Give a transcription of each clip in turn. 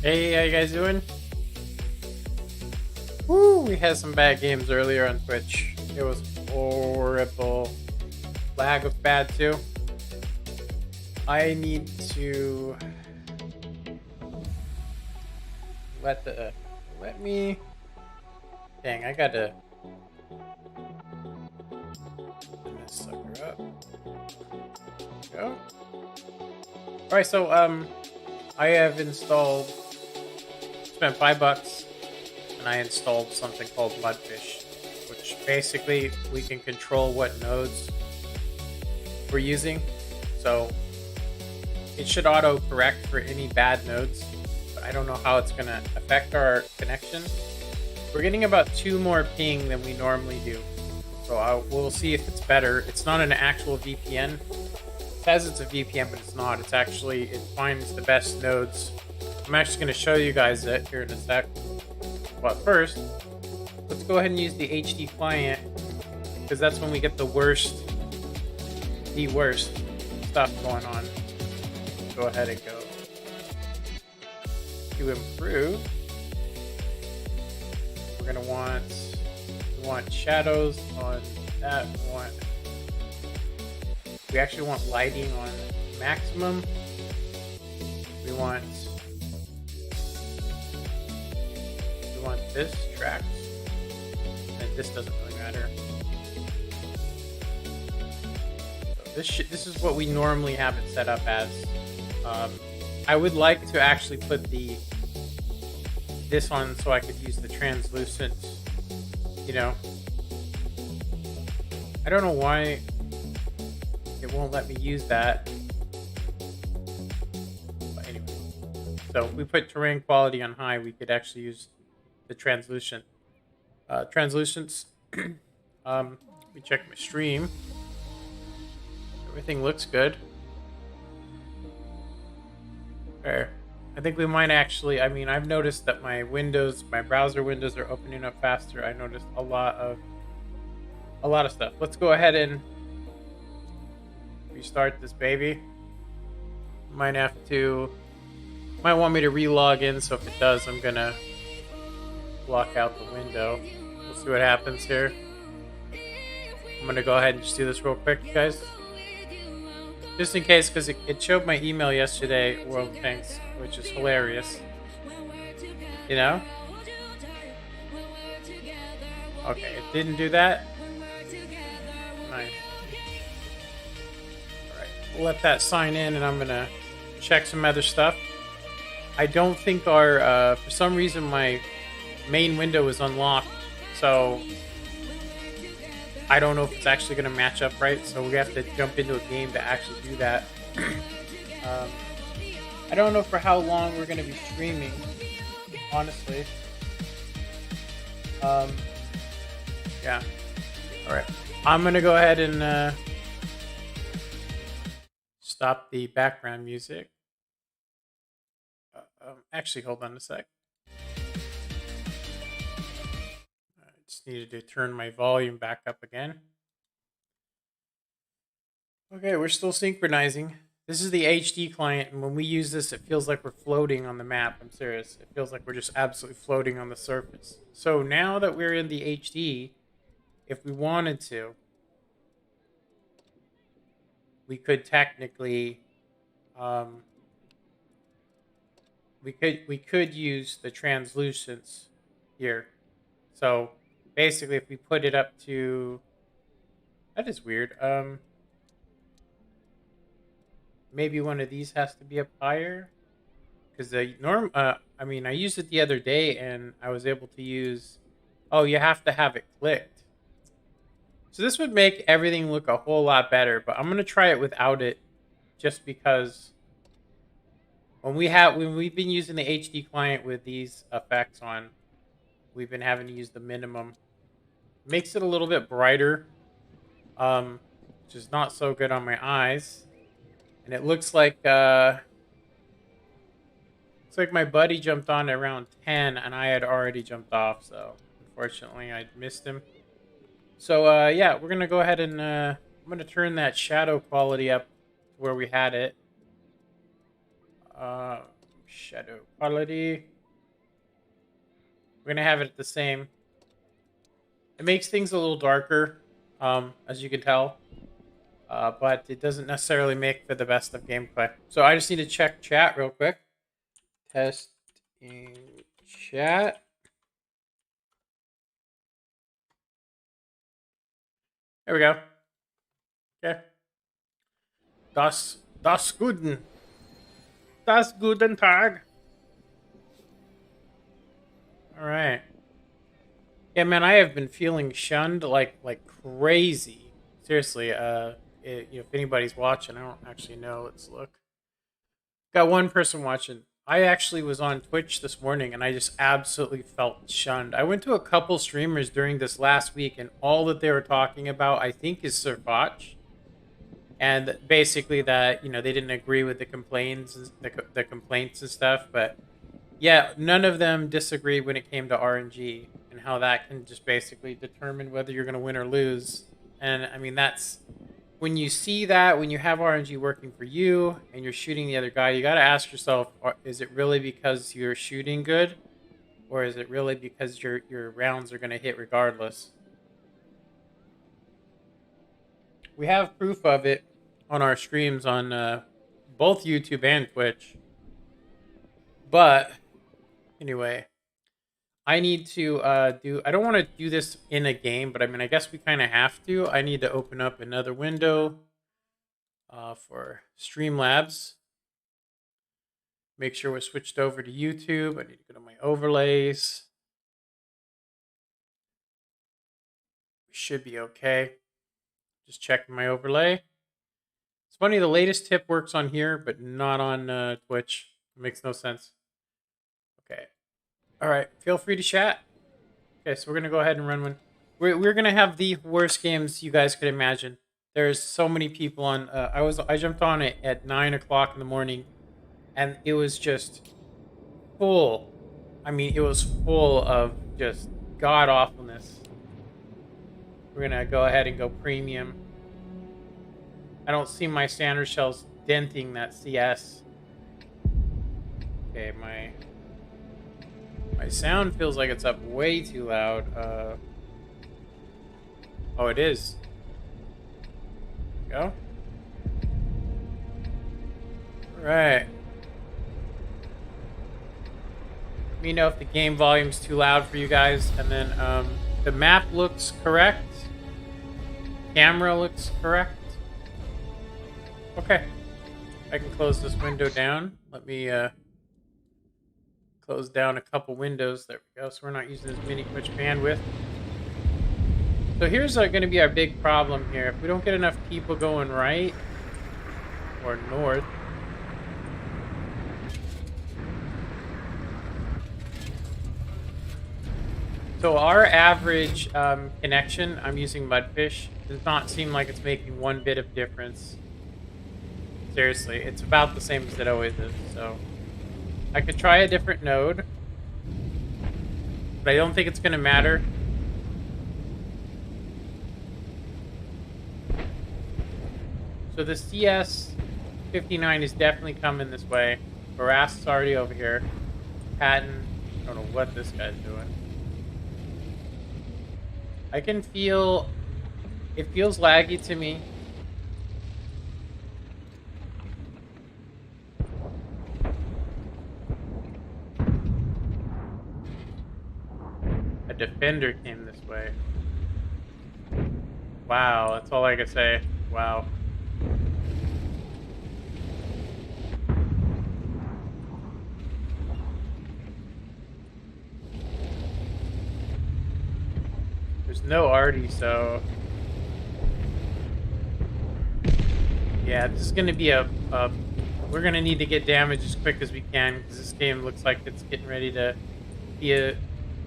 Hey, how you guys doing? Woo, we had some bad games earlier on Twitch. It was horrible. Lag was bad too. I need to let me. Dang, I gotta open this sucker up. Go. All right, so I have spent $5, and I installed something called Mudfish, which basically we can control what nodes we're using. So it should auto correct for any bad nodes, but I don't know how it's gonna affect our connection. We're getting about 2 more ping than we normally do, so we'll see if it's better. It's not an actual VPN. It says it's a VPN, but it's not. It's actually, it finds the best nodes. I'm actually going to show you guys it here in a sec. But first, let's go ahead and use the HD client, because that's when we get the worst stuff going on. Go ahead and go to improve. We're going to we want shadows on that one. We actually want lighting on maximum. We want this tracks, and this doesn't really matter. So this is what we normally have it set up as. I would like to actually put this on so I could use the translucent. You know, I don't know why it won't let me use that. But anyway, so if we put terrain quality on high, we could actually use the translucents. Let me check my stream. Everything looks good. Okay. I think we might actually, I've noticed that my browser windows are opening up faster. I noticed a lot of stuff. Let's go ahead and restart this baby. Might want me to re-log in, so if it does, I'm gonna block out the window. We'll see what happens here. I'm gonna go ahead and just do this real quick, guys. Just in case, because it showed my email yesterday, World Thanks, which is hilarious. You know? Okay, it didn't do that. Nice. Alright, we'll let that sign in, and I'm gonna check some other stuff. I don't think for some reason my main window is unlocked, so I don't know if it's actually going to match up right, so we have to jump into a game to actually do that. I don't know for how long we're going to be streaming, honestly. Yeah. Alright. I'm going to go ahead and stop the background music. Actually, hold on a sec. Just needed to turn my volume back up again. Okay, we're still synchronizing. This is the HD client, and when we use this, it feels like we're floating on the map. I'm serious. It feels like we're just absolutely floating on the surface. So now that we're in the HD, if we wanted to, we could technically, we could use the translucents here. So basically, if we put it up to, that is weird. Maybe one of these has to be up higher, because the I used it the other day and I was able to use. Oh, you have to have it clicked. So this would make everything look a whole lot better, but I'm gonna try it without it, just because when we've been using the HD client with these effects on, we've been having to use the minimum. Makes it a little bit brighter, which is not so good on my eyes. And it looks like my buddy jumped on around 10, and I had already jumped off. So unfortunately, I missed him. So yeah, we're gonna go ahead and I'm gonna turn that shadow quality up to where we had it. shadow quality. We're gonna have it the same. It makes things a little darker, as you can tell, but it doesn't necessarily make for the best of gameplay. So I just need to check chat real quick. Testing chat. There we go. Okay. Das Guten. Das Guten Tag. All right. Yeah, man, I have been feeling shunned like crazy. Seriously, if anybody's watching, I don't actually know. Let's look. Got one person watching. I actually was on Twitch this morning, and I just absolutely felt shunned. I went to a couple streamers during this last week, and all that they were talking about, I think, is Servach. And basically that, they didn't agree with the complaints, the complaints and stuff. But yeah, none of them disagreed when it came to RNG and how that can just basically determine whether you're going to win or lose. And I mean, that's when you see that, when you have RNG working for you and you're shooting the other guy, you got to ask yourself, is it really because you're shooting good? Or is it really because your rounds are going to hit regardless? We have proof of it on our streams on both YouTube and Twitch. But anyway, I need to I don't want to do this in a game, but I mean, I guess we kind of have to. I need to open up another window for Streamlabs. Make sure we're switched over to YouTube. I need to go to my overlays. We should be okay. Just checking my overlay. It's funny, the latest tip works on here, but not on Twitch. It makes no sense. Okay. All right. Feel free to chat. Okay, so we're going to go ahead and run one. We're going to have the worst games you guys could imagine. There's so many people on. I jumped on it at 9 o'clock in the morning, and it was just full. I mean, it was full of just god awfulness. We're going to go ahead and go premium. I don't see my standard shells denting that CS. Okay, my sound feels like it's up way too loud. Oh, it is. There we go. All right. Let me know if the game volume's too loud for you guys. And then the map looks correct. Camera looks correct. Okay. I can close this window down. Let me close down a couple windows. There we go. So we're not using as much bandwidth. So here's going to be our big problem here. If we don't get enough people going right or north. So our average connection, I'm using Mudfish, does not seem like it's making one bit of difference. Seriously, it's about the same as it always is. So I could try a different node, but I don't think it's going to matter. So the CS59 is definitely coming this way. Harass is already over here. Patton, I don't know what this guy's doing. I can feel, it feels laggy to me. A defender came this way. Wow, that's all I can say. Wow. There's no Artie, so yeah, this is gonna be we're gonna need to get damage as quick as we can because this game looks like it's getting ready to be a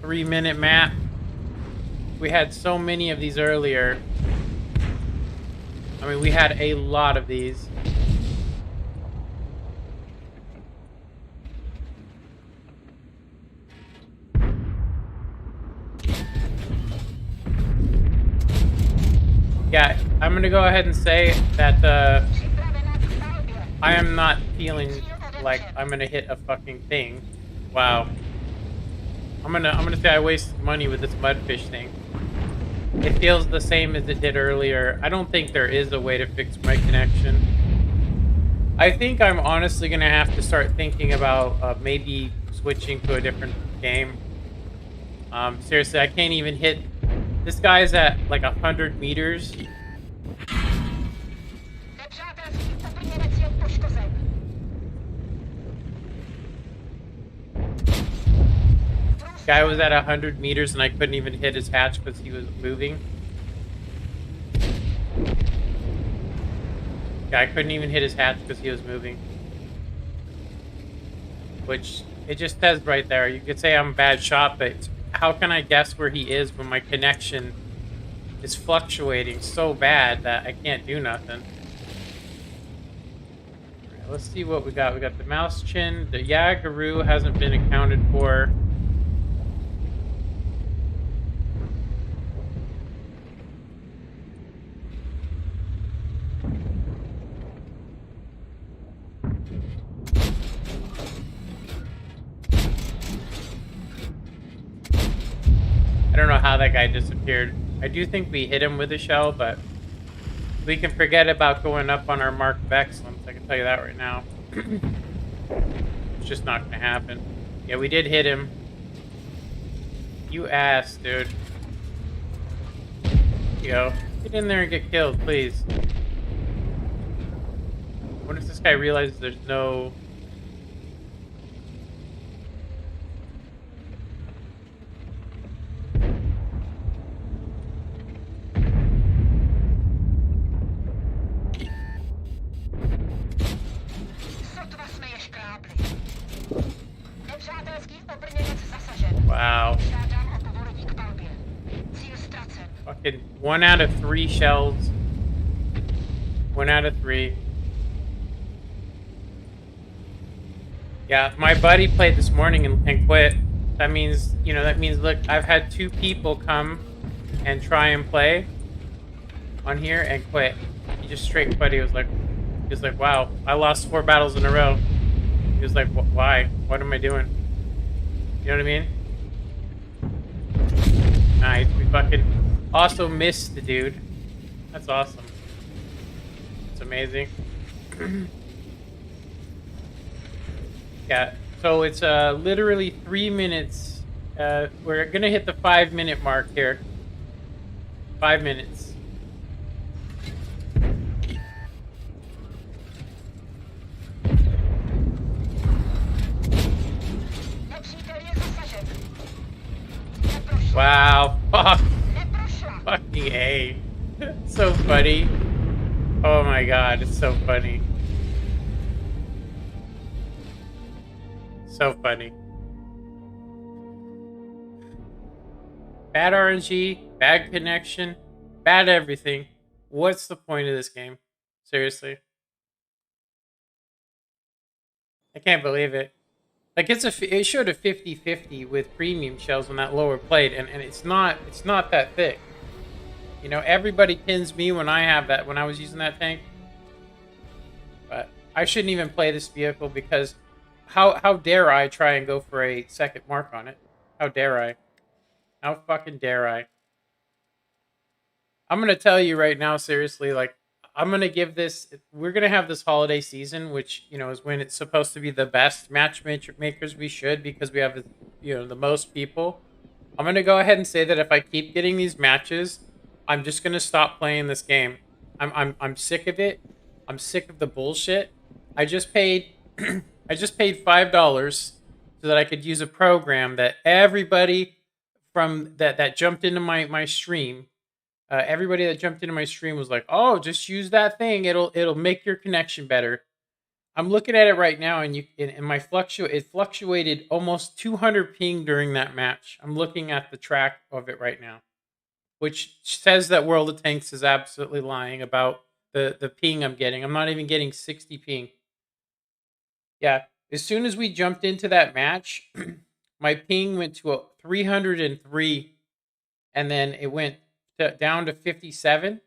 3-minute map. We had so many of these earlier. I mean, we had a lot of these. Yeah, I'm gonna go ahead and say that I am not feeling like I'm gonna hit a fucking thing. Wow. I'm gonna say I wasted money with this mudfish thing. It feels the same as it did earlier. I don't think there is a way to fix my connection. I think I'm honestly gonna have to start thinking about maybe switching to a different game. Seriously, I can't even hit. This guy's at like 100 meters. Guy was at 100 meters and I couldn't even hit his hatch because he was moving. I couldn't even hit his hatch because he was moving. Which, it just says right there. You could say I'm a bad shot, but how can I guess where he is when my connection is fluctuating so bad that I can't do nothing? Alright, let's see what we got. We got the mouse chin. The Yaguru hasn't been accounted for. I don't know how that guy disappeared. I do think we hit him with a shell, but we can forget about going up on our mark of excellence. I can tell you that right now. It's just not going to happen. Yeah, we did hit him. You ass, dude. Yo, get in there and get killed, please. What if this guy realizes there's no... Wow. Fucking 1 out of 3 shells. 1 out of 3. Yeah, my buddy played this morning and quit. That means, you know, look, I've had 2 people come and try and play on here and quit. He just straight quit. He was like, wow, I lost 4 battles in a row. He was like, why? What am I doing? You know what I mean? Nice. We fucking also missed the dude. That's awesome. It's amazing. Yeah. So it's literally 3 minutes. We're gonna hit the 5-minute mark here. 5 minutes. Wow. Fuck. Fucking A. So funny. Oh my god, it's so funny. So funny. Bad RNG, bad connection, bad everything. What's the point of this game? Seriously. I can't believe it. Like it showed a 50-50 with premium shells on that lower plate, and it's not that thick. You know, everybody pins me when I have that, when I was using that tank. But I shouldn't even play this vehicle because how dare I try and go for a second mark on it? How dare I? How fucking dare I? I'm gonna tell you right now, seriously, like I'm gonna give this. We're gonna have this holiday season, which you know is when it's supposed to be the best matchmakers we should, because we have the most people. I'm gonna go ahead and say that if I keep getting these matches, I'm just gonna stop playing this game. I'm sick of it. I'm sick of the bullshit. I just paid I just paid $5 so that I could use a program that everybody from that jumped into my stream. Everybody that jumped into my stream was like, "Oh, just use that thing. It'll make your connection better." I'm looking at it right now, and it fluctuated almost 200 ping during that match. I'm looking at the track of it right now, which says that World of Tanks is absolutely lying about the ping I'm getting. I'm not even getting 60 ping. Yeah, as soon as we jumped into that match, my ping went to 303, and then it went down to 57,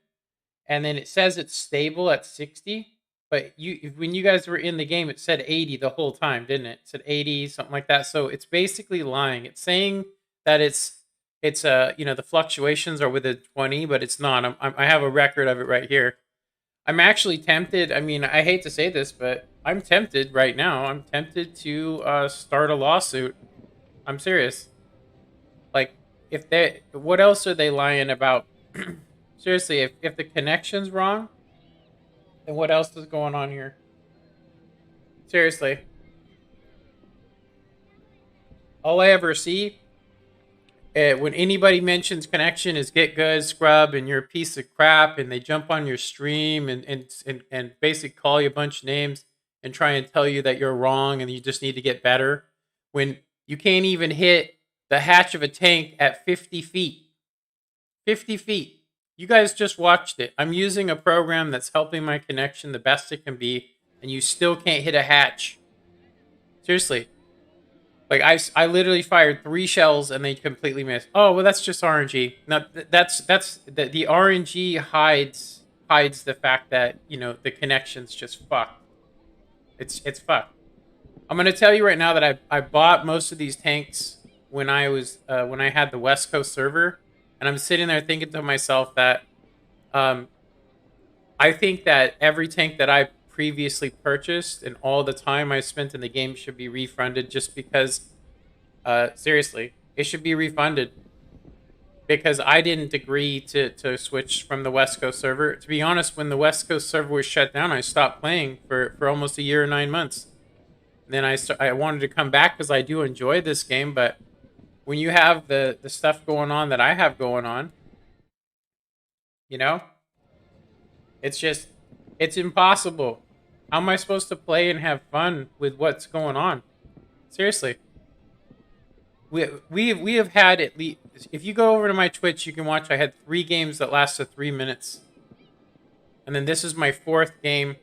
and then it says it's stable at 60. But when you guys were in the game, it said 80 the whole time, didn't it? It said 80, something like that. So it's basically lying. It's saying that it's the fluctuations are within 20, but it's not. I have a record of it right here. I'm actually tempted. I mean, I hate to say this, but I'm tempted right now. I'm tempted to start a lawsuit. I'm serious. Like, what else are they lying about? Seriously, if the connection's wrong, then what else is going on here? Seriously, all I ever see when anybody mentions connection is get good, scrub, and you're a piece of crap, and they jump on your stream and basically call you a bunch of names and try and tell you that you're wrong and you just need to get better. When you can't even hit the hatch of a tank at 50 feet. 50 feet. You guys just watched it. I'm using a program that's helping my connection the best it can be, and you still can't hit a hatch. Seriously. Like, I literally fired 3 shells and they completely missed. Oh, well, that's just RNG. Now, the RNG hides the fact that, the connection's just fucked. It's fucked. I'm going to tell you right now that I bought most of these tanks when I had the West Coast server, and I'm sitting there thinking to myself that I think that every tank that I previously purchased and all the time I spent in the game should be refunded, just because seriously, it should be refunded, because I didn't agree to switch from the West Coast server. To be honest, when the West Coast server was shut down, I stopped playing for almost a year or 9 months. And then I wanted to come back because I do enjoy this game, but when you have the stuff going on that I have going on, it's impossible. How am I supposed to play and have fun with what's going on? Seriously. We have had at least, if you go over to my Twitch, you can watch, I had 3 games that lasted 3 minutes. And then this is my 4th game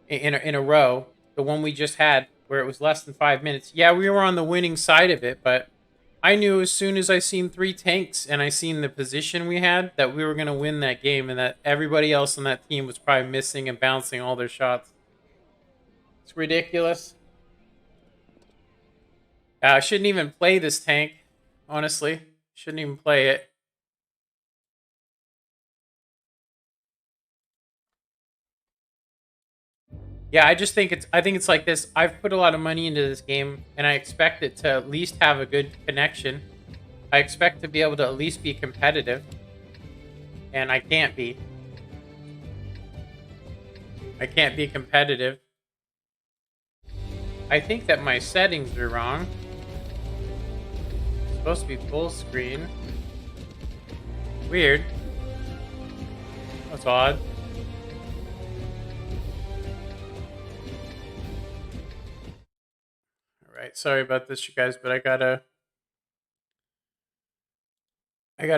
in a row. The one we just had, where it was less than 5 minutes. Yeah, we were on the winning side of it, but I knew as soon as I seen 3 tanks and I seen the position we had that we were going to win that game, and that everybody else on that team was probably missing and bouncing all their shots. It's ridiculous. I shouldn't even play this tank, honestly. Shouldn't even play it. Yeah, I think it's like this. I've put a lot of money into this game, and I expect it to at least have a good connection. I expect to be able to at least be competitive. And I can't be. I can't be competitive. I think that my settings are wrong. It's supposed to be full screen. Weird. That's odd. Alright, sorry about this, you guys, but I gotta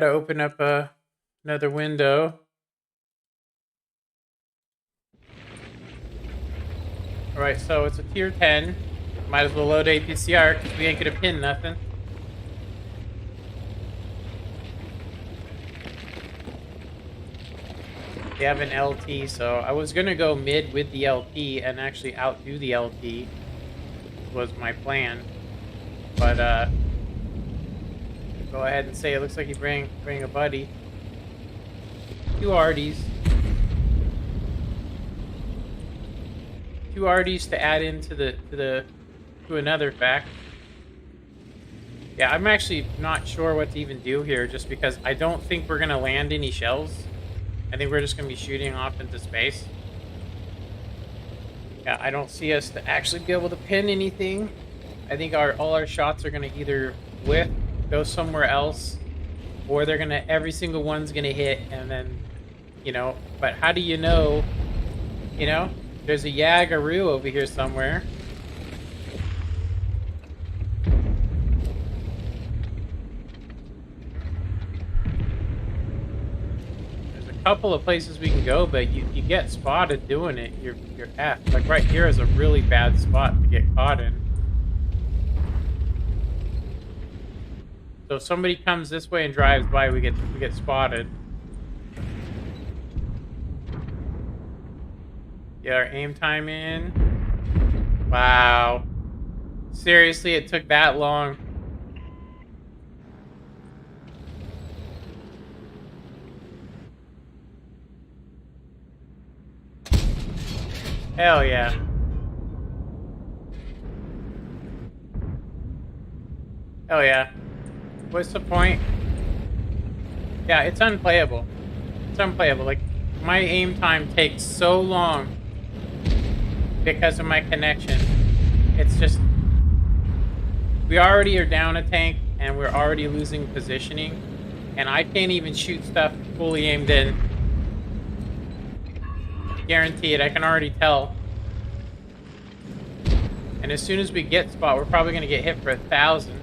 open up another window. Alright, so it's a tier 10. Might as well load APCR, because we ain't gonna pin nothing. They have an LT, so I was gonna go mid with the LT and actually outdo the LT. Was my plan. But go ahead and say it looks like you bring a buddy. 2 Arties. 2 Arties to add into to another fact. Yeah, I'm actually not sure what to even do here, just because I don't think we're gonna land any shells. I think we're just gonna be shooting off into space. Yeah, I don't see us to actually be able to pin anything. I think all our shots are gonna either whiff, go somewhere else, or they're gonna, every single one's gonna hit, and then, but how do you know, there's a Yagaroo over here somewhere. There's a couple of places we can go, but you get spotted doing it, you're effed. Like right here is a really bad spot to get caught in. So if somebody comes this way and drives by, we get spotted. Get our aim time in. Wow. Seriously, it took that long. Hell yeah. Hell yeah. What's the point? Yeah, it's unplayable. It's unplayable. Like, my aim time takes so long because of my connection. It's just... We already are down a tank, and we're already losing positioning. And I can't even shoot stuff fully aimed in. Guarantee it, I can already tell. And as soon as we get spot, we're probably going to get hit for 1,000.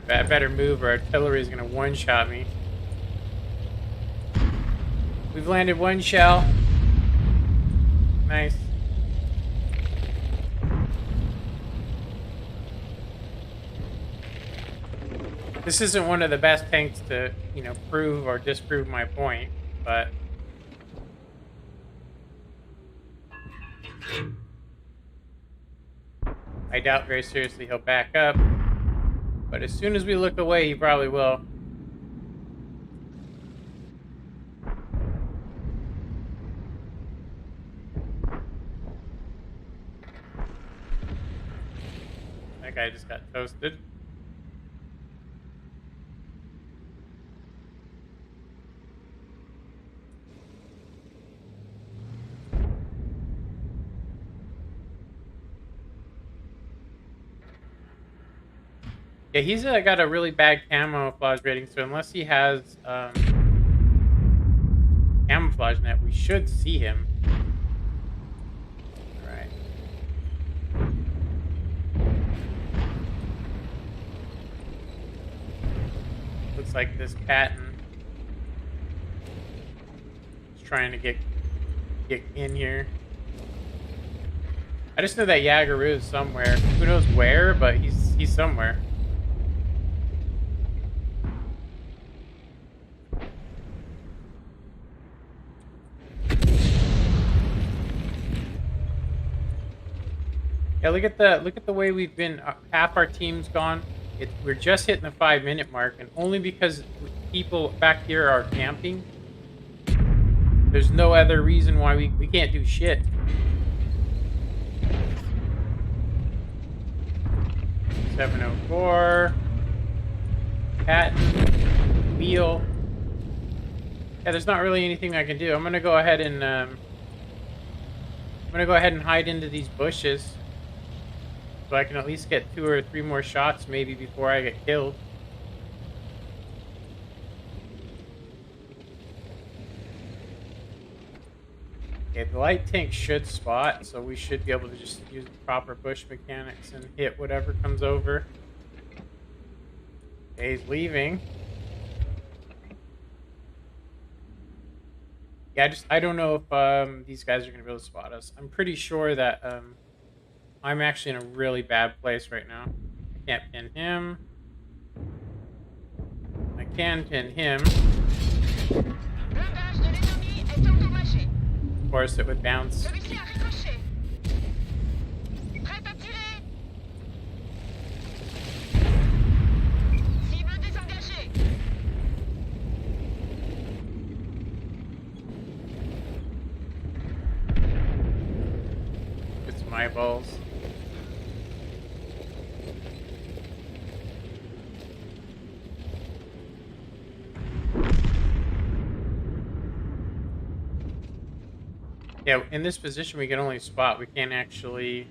I better move or artillery is going to one-shot me. We've landed one shell. Nice. This isn't one of the best tanks to, you know, prove or disprove my point, but... I doubt very seriously he'll back up. But as soon as we look away, he probably will. That guy just got toasted. Yeah, he's got a really bad camouflage rating, so unless he has camouflage net, we should see him. Alright. Looks like this Patton is trying to get in here. I just know that Yagaru is somewhere. Who knows where, but he's somewhere. Yeah, look at the way we've been. Half our team's gone. We're just hitting the 5-minute mark, and only because people back here are camping. There's no other reason why we can't do shit. .704. Patton. Wheel. Yeah, there's not really anything I can do. I'm gonna go ahead and hide into these bushes. So I can at least get 2 or 3 more shots maybe before I get killed. Okay, the light tank should spot, so we should be able to just use the proper bush mechanics and hit whatever comes over. Okay, he's leaving. Yeah, I don't know if these guys are going to be able to spot us. I'm pretty sure that I'm actually in a really bad place right now. I can't pin him. I can pin him. Of course, it would bounce. Get some eyeballs. Yeah, in this position we can only spot. We can't actually...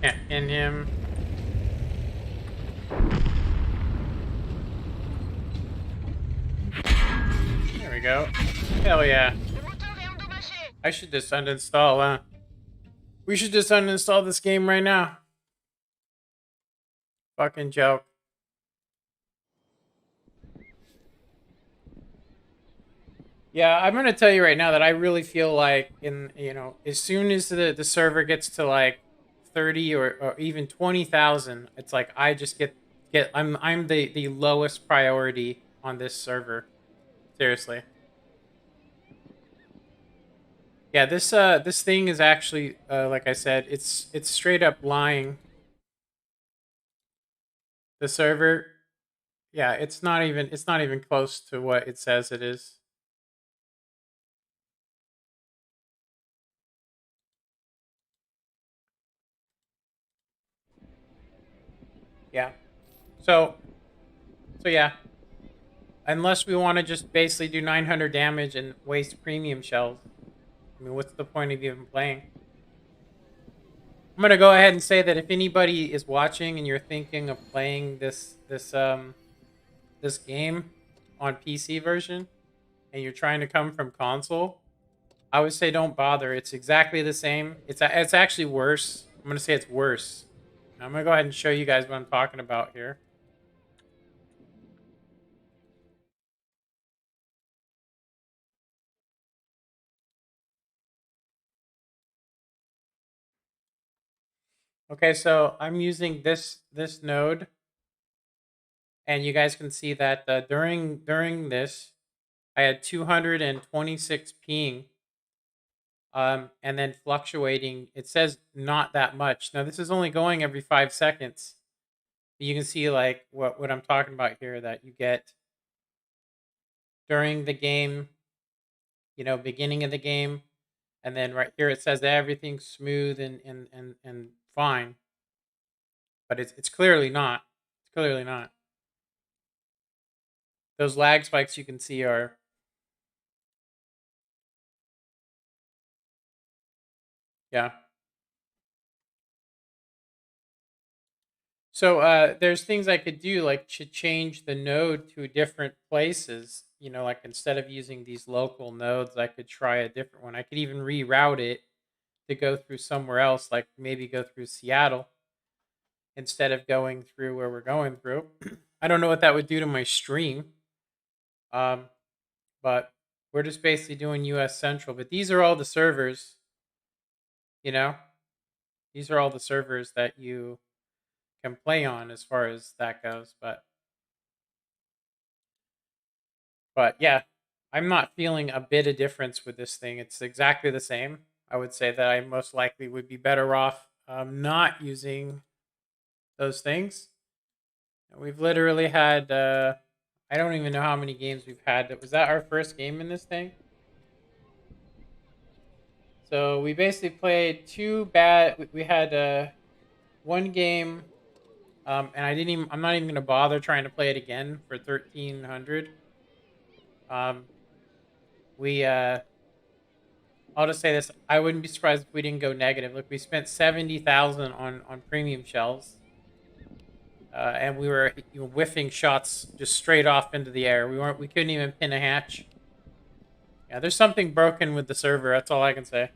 Can't pin him. There we go. Hell yeah. I should just uninstall, huh? We should just uninstall this game right now. Fucking joke. Yeah, I'm gonna tell you right now that I really feel like as soon as the server gets to like 30 or even 20,000, it's like I just get I'm the lowest priority on this server. Seriously. Yeah, this thing is actually like I said, it's straight up lying. The server, yeah, it's not even close to what it says it is. Yeah. So so yeah, unless we want to just basically do 900 damage and waste premium shells. I mean, what's the point of even playing? I'm gonna go ahead and say that if anybody is watching and you're thinking of playing this game on PC version and you're trying to come from console, I would say don't bother. It's exactly the same. It's actually worse. I'm gonna say it's worse. Now, I'm gonna go ahead and show you guys what I'm talking about here. Okay, so I'm using this node, and you guys can see that during this, I had 226 ping, and then fluctuating. It says not that much. Now this is only going every 5 seconds. You can see like what I'm talking about here that you get during the game, beginning of the game, and then right here it says that everything's smooth and fine, but it's clearly not. It's clearly not. Those lag spikes you can see are, yeah. So there's things I could do, like to change the node to different places. Like instead of using these local nodes, I could try a different one. I could even reroute it to go through somewhere else, like maybe go through Seattle instead of going through where we're going through. I don't know what that would do to my stream, um, but we're just basically doing US Central. But these are all the servers, you know, these are all the servers that you can play on as far as that goes. But yeah, I'm not feeling a bit of difference with this thing. It's exactly the same. I would say that I most likely would be better off not using those things. We've literally had, I don't even know how many games we've had. Was that our first game in this thing? So we basically played two bad. We had one game, and I'm not even gonna bother trying to play it again for 1300. Um, we I'll just say this: I wouldn't be surprised if we didn't go negative. Look, we spent 70,000 on premium shells, and we were whiffing shots just straight off into the air. We couldn't even pin a hatch. Yeah, there's something broken with the server. That's all I can say.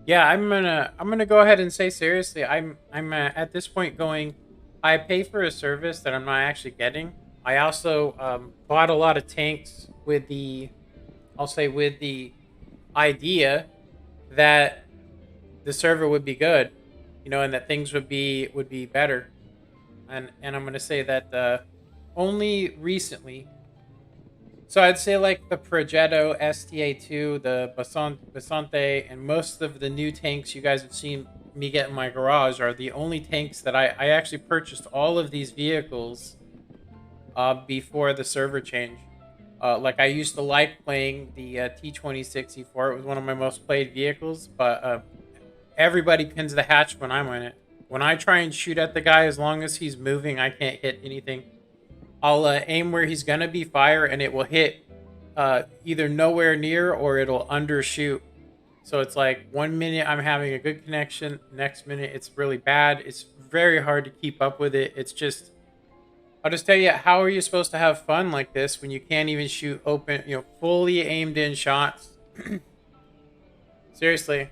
Yeah, I'm gonna go ahead and say seriously, I'm at this point going. I pay for a service that I'm not actually getting. I also bought a lot of tanks with the, I'll say, with the idea that the server would be good. you know, and that things would be better. And I'm gonna say that only recently. So I'd say like the Progetto STA2, the Basante, and most of the new tanks you guys have seen me get in my garage are the only tanks that I actually purchased all of these vehicles before the server change. Like I used to like playing the T-26E4. It was one of my most played vehicles, but everybody pins the hatch when I'm in it. When I try and shoot at the guy, as long as he's moving, I can't hit anything. I'll aim where he's gonna be fire, and it will hit either nowhere near or it'll undershoot. So it's like 1 minute I'm having a good connection, next minute it's really bad. It's very hard to keep up with it. It's just, I'll just tell you, how are you supposed to have fun like this when you can't even shoot open, you know, fully aimed in shots? Seriously,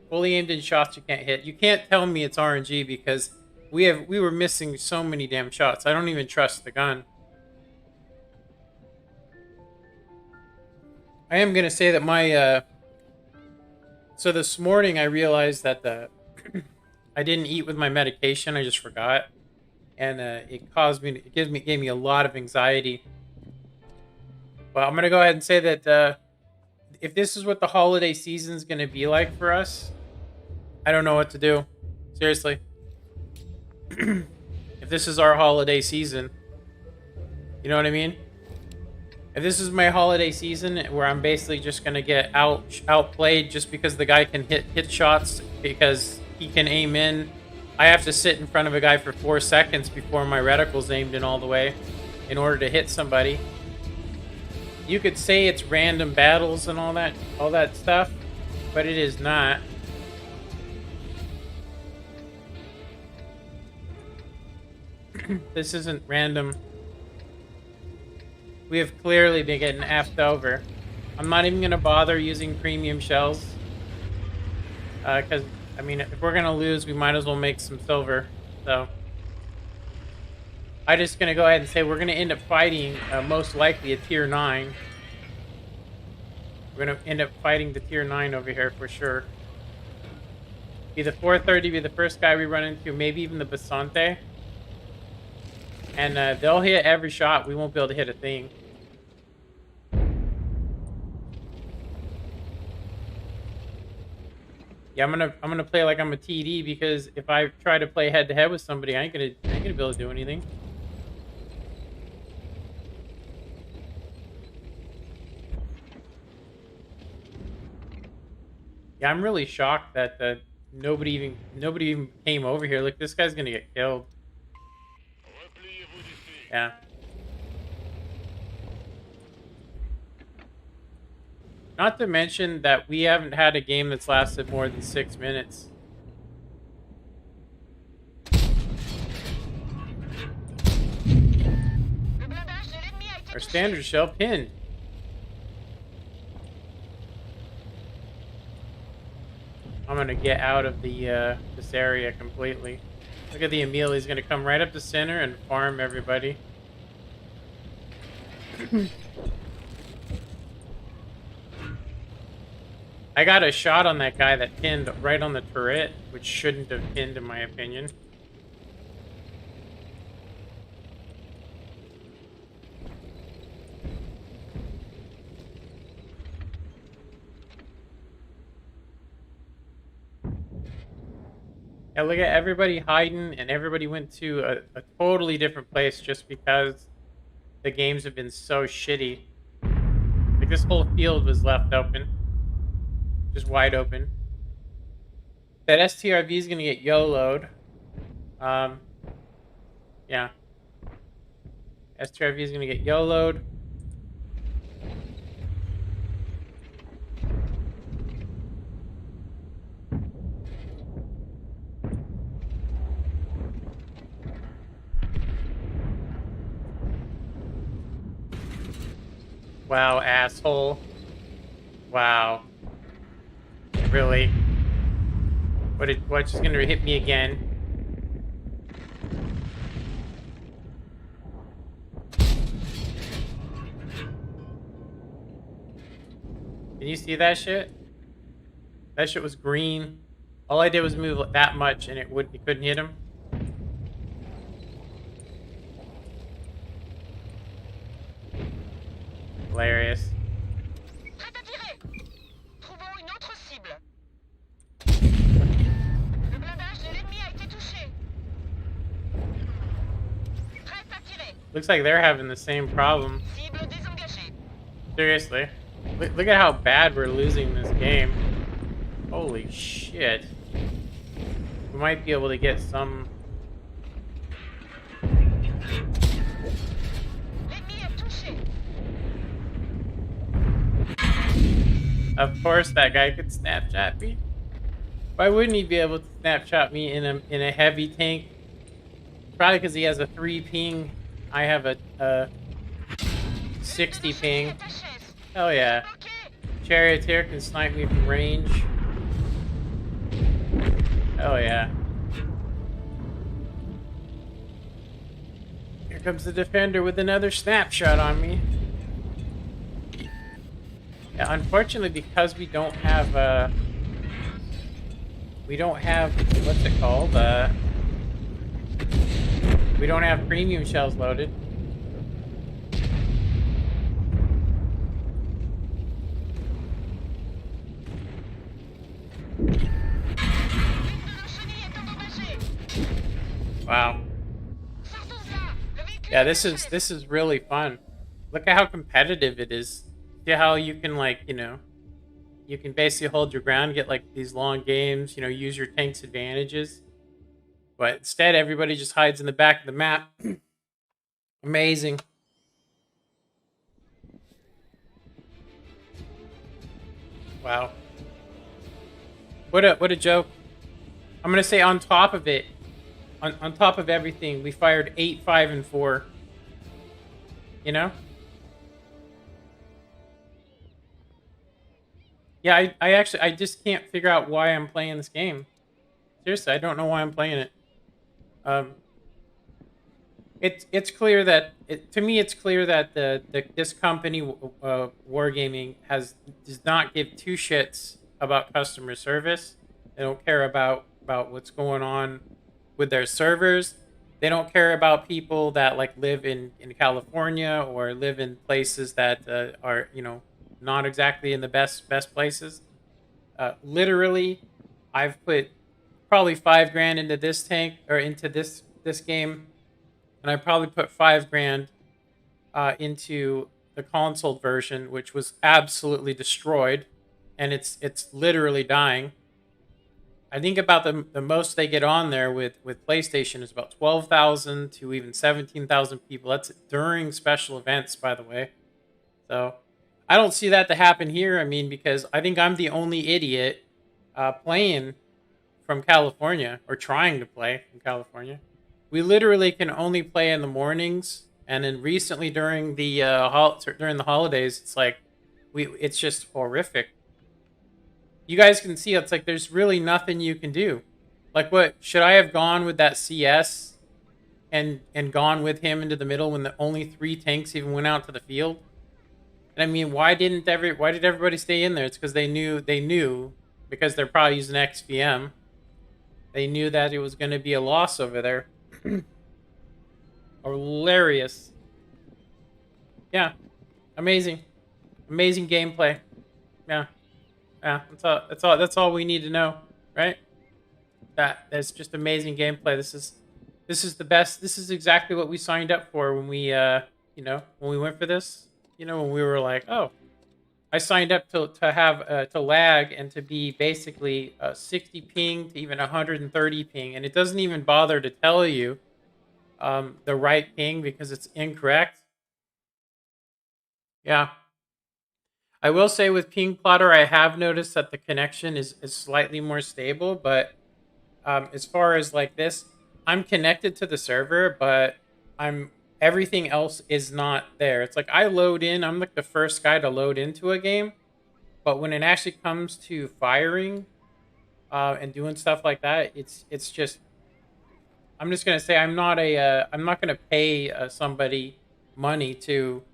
fully aimed in shots you can't hit. You can't tell me it's RNG because we were missing so many damn shots. I don't even trust the gun. I am gonna say that my so this morning I realized that I didn't eat with my medication. I just forgot, and it gave me a lot of anxiety. But I'm gonna go ahead and say that if this is what the holiday season is gonna be like for us, I don't know what to do. Seriously. If this is our holiday season, you know what I mean? If this is my holiday season where I'm basically just gonna get outplayed just because the guy can hit shots because he can aim in, I have to sit in front of a guy for 4 seconds before my reticle's aimed in all the way in order to hit somebody. You could say it's random battles and all that stuff, but it is not. This isn't random. We have clearly been getting effed over. I'm not even going to bother using premium shells. Because, I mean, if we're going to lose, we might as well make some silver. So, I'm just going to go ahead and say we're going to end up fighting, most likely, a tier 9. We're going to end up fighting the tier 9 over here for sure. Be the 430, be the first guy we run into, maybe even the Basante. And they'll hit every shot. We won't be able to hit a thing. Yeah, I'm gonna play like I'm a TD because if I try to play head to head with somebody, I ain't gonna be able to do anything. Yeah, I'm really shocked that nobody even came over here. Like, this guy's gonna get killed. Yeah. Not to mention that we haven't had a game that's lasted more than 6 minutes. Our standard shell pinned. I'm gonna get out of the this area completely. Look at the Emil. He's gonna come right up the center and farm everybody. I got a shot on that guy that pinned right on the turret, which shouldn't have pinned in my opinion. Yeah, look at everybody hiding, and everybody went to a totally different place just because the games have been so shitty. Like, this whole field was left open. Just wide open. That STRV is going to get YOLO'd. Yeah. STRV is going to get YOLO'd. Wow, asshole. Wow. Really? What's just gonna hit me again? Can you see that shit? That shit was green. All I did was move that much, and it couldn't hit him. Hilarious. Prêt à tirer. Trouvons une autre cible. Le blindage de l'ennemi a été touché. Prêt à tirer. Looks like they're having the same problem. Cible désengagée. Seriously. Look at how bad we're losing this game. Holy shit. We might be able to get some... L'ennemi est touché. Of course that guy could snapshot me. Why wouldn't he be able to snapshot me in a heavy tank? Probably because he has a 3 ping. I have a 60 ping. Hell yeah. Charioteer can snipe me from range. Hell yeah. Here comes the defender with another snapshot on me. Yeah, unfortunately, because we don't have what's it called? We don't have premium shells loaded. Wow. Yeah, this is really fun. Look at how competitive it is. See how you can, like, you know, you can basically hold your ground, get like these long games, you know, use your tank's advantages. But instead, everybody just hides in the back of the map. Amazing. Wow. What a joke. I'm gonna say on top of it, on top of everything, we fired 8, 5, and 4. You know? Yeah, I just can't figure out why I'm playing this game. Seriously, I don't know why I'm playing it. It's clear that to me it's clear that this company Wargaming does not give two shits about customer service. They don't care about what's going on with their servers. They don't care about people that like live in California or live in places that are, you know, not exactly in the best places. Literally, I've put probably $5,000 into this tank or into this game, and I probably put $5,000 into the console version, which was absolutely destroyed, and it's literally dying. I think about the most they get on there with PlayStation is about 12,000 to even 17,000 people. That's during special events, by the way. So I don't see that to happen here. I mean, because I think I'm the only idiot playing from California or trying to play from California. We literally can only play in the mornings, and then recently during the during the holidays, it's like it's just horrific. You guys can see it's like there's really nothing you can do. Like, what should I have gone with that CS and gone with him into the middle when the only 3 tanks even went out to the field? And I mean, why did everybody stay in there? It's because they knew because they're probably using XVM. They knew that it was going to be a loss over there. Hilarious. Yeah, amazing gameplay. Yeah. That's all we need to know, right? That's just amazing gameplay. This is the best. This is exactly what we signed up for when we you know, when we went for this. You know, when we were like, oh, I signed up to have to lag and to be basically 60 ping to even 130 ping, and it doesn't even bother to tell you the right ping because it's incorrect. Yeah. I will say with Ping Plotter, I have noticed that the connection is slightly more stable, but as far as like this, I'm connected to the server, but everything else is not there. It's like I load in, I'm like the first guy to load into a game, but when it actually comes to firing and doing stuff like that, it's just, I'm just gonna say I'm not gonna pay somebody money to,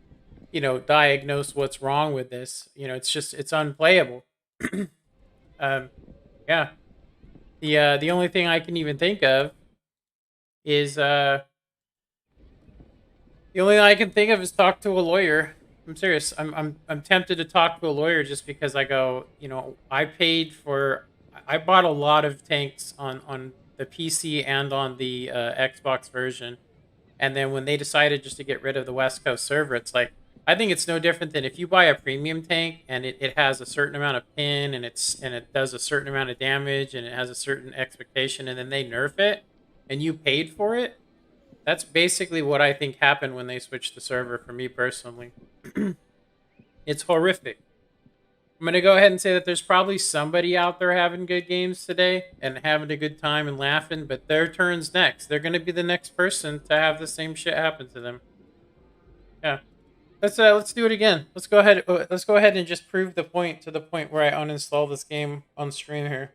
you know, diagnose what's wrong with this. You know, it's unplayable. Yeah. The only thing I can even think of is the only thing I can think of is talk to a lawyer. I'm serious. I'm tempted to talk to a lawyer just because I go, you know, I bought a lot of tanks on the PC and on the Xbox version. And then when they decided just to get rid of the West Coast server, it's like I think it's no different than if you buy a premium tank and it has a certain amount of pin and it does a certain amount of damage and it has a certain expectation and then they nerf it and you paid for it. That's basically what I think happened when they switched the server for me personally. It's horrific. I'm going to go ahead and say that there's probably somebody out there having good games today and having a good time and laughing, but their turn's next. They're going to be the next person to have the same shit happen to them. Yeah. Let's do it again. Let's go ahead and just prove the point to the point where I uninstall this game on stream here.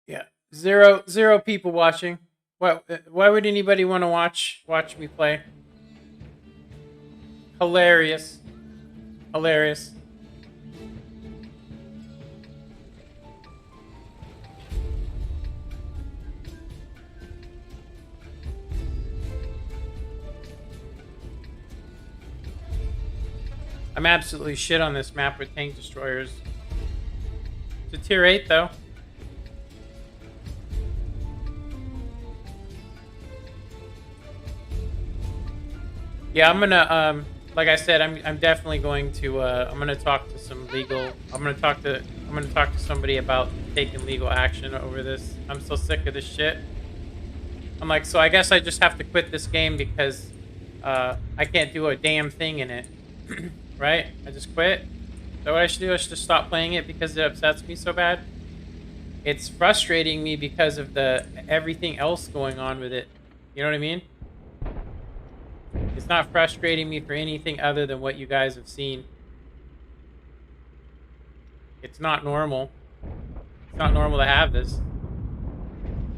Yeah. Zero people watching. Why would anybody want to watch me play? Hilarious. Hilarious. I'm absolutely shit on this map with tank destroyers. It's a tier 8 though. Yeah, I'm gonna like I said, I'm definitely going to I'm gonna talk to some legal I'm gonna talk to somebody about taking legal action over this. I'm so sick of this shit. I'm like, so I guess I just have to quit this game because I can't do a damn thing in it. Right? I just quit. Is that what I should do? I should just stop playing it because it upsets me so bad. It's frustrating me because of the everything else going on with it. You know what I mean? It's not frustrating me for anything other than what you guys have seen. It's not normal. It's not normal to have this.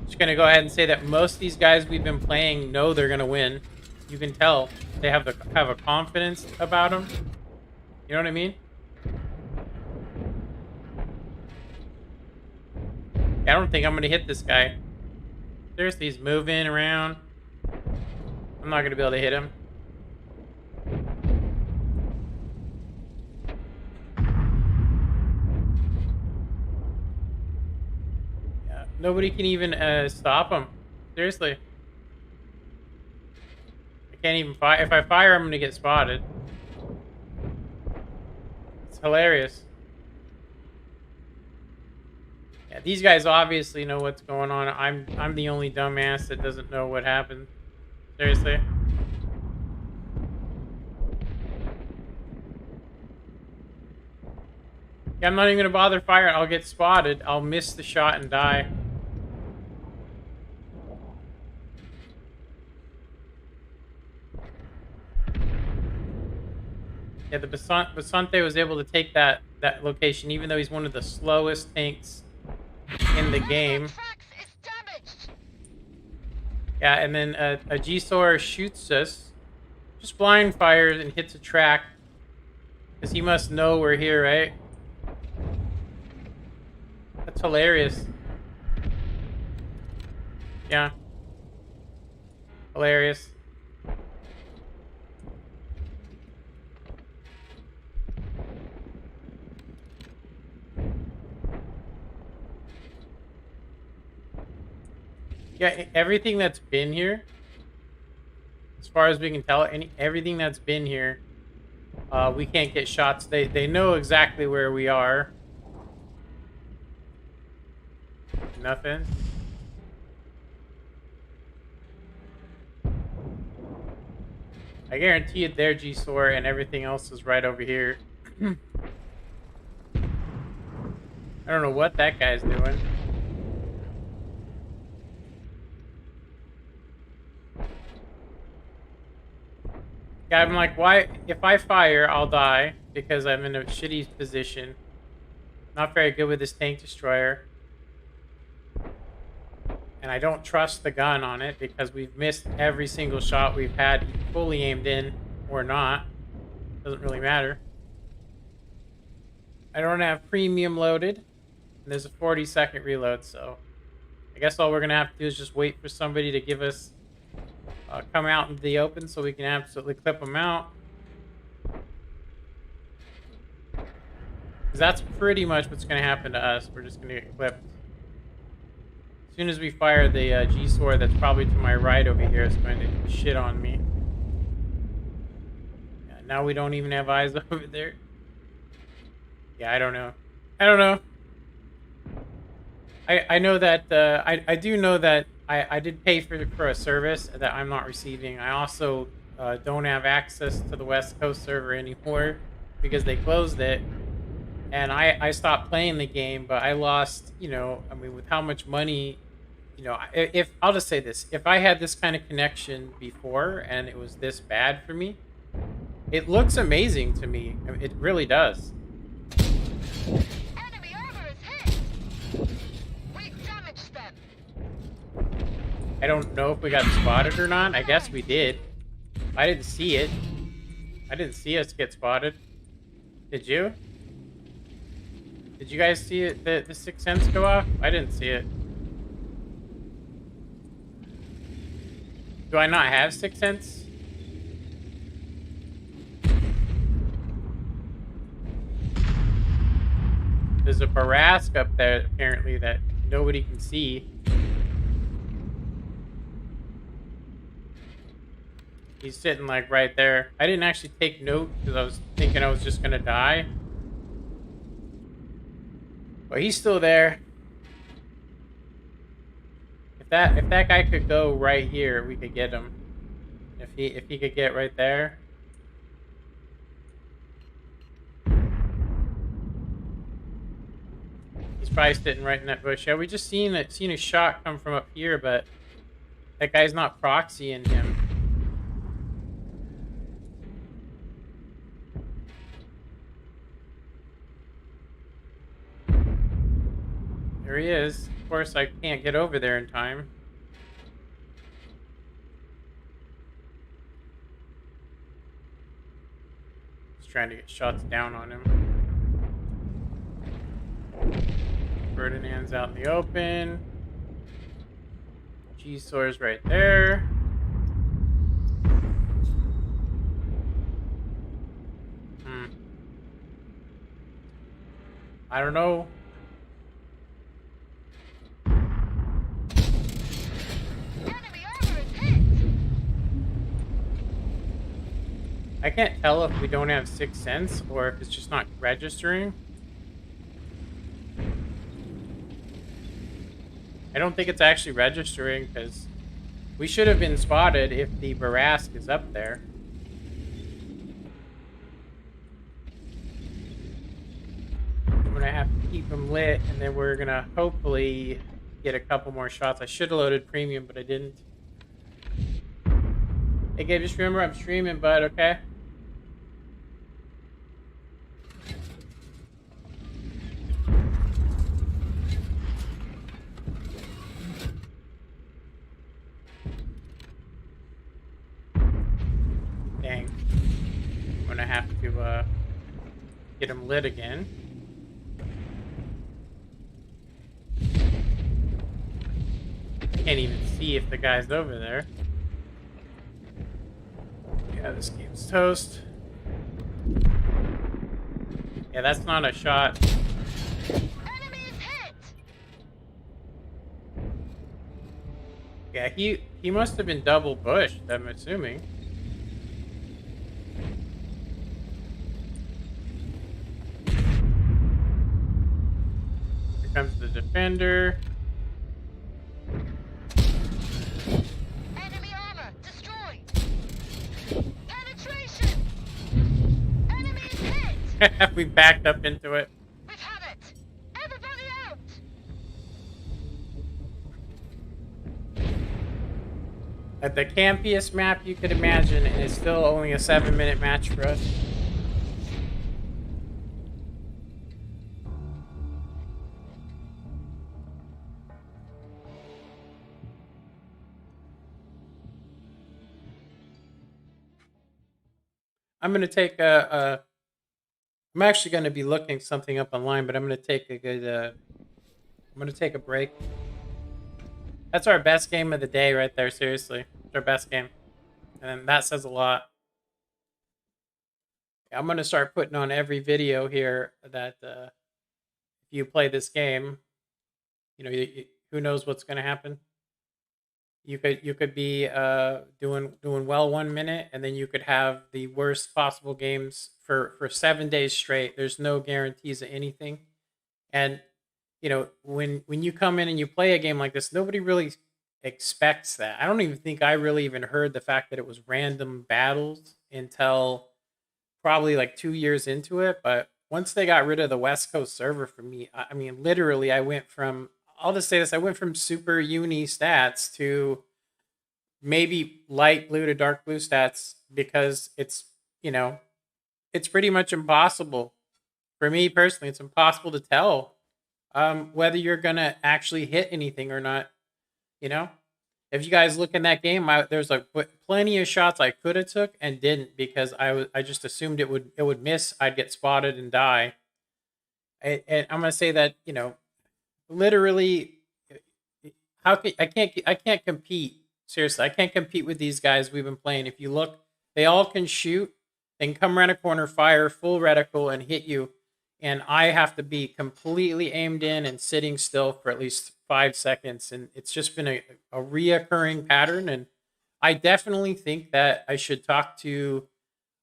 Just gonna go ahead and say that most of these guys we've been playing know they're gonna win. You can tell they have a confidence about them. You know what I mean? I don't think I'm gonna hit this guy. Seriously, he's moving around. I'm not gonna be able to hit him. Yeah, nobody can even stop him. Seriously. I can't even fire. If I fire, I'm gonna get spotted. It's hilarious. Yeah, these guys obviously know what's going on. I'm the only dumbass that doesn't know what happened. Seriously. Yeah, I'm not even gonna bother firing. I'll get spotted. I'll miss the shot and die. Yeah, the Basante was able to take that location, even though he's one of the slowest tanks in the game. Yeah, and then a G-Sor shoots us, just blind fires and hits a track, because he must know we're here, right? That's hilarious. Yeah. Hilarious. Yeah, everything that's been here, as far as we can tell, everything that's been here, we can't get shots. They know exactly where we are. Nothing. I guarantee it their G-Sor and everything else is right over here. I don't know what that guy's doing. Yeah, I'm like, why? If I fire, I'll die because I'm in a shitty position. Not very good with this tank destroyer. And I don't trust the gun on it because we've missed every single shot we've had fully aimed in or not. Doesn't really matter. I don't have premium loaded. And there's a 40-second reload, so I guess all we're gonna have to do is just wait for somebody to give us come out into the open so we can absolutely clip them out. Because that's pretty much what's gonna happen to us. We're just gonna get clipped. As soon as we fire the G-sword that's probably to my right over here, it's going to shit on me. Yeah, now we don't even have eyes over there. Yeah, I don't know. I don't know. I know that I do know that I did pay for a service that I'm not receiving. I also don't have access to the West Coast server anymore because they closed it, and I stopped playing the game. But I lost, you know, I mean, with how much money, you know, if I'll just say this, if I had this kind of connection before and it was this bad for me, it looks amazing to me. I mean, it really does. Enemy armor is hit. We've damaged them. I don't know if we got spotted or not. I guess we did. I didn't see it. I didn't see us get spotted. Did you? Did you guys see it? The 6 cents go off? I didn't see it. Do I not have 6 cents? There's a Barask up there apparently that nobody can see. He's sitting like right there. I didn't actually take note because I was thinking I was just gonna die. But he's still there. If that guy could go right here, we could get him. If he could get right there. He's probably sitting right in that bush. Yeah, we just seen a shot come from up here, but that guy's not proxying him. There he is. Of course, I can't get over there in time. Just trying to get shots down on him. Ferdinand's out in the open. G-Sour's right there. I don't know. Enemy armor is hit. I can't tell if we don't have 6 cents or if it's just not registering. I don't think it's actually registering because we should have been spotted if the Barask is up there. I'm gonna have to keep him lit, and then we're gonna hopefully get a couple more shots. I should have loaded premium, but I didn't. Hey, Gabe, just remember I'm streaming, bud, okay? Dang. I'm gonna have to get him lit again. Can't even see if the guy's over there. Yeah, this game's toast. Yeah, that's not a shot. Enemy is hit. Yeah, he must have been double bushed, I'm assuming. Here comes the defender. Enemy armor destroyed. Penetration. Enemy is hit. We backed up into it. We've had it. Everybody out. At the campiest map you could imagine, and it's still only a 7-minute match for us. I'm gonna take I'm actually gonna be looking something up online, but I'm gonna take a good. I'm gonna take a break. That's our best game of the day right there. Seriously, it's our best game, and that says a lot. I'm gonna start putting on every video here that if you play this game, who knows what's gonna happen. You could be doing well 1 minute, and then you could have the worst possible games for 7 days straight. There's no guarantees of anything, and when you come in and you play a game like this, nobody really expects that. I don't even think I really even heard the fact that it was random battles until probably like 2 years into it. But once they got rid of the West Coast server for me, I mean, literally, I went from, I'll just say this, I went from super uni stats to maybe light blue to dark blue stats because you know, it's pretty much impossible for me personally. It's impossible to tell whether you're gonna actually hit anything or not. You know, if you guys look in that game, there's like plenty of shots I could have took and didn't because I just assumed it would miss. I'd get spotted and die. And I'm gonna say that literally, I can't compete. Seriously, I can't compete with these guys we've been playing. If you look, they all can shoot. They can come around a corner, fire full reticle, and hit you. And I have to be completely aimed in and sitting still for at least 5 seconds. And it's just been a reoccurring pattern. And I definitely think that I should talk to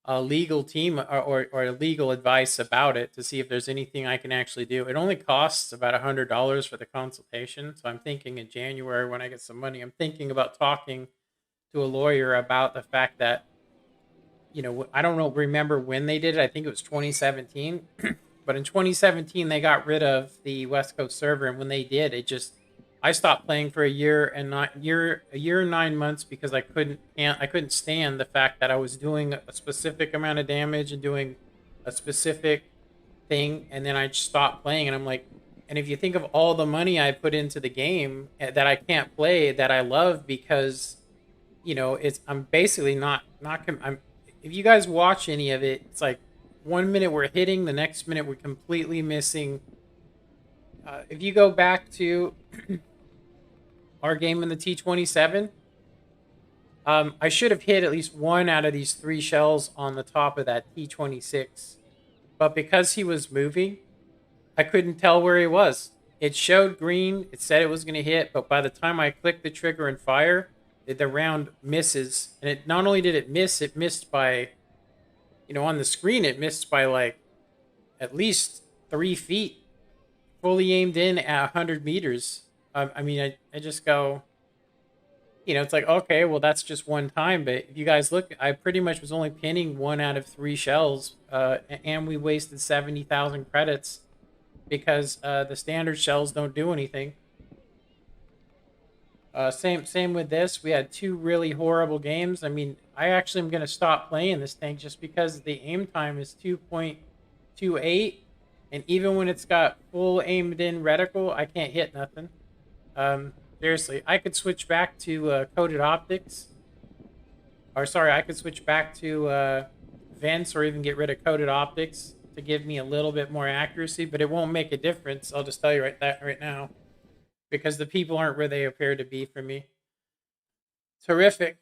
a legal team or legal advice about it to see if there's anything I can actually do. It only costs about $100 for the consultation. So I'm thinking in January when I get some money, I'm thinking about talking to a lawyer about the fact that, I don't know, remember when they did it. I think it was 2017. But in 2017, they got rid of the West Coast server. And when they did, I stopped playing for a year and 9 months because I couldn't stand the fact that I was doing a specific amount of damage and doing a specific thing, and then I stopped playing. And I'm like, and if you think of all the money I put into the game that I can't play that I love because I'm basically I'm if you guys watch any of it, it's like 1 minute we're hitting, the next minute we're completely missing. If you go back to our game in the T27, I should have hit at least one out of these three shells on the top of that T26. But because he was moving, I couldn't tell where he was. It showed green. It said it was going to hit. But by the time I clicked the trigger and fire, the round misses. And it not only did it missed by, on the screen, it missed by like at least 3 feet, fully aimed in at 100 meters. I mean, I just go, it's like, okay, well, that's just one time. But if you guys look, I pretty much was only pinning one out of three shells. And we wasted 70,000 credits because the standard shells don't do anything. Same with this. We had two really horrible games. I mean, I actually am going to stop playing this thing just because the aim time is 2.28. And even when it's got full aimed in reticle, I can't hit nothing. Seriously, I could switch back to coded optics. Or sorry, I could switch back to vents or even get rid of coded optics to give me a little bit more accuracy, but it won't make a difference. I'll just tell you right now. Because the people aren't where they appear to be for me. Terrific.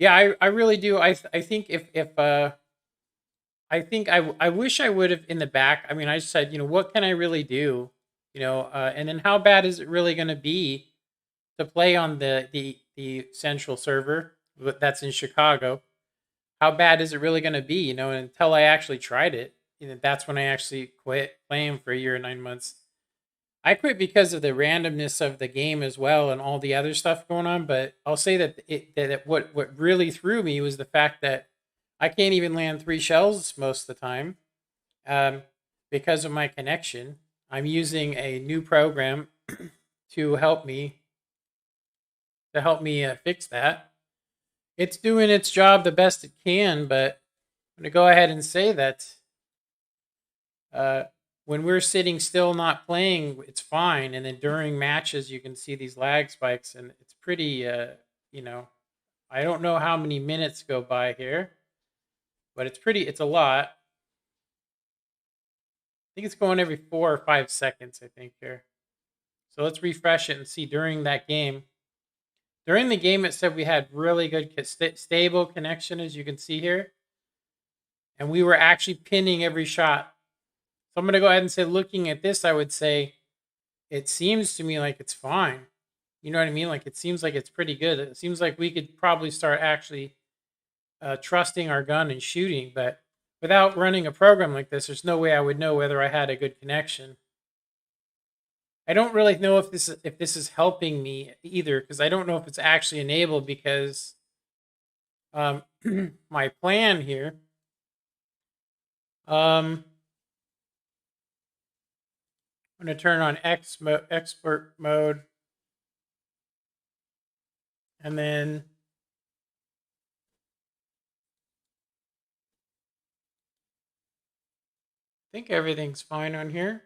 Yeah, I really do. I think if I think I wish I would have in the back. I mean, I said, what can I really do? And then how bad is it really going to be to play on the central server that's in Chicago? How bad is it really going to be? And until I actually tried it, that's when I actually quit playing for a year and 9 months. I quit because of the randomness of the game as well and all the other stuff going on. But I'll say that what really threw me was the fact that I can't even land three shells most of the time because of my connection. I'm using a new program to help me fix that. It's doing its job the best it can, but I'm going to go ahead and say that when we're sitting still not playing, it's fine. And then during matches, you can see these lag spikes, and it's pretty, I don't know how many minutes go by here. but it's a lot. I think it's going every 4 or 5 seconds, I think, here. So let's refresh it and see during that game. During the game, it said we had really good stable connection, as you can see here. And we were actually pinning every shot. So I'm going to go ahead and say, looking at this, I would say it seems to me like it's fine. You know what I mean? Like it seems like it's pretty good. It seems like we could probably start actually trusting our gun and shooting. But without running a program like this, there's no way I would know whether I had a good connection. I don't really know if this is helping me either, because I don't know if it's actually enabled, because my plan here, I'm going to turn on expert mode, and then I think everything's fine on here.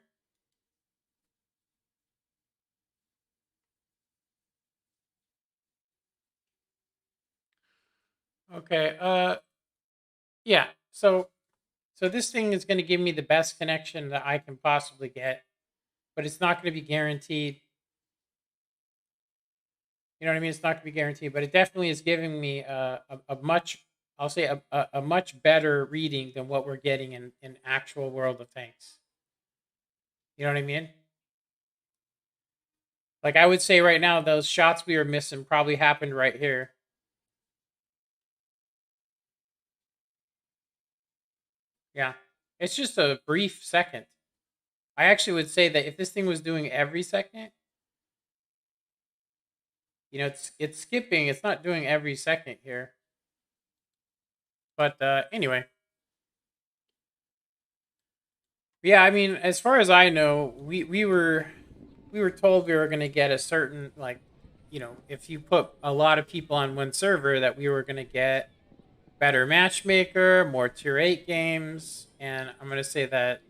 Okay. Yeah. So this thing is going to give me the best connection that I can possibly get, but it's not going to be guaranteed. You know what I mean? It's not going to be guaranteed, but it definitely is giving me a much, I'll say a much better reading than what we're getting in actual World of Tanks. You know what I mean? Like I would say right now, those shots we were missing probably happened right here. Yeah. It's just a brief second. I actually would say that if this thing was doing every second, you know, it's skipping. It's not doing every second here. But anyway, yeah. I mean, as far as I know, we were told we were going to get a certain, like, you know, if you put a lot of people on one server, that we were going to get better matchmaker, more tier 8 games, and I'm going to say that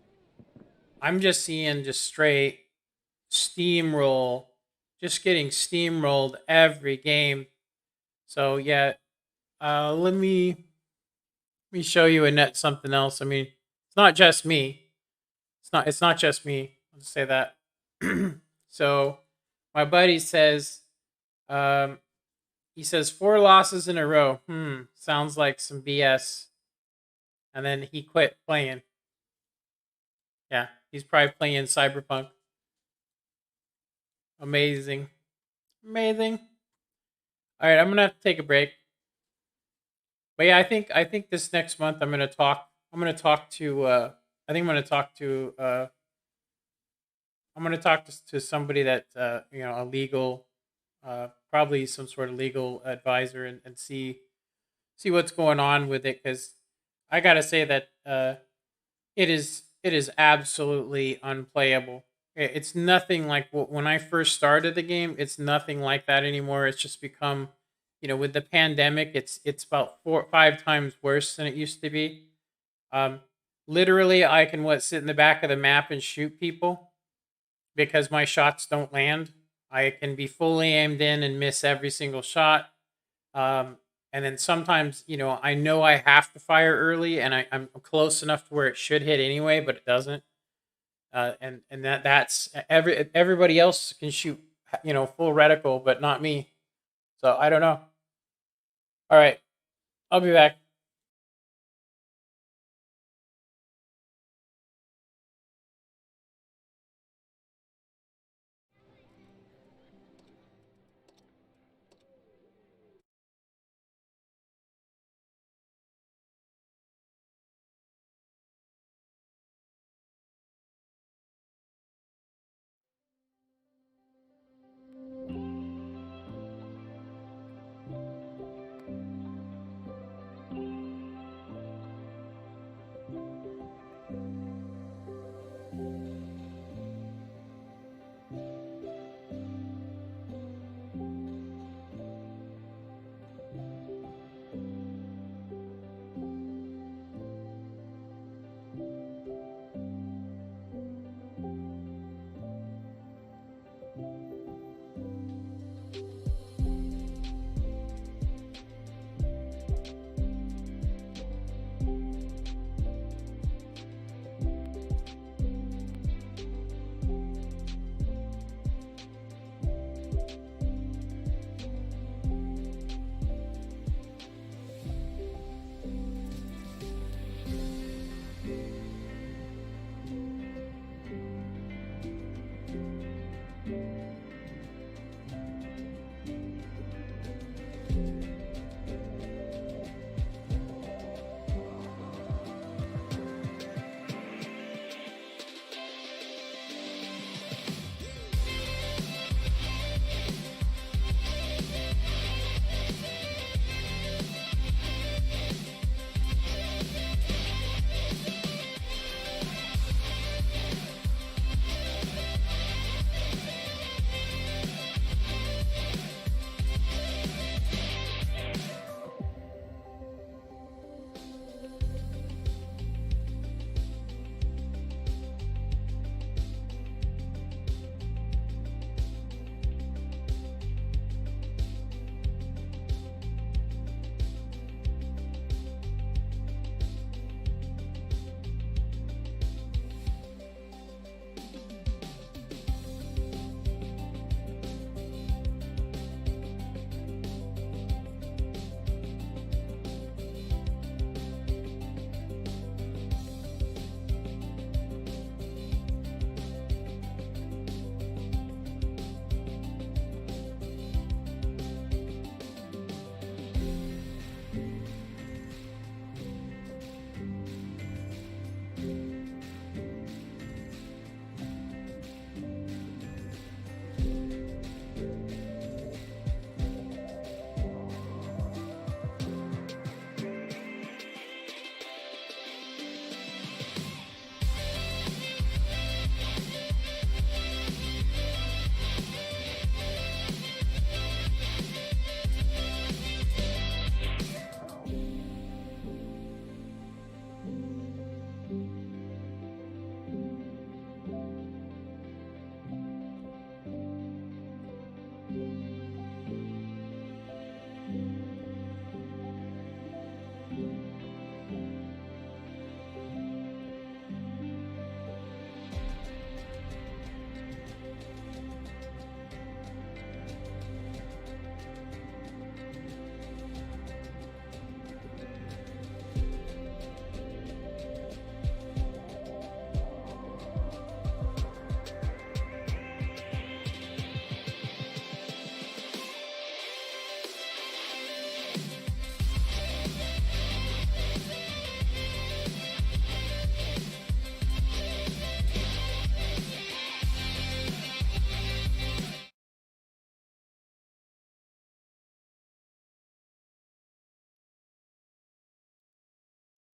I'm just seeing just straight steamroll, just getting steamrolled every game. So yeah, let me show you a net something else. I mean, it's not just me. It's not just me. I'll just say that. So my buddy says, um, he says 4 losses in a row. Sounds like some BS. And then he quit playing. Yeah, he's probably playing Cyberpunk. Amazing. Amazing. All right, I'm gonna have to take a break. But yeah, I think this next month I'm gonna talk. I'm gonna talk to. I think I'm gonna talk to. I'm gonna talk to somebody that you know, a legal, probably some sort of legal advisor, and see what's going on with it, because I gotta say that it is absolutely unplayable. It's nothing like when I first started the game. It's nothing like that anymore. It's just become, you know, with the pandemic, it's about 4 or 5 times worse than it used to be. Um, Literally, I can sit in the back of the map and shoot people because my shots don't land. I can be fully aimed in and miss every single shot. Um, and then sometimes, you know I have to fire early, and I'm close enough to where it should hit anyway, but it doesn't. And that's everybody else can shoot, you know, full reticle, but not me. So I don't know. All right, I'll be back.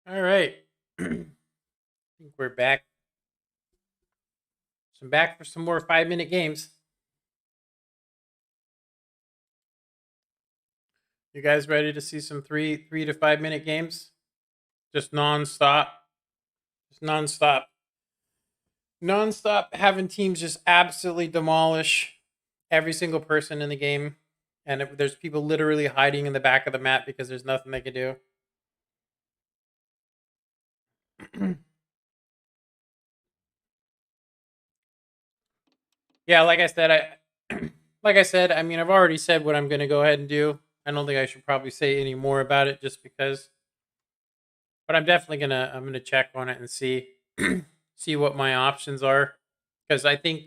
All right. I think we're back. So I'm back for some more 5-minute games. You guys ready to see some 3 to 5 minute games? Just nonstop. Just nonstop. Nonstop having teams just absolutely demolish every single person in the game. And there's people literally hiding in the back of the map because there's nothing they can do. Yeah, like I said, I mean, I've already said what I'm going to go ahead and do. I don't think I should probably say any more about it just because, but I'm definitely I'm going to check on it and see see what my options are because I think,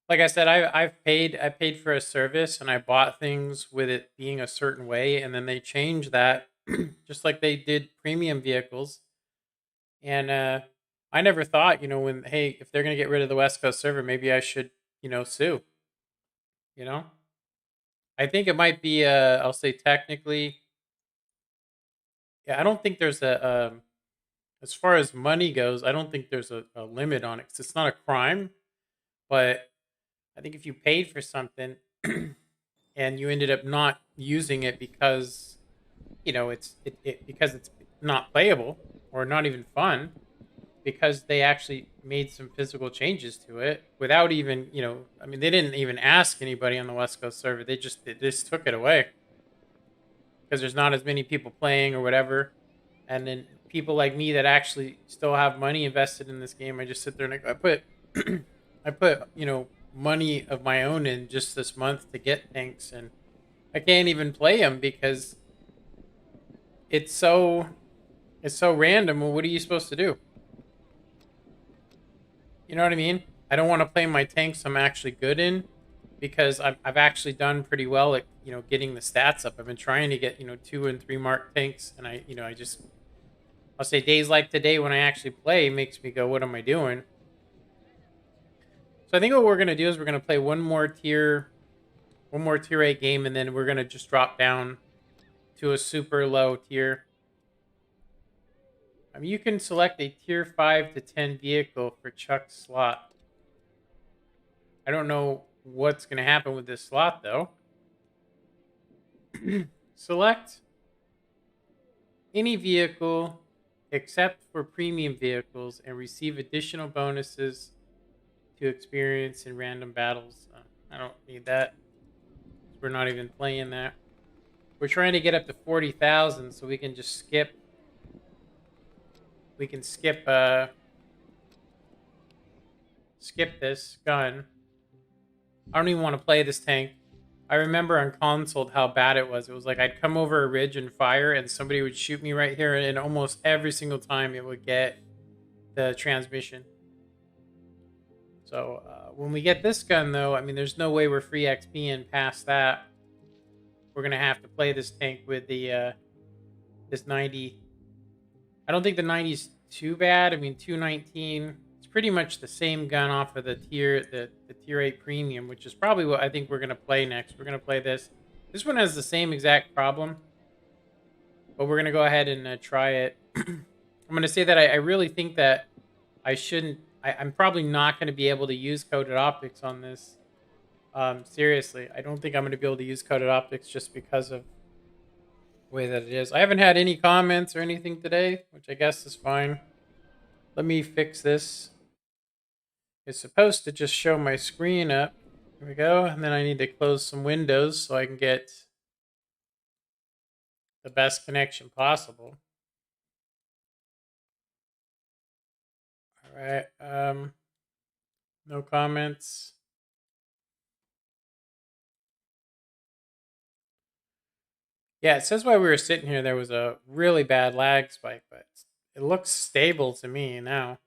like I said, I paid for a service and I bought things with it being a certain way, and then they changed that just like they did premium vehicles. And I never thought, when, hey, if they're going to get rid of the West Coast server, maybe I should, sue, you know? I think it might be, I'll say technically, yeah, I don't think there's as far as money goes, I don't think there's a limit on it 'cause it's not a crime. But I think if you paid for something and you ended up not using it because, because it's not playable or not even fun, because they actually made some physical changes to it without even, I mean, they didn't even ask anybody on the West Coast server. They just took it away because there's not as many people playing or whatever. And then people like me that actually still have money invested in this game, I just sit there and I put, I put, money of my own in just this month to get tanks, and I can't even play them because it's so it's so random. Well, what are you supposed to do? You know what I mean? I don't want to play my tanks I'm actually good in because I've actually done pretty well at getting the stats up. I've been trying to get 2 and 3 mark tanks, and I'll say days like today when I actually play makes me go, what am I doing? So I think what we're gonna do is we're gonna play one more tier 8 game, and then we're gonna just drop down to a super low tier. I mean, you can select a tier 5 to 10 vehicle for Chuck's slot. I don't know what's gonna happen with this slot though. Select any vehicle except for premium vehicles and receive additional bonuses to experience in random battles. I don't need that. We're not even playing that. We're trying to get up to 40,000 so we can just skip. We can skip this gun. I don't even want to play this tank. I remember on console how bad it was. It was like I'd come over a ridge and fire, and somebody would shoot me right here, and almost every single time it would get the transmission. So when we get this gun, though, I mean, there's no way we're free XPing past that. We're gonna have to play this tank with the this 90. I don't think the 90's too bad. I mean, 219. It's pretty much the same gun off of the tier 8 premium, which is probably what I think we're gonna play next. We're gonna play this. This one has the same exact problem, but we're gonna go ahead and try it. I'm gonna say that I really think that I shouldn't. I'm probably not gonna be able to use coded optics on this. Seriously, I don't think I'm gonna be able to use coded optics just because of the way that it is. I haven't had any comments or anything today, which I guess is fine. Let me fix this. It's supposed to just show my screen up. Here we go. And then I need to close some windows so I can get the best connection possible. All right. No comments. Yeah, it says while we were sitting here there was a really bad lag spike, but it looks stable to me now.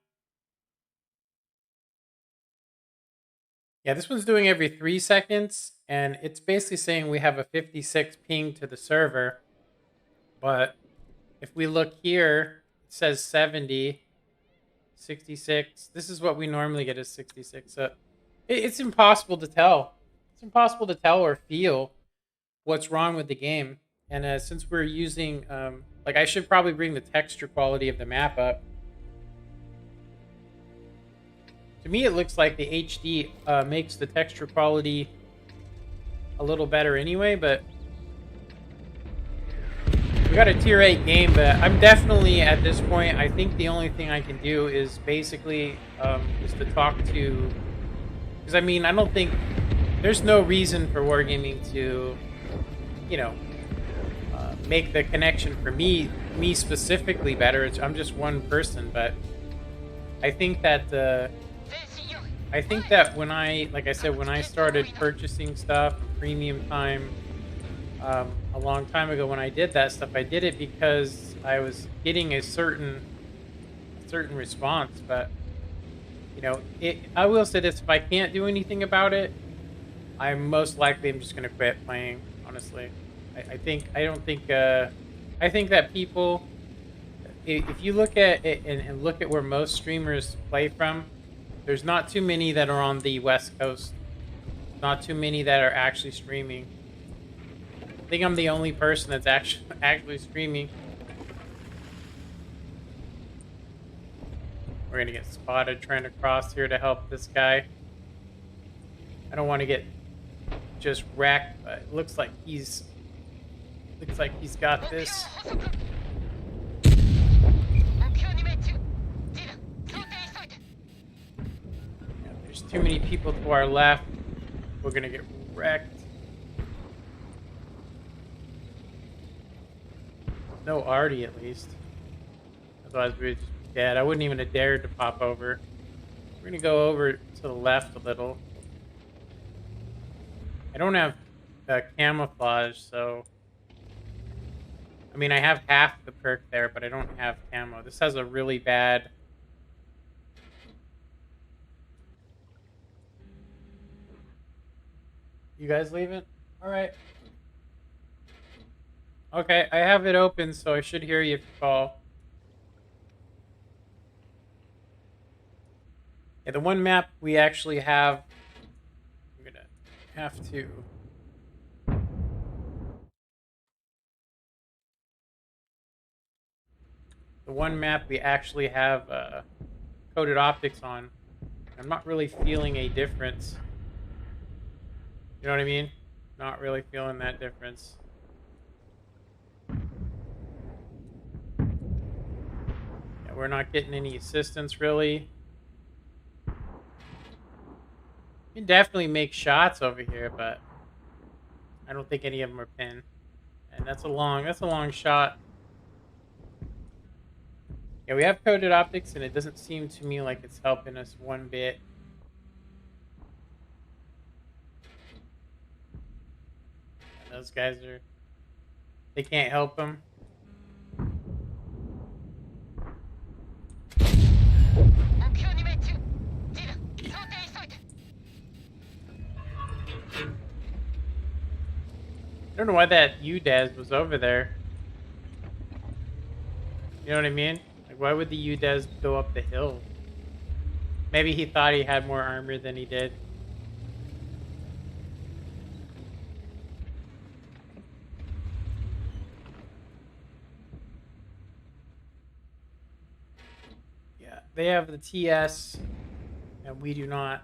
Yeah, this one's doing every 3 seconds, and it's basically saying we have a 56 ping to the server. But if we look here, it says 70, 66. This is what we normally get as 66. So it's impossible to tell. It's impossible to tell or feel what's wrong with the game. And since we're using, like, I should probably bring the texture quality of the map up. To me, it looks like the HD makes the texture quality a little better anyway, but we got a tier 8 game, but I'm definitely, at this point, I think the only thing I can do is basically is to talk to, because I mean, I don't think, there's no reason for Wargaming to, you know, make the connection for me specifically better. I'm just one person, but I think that when I, like I said, when I started purchasing stuff, premium time, a long time ago, when I did that stuff, I did it because I was getting a certain response. But you know, I will say this: if I can't do anything about it, I'm most likely I'm just going to quit playing. Honestly, I think that people, if you look at it and look at where most streamers play from, there's not too many that are on the West Coast. Not too many that are actually streaming. I think I'm the only person that's actually streaming. We're gonna get spotted trying to cross here to help this guy. I don't want to get just wrecked, but it looks like he's got this. Yeah, there's too many people to our left. We're gonna get wrecked. No Artie, at least. Otherwise, we'd just be dead. I wouldn't even have dared to pop over. We're gonna go over to the left a little. I don't have camouflage, so... I mean, I have half the perk there, but I don't have camo. This has a really bad... You guys leave it? Alright. Okay, I have it open, so I should hear you if you call. Yeah, the one map we actually have... I'm gonna have to... The one map we actually have coded optics on. I'm not really feeling a difference. You know what I mean? Not really feeling that difference. Yeah, we're not getting any assistance, really. You can definitely make shots over here, but I don't think any of them are pinned. And that's a long shot. Yeah, we have coded optics, and it doesn't seem to me like it's helping us one bit. Yeah, those guys are... They can't help them. I don't know why that UDES was over there. You know what I mean? Like, why would the UDES go up the hill? Maybe he thought he had more armor than he did. Yeah, they have the TS, and we do not.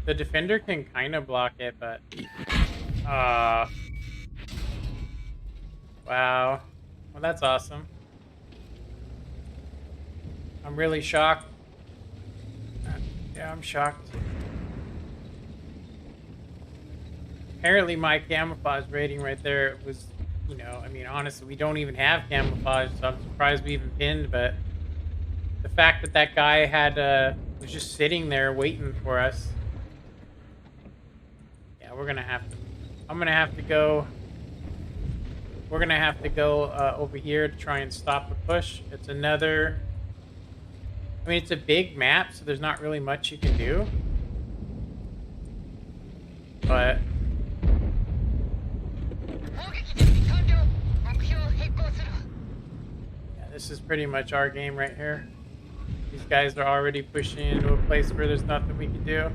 The defender can kind of block it, but... Wow. Well, that's awesome. I'm really shocked. Yeah, I'm shocked. Apparently my camouflage rating right there was, you know, I mean, honestly, we don't even have camouflage, so I'm surprised we even pinned, but the fact that that guy had, was just sitting there waiting for us. Yeah, we're gonna have to, I'm gonna have to go, we're gonna have to go over here to try and stop the push. It's another, I mean, it's a big map, so there's not really much you can do. But yeah, this is pretty much our game right here. These guys are already pushing into a place where there's nothing we can do.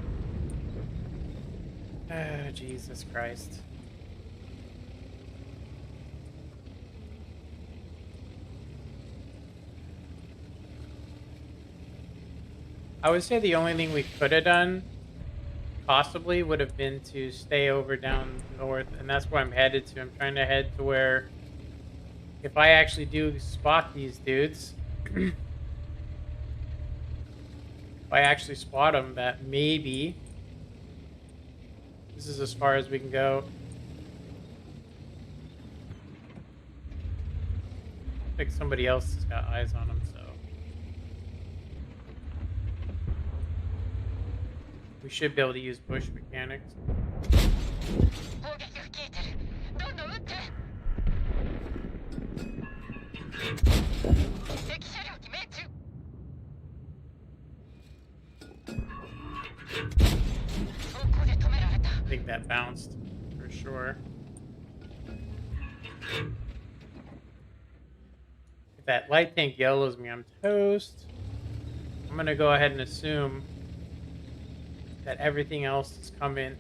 Oh, Jesus Christ. I would say the only thing we could have done possibly would have been to stay over down north, and that's where I'm headed to. I'm trying to head to where if I actually do spot these dudes, if I actually spot them, that maybe this is as far as we can go. I think somebody else has got eyes on them, so we should be able to use bush mechanics. 砲撃が消えてる。どんどん撃って。敵車両に命中。走行で止められた。I think that bounced for sure. If that light tank yellows me, I'm toast. I'm gonna go ahead and assume that everything else is coming.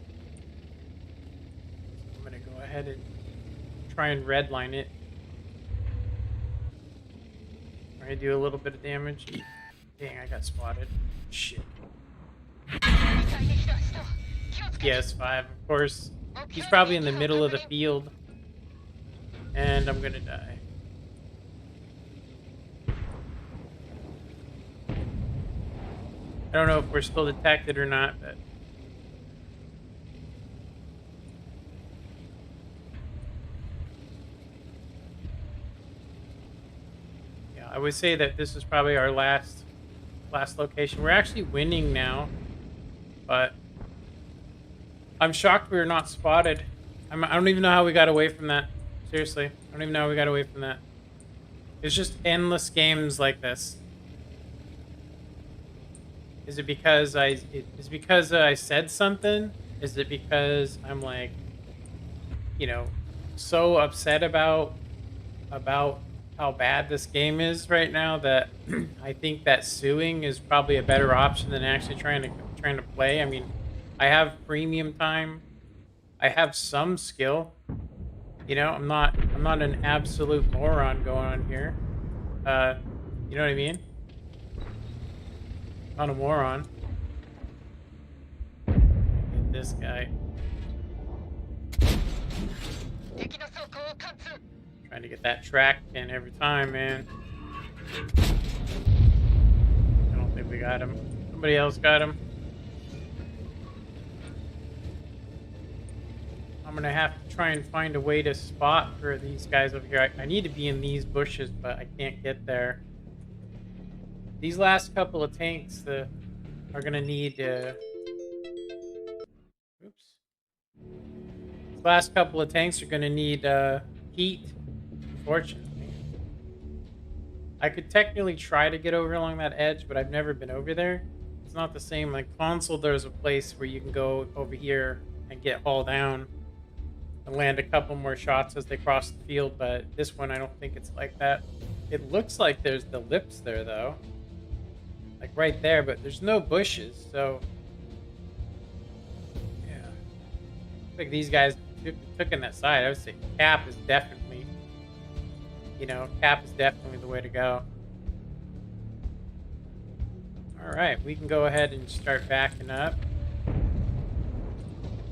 I'm gonna go ahead and try and redline it. Try to do a little bit of damage. Dang, I got spotted. Shit. PS5, of course. He's probably in the middle of the field. And I'm gonna die. I don't know if we're still detected or not, but yeah, I would say that this is probably our last location. We're actually winning now, but I'm shocked we were not spotted. I don't even know how we got away from that. Seriously, I don't even know how we got away from that. It's just endless games like this. Is it because I said something? Is it because I'm like, you know, so upset about how bad this game is right now that I think that suing is probably a better option than actually trying to play. I mean, I have premium time. I have some skill. You know, I'm not an absolute moron going on here. You know what I mean? Not a moron. Get this guy. Trying to get that track in every time, man. I don't think we got him. Somebody else got him. I'm gonna have to try and find a way to spot for these guys over here. I need to be in these bushes, but I can't get there. These last couple of tanks are gonna need. Oops. These last couple of tanks are gonna need heat. Unfortunately, I could technically try to get over along that edge, but I've never been over there. It's not the same. Like console, there's a place where you can go over here and get hauled down and land a couple more shots as they cross the field. But this one, I don't think it's like that. It looks like there's the lips there, though. Like right there, but there's no bushes, so yeah. Looks like these guys took in that side. I would say cap is definitely, cap is definitely the way to go. All right, we can go ahead and start backing up.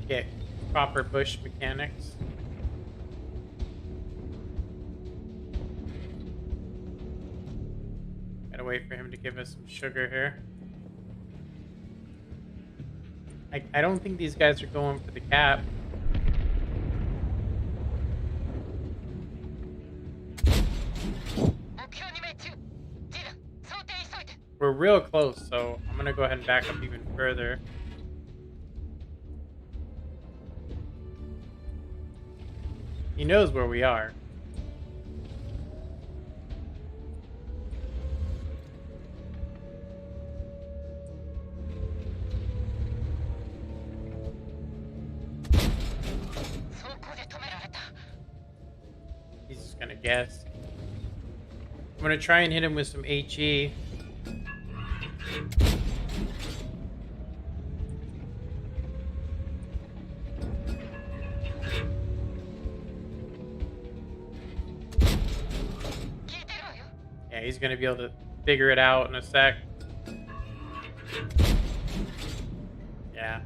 Get proper bush mechanics. Gotta wait for him to give us some sugar here. I don't think these guys are going for the cap. We're real close, so I'm gonna go ahead and back up even further. He knows where we are. He's just gonna guess. I'm gonna try and hit him with some HE. he's gonna be able to figure it out in a sec. Yeah.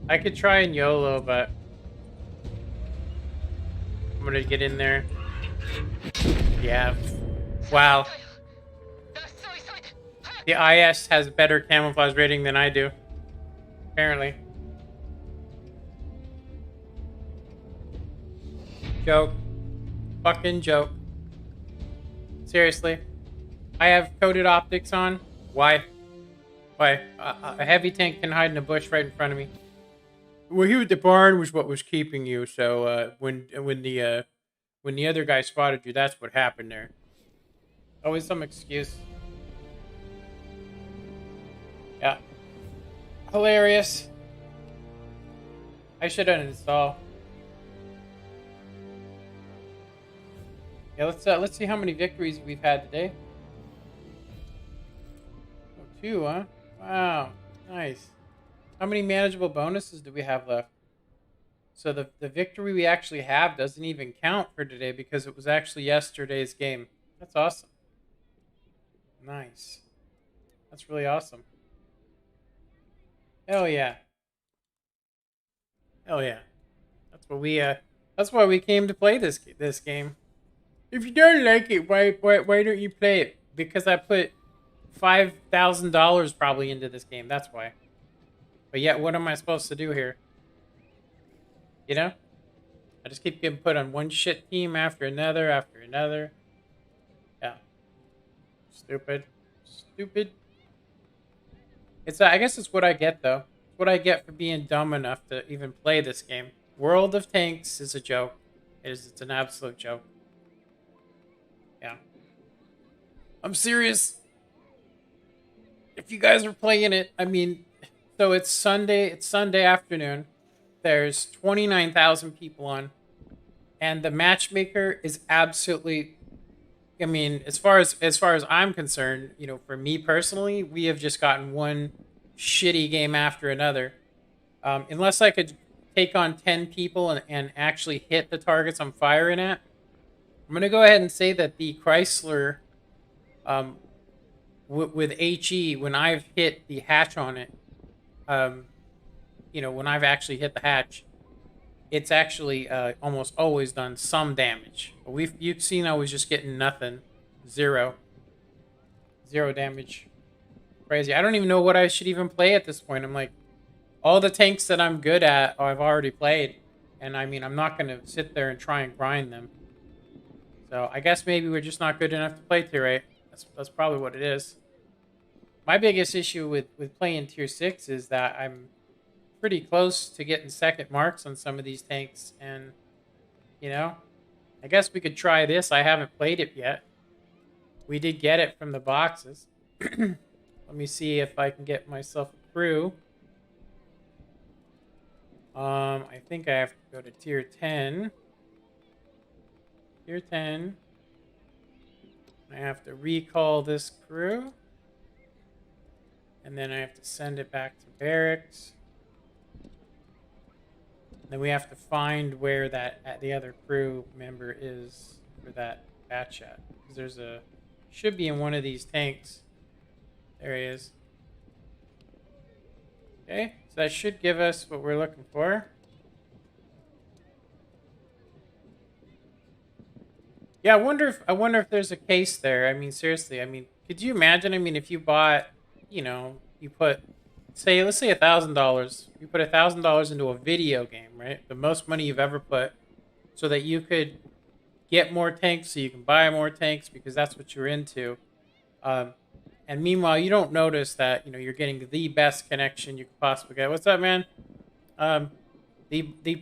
I could try and YOLO, but I'm gonna get in there. Yeah. Wow. The IS has better camouflage rating than I do. Apparently. Joke. Fucking joke. Seriously. I have coated optics on. Why? Why? A heavy tank can hide in a bush right in front of me. Well, here at the barn was what was keeping you. So when the other guy spotted you, that's what happened there. Always some excuse. Yeah. Hilarious. I should uninstall. Yeah, let's see how many victories we've had today. Oh, 2, huh? Wow, nice. How many manageable bonuses do we have left? So the victory we actually have doesn't even count for today because it was actually yesterday's game. That's awesome. Nice. That's really awesome. Hell yeah. Hell yeah. That's what we that's why we came to play this game. If you don't like it, why don't you play it? Because I put $5,000 probably into this game. That's why. But yet, what am I supposed to do here? You know? I just keep getting put on one shit team after another after another. Yeah. Stupid. Stupid. It's I guess it's what I get though. It's what I get for being dumb enough to even play this game. World of Tanks is a joke. It's an absolute joke. Yeah. I'm serious. If you guys are playing it, I mean, so it's Sunday afternoon. There's 29,000 people on. And the matchmaker is absolutely, I mean, as far as I'm concerned, you know, for me personally, we have just gotten one shitty game after another. Unless I could take on 10 people and actually hit the targets I'm firing at, I'm going to go ahead and say that the Chrysler with HE, when I've hit the hatch on it, you know, when I've actually hit the hatch, it's actually almost always done some damage. But you've seen I was just getting nothing. Zero damage. Crazy. I don't even know what I should even play at this point. I'm like, all the tanks that I'm good at, I've already played. And I mean, I'm not going to sit there and try and grind them. So I guess maybe we're just not good enough to play tier 8. That's probably what it is. My biggest issue with playing tier 6 is that I'm pretty close to getting second marks on some of these tanks. And, you know, I guess we could try this. I haven't played it yet. We did get it from the boxes. Let me see if I can get myself a crew. I think I have to go to tier 10. Tier 10. I have to recall this crew. And then I have to send it back to barracks. Then we have to find where the other crew member is for that batch at. Because there's should be in one of these tanks. There he is. Okay, so that should give us what we're looking for. Yeah, I wonder if there's a case there. I mean, seriously. I mean, could you imagine? I mean, if you bought, you know, you put, let's say $1,000. You put $1,000 into a video game, right? The most money you've ever put, so that you could get more tanks, so you can buy more tanks because that's what you're into. And meanwhile, you don't notice that, you know, you're getting the best connection you could possibly get. What's up, man? The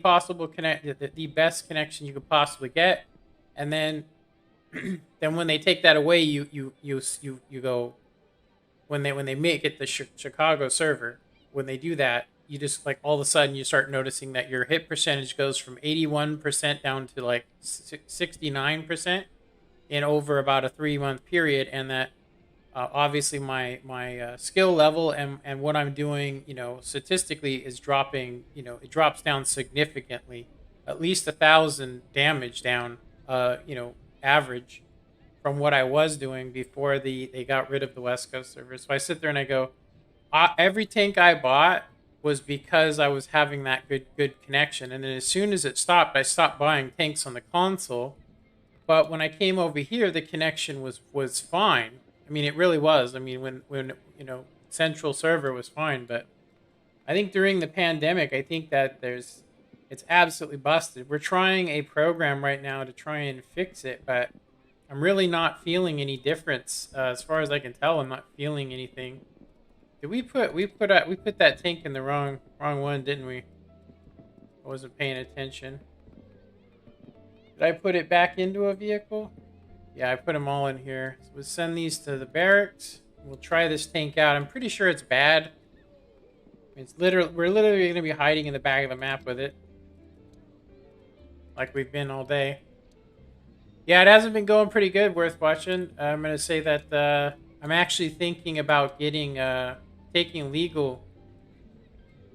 best connection you could possibly get. And then, then when they take that away, you go, when they make it the Chicago server, when they do that, you just like all of a sudden you start noticing that your hit percentage goes from 81% down to like 69% in over about a 3-month period, and that obviously my skill level and what I'm doing, you know, statistically is dropping. You know, it drops down significantly, at least 1,000 damage down. You know, average from what I was doing before they got rid of the West Coast server. So I sit there and I go, every tank I bought was because I was having that good connection. And then as soon as it stopped, I stopped buying tanks on the console. But when I came over here, the connection was fine. I mean, it really was. I mean, when you know, central server was fine, but I think during the pandemic, I think that it's absolutely busted. We're trying a program right now to try and fix it, but I'm really not feeling any difference. As far as I can tell, I'm not feeling anything. Did we put that tank in the wrong one, didn't we? I wasn't paying attention. Did I put it back into a vehicle? Yeah, I put them all in here. So we'll send these to the barracks. We'll try this tank out. I'm pretty sure it's bad. We're literally going to be hiding in the back of the map with it, like we've been all day. Yeah, it hasn't been going pretty good. Worth watching. I'm going to say that I'm actually thinking about getting taking legal.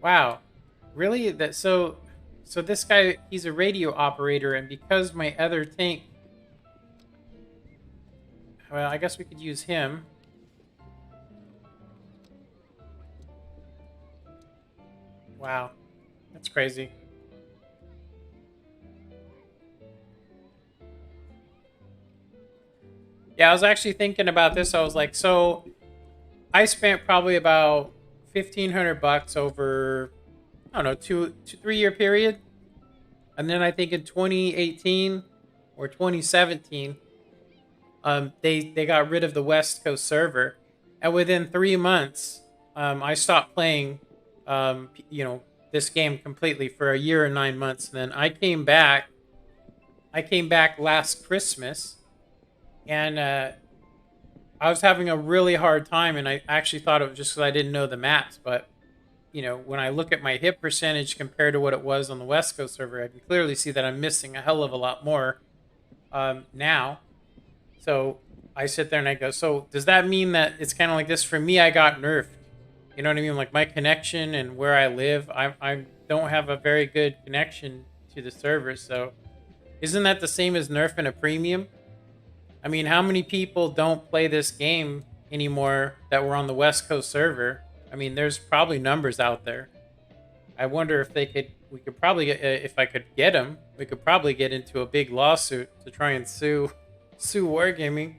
Wow, really? That so this guy, he's a radio operator, and because my other tank, well, I guess we could use him. Wow, that's crazy. Yeah, I was actually thinking about this. I was like, so I spent probably about $1,500 over, I don't know, 3 year period. And then I think in 2018 or 2017, they got rid of the West Coast server. And within 3 months, I stopped playing, you know, this game completely for a year and 9 months. And then I came back last Christmas. And I was having a really hard time, and I actually thought it was just because I didn't know the maps. But, you know, when I look at my hit percentage compared to what it was on the West Coast server, I can clearly see that I'm missing a hell of a lot more now. So I sit there and I go, so does that mean that it's kind of like this? For me, I got nerfed. You know what I mean? Like my connection and where I live, I don't have a very good connection to the server. So isn't that the same as nerfing a premium? I mean, how many people don't play this game anymore that were on the West Coast server? I mean, there's probably numbers out there. I wonder if we could probably get, if I could get them, we could probably get into a big lawsuit to try and sue Wargaming.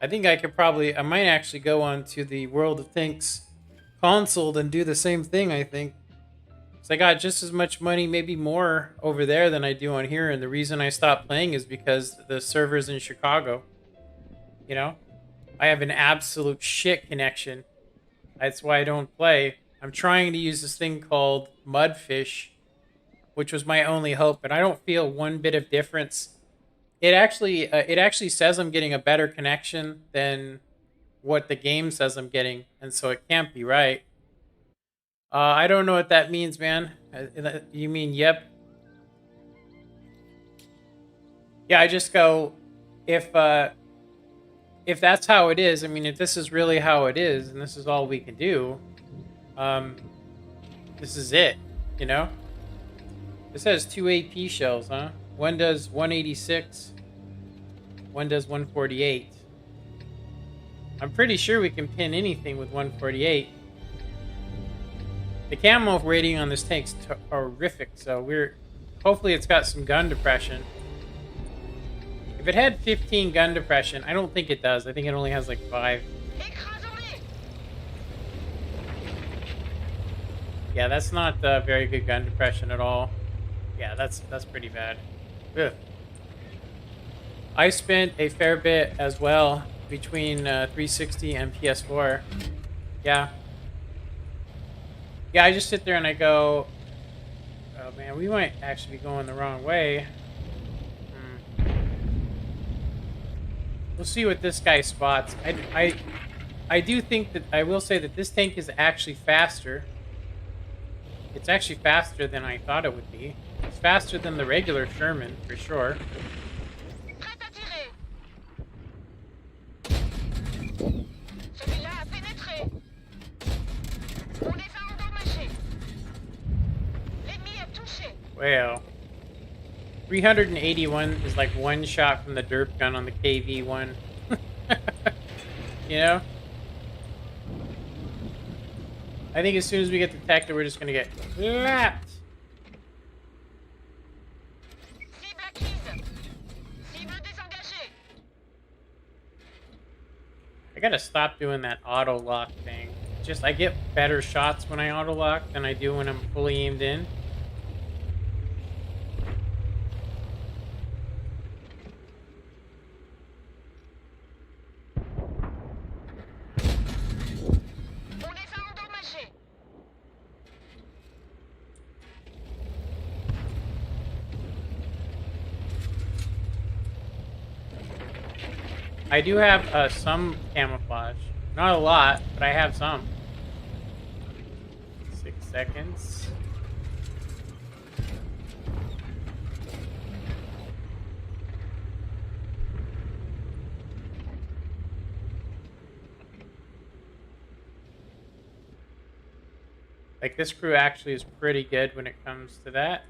I think I might actually go on to the World of Tanks console and do the same thing, I think. So I got just as much money, maybe more over there than I do on here. And the reason I stopped playing is because the server's in Chicago. You know, I have an absolute shit connection. That's why I don't play. I'm trying to use this thing called Mudfish, which was my only hope, but I don't feel one bit of difference. It actually says I'm getting a better connection than what the game says I'm getting, and so it can't be right. I don't know what that means, man. You mean yep? Yeah, I just go, if that's how it is, I mean, if this is really how it is, and this is all we can do, this is it, you know? This has 2 AP shells, huh? One does 186, one does 148. I'm pretty sure we can pin anything with 148. The camo rating on this tank's horrific, so hopefully it's got some gun depression. If it had 15 gun depression, I don't think it does. I think it only has like 5. Yeah, that's not very good gun depression at all. Yeah, that's pretty bad. Ugh. I spent a fair bit as well between 360 and PS4. Yeah. Yeah, I just sit there and I go, oh man, we might actually be going the wrong way. We'll see what this guy spots. I do think that, I will say that this tank is actually faster. It's actually faster than I thought it would be. It's faster than the regular Sherman, for sure. Well, 381 is like one shot from the derp gun on the KV1. You know? I think as soon as we get detected, we're just gonna get clapped. Cible acquise. Cible désengagée. I gotta stop doing that auto lock thing. Just I get better shots when I auto lock than I do when I'm fully aimed in. On les a endommagés. I do have some camouflage. Not a lot, but I have some. 6 seconds. Like, this crew actually is pretty good when it comes to that.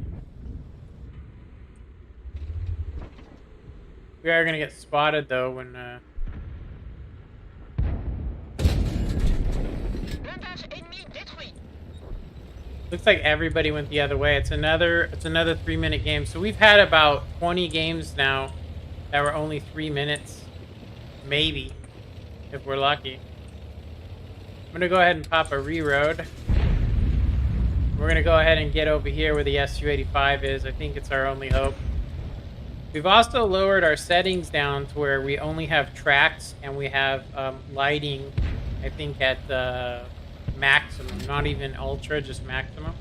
We are gonna get spotted though when Blindage ennemi détruit. looks like everybody went the other way. It's another 3-minute game. So we've had about 20 games now that were only 3 minutes, maybe, if we're lucky. I'm gonna go ahead and pop a reroad. We're gonna go ahead and get over here where the SU-85 is. I think it's our only hope. We've also lowered our settings down to where we only have tracks and we have lighting, I think, at maximum, not even ultra, just maximum.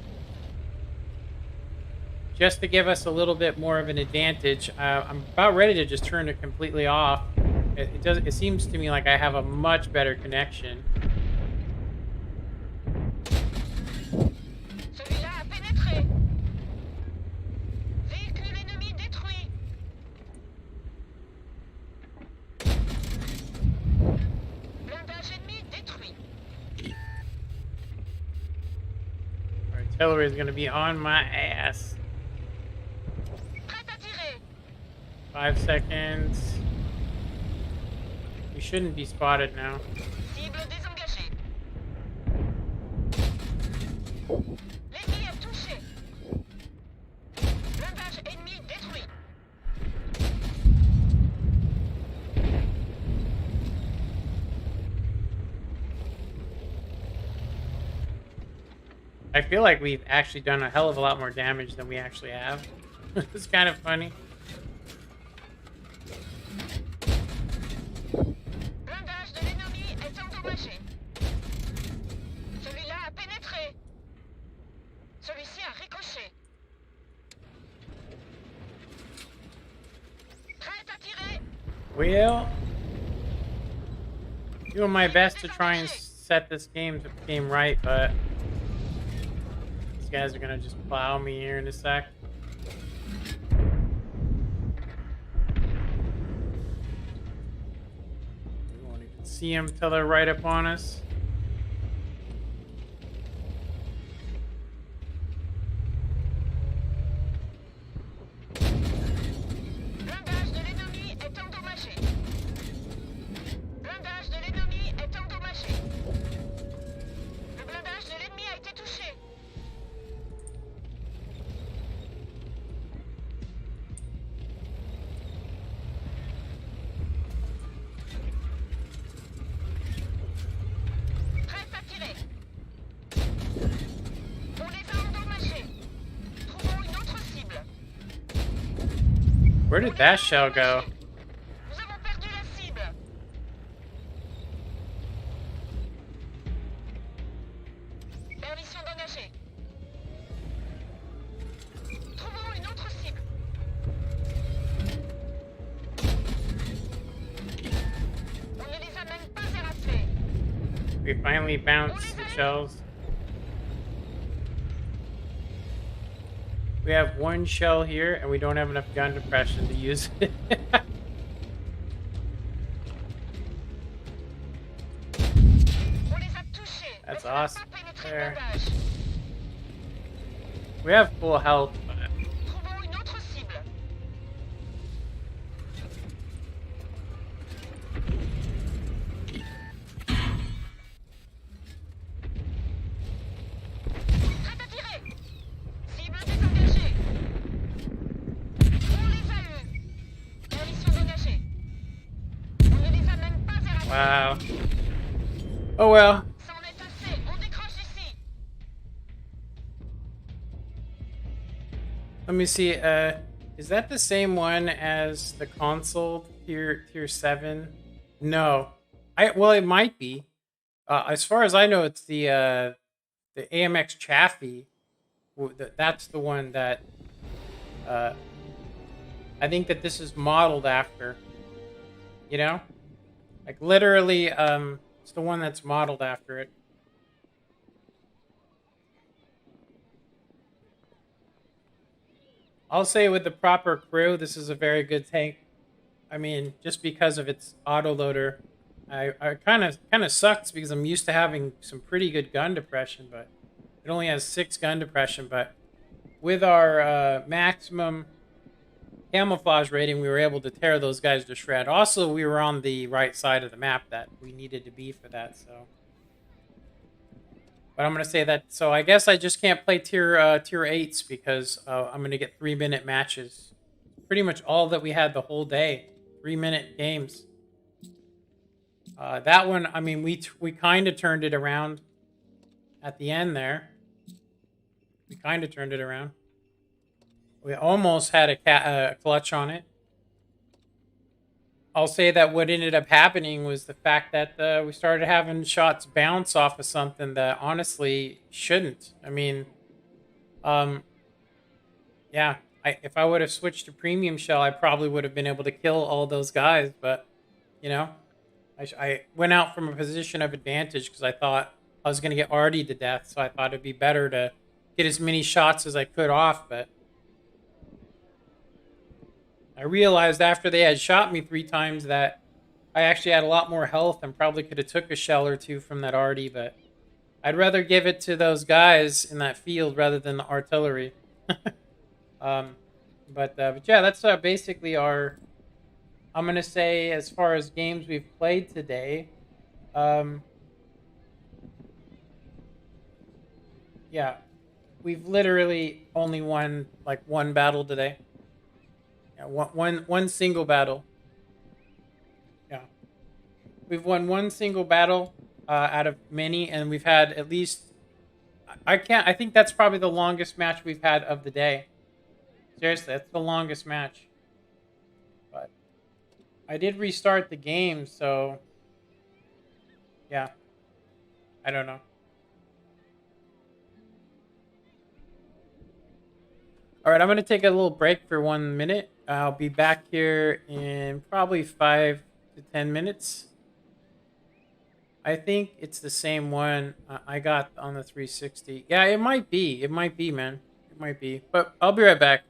Just to give us a little bit more of an advantage. I'm about ready to just turn it completely off. It seems to me like I have a much better connection. Celui-là a pénétré. Véhicule ennemi détruit. Blindage ennemi détruit. Artillery is going to be on my ass. Prête à tirer. 5 seconds. We shouldn't be spotted now. Cible désengagée. L'ennemi est touché. Blindage ennemi détruit. I feel like we've actually done a hell of a lot more damage than we actually have. It's kind of funny. Blindage de l'ennemi est endommagé. Celui-là a pénétré. Celui-ci a ricoché. Prête à tirer. Well, doing my best to try and set this game right, but these guys are gonna just plow me here in a sec. We won't even see them till they're right up on us. Blindage de l'ennemi est endommagé. Blindage de l'ennemi est endommagé. Le blindage de l'ennemi a été touché. Prête à tirer. On les a endommagés. Trouvons une autre cible. Where did that shell go? Nous avons perdu la cible. Permission d'engager. Trouvons une autre cible. On ne les a même pas éraflés. We finally bounced the shells. We have one shell here, and we don't have enough gun depression to use it. On les a touchés. That's mais ça n'a awesome. pas pénétré There. le blindage. We have full health, but Trouvons une autre cible. Wow. Oh well. Ça en est assez. On décroche ici. Let me see. Is that the same one as the console tier 7? No. Well, it might be. As far as I know, it's the AMX Chaffee. That's the one that uh, I think that this is modeled after. You know, like literally, it's the one that's modeled after it. I'll say with the proper crew, this is a very good tank. I mean, just because of its autoloader, I kind of sucks because I'm used to having some pretty good gun depression, but it only has 6 gun depression. But with our maximum camouflage rating, we were able to tear those guys to shred. Also, we were on the right side of the map that we needed to be for that. So, but I'm gonna say that. So I guess I just can't play tier 8s because I'm gonna get 3-minute matches. Pretty much all that we had the whole day. 3-minute games. That one, I mean, we kind of turned it around at the end there. We kind of turned it around. We almost had a clutch on it. I'll say that what ended up happening was the fact that we started having shots bounce off of something that honestly shouldn't. I mean, yeah, if I would have switched to premium shell, I probably would have been able to kill all those guys. But you know, I went out from a position of advantage because I thought I was going to get Artie to death. So I thought it'd be better to get as many shots as I could off. But I realized after they had shot me 3 times that I actually had a lot more health and probably could have took a shell or 2 from that Artie. But I'd rather give it to those guys in that field rather than the artillery. But yeah, that's basically our. I'm gonna say as far as games we've played today. Um, yeah, we've literally only won like 1 battle today. Yeah, one single battle. Yeah, we've won 1 single battle out of many, and we've had at least. I can't. I think that's probably the longest match we've had of the day. Seriously, that's the longest match. But I did restart the game, so yeah, I don't know. All right, I'm going to take a little break for 1 minute. I'll be back here in probably 5 to 10 minutes. I think it's the same one I got on the 360. Yeah, it might be. It might be, man. It might be. But I'll be right back.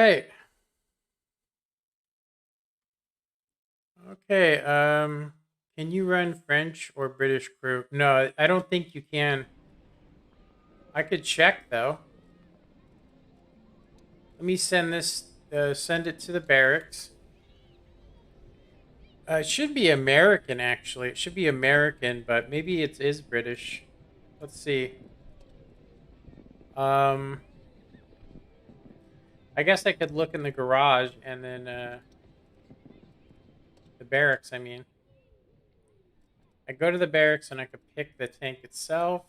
right. Okay. Can you run French or British crew? No, I don't think you can. I could check though. Let me send this. Send it to the barracks. It should be American actually. It should be American, but maybe it is British. Let's see. Um, I guess I could look in the garage and then the barracks. I mean, I go to the barracks and I could pick the tank itself.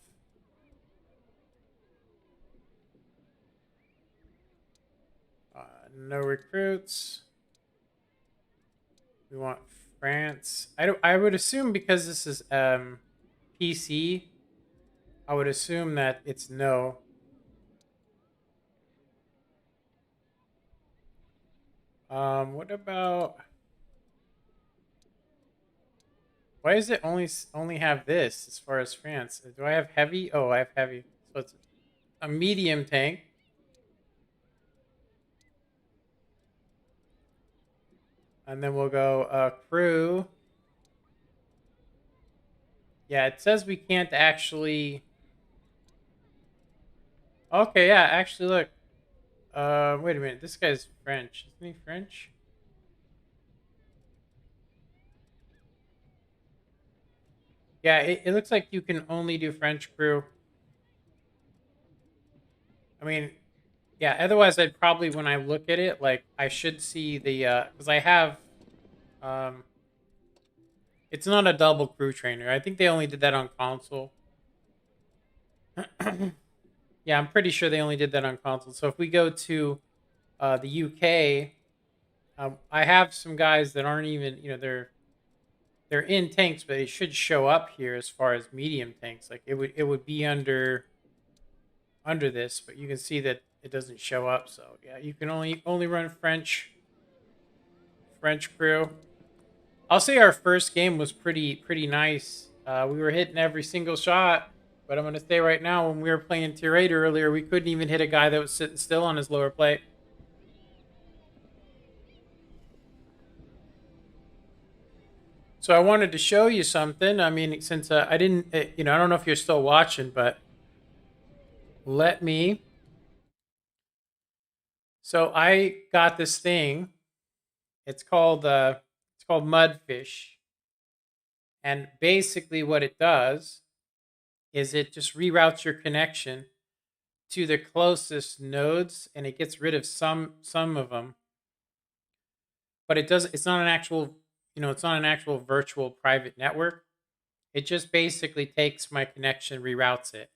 No recruits. We want France. I would assume because this is PC. I would assume that it's no. What about? Why does it only have this as far as France? Do I have heavy? Oh, I have heavy. So it's a medium tank. And then we'll go crew. Yeah, it says we can't actually. Okay, yeah, actually, look. Wait a minute. This guy's French. Isn't he French? Yeah, it looks like you can only do French crew. I mean, yeah, otherwise I'd probably, when I look at it, like, I should see the, because I have, um, it's not a double crew trainer. I think they only did that on console. Yeah, I'm pretty sure they only did that on console. So if we go to the UK, I have some guys that aren't even, they're in tanks, but it should show up here as far as medium tanks. Like it would be under this, but you can see that it doesn't show up. So yeah, you can only run French crew. I'll say our first game was pretty nice. We were hitting every single shot, but I'm gonna say right now, when we were playing tier 8 earlier, we couldn't even hit a guy that was sitting still on his lower plate. So I wanted to show you something. I mean, since I didn't, I don't know if you're still watching, but let me. So I got this thing. It's called Mudfish, and basically what it does is it just reroutes your connection to the closest nodes, and it gets rid of some of them. But it does. It's not an actual, it's not an actual virtual private network. It just basically takes my connection, reroutes it.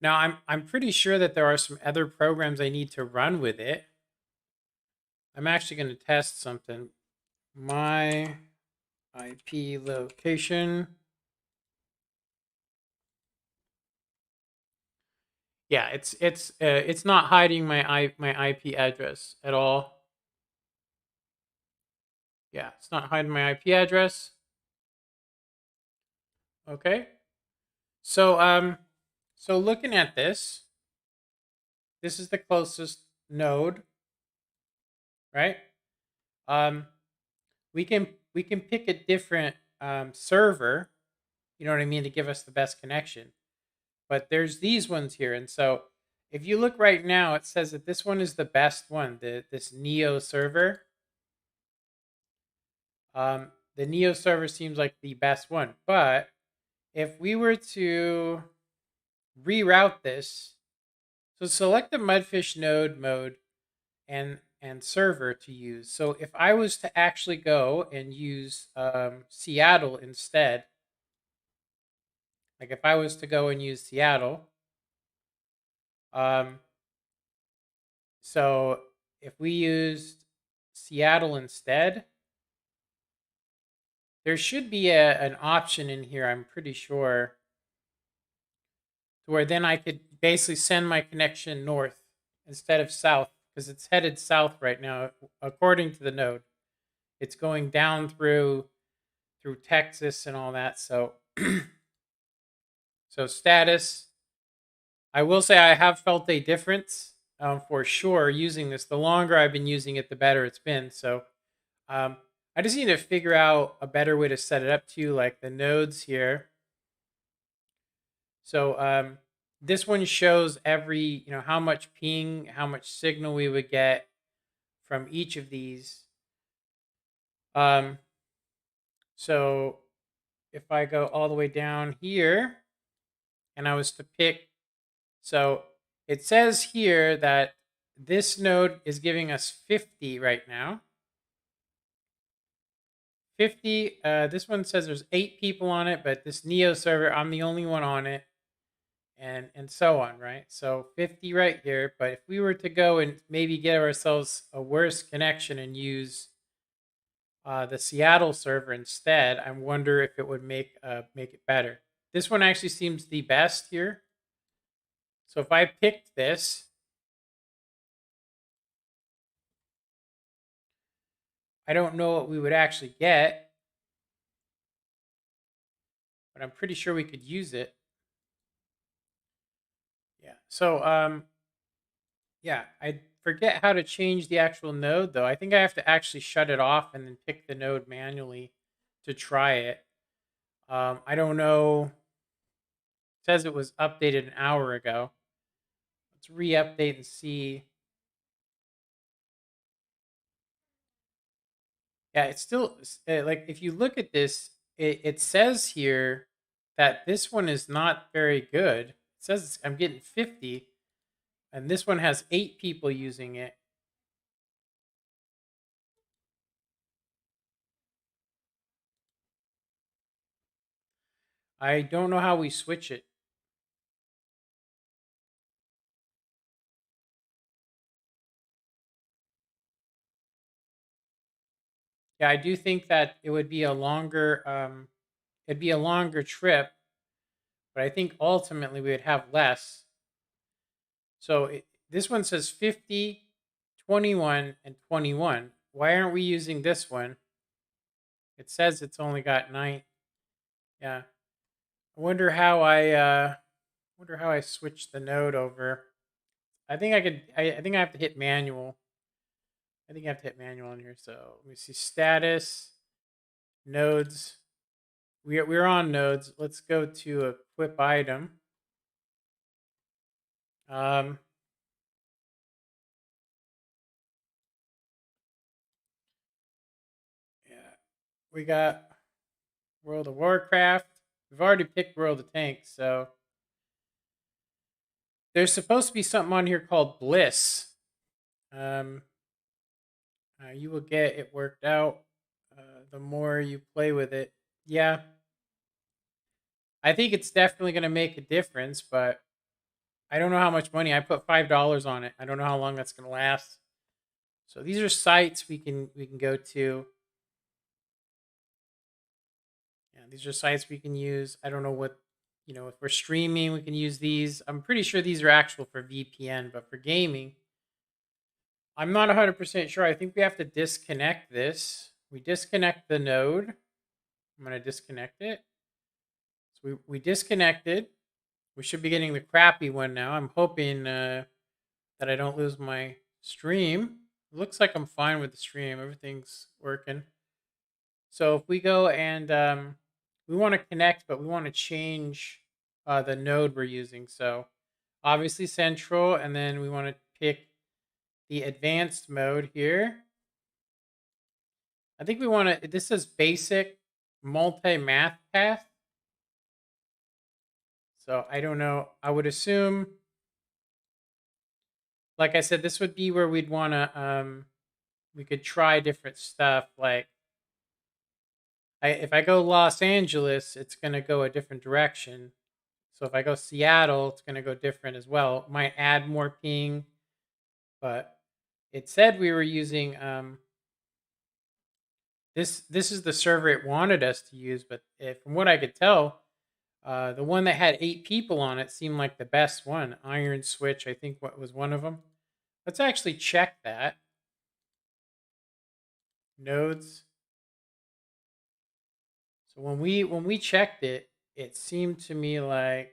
Now I'm pretty sure that there are some other programs I need to run with it. I'm actually going to test something. My IP location. Yeah, it's not hiding my IP address at all. Yeah, it's not hiding my IP address. Okay. So looking at this is the closest node, right? Um we can pick a different server, you know what I mean, to give us the best connection. But there's these ones here, and so if you look right now, it says that this one is the best one, this Neo server. The Neo server seems like the best one, but if we were to reroute this, so select the Mudfish node mode and server to use. So if I was to actually go and use Seattle instead, like if I was to go and use Seattle, um, so if we used Seattle instead, there should be an option in here, I'm pretty sure, to where then I could basically send my connection north instead of south, because it's headed south right now, according to the node. It's going down through Texas and all that. So so status. I will say I have felt a difference. for sure using this. The longer I've been using it, the better it's been. So I just need to figure out a better way to set it up to, like the nodes here. So this one shows every, how much ping, how much signal we would get from each of these. So if I go all the way down here and I was to pick, so it says here that this node is giving us 50 right now. 50, this one says there's 8 people on it, but this Neo server, I'm the only one on it, and so on, right? So 50 right here, but if we were to go and maybe get ourselves a worse connection and use the Seattle server instead, I wonder if it would make it better. This one actually seems the best here. So if I picked this, I don't know what we would actually get, but I'm pretty sure we could use it. Yeah. So yeah, I forget how to change the actual node though. I think I have to actually shut it off and then pick the node manually to try it. I don't know. It says it was updated an hour ago. Let's re-update and see. Yeah, it's still like if you look at this, it says here that this one is not very good. It says I'm getting 50, and this one has 8 people using it. I don't know how we switch it. Yeah, I do think that it would be a longer it'd be a longer trip, but I think ultimately we would have less. So this one says 50, 21, and 21. Why aren't we using this one? It says it's only got 9. Yeah. I wonder how I switch the node over. I think I could I think I have to hit manual. I think I have to hit manual in here. So let me see status, nodes. We're on nodes. Let's go to equip item. Um, yeah, we got World of Warcraft. We've already picked World of Tanks, so there's supposed to be something on here called Bliss. Um, you will get it worked out the more you play with it. Yeah, I think it's definitely going to make a difference, but I don't know how much money. I put $5 on it. I don't know how long that's going to last. So these are sites we can go to. Yeah, these are sites we can use. I don't know what, if we're streaming, we can use these. I'm pretty sure these are actual for VPN, but for gaming, I'm not 100% sure. I think we have to disconnect this. We disconnect the node. I'm going to disconnect it. So we disconnected. We should be getting the crappy one now. I'm hoping that I don't lose my stream. It looks like I'm fine with the stream. Everything's working. So if we go and we want to connect, but we want to change the node we're using. So obviously central, and then we want to pick the advanced mode here. I think we want to, this says basic multi-math path. So I don't know. I would assume, like I said, this would be where we'd want to, we could try different stuff. Like if I go Los Angeles, it's going to go a different direction. So if I go Seattle, it's going to go different as well. It might add more ping, but it said we were using this is the server it wanted us to use, but from what I could tell, the one that had 8 people on it seemed like the best one. Iron Switch, I think, what was one of them. Let's actually check that. Nodes. So when we checked it, it seemed to me like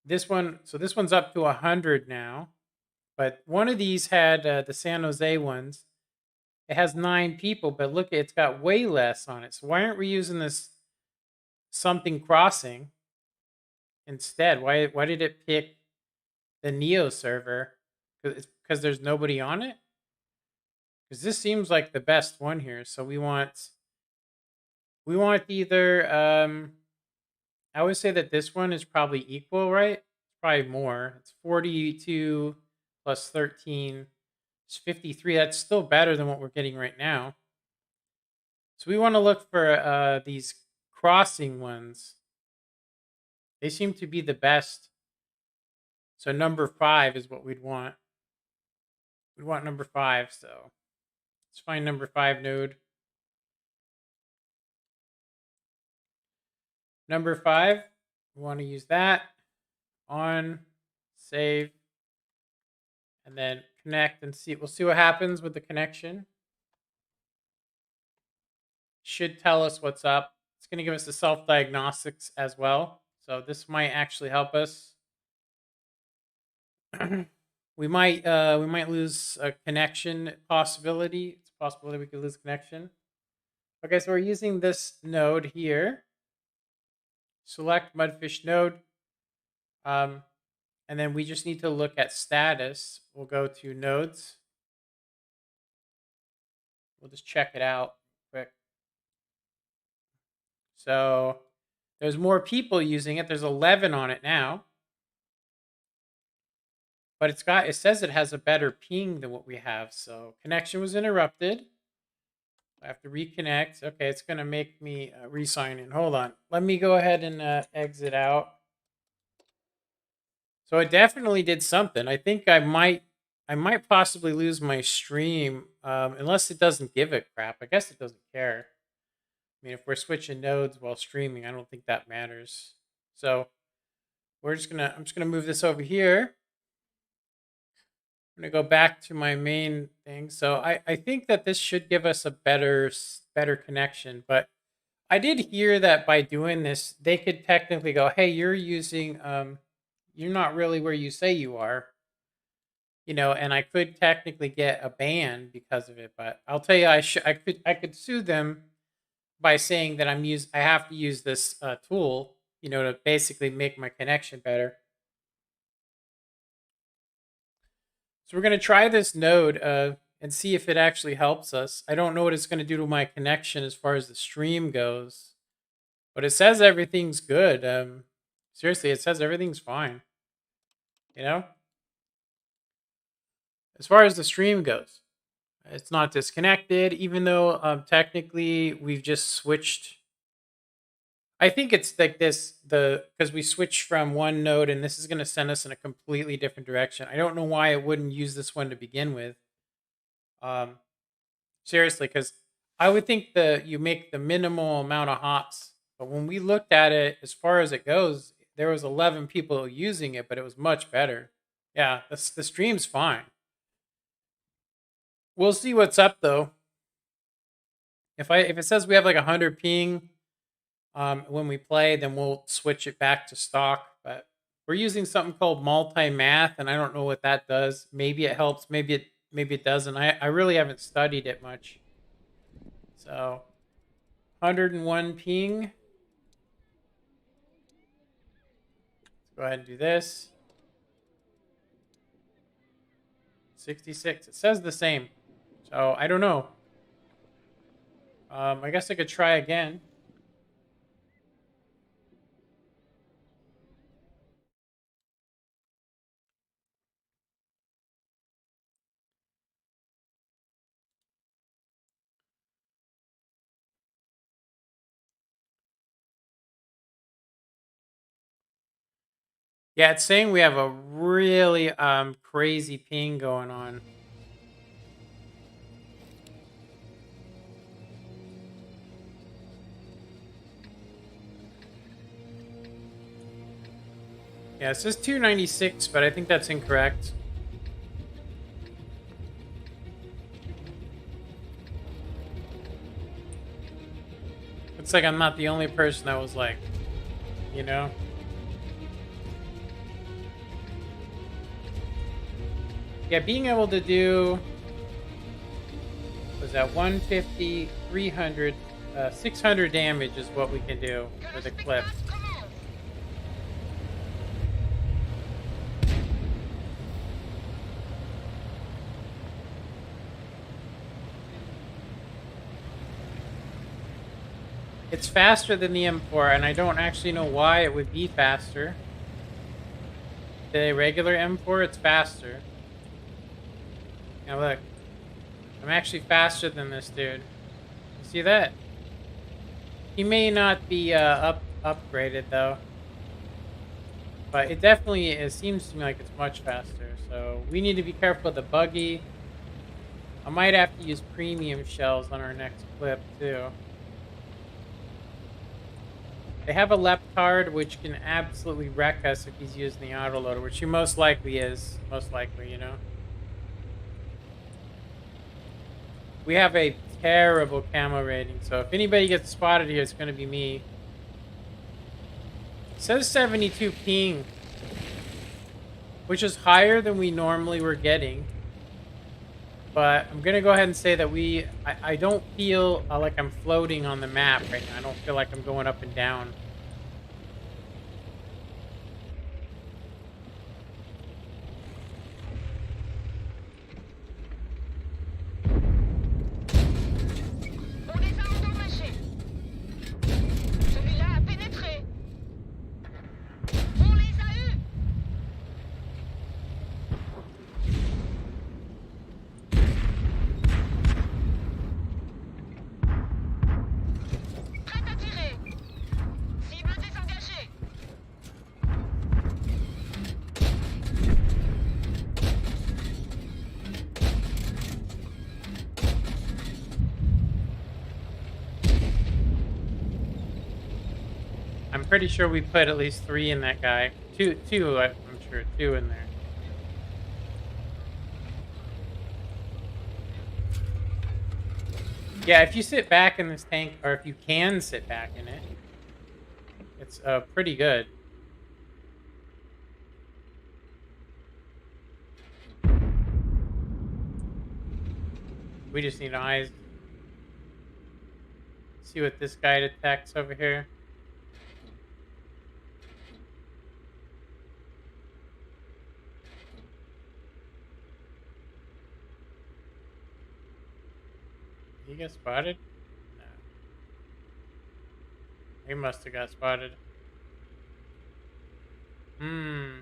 this one, so this one's up to 100 now. But one of these had the San Jose ones. It has 9 people, but look, it's got way less on it. So why aren't we using this something crossing instead? Why did it pick the Neo server? Because there's nobody on it? Because this seems like the best one here. So we want either I would say that this one is probably equal, right? It's probably more. It's 42 plus 13. It's 53. That's still better than what we're getting right now. So we want to look for these crossing ones. They seem to be the best. So number 5 is what we'd want. We'd want number 5. So let's find number 5 node. Number 5, we want to use that. On, save, and then connect and see. We'll see what happens with the connection. Should tell us what's up. It's going to give us the self-diagnostics as well. So this might actually help us. we might lose a connection possibility. It's a possibility we could lose connection. Okay, so we're using this node here. Select Mudfish node. And then we just need to look at status. We'll go to nodes. We'll just check it out quick. So there's more people using it. There's 11 on it now. But it says it has a better ping than what we have. So connection was interrupted. I have to reconnect. Okay, it's going to make me re-sign in. Hold on. Let me go ahead and exit out. So it definitely did something. I think I might possibly lose my stream unless it doesn't give a crap. I guess it doesn't care. I mean, if we're switching nodes while streaming, I don't think that matters. So I'm just gonna move this over here. I'm gonna go back to my main thing. So I think that this should give us a better connection. But I did hear that by doing this, they could technically go, "Hey, you're using you're not really where you say you are." You know, and I could technically get a ban because of it. But I'll tell you, I could sue them by saying that I have to use this tool, you know, to basically make my connection better. So we're going to try this node and see if it actually helps us. I don't know what it's going to do to my connection as far as the stream goes, but it says everything's good. Seriously, it says everything's fine. You know, as far as the stream goes, it's not disconnected, even though technically we've just switched. I think it's like this, because we switched from one node and this is going to send us in a completely different direction. I don't know why it wouldn't use this one to begin with. Seriously, because I would think that you make the minimal amount of hops. But when we looked at it, as far as it goes, there was 11 people using it, but it was much better. Yeah, the stream's fine. We'll see what's up though. If it says we have like 100 ping when we play, then we'll switch it back to stock. But we're using something called multi-math, and I don't know what that does. Maybe it helps, maybe it doesn't. I really haven't studied it much. So 101 ping. Let's go ahead and do this. 66. It says the same. So I don't know. I guess I could try again. Yeah, it's saying we have a really crazy ping going on. Yeah, it says 296, but I think that's incorrect. Looks like I'm not the only person that was like, you know? Yeah, being able to do, was that 150, 300, 600 damage is what we can do Que le with a clip. spectacle commence. It's faster than the M4, and I don't actually know why it would be faster. The regular M4, it's faster. Now look, I'm actually faster than this dude. You see that? He may not be upgraded though, but it definitely seems to me like it's much faster. So we need to be careful of the buggy. I might have to use premium shells on our next clip too. They have a Leptard, which can absolutely wreck us if he's using the autoloader, which he most likely is. Most likely, you know. We have a terrible camo rating, so if anybody gets spotted here, it's going to be me. It says 72 ping, which is higher than we normally were getting. But I'm going to go ahead and say that I don't feel like I'm floating on the map right now. I don't feel like I'm going up and down. On les a endommagés. Celui-là a pénétré. On les a eus. Prêt à tirer. Cible désengagée. I'm pretty sure we put at least 3 in that guy. Two, I'm sure, 2 in there. Yeah, if you sit back in this tank, or if you can sit back in it, it's pretty good. We just need eyes. See what this guy detects over here. Did he get spotted? No. He must have got spotted. Ennemi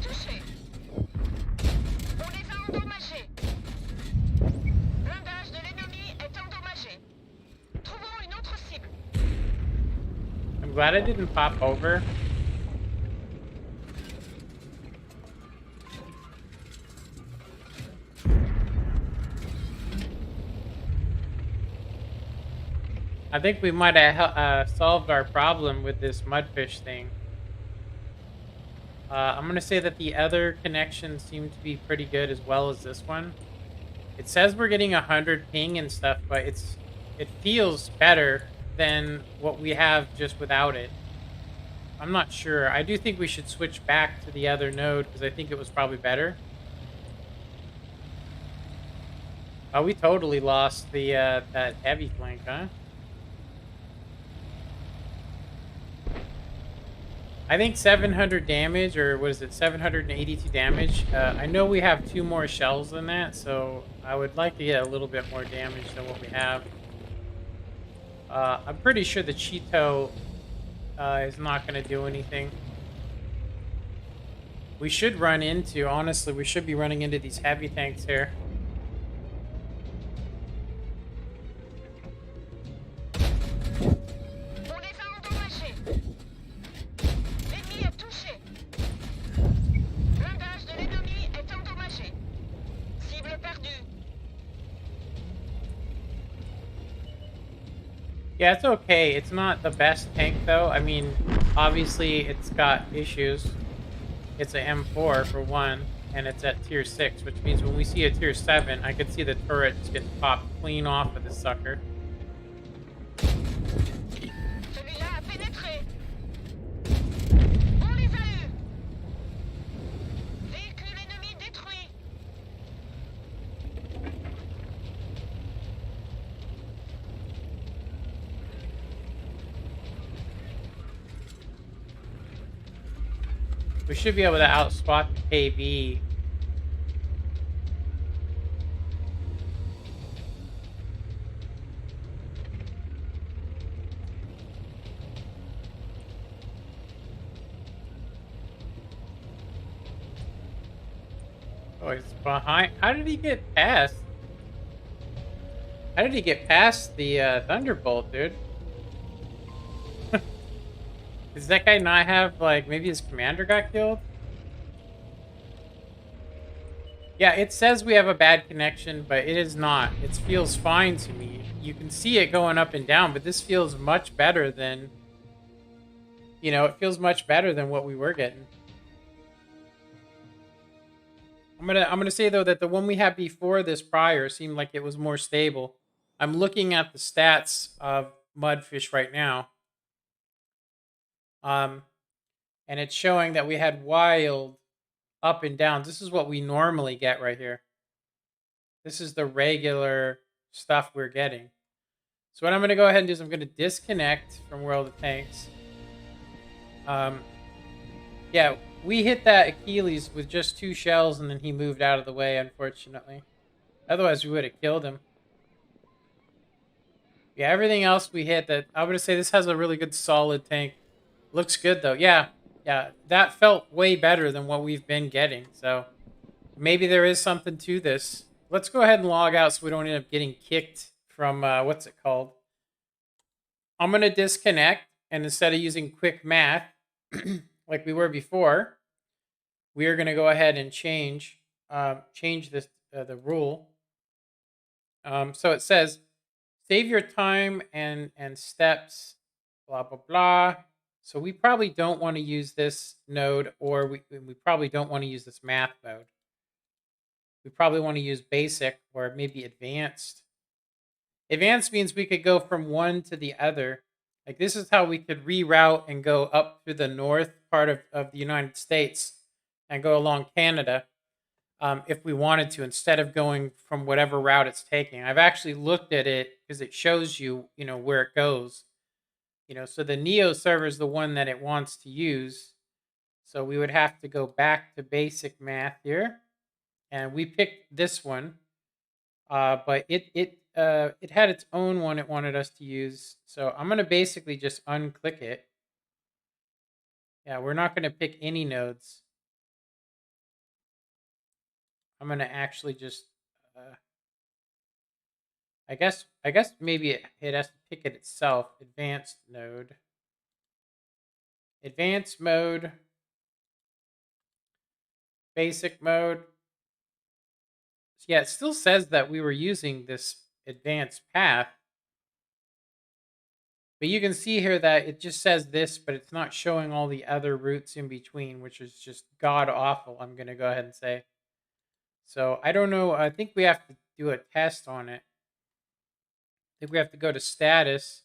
touché. On les a endommagés. Blindage de l'ennemi est endommagé. Trouvons une autre cible. I'm glad I didn't pop over. I think we might have solved our problem with this mudfish thing. I'm going to say that the other connections seem to be pretty good as well as this one. It says we're getting 100 ping and stuff, but it feels better than what we have just without it. I'm not sure. I do think we should switch back to the other node because I think it was probably better. Oh, we totally lost the that heavy flank, huh? I think 700 damage, or what is it, 782 damage. I know we have 2 more shells than that, so I would like to get a little bit more damage than what we have. I'm pretty sure the Cheeto is not going to do anything. We should run into, honestly, we should be running into these heavy tanks here. On les a endommagés. L'ennemi est touché. Blindage de l'ennemi est endommagé. Cible perdue. Yeah, it's okay. It's not the best tank, though. I mean, obviously, it's got issues. It's an M4, for one, and it's at tier 6, which means when we see a tier 7, I could see the turrets get popped clean off of the sucker. We should be able to outspot the KB. Oh, he's behind. How did he get past? How did he get past the Thunderbolt, dude? Does that guy not have, like, maybe his commander got killed? Yeah, it says we have a bad connection, but it is not. It feels fine to me. You can see it going up and down, but this feels much better than, it feels much better than what we were getting. I'm gonna say though that the one we had before this prior seemed like it was more stable. I'm looking at the stats of Mudfish right now. And it's showing that we had wild up and downs. This is what we normally get right here. This is the regular stuff we're getting. So what I'm going to go ahead and do is I'm going to disconnect from World of Tanks. Yeah, we hit that Achilles with just 2 shells, and then he moved out of the way, unfortunately. Otherwise, we would have killed him. Yeah, everything else we hit, that I'm going to say this has a really good solid tank. Looks good, though. Yeah, that felt way better than what we've been getting. So maybe there is something to this. Let's go ahead and log out so we don't end up getting kicked from, what's it called? I'm going to disconnect, and instead of using quick math, like we were before, we are going to go ahead and change this the rule. So it says, save your time and steps, blah, blah, blah. So we probably don't want to use this node, or we probably don't want to use this math mode. We probably want to use basic or maybe advanced. Advanced means we could go from one to the other. Like, this is how we could reroute and go up through the north part of the United States and go along Canada if we wanted to, instead of going from whatever route it's taking. I've actually looked at it because it shows you, where it goes. So the Neo server is the one that it wants to use. So we would have to go back to basic math here. And we picked this one. But it had its own one it wanted us to use. So I'm going to basically just unclick it. Yeah, we're not going to pick any nodes. I'm going to actually just, I guess maybe it has to pick it itself. Advanced node. Advanced mode. Basic mode. So yeah, it still says that we were using this advanced path. But you can see here that it just says this, but it's not showing all the other routes in between, which is just god awful, I'm going to go ahead and say. So I don't know. I think we have to do a test on it. I think we have to go to status.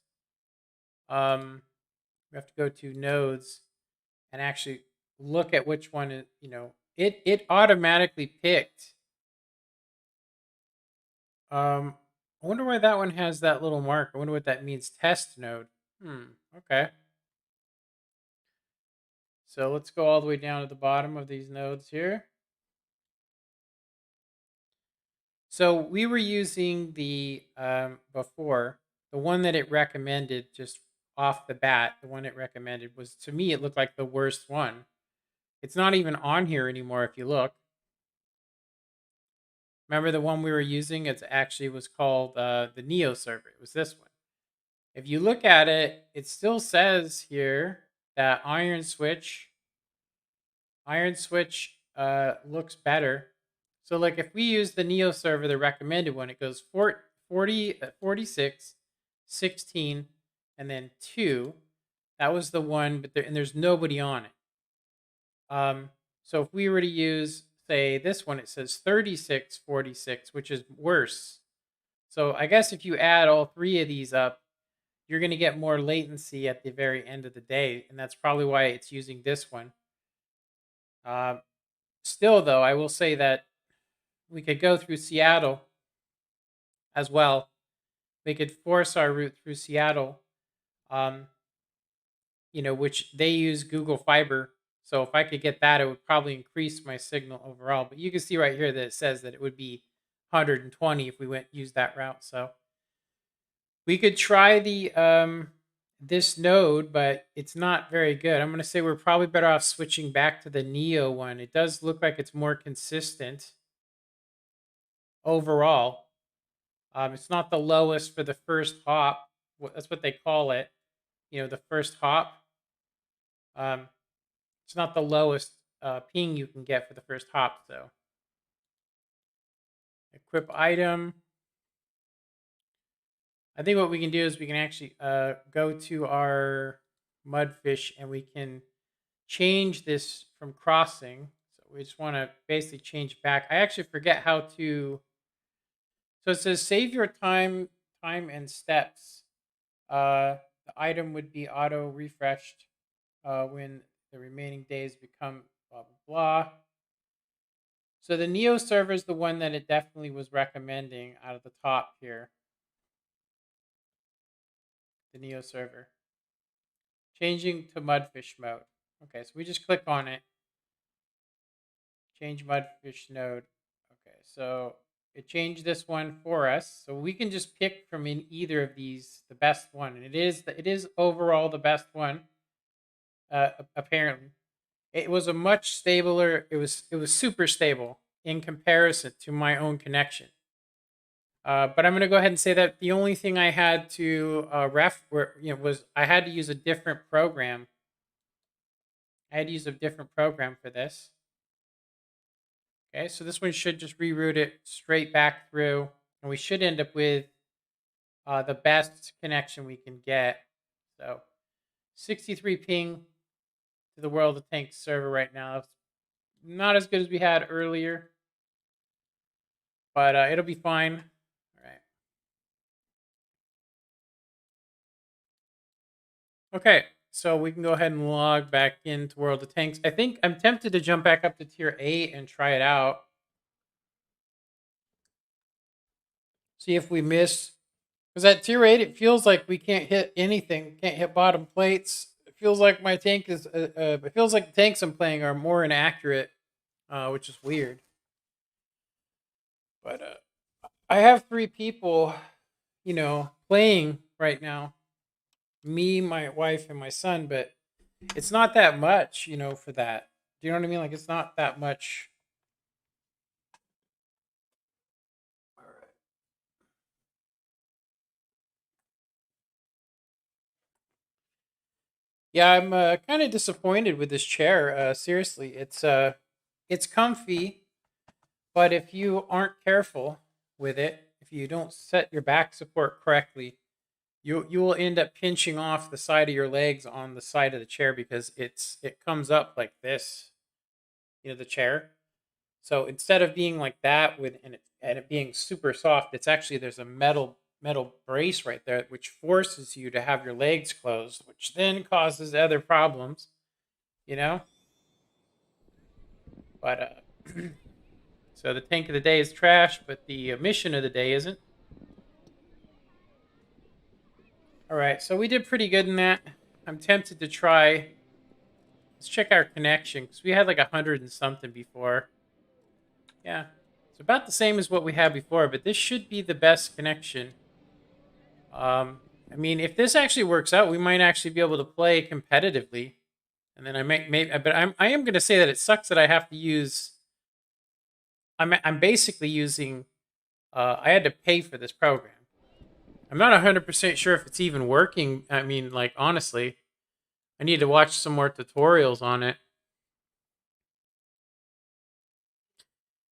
We have to go to nodes and actually look at which one is, it automatically picked. I wonder why that one has that little mark. I wonder what that means. Test node. Okay. So let's go all the way down to the bottom of these nodes here. So we were using the, before, the one that it recommended just off the bat, the one it recommended was, to me, it looked like the worst one. It's not even on here anymore if you look. Remember the one we were using? It actually was called the Neo server. It was this one. If you look at it, it still says here that Iron Switch looks better. So like if we use the Neo server, the recommended one, it goes 40, 46, 16, and then 2. That was the one, but there's nobody on it. So if we were to use, say, this one, it says 36, 46, which is worse. So I guess if you add all 3 of these up, you're going to get more latency at the very end of the day, and that's probably why it's using this one. Still, though, I will say that we could go through Seattle as well. We could force our route through Seattle, which they use Google Fiber. So if I could get that, it would probably increase my signal overall. But you can see right here that it says that it would be 120 if we use that route. So we could try the this node, but it's not very good. I'm going to say we're probably better off switching back to the Neo one. It does look like it's more consistent overall. It's not the lowest for the first hop. That's what they call it. You know, the first hop. It's not the lowest ping you can get for the first hop, though. Equip item. I think what we can do is we can actually go to our mudfish and we can change this from crossing. So we just want to basically change back. I actually forget how to. So it says save your time and steps. The item would be auto refreshed when the remaining days become blah blah blah. So the Neo server is the one that it definitely was recommending out of the top here. The Neo server. Changing to mudfish mode. Okay, so we just click on it. Change mudfish node. Okay, so it changed this one for us. So we can just pick from in either of these the best one. And it is overall the best one. Apparently. It was a much stabler, it was super stable in comparison to my own connection. But I'm going to go ahead and say that the only thing I had to was I had to use a different program. I had to use a different program for this. Okay, so this one should just reroute it straight back through, and we should end up with the best connection we can get. So 63 ping to the World of Tanks server right now. It's not as good as we had earlier, but it'll be fine. All right. Okay, so we can go ahead and log back into World of Tanks. I think I'm tempted to jump back up to tier 8 and try it out. See if we miss. Because at tier 8, it feels like we can't hit anything. Can't hit bottom plates. It feels like my tank is... it feels like the tanks I'm playing are more inaccurate, which is weird. But I have 3 people, playing right now. Me, my wife, and my son, but it's not that much, for that. Do you know what I mean? Like, it's not that much. All right. Yeah, I'm kind of disappointed with this chair. Seriously, it's comfy, but if you aren't careful with it, if you don't set your back support correctly, you will end up pinching off the side of your legs on the side of the chair because it comes up like this, the chair. So instead of being like that and it being super soft, it's actually there's a metal brace right there which forces you to have your legs closed, which then causes other problems, But so the tank of the day is trash, but the mission of the day isn't. All right, so we did pretty good in that. I'm tempted to try. Let's check our connection because we had like 100 and something before. Yeah, it's about the same as what we had before, but this should be the best connection. I mean, if this actually works out, we might actually be able to play competitively. And then but I am going to say that it sucks that I have to use. I'm basically using. I had to pay for this program. I'm not 100% sure if it's even working. I mean, like, honestly, I need to watch some more tutorials on it.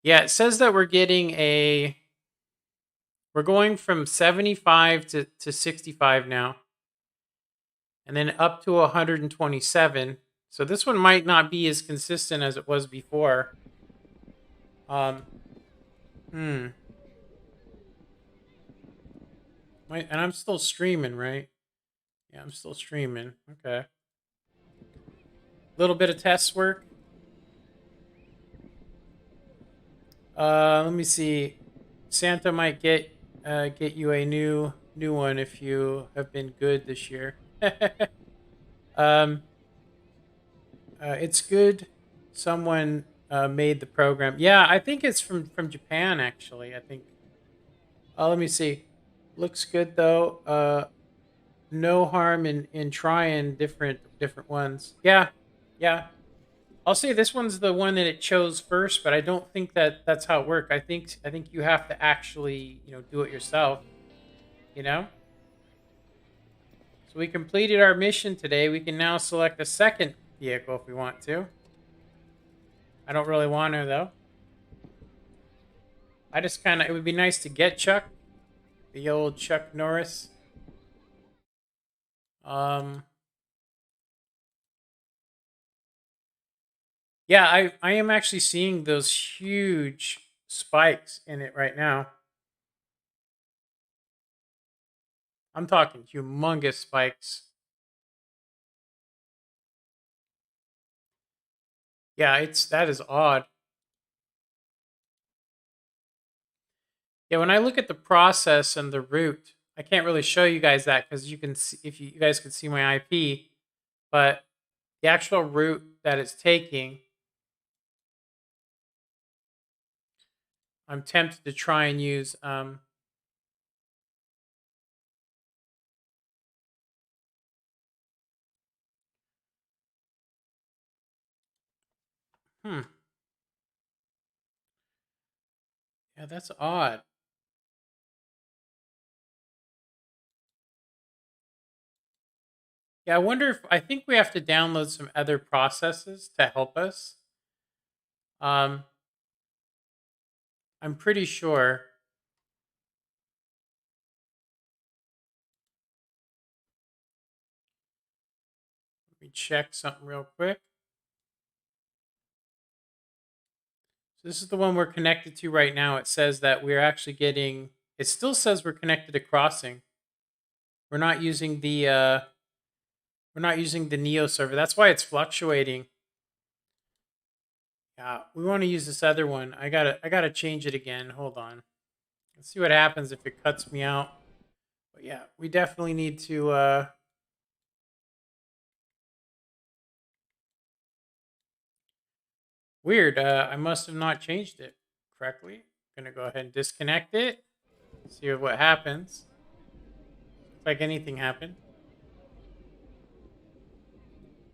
Yeah, it says that we're going from 75 to 65 now. And then up to 127. So this one might not be as consistent as it was before. And I'm still streaming, right? Yeah, I'm still streaming. Okay. Little bit of test work. Let me see. Santa might get you a new one if you have been good this year. It's good. Someone made the program. Yeah, I think it's from Japan actually. I think. Let me see. Looks good though. No harm in trying different ones. Yeah, yeah. I'll say this one's the one that it chose first, but I don't think that that's how it works. I think you have to actually do it yourself. You know. So we completed our mission today. We can now select a second vehicle if we want to. I don't really want to though. I just kind of. It would be nice to get Chuck, the old Chuck Norris. Um. Yeah, I am actually seeing those huge spikes in it right now. I'm talking humongous spikes. Yeah, that is odd. Yeah, when I look at the process and the route, I can't really show you guys that because you can see if you guys could see my IP, but the actual route that it's taking, I'm tempted to try and use hmm. Yeah, that's odd. Yeah, I wonder if I think we have to download some other processes to help us. Um I'm pretty sure. Let me check something real quick. So this is the one we're connected to right now. It says that we're actually getting. It still says we're connected to crossing. We're not using the. We're not using the Neo server. That's why it's fluctuating. Yeah, we want to use this other one. I gotta change it again. Hold on. Let's see what happens if it cuts me out. But yeah, we definitely need to. Weird. I must have not changed it correctly. Gonna go ahead and disconnect it. See what happens. Looks like anything happened.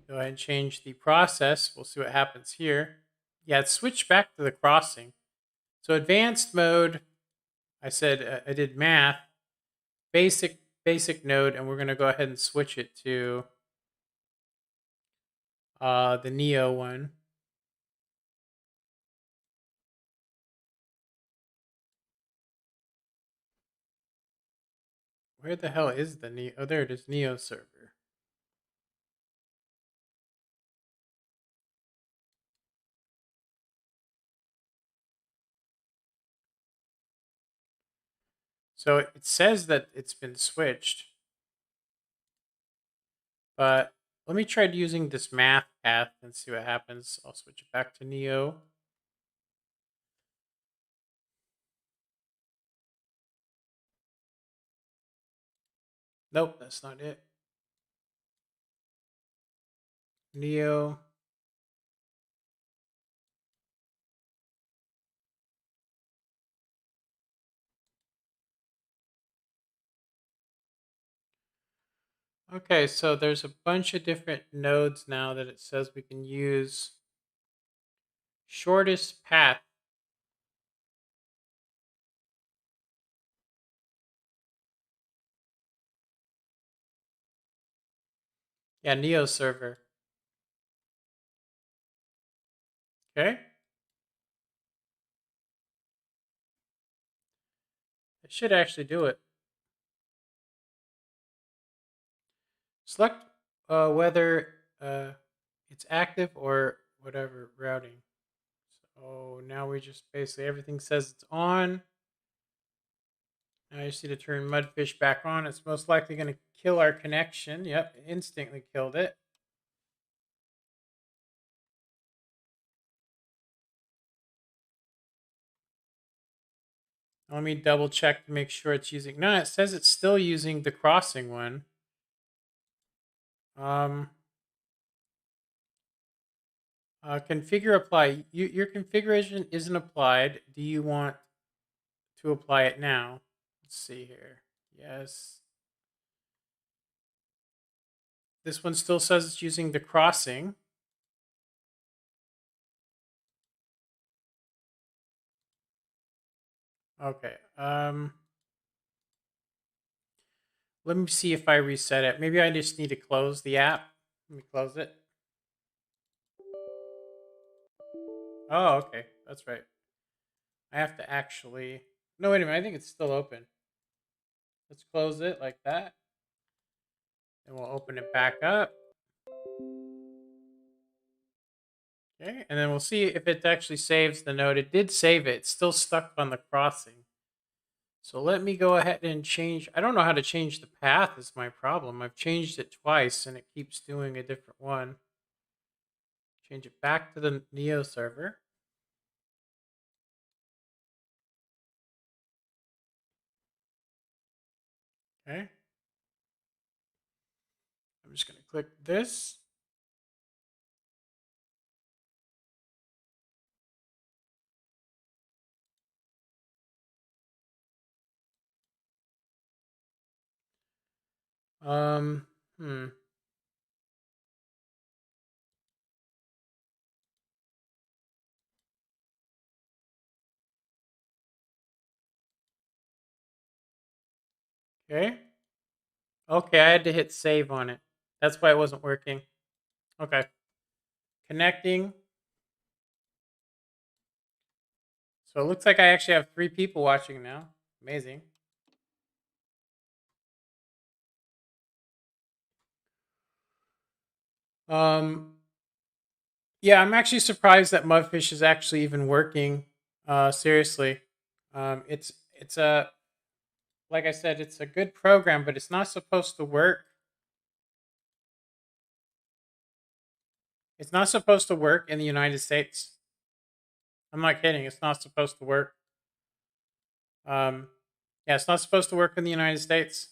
Go ahead and change the process. We'll see what happens here. Yeah, it's switched back to the crossing. So advanced mode, I said I did math, basic node, and we're going to go ahead and switch it to the Neo one. Where the hell is the Neo? Oh, there it is, Neo server. So it says that it's been switched, but let me try using this math path and see what happens. I'll switch it back to Neo. Nope, that's not it. Neo. Okay, so there's a bunch of different nodes now that it says we can use. Shortest path. Yeah, Neo server. Okay. It should actually do it. Select whether it's active or whatever routing. So now we just basically everything says it's on. Now I just need to turn Mudfish back on. It's most likely going to kill our connection. Yep, instantly killed it. Let me double check to make sure it's using. No, it says it's still using the crossing one. Configure apply. Your configuration isn't applied. Do you want to apply it now? Let's see here. Yes. This one still says it's using the crossing. Okay. Let me see if I reset it. Maybe I just need to close the app. Let me close it. Oh, okay. That's right. I have to actually. No, wait a minute. I think it's still open. Let's close it like that. And we'll open it back up. Okay. And then we'll see if it actually saves the node. It did save it. It's still stuck on the crossing. So let me go ahead and change. I don't know how to change the path is my problem. I've changed it twice and it keeps doing a different one. Change it back to the Neo server. Okay. I'm just going to click this. Um, hmm. Okay. Okay, I had to hit save on it. That's why it wasn't working. Okay. Connecting. So it looks like I actually have 3 people watching now. Amazing. Um, yeah, I'm actually surprised that Mudfish is actually even working. Seriously. It's a like I said, it's a good program, but it's not supposed to work. It's not supposed to work in the United States. I'm not kidding. It's not supposed to work. Um, yeah, it's not supposed to work in the United States.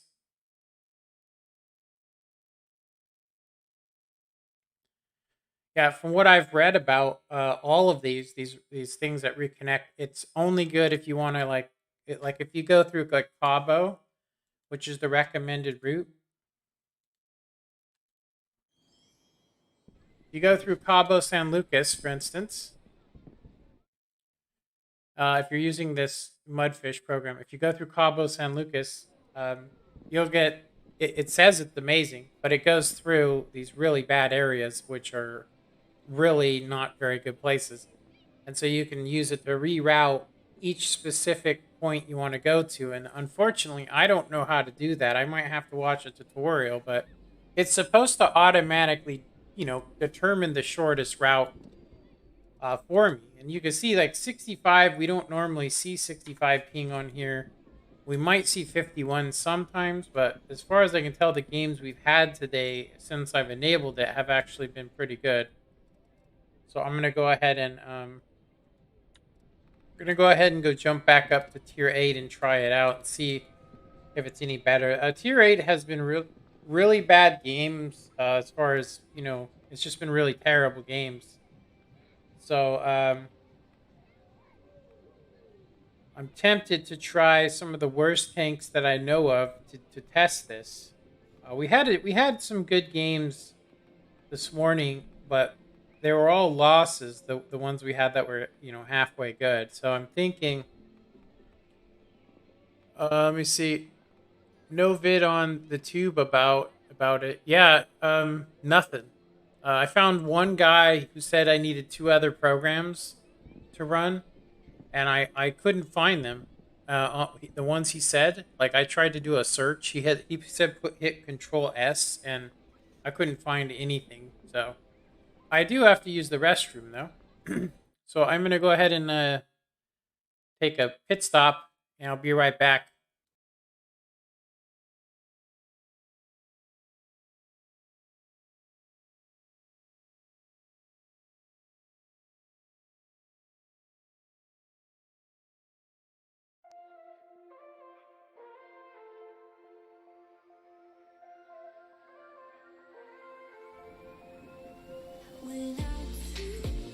Yeah, from what I've read about all of these things that reconnect, it's only good if you want to like if you go through like Cabo, which is the recommended route. You go through Cabo San Lucas, for instance. If you're using this Mudfish program, if you go through Cabo San Lucas, you'll get. It says it's amazing, but it goes through these really bad areas, which are really not very good places. And so you can use it to reroute each specific point you want to go to. And unfortunately, I don't know how to do that. I might have to watch a tutorial, but it's supposed to automatically, determine the shortest route for me. And you can see like 65, we don't normally see 65 ping on here. We might see 51 sometimes, but as far as I can tell, the games we've had today since I've enabled it have actually been pretty good. So I'm going to go ahead and we're gonna go ahead and go jump back up to tier 8 and try it out and see if it's any better. Tier 8 has been really bad games as far as it's just been really terrible games. So I'm tempted to try some of the worst tanks that I know of to test this. We had some good games this morning, but they were all losses. The ones we had that were halfway good. So I'm thinking. Let me see. No vid on the tube about it. Yeah, nothing. I found one guy who said I needed 2 other programs to run, and I couldn't find them. The ones he said, like I tried to do a search. He said hit Control S, and I couldn't find anything. So I do have to use the restroom though. So I'm gonna go ahead and take a pit stop, and I'll be right back. Without you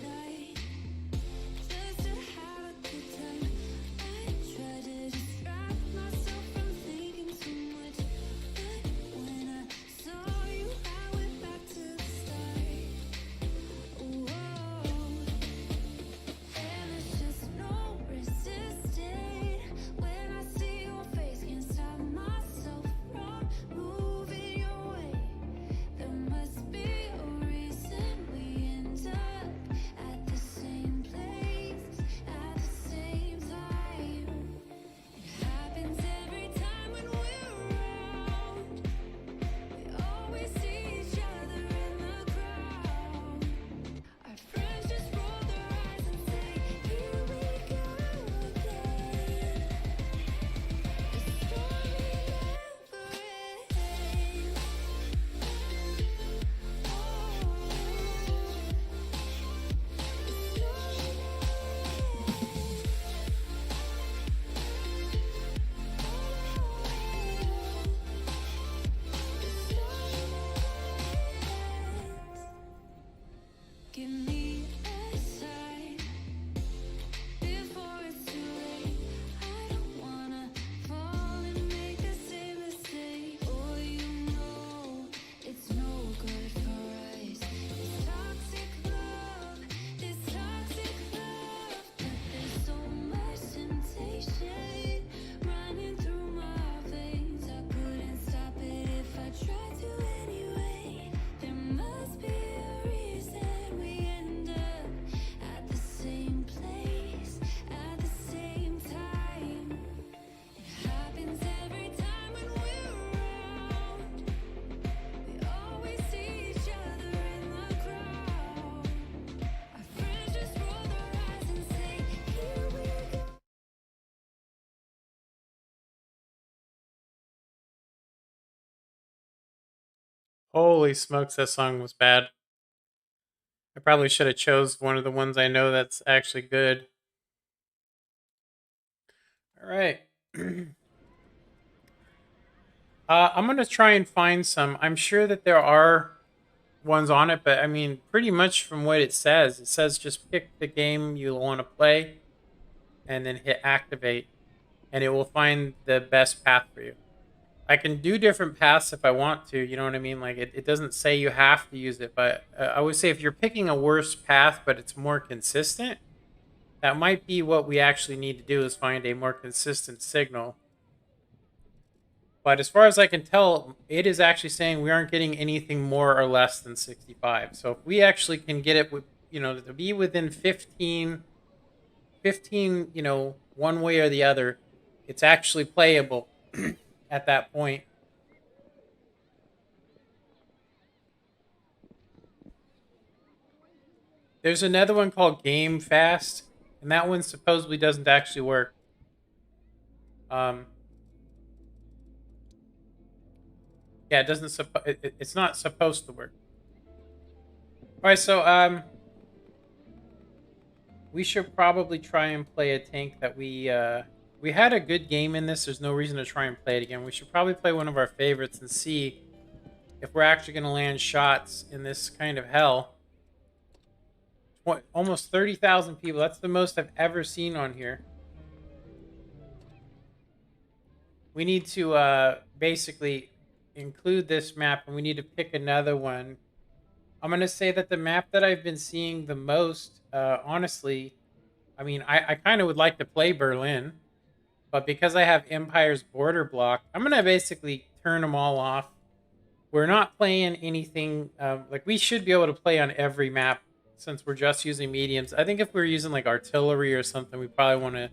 Holy smokes, that song was bad. I probably should have chose one of the ones I know that's actually good. All right. I'm gonna try and find some. I'm sure that there are ones on it, but I mean, pretty much from what it says just pick the game you want to play and then hit activate, and it will find the best path for you. I can do different paths if I want to, you know what I mean? Like, it doesn't say you have to use it, but I would say if you're picking a worse path, but it's more consistent, that might be what we actually need to do is find a more consistent signal. But as far as I can tell, it is actually saying we aren't getting anything more or less than 65. So if we actually can get it with, to be within 15, one way or the other, it's actually playable at that point. There's another one called Game Fast, and that one supposedly doesn't actually work. Yeah, it doesn't. It's not supposed to work. All right, so we should probably try and play a tank that we had a good game in this. There's no reason to try and play it again. We should probably play one of our favorites and see if we're actually going to land shots in this kind of hell. Almost 30,000 people. That's the most I've ever seen on here. We need to basically include this map, and we need to pick another one. I'm going to say that the map that I've been seeing the most, honestly, I mean, I kind of would like to play Berlin, but because I have Empire's border block, I'm going to basically turn them all off. We're not playing anything, like we should be able to play on every map since we're just using mediums. I think if we were using like artillery or something, we probably want to,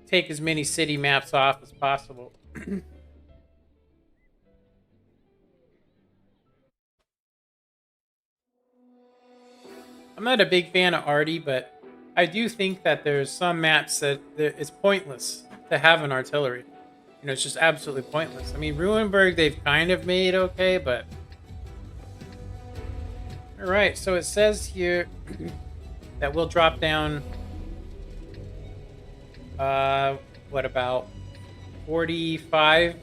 take as many city maps off as possible. I'm not a big fan of Arty, but I do think that there's some maps that it's pointless to have an artillery. It's just absolutely pointless. I mean, Ruinberg, they've kind of made okay, but... Alright, so it says here that we'll drop down... what about 45?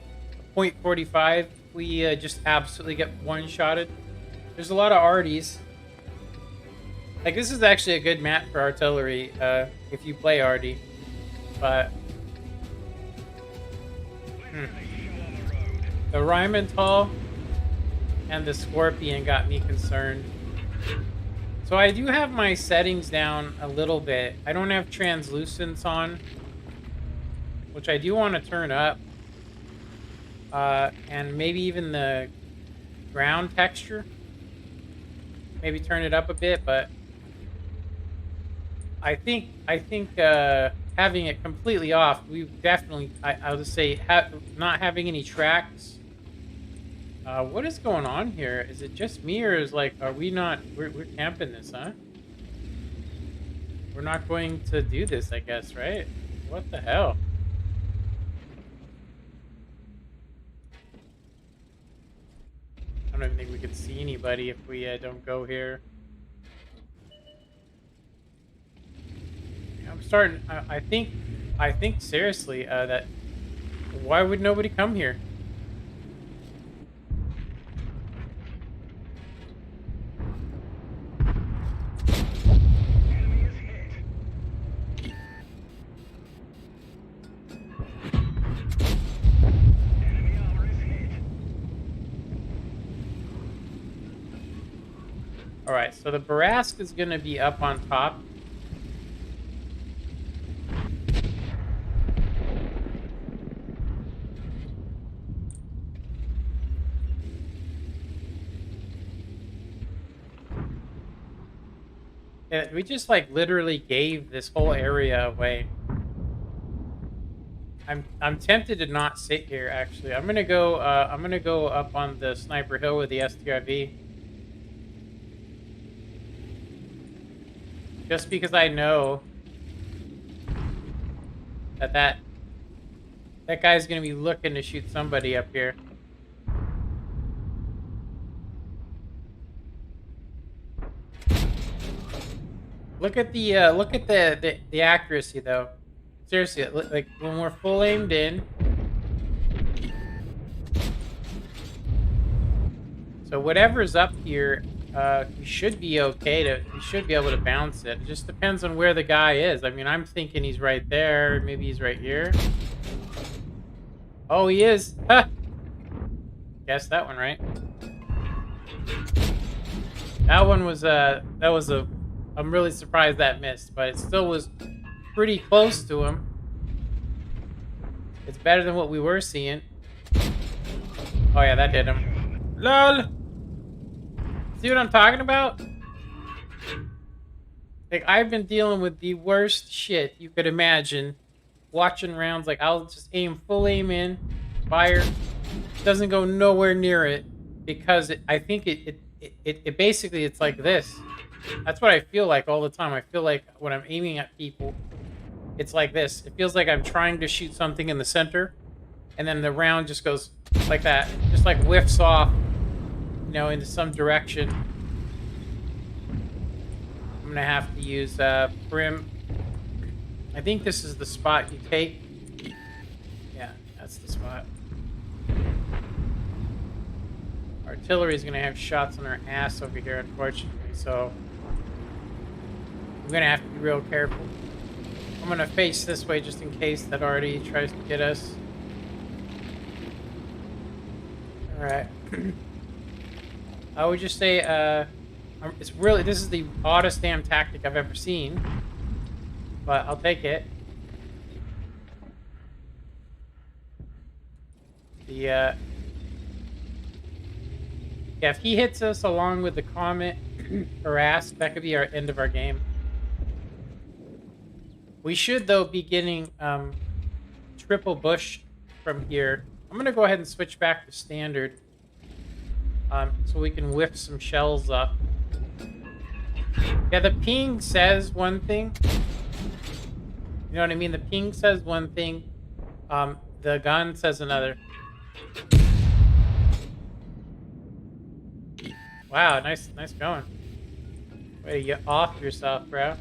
0.45? We just absolutely get one-shotted. There's a lot of Arties. Like, this is actually a good map for artillery, if you play Arty. But... The Rheinmetall and the Scorpion got me concerned. So I do have my settings down a little bit. I don't have translucence on, which I do want to turn up. And maybe even the ground texture. Maybe turn it up a bit, but... I think having it completely off, we definitely, I'll just say, not having any tracks. What is going on here? Is it just me, or is are we not, we're camping this, huh? We're not going to do this, I guess, right? What the hell? I don't even think we could see anybody if we don't go here. I'm starting. I think seriously that why would nobody come here? All right, so the Barask is going to be up on top. We just literally gave this whole area away. I'm tempted to not sit here. Actually, I'm gonna go up on the sniper hill with the STRV, just because I know that guy's gonna be looking to shoot somebody up here. Look at the accuracy though. Seriously, like when we're full aimed in. So whatever's up here, we should be okay to. We should be able to bounce it. It just depends on where the guy is. I mean, I'm thinking he's right there. Maybe he's right here. Oh, he is. Ha! Guess that one right. That one was I'm really surprised that missed, but it still was pretty close to him. It's better than what we were seeing. Oh yeah, that did him. LOL! See what I'm talking about? Like, I've been dealing with the worst shit you could imagine. Watching rounds, like, I'll just full aim in, fire. Doesn't go nowhere near it because I think it basically, it's like this. That's what I feel like all the time. I feel like when I'm aiming at people, it's like this. It feels like I'm trying to shoot something in the center, and then the round just goes like that. Just like whiffs off, you know, into some direction. I'm gonna have to use Prim. I think this is the spot you take. Yeah, that's the spot. Artillery is gonna have shots on our ass over here, unfortunately, so I'm gonna have to be real careful. I'm gonna face this way just in case that already tries to get us. Alright. I would just say, it's really, this is the oddest damn tactic I've ever seen, but I'll take it. Yeah, if he hits us along with the comet harass, that could be our end of our game. We should, though, be getting triple bush from here. I'm gonna go ahead and switch back to standard, so we can whip some shells up. Yeah, the ping says one thing. You know what I mean? The ping says one thing. The gun says another. Wow, nice going. Way to get off yourself, bro.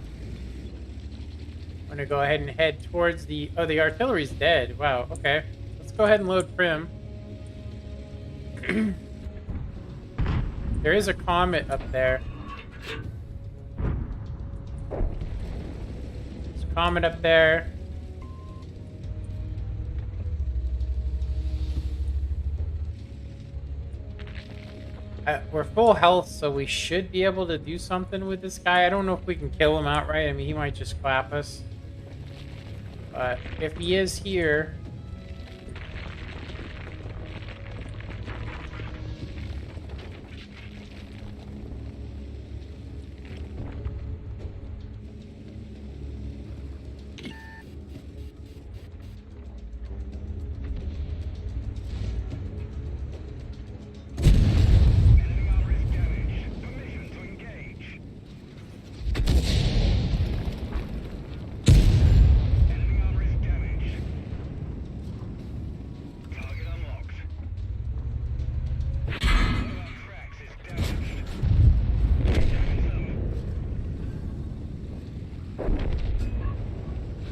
I'm gonna go ahead and head towards the... Oh, the artillery's dead. Wow, okay. Let's go ahead and load Prim. There is a comet up there. There's a comet up there. We're full health, so we should be able to do something with this guy. I don't know if we can kill him outright. I mean, he might just clap us. But if he is here...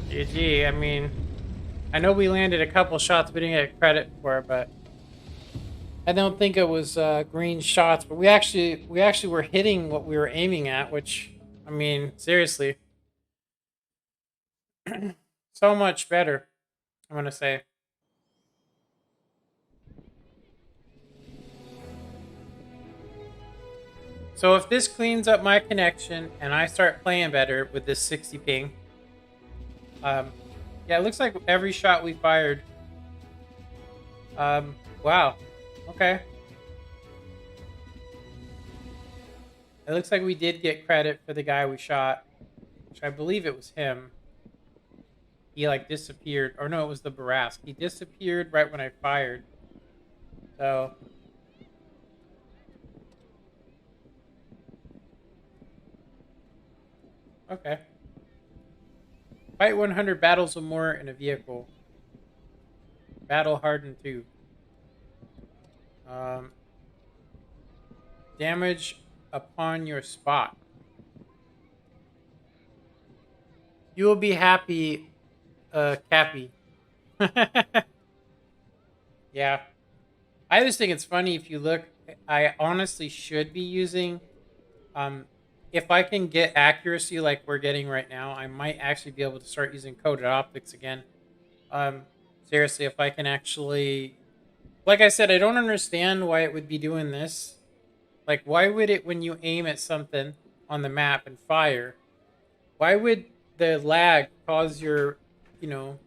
GG, I mean, I know we landed a couple shots we didn't get credit for, but I don't think it was green shots, but we actually were hitting what we were aiming at, which, I mean, seriously, so much better, I'm gonna say. So if this cleans up my connection and I start playing better with this 60 ping, yeah, it looks like every shot we fired. Wow. Okay. It looks like we did get credit for the guy we shot, which I believe it was him. He, like, disappeared. Or no, it was the Barask. He disappeared right when I fired. So... Okay. Fight 100 battles or more in a vehicle. Battle hardened 2. Damage upon your spot. You will be happy, Cappy. Yeah. I just think it's funny if you look. I honestly should be using. Um, if I can get accuracy like we're getting right now, I might actually be able to start using coded optics again. Um, Seriously, if I can actually, like I said, I don't understand why it would be doing this. Like, why would it, when you aim at something on the map and fire, why would the lag cause your, you know,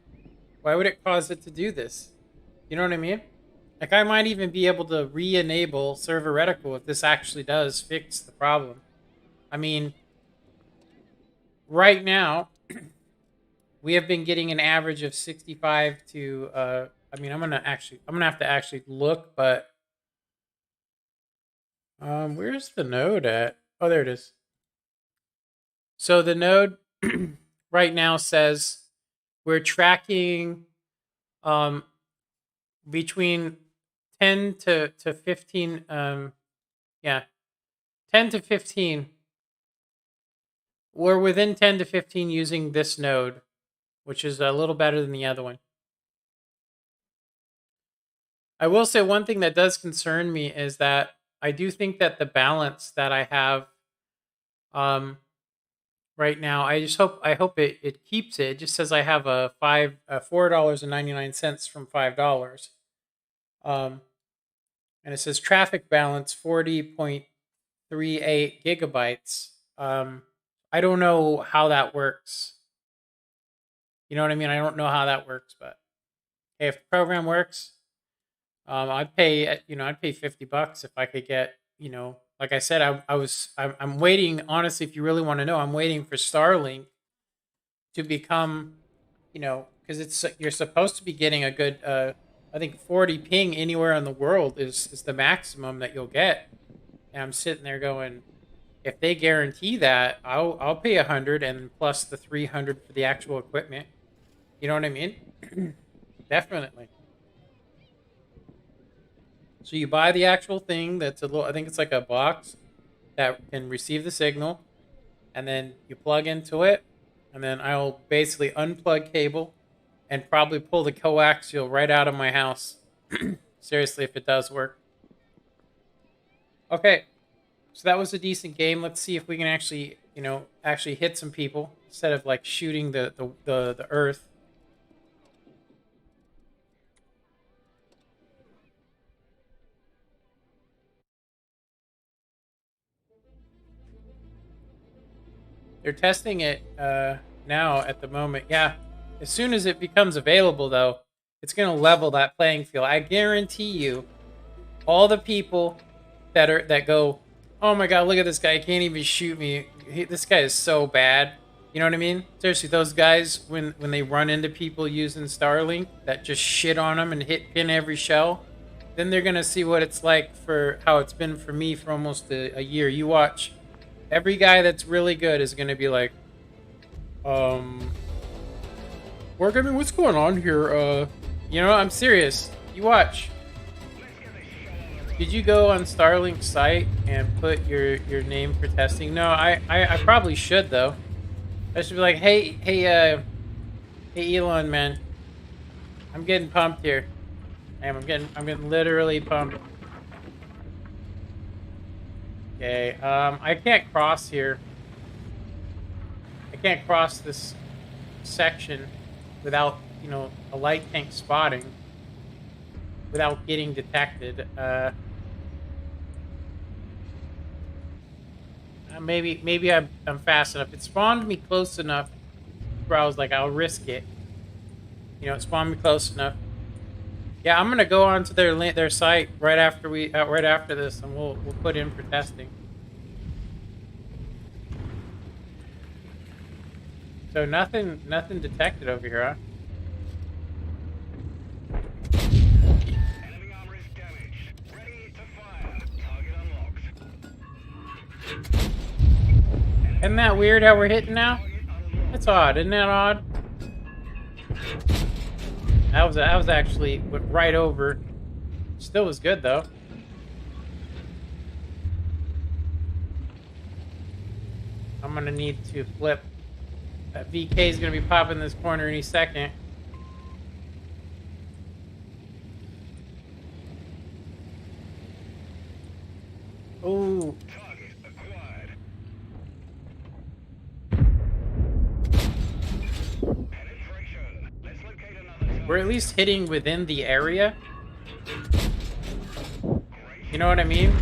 why would it cause it to do this? You know what I mean? Like, I might even be able to re-enable server reticle if this actually does fix the problem. I mean, right now, we have been getting an average of 65 to, I mean, I'm gonna have to actually look, but, where's the node at? Oh, there it is. So the node right now says we're tracking, um, between 10 to 15, yeah, 10 to 15. We're within 10 to 15 using this node, which is a little better than the other one. I will say one thing that does concern me is that I do think that the balance that I have, right now, I hope it keeps it. It just says I have $4.99 from $5. Um, and it says traffic balance 40.38 gigabytes. I don't know how that works. You know what I mean? I don't know how that works, but hey, if the program works, I'd pay, I'd pay $50 if I could get, like I said, I'm waiting. Honestly, if you really want to know, I'm waiting for Starlink to become, because you're supposed to be getting a good, I think 40 ping anywhere in the world is the maximum that you'll get. And I'm sitting there going, if they guarantee that, I'll pay 100 and plus the 300 for the actual equipment. You know what I mean? Definitely. So you buy the actual thing that's a little, I think it's like a box that can receive the signal, and then you plug into it, and then I'll basically unplug cable and probably pull the coaxial right out of my house. Seriously, if it does work. Okay, so that was a decent game. Let's see if we can actually, actually hit some people instead of like shooting the earth. They're testing it now at the moment. Yeah, as soon as it becomes available, though, it's going to level that playing field. I guarantee you, all the people that go, oh my god, look at this guy, he can't even shoot me. This guy is so bad. You know what I mean? Seriously, those guys when they run into people using Starlink that just shit on them and pin every shell, then they're gonna see what it's like for how it's been for me for almost a year. You watch. Every guy that's really good is gonna be like, work. I mean, what's going on here? I'm serious. You watch. Did you go on Starlink's site and put your name for testing? No, I probably should though. I should be like, hey Elon, man, I'm getting pumped here. I'm getting literally pumped. Okay, I can't cross here. I can't cross this section without, a light tank spotting, without getting detected. Maybe I'm fast enough. It spawned me close enough where I was like, I'll risk it. It spawned me close enough. Yeah, I'm gonna go onto their site right after this, and we'll put in for testing. So nothing detected over here, huh? Enemy armor is damaged. Ready to fire. Target unlocked. Isn't that weird how we're hitting now? That's odd. Isn't that odd? That was actually went right over. Still was good though. I'm gonna need to flip That VK is gonna be popping this corner any second. Oh, Target acquired. Penetration. Let's locate another target. we're at least hitting within the area. You know what I mean?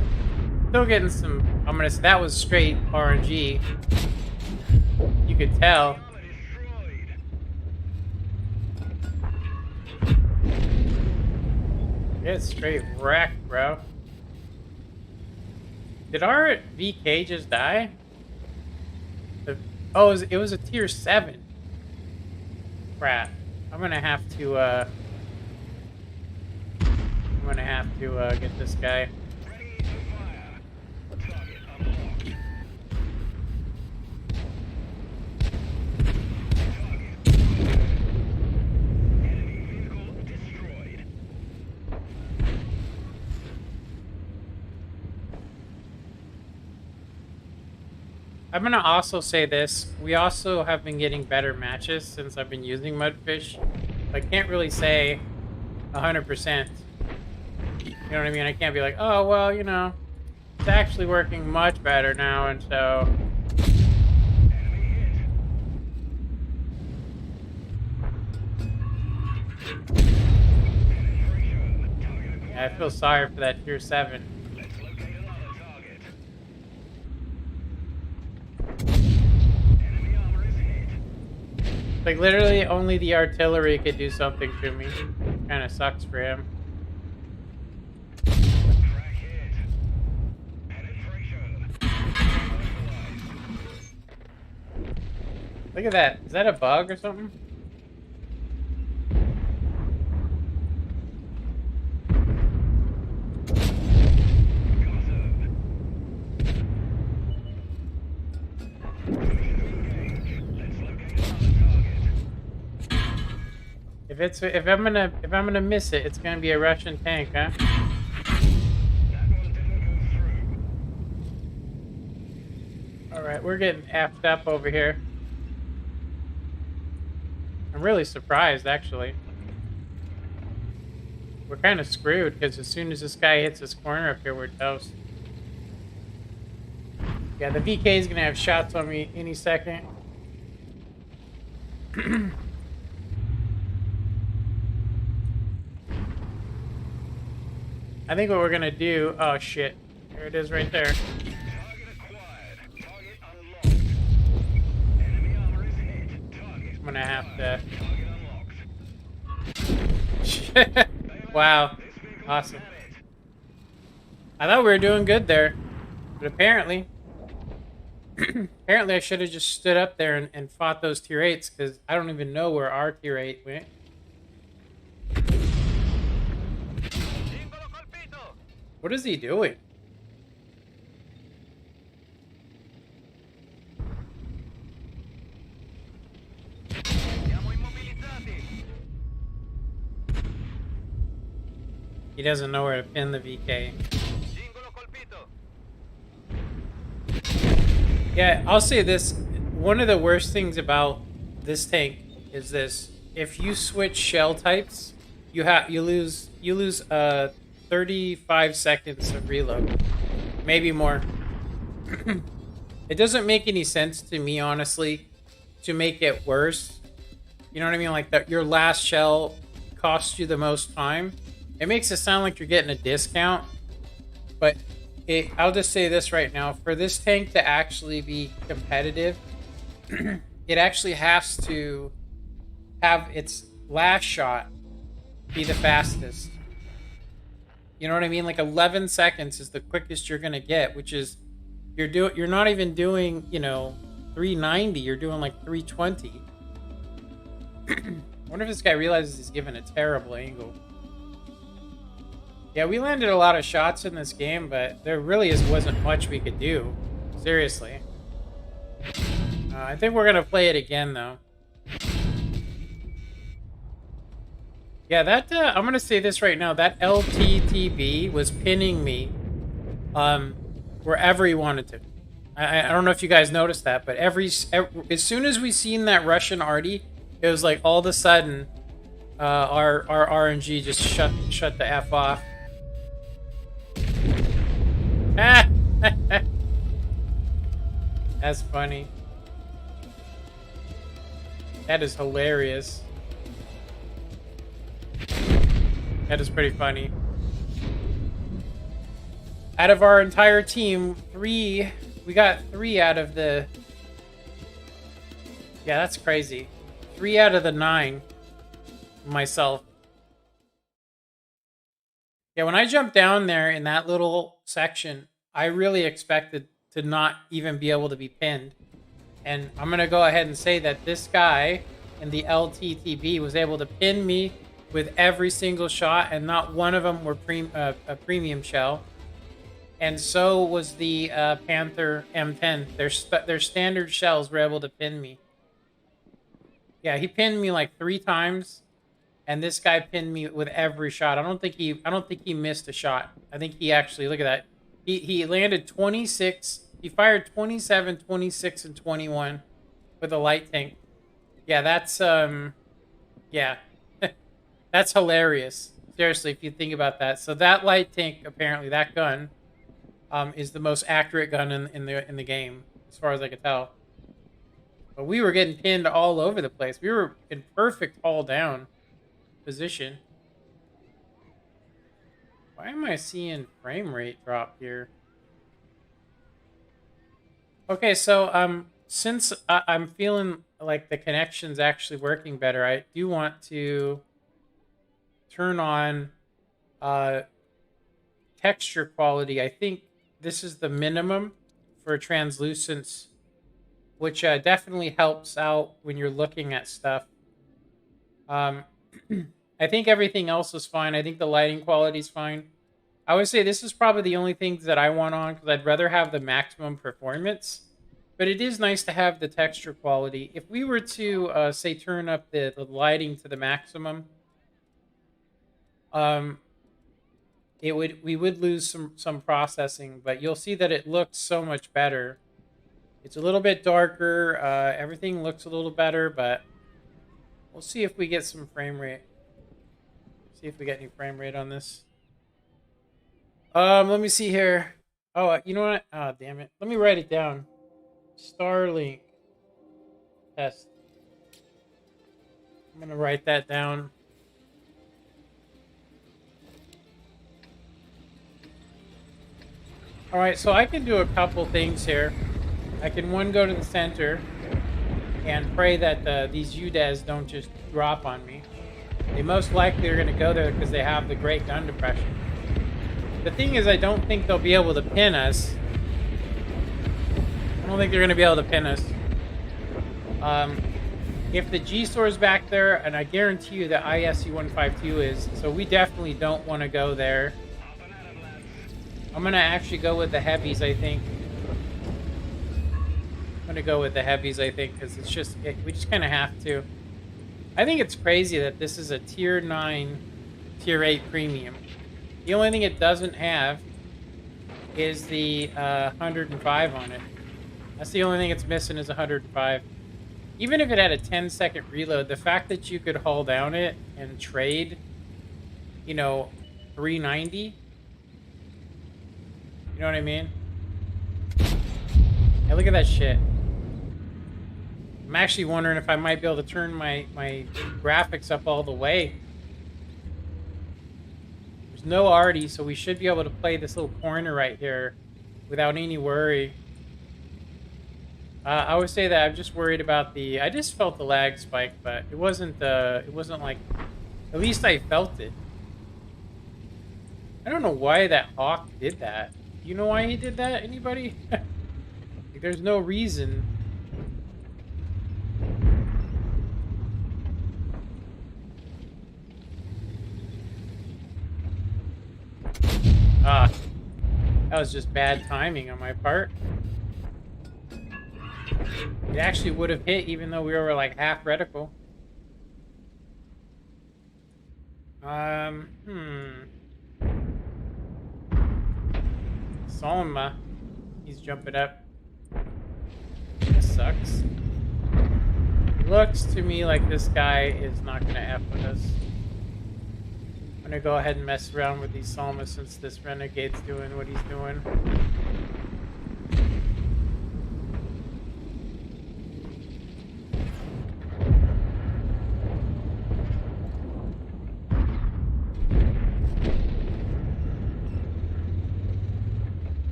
Still getting some. I'm gonna say that was straight RNG. You could tell. Armor destroyed. It's straight wreck, bro. Did our VK just die? Oh, it was a tier 7. Crap. I'm gonna have to get this guy. Ready to fire. Target unlocked. Target. Enemy vehicle destroyed. I'm gonna also say this. We also have been getting better matches since I've been using Mudfish. I can't really say 100%. You know what I mean? I can't be like, oh, well, you know, it's actually working much better now, and so... Enemy hit. Penetration. Target acquired. Yeah, I feel sorry for that tier 7. Let's locate another target. Enemy armor is hit. Like, literally, only the artillery could do something to me. Kinda sucks for him. Crack hit. Penetration. Neutralized. Look at that. Is that a bug or something? Got him. Permission to engage. Let's locate another target. If I'm gonna miss it, it's gonna be a Russian tank, huh? That one didn't go through. Alright, we're getting effed up over here. I'm really surprised, actually. We're kind of screwed, because as soon as this guy hits this corner up here, we're toast. Yeah, the VK is going to have shots on me any second. I think what we're going to do... Oh, shit. There it is right there. Target acquired. Target unlocked. Enemy armor is hit. Target. I'm going to have to... Target unlocked. Wow. This vehicle Awesome. had it. I thought we were doing good there. But apparently... apparently I should have just stood up there and fought those tier 8s, because I don't even know where our tier 8 went. What is he doing? He doesn't know where to pin the VK. Yeah, I'll say this. One of the worst things about this tank is this. If you switch shell types, you lose 35 seconds of reload. Maybe more. It doesn't make any sense to me, honestly, to make it worse. You know what I mean? Like that your last shell costs you the most time. It makes it sound like you're getting a discount, but I'll just say this right now. For this tank to actually be competitive, it actually has to have its last shot be the fastest. You know what I mean? Like 11 seconds is the quickest you're gonna get, which is you're not even doing, you know, 390. You're doing like 320. I wonder if this guy realizes he's given a terrible angle. Yeah, we landed a lot of shots in this game, but there really wasn't much we could do. Seriously. I think we're going to play it again, though. Yeah, that, I'm going to say this right now. That LTTB was pinning me wherever he wanted to. I don't know if you guys noticed that, but as soon as we seen that Russian arty, it was like all of a sudden, our RNG just shut the f off. Ah, that's funny. That is hilarious. That is pretty funny. Out of our entire team, we got 3 out of the... Yeah, that's crazy. 3 out of the 9. Myself. Yeah, when I jumped down there in that little section, I really expected to not even be able to be pinned. And I'm going to go ahead and say that this guy in the LTTB was able to pin me with every single shot, and not one of them were a premium shell. And so was the Panther M10. Their standard shells were able to pin me. Yeah, he pinned me like 3 times, and this guy pinned me with every shot. I don't think he missed a shot. I think he actually, look at that. He landed 26. He fired 27, 26, and 21 with a light tank. Yeah, that's yeah. That's hilarious. Seriously, if you think about that. So that light tank, apparently, that gun, is the most accurate gun in the game, as far as I could tell. But we were getting pinned all over the place. We were in perfect haul down position. Why am I seeing frame rate drop here? Okay, so since I'm feeling like the connection's actually working better, I do want to turn on texture quality. I think this is the minimum for translucence, which definitely helps out when you're looking at stuff. I think everything else is fine. I think the lighting quality is fine. I would say this is probably the only things that I want on, because I'd rather have the maximum performance. But it is nice to have the texture quality. If we were to, say, turn up the lighting to the maximum, we would lose some processing, but you'll see that it looks so much better. It's a little bit darker. Everything looks a little better, but we'll see if we get some frame rate. See if we get any frame rate on this. Let me see here. Oh, you know what? Oh, damn it. Let me write it down. Starlink test. I'm gonna write that down. All right, so I can do a couple things here. I can, one, go to the center and pray that these UDES don't just drop on me. They most likely are going to go there because they have the great gun depression. The thing is, I don't think they'll be able to pin us. I don't think they're going to be able to pin us. If the G-Store is back there, and I guarantee you that ISU-152 is, so we definitely don't want to go there. I'm going to actually go with the heavies, I think. I'm going to go with the heavies, I think, because it's just, we just kind of have to. I think it's crazy that this is a Tier 9, Tier 8 premium. The only thing it doesn't have is the 105 on it. That's the only thing it's missing is 105. Even if it had a 10-second reload, the fact that you could haul down it and trade, you know, 390. You know what I mean? Hey, look at that shit. I'm actually wondering if I might be able to turn my graphics up all the way. There's no arty, so we should be able to play this little corner right here without any worry. I would say that I'm just worried about the... I just felt the lag spike, but it wasn't like... At least I felt it. I don't know why that Hawk did that. Do you know why he did that? Anybody? Like, there's no reason. Ah, that was just bad timing on my part. It actually would have hit even though we were like half reticle. Solma. He's jumping up. sucks. Looks to me like this guy is not going to F with us. I'm going to go ahead and mess around with these psalmists since this renegade's doing what he's doing.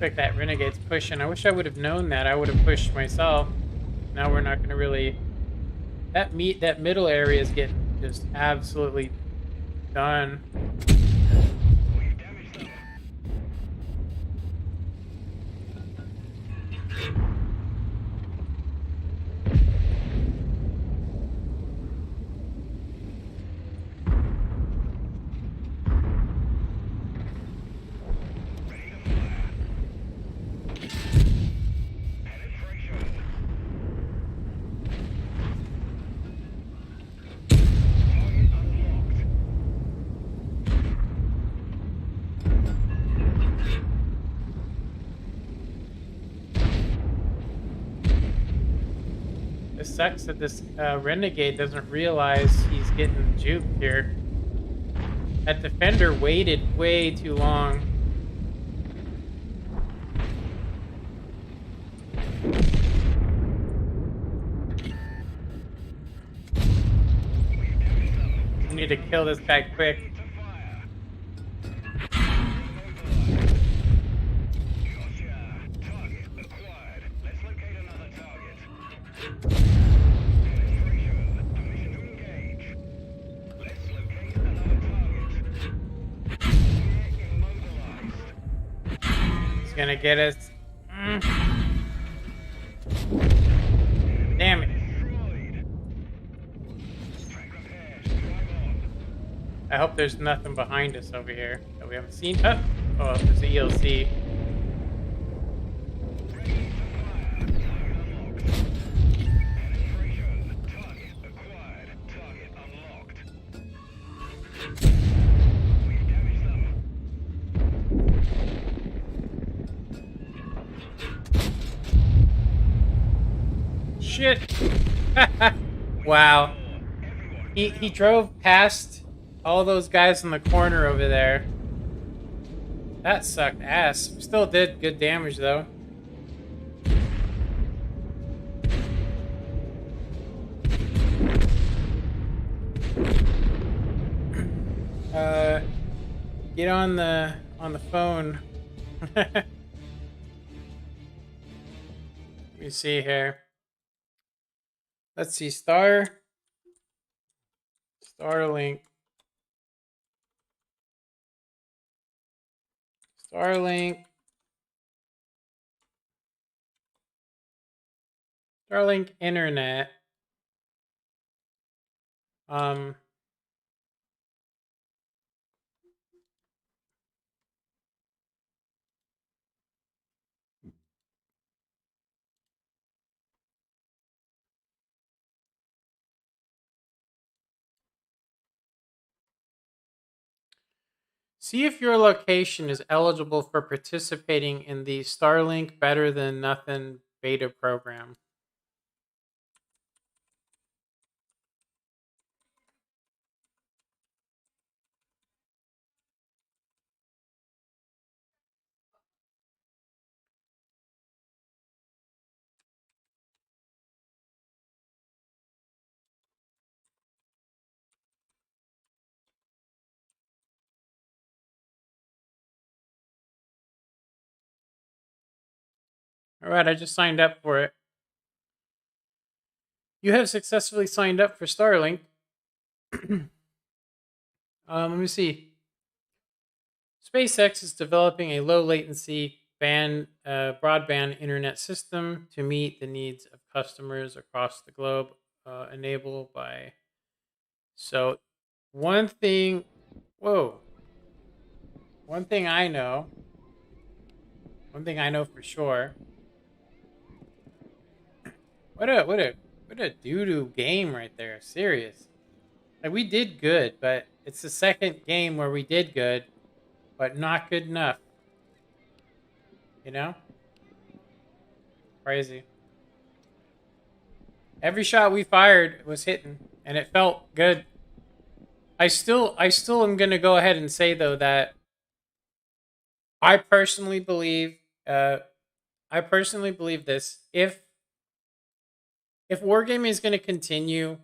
Like that renegade's pushing. I wish I would have known that. I would have pushed myself. Now we're not going to really. That middle area is getting just absolutely done. We've damaged them. Ready to fire. Penetration. Target unlocked. It sucks that this renegade doesn't realize he's getting juked here. That defender waited way too long. We need to kill this guy quick. To fire. Immobilized. Gotcha. Target acquired. Let's locate another target. Penetration. Permission to engage. Let's locate another target. We're immobilized. He's gonna get us. Damn it. Destroyed. Track repairs. Drive on. I hope there's nothing behind us over here that we haven't seen. Oh, there's the ELC. Ready to fire. Target unlocked. Penetration. Target acquired. Target unlocked. We've damaged them. Shit. Wow. Everyone. He drove past all those guys in the corner over there. That sucked ass. Still did good damage though. Get on the phone. Let me see here. Let's see, Starlink. Starlink internet. See if your location is eligible for participating in the Starlink Better Than Nothing beta program. All right, I just signed up for it. You have successfully signed up for Starlink. Let me see. SpaceX is developing a low latency broadband internet system to meet the needs of customers across the globe, enabled by. So, one thing I know. One thing I know for sure. What a doo-doo game right there. Serious. Like, we did good, but it's the second game where we did good. but not good enough. You know? Crazy. Every shot we fired was hitting, and it felt good. I still am gonna go ahead and say though that I personally believe, I personally believe this. If wargaming is going to continue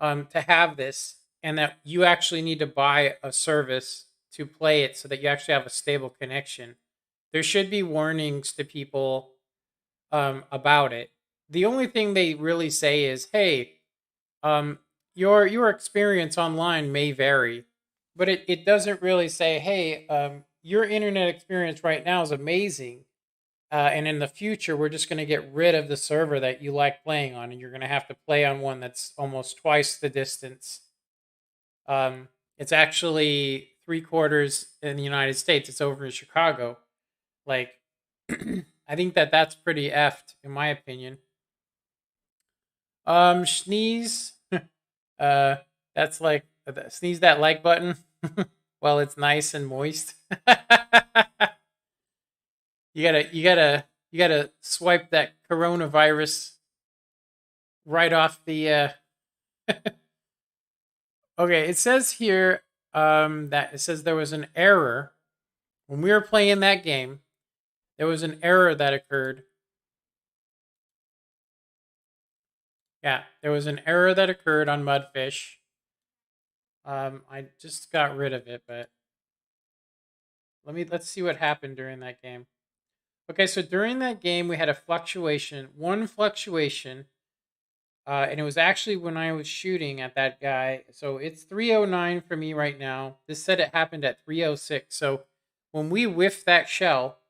to have this, and that you actually need to buy a service to play it so that you actually have a stable connection, there should be warnings to people about it. The only thing they really say is, "Hey, your experience online may vary," but it doesn't really say, "Hey, your internet experience right now is amazing." And in the future, we're just going to get rid of the server that you like playing on, and you're going to have to play on one that's almost twice the distance. It's actually 3/4 in the United States. It's over in Chicago. Like, I think that's pretty effed, in my opinion. Sneeze. That's like sneeze that like button while it's nice and moist. You gotta swipe that coronavirus right off the Okay, it says here that it says there was an error when we were playing that game. There was an error that occurred. Yeah, there was an error that occurred on Mudfish. I just got rid of it, but let's see what happened during that game. Okay, so during that game we had a fluctuation, one fluctuation, and it was actually when I was shooting at that guy. So it's 309 for me right now. This said it happened at 306. So when we whiffed that shell,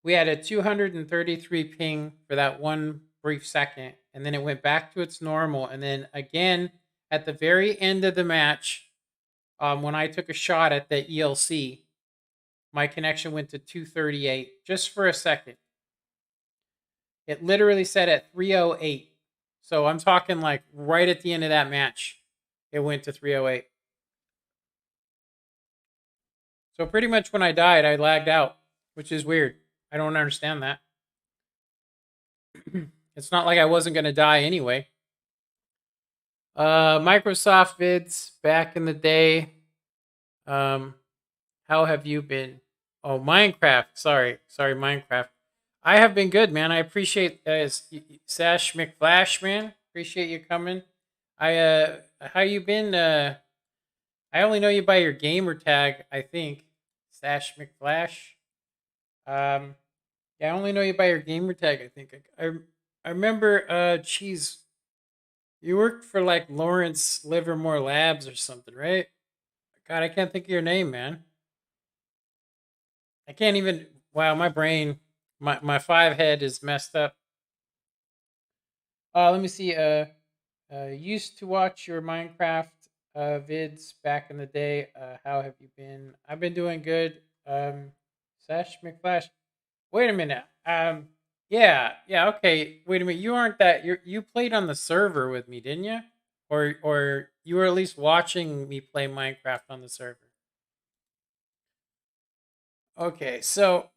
we had a 233 ping for that one brief second, and then it went back to its normal. And then again, at the very end of the match, when I took a shot at the ELC, my connection went to 238 just for a second. It literally said at 308. So I'm talking like right at the end of that match, it went to 308. So pretty much when I died, I lagged out, which is weird. I don't understand that. It's not like I wasn't going to die anyway. Microsoft vids back in the day. How have you been? Oh, Minecraft. Sorry, Minecraft. I have been good, man. I appreciate Sash McFlash, man. Appreciate you coming. How you been? I only know you by your gamer tag, I think. Sash McFlash. Yeah, I only know you by your gamer tag, I think. I remember, geez, you worked for like Lawrence Livermore Labs or something, right? God, I can't think of your name, man. I can't even. Wow, my brain, my 5 head is messed up. Let me see. Used to watch your Minecraft vids back in the day. How have you been? I've been doing good. Sash McFlash. Wait a minute. Yeah, okay. Wait a minute. You aren't that. You played on the server with me, didn't you? Or you were at least watching me play Minecraft on the server. Okay, so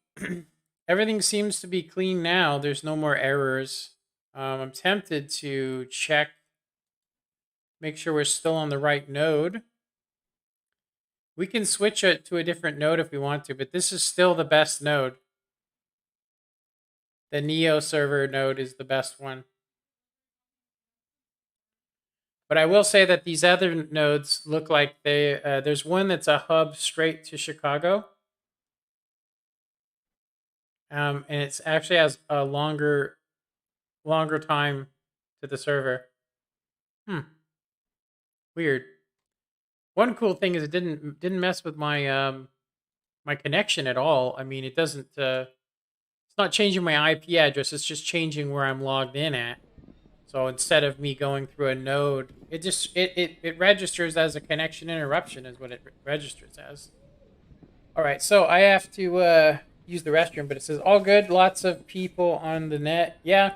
everything seems to be clean now. There's no more errors. I'm tempted to check, make sure we're still on the right node. We can switch it to a different node if we want to, but this is still the best node. The Neo server node is the best one. But I will say that these other nodes look like there's one that's a hub straight to Chicago. And it's actually has a longer time to the server. Weird. One cool thing is it didn't mess with my my connection at all. I mean, it doesn't. It's not changing my IP address. It's just changing where I'm logged in at. So instead of me going through a node, it just it registers as a connection interruption is what it registers as. All right, so I have to use the restroom, but it says all good. Lots of people on the net. Yeah.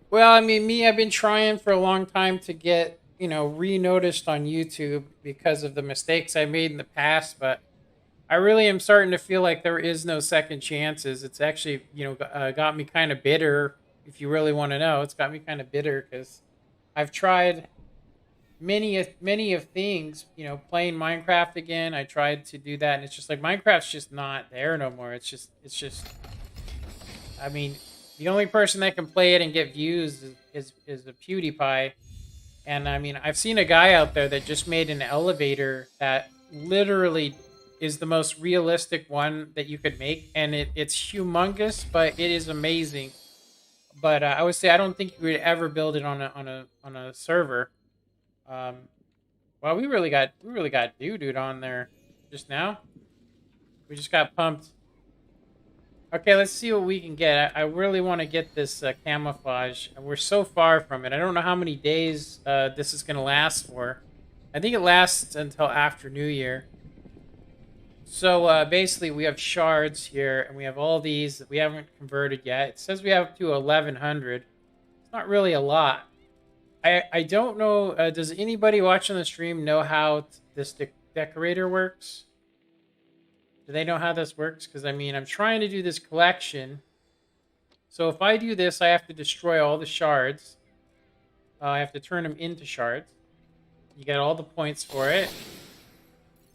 Well, I mean, I've been trying for a long time to get re-noticed on YouTube because of the mistakes I made in the past, but I really am starting to feel like there is no second chances. It's actually, got me kind of bitter. If you really want to know, it's got me kind of bitter because I've tried many of things. Playing Minecraft again. I tried to do that, and it's just like Minecraft's just not there no more. It's just. I mean, the only person that can play it and get views is a PewDiePie. And I mean, I've seen a guy out there that just made an elevator that literally is the most realistic one that you could make, and it's humongous, but it is amazing. But I would say I don't think you would ever build it on a server. Um, well, we really got dude on there just now. We just got pumped. Okay, let's see what we can get. I really want to get this camouflage. We're so far from it. I don't know how many days this is going to last for. I think it lasts until after New Year. So basically, we have shards here, and we have all these that we haven't converted yet. It says we have up to 1,100. It's not really a lot. I don't know. Does anybody watching the stream know how this decorator works? Do they know how this works? Because, I mean, I'm trying to do this collection. So if I do this, I have to destroy all the shards. I have to turn them into shards. You get all the points for it.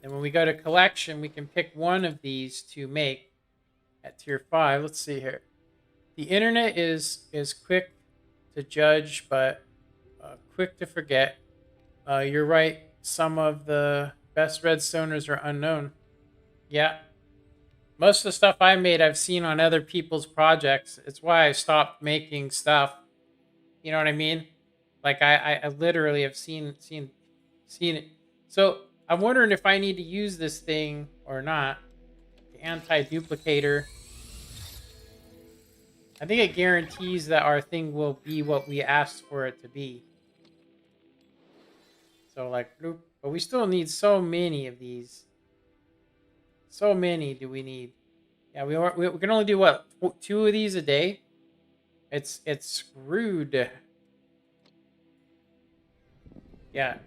And when we go to collection, we can pick one of these to make at tier 5. Let's see here. The internet is quick to judge, but quick to forget. You're right. Some of the best redstoners are unknown. Yeah. Most of the stuff I made, I've seen on other people's projects. It's why I stopped making stuff. You know what I mean? Like I literally have seen it. So I'm wondering if I need to use this thing or not. The anti-duplicator. I think it guarantees that our thing will be what we asked for it to be. So like, but we still need so many of these. So many do we need? Yeah, we can only do what, 2 of these a day. It's screwed. Yeah,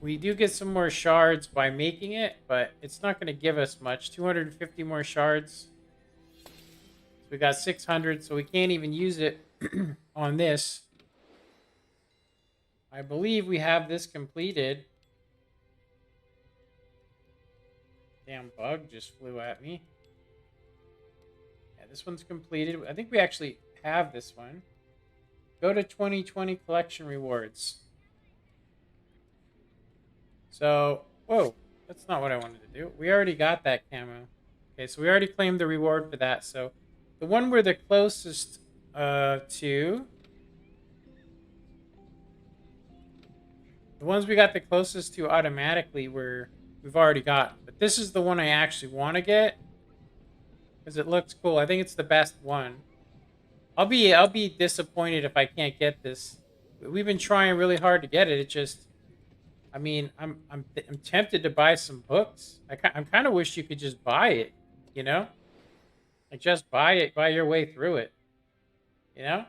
we do get some more shards by making it, but it's not going to give us much. 250 more shards. So we got 600, so we can't even use it on this. I believe we have this completed. Damn bug just flew at me. Yeah, this one's completed. I think we actually have this one. Go to 2020 collection rewards. So, whoa, that's not what I wanted to do. We already got that camo. Okay, so we already claimed the reward for that. So, the one we're the closest to... The ones we got the closest to automatically we've already got. But this is the one I actually want to get. Because it looks cool. I think it's the best one. I'll be disappointed if I can't get this. We've been trying really hard to get it. It just... I mean, I'm tempted to buy some books. I kind of wish you could just buy it, you know? Like, just buy it, buy your way through it. You know?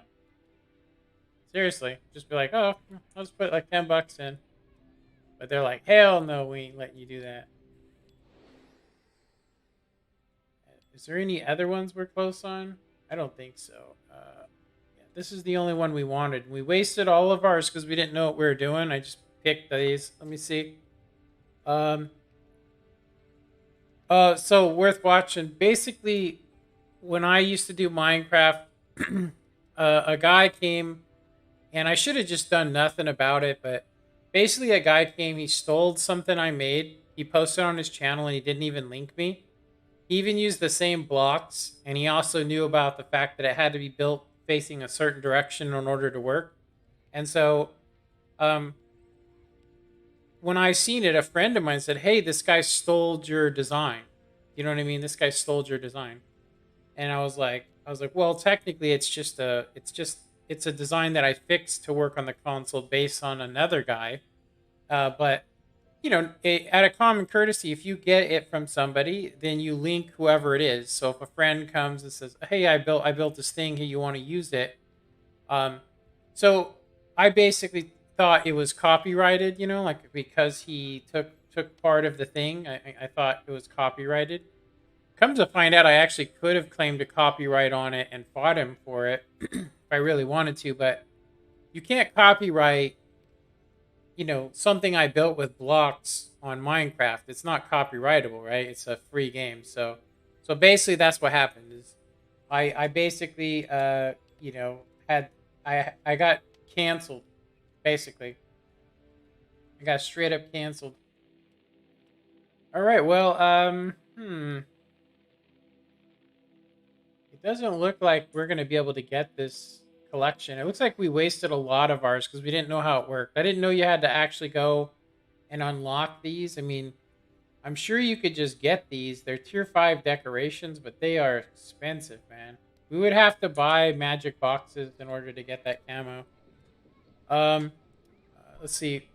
Seriously. Just be like, oh, I'll just put like 10 bucks in. But they're like, hell no, we ain't letting you do that. Is there any other ones we're close on? I don't think so. Yeah, this is the only one we wanted. We wasted all of ours because we didn't know what we were doing. I just picked these. Let me see. So worth watching. Basically, when I used to do Minecraft, a guy came, and I should have just done nothing about it, but basically a guy came, he stole something I made, he posted on his channel, and he didn't even link me. He even used the same blocks, and he also knew about the fact that it had to be built facing a certain direction in order to work. And so, when I seen it, a friend of mine said, hey, this guy stole your design. You know what I mean? This guy stole your design. And I was like, well, technically it's a design that I fixed to work on the console based on another guy. But, you know, out of common courtesy, if you get it from somebody, then you link whoever it is. So if a friend comes and says, hey, I built this thing here, you want to use it. So I basically thought it was copyrighted, you know, like because he took took part of the thing. I thought it was copyrighted. Come to find out, I actually could have claimed a copyright on it and fought him for it if I really wanted to, but you can't copyright, something I built with blocks on Minecraft. It's not copyrightable, right? It's a free game. So basically that's what happened is I basically had I got canceled basically. I got straight up canceled. All right, well, it doesn't look like we're going to be able to get this collection. It looks like we wasted a lot of ours because we didn't know how it worked. I didn't know you had to actually go and unlock these. I mean, I'm sure you could just get these. They're tier 5 decorations, but they are expensive, man. We would have to buy magic boxes in order to get that camo. Let's see.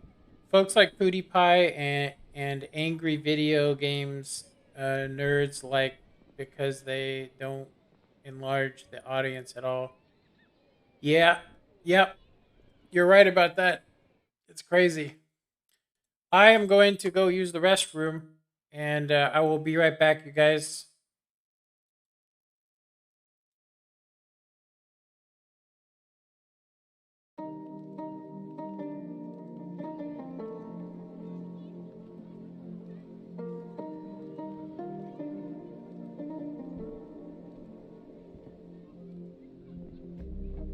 Folks like PewDiePie and angry video games nerds like because they don't enlarge the audience at all. Yeah, yep, you're right about that. It's crazy. I am going to go use the restroom, and I will be right back, you guys.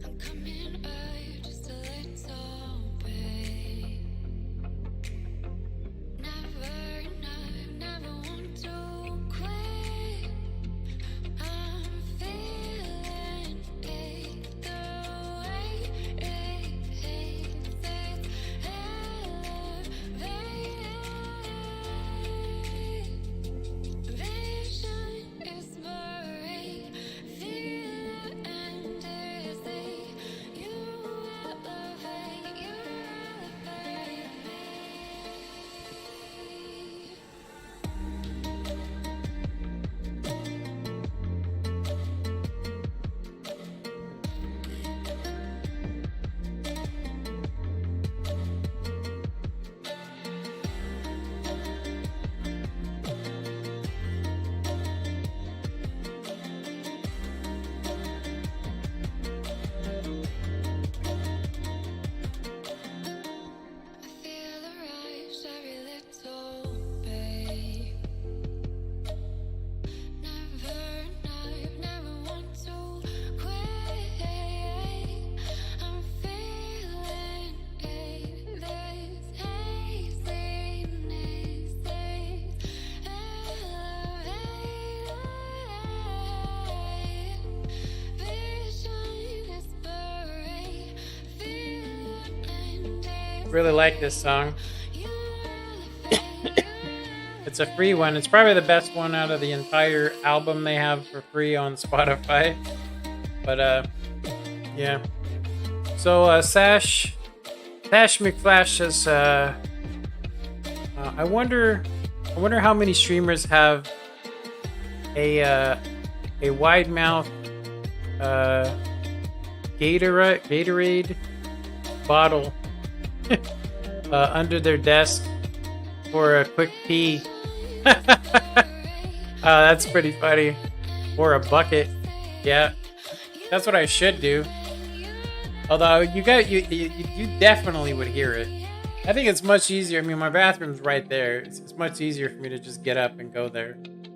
I'm coming up just a little bit. Never want to quit. I'm feeling it the way it hits. Elevated. Vision is blurry. Feel and dizzy. You elevate me. I feel the rush every little bit. Never want to quit. I'm feeling it. This haziness is elevated. Vision is blurry. Feel and Really like this song. you It's a free one. It's probably the best one out of the entire album they have for free on Spotify. But yeah. So Sash McFlash says, I wonder how many streamers have a wide mouth Gatorade bottle under their desk for a quick pee. That's pretty funny. Or a bucket. Yeah, that's what I should do. Although you definitely would hear it. I think it's much easier. I mean, my bathroom's right there. It's much easier for me to just get up and go there.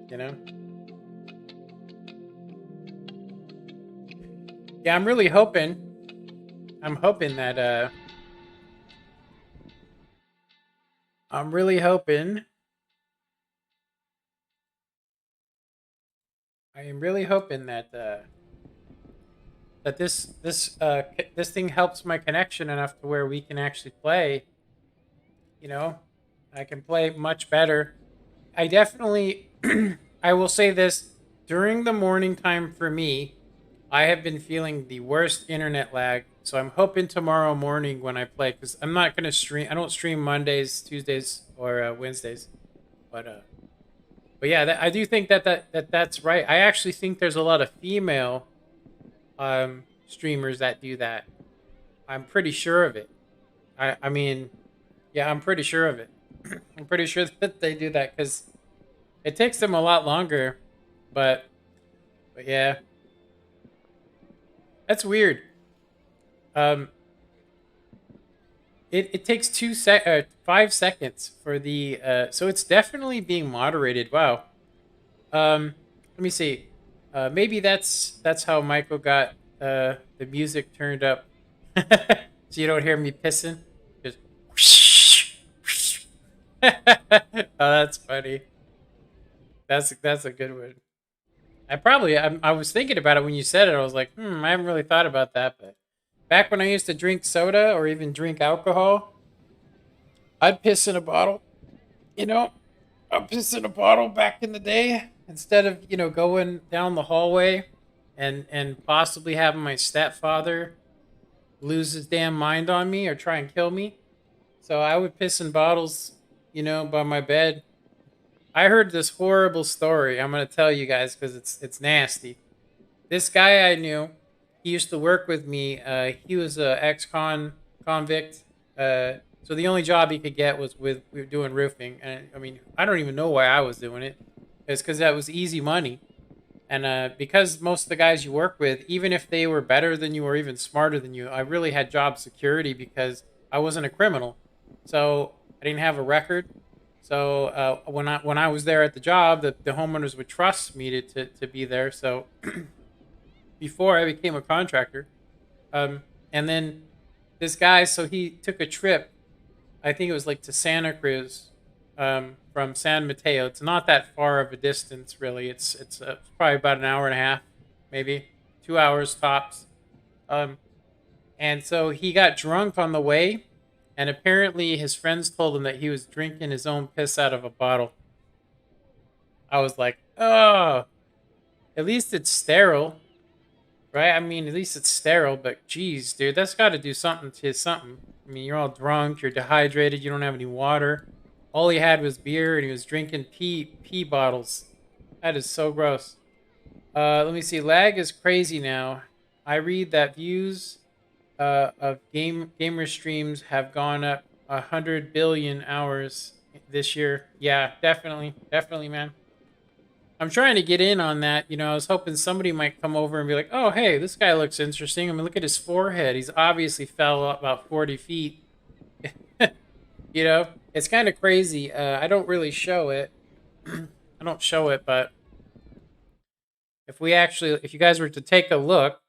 You know. Yeah, I'm really hoping. I'm hoping that. I'm really hoping. I am really hoping that that this thing helps my connection enough to where we can actually play. You know, I can play much better. I definitely, I will say this, during the morning time for me, I have been feeling the worst internet lag. So I'm hoping tomorrow morning when I play, because I'm not gonna stream. I don't stream Mondays, Tuesdays, or Wednesdays. But yeah, I do think that's right. I actually think there's a lot of female streamers that do that. I'm pretty sure of it. I mean, yeah, I'm pretty sure of it. I'm pretty sure that they do that because it takes them a lot longer. But yeah, that's weird. Um, it takes 5 seconds for the so it's definitely being moderated. Wow. Let me see. Maybe that's how Michael got the music turned up, so you don't hear me pissing. Just. Oh, that's funny. That's a good one. I was thinking about it when you said it. I was like, I haven't really thought about that. But back when I used to drink soda or even drink alcohol, I'd piss in a bottle. You know, I'd piss in a bottle back in the day instead of going down the hallway and possibly having my stepfather lose his damn mind on me or try and kill me. So I would piss in bottles, by my bed. I heard this horrible story. I'm gonna tell you guys because it's nasty. This guy I knew, he used to work with me. He was a ex-convict. So the only job he could get was we were doing roofing. And I mean, I don't even know why I was doing it. It's because that was easy money. And because most of the guys you work with, even if they were better than you or even smarter than you, I really had job security because I wasn't a criminal. So I didn't have a record. So when I was there at the job, the homeowners would trust me to be there. So before I became a contractor, and then this guy, so he took a trip. I think it was like to Santa Cruz, from San Mateo. It's not that far of a distance, really. It's probably about an hour and a half, maybe 2 hours tops. Um, and so he got drunk on the way, and apparently his friends told him that he was drinking his own piss out of a bottle. I was like, oh, at least it's sterile, right? I mean, at least it's sterile, but geez, dude, that's got to do something to something. I mean, you're all drunk, you're dehydrated, you don't have any water. All he had was beer, and he was drinking pee bottles. That is so gross. Let me see. Lag is crazy now. I read that views of gamer streams have gone up 100 billion hours this year. Yeah, definitely, man. I'm trying to get in on that. I was hoping somebody might come over and be like, "Oh, hey, this guy looks interesting. I mean, look at his forehead. He's obviously fell about 40 feet." It's kind of crazy. I don't really show it. I don't show it, but if you guys were to take a look,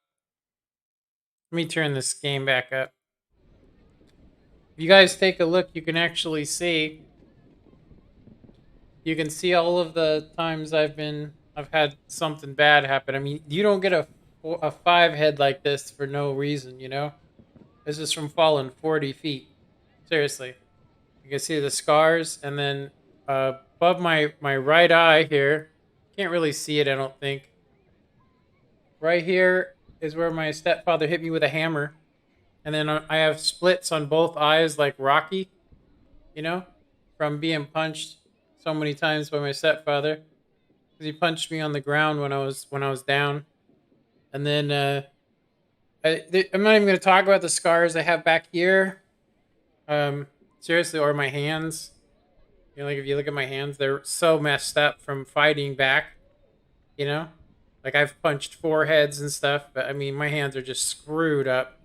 let me turn this game back up. If you guys take a look, you can actually see. You can see all of the times I've had something bad happen. I mean, you don't get a 5 head like this for no reason, This is from falling 40 feet. Seriously. You can see the scars, and then above my right eye here, can't really see it, I don't think. Right here is where my stepfather hit me with a hammer, and then I have splits on both eyes like Rocky, from being punched so many times by my stepfather, because he punched me on the ground when I was down, and then I'm not even going to talk about the scars I have back here. Seriously, or my hands. Like if you look at my hands, they're so messed up from fighting back. Like I've punched foreheads and stuff, but I mean my hands are just screwed up.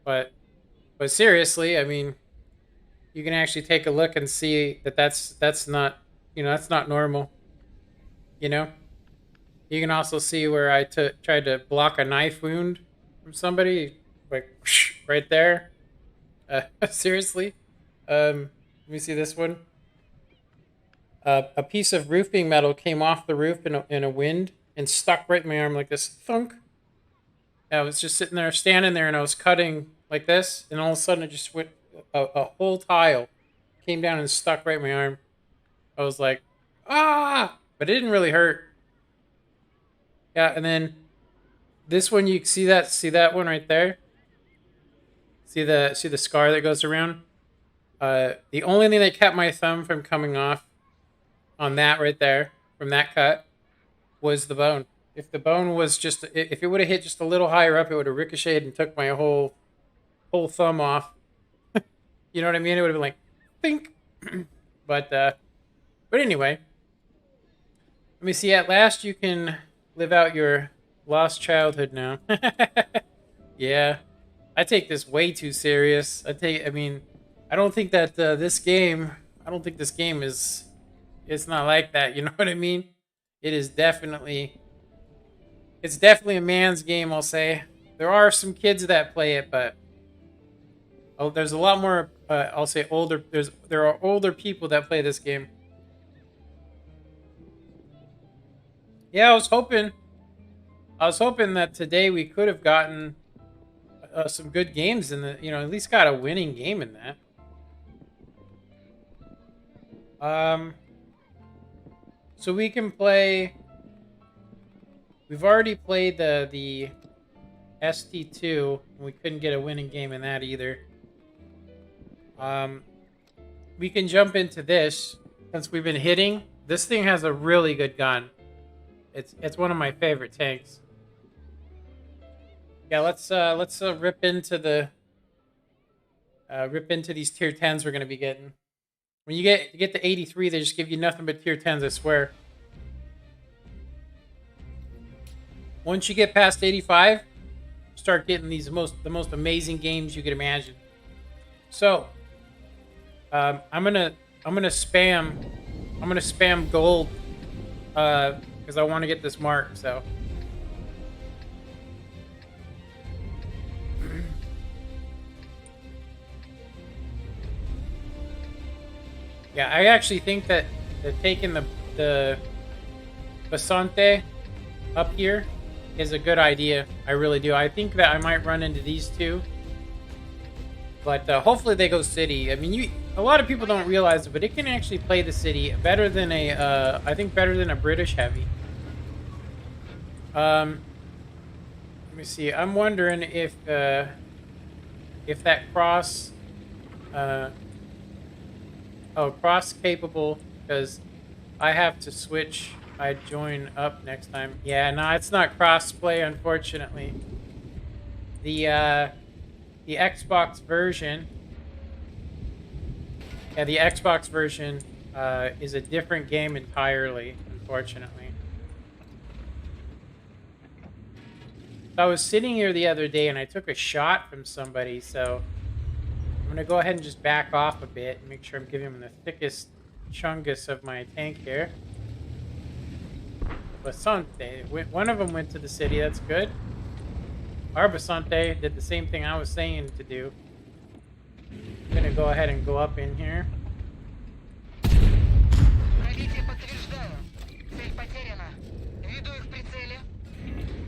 But seriously, I mean, you can actually take a look and see that's not that's not normal. You can also see where I tried to block a knife wound from somebody, like right there. Seriously. Let me see this one. A piece of roofing metal came off the roof in a wind and stuck right in my arm like this. Thunk. I was just standing there, and I was cutting like this, and all of a sudden it just went, a whole tile came down and stuck right in my arm. I was like, ah! But it didn't really hurt. Yeah, and then this one, you see that one right there? See the scar that goes around? The only thing that kept my thumb from coming off on that right there, from that cut, was the bone. If the bone was if it would have hit just a little higher up, it would have ricocheted and took my whole thumb off. You know what I mean? It would have been like, think. But anyway, let me see. At last, you can live out your lost childhood now. Yeah, I take this way too serious. I mean, I don't think that this game. I don't think this game is. It's not like that. You know what I mean? It is definitely. It's definitely a man's game. I'll say. There are some kids that play it, but there's a lot more. I'll say older. There are older people that play this game. Yeah, I was hoping that today we could have gotten some good games in the, at least got a winning game in that. So we can play. We've already played the ST2. And we couldn't get a winning game in that either. We can jump into this since we've been hitting. This thing has a really good gun. It's one of my favorite tanks. Yeah, let's rip into these tier 10s we're gonna be getting. When you get to 83, they just give you nothing but tier 10s, I swear. Once you get past 85, start getting the most amazing games you could imagine. So, I'm gonna spam gold because I want to get this mark. So. Yeah, I actually think that taking the Basante up here is a good idea. I really do. I think that I might run into these two, but hopefully they go city. I mean, a lot of people don't realize it, but it can actually play the city better than I think better than a British heavy. Let me see. I'm wondering if that cross. Cross capable, because I have to switch. I join up next time. Yeah, no, it's not cross play, unfortunately. The Xbox version. Yeah, the Xbox version is a different game entirely, unfortunately. So I was sitting here the other day and I took a shot from somebody, so I'm going to go ahead and just back off a bit and make sure I'm giving him the thickest chungus of my tank here. Basante. One of them went to the city. That's good. Our Basante did the same thing I was saying to do. I'm going to go ahead and go up in here.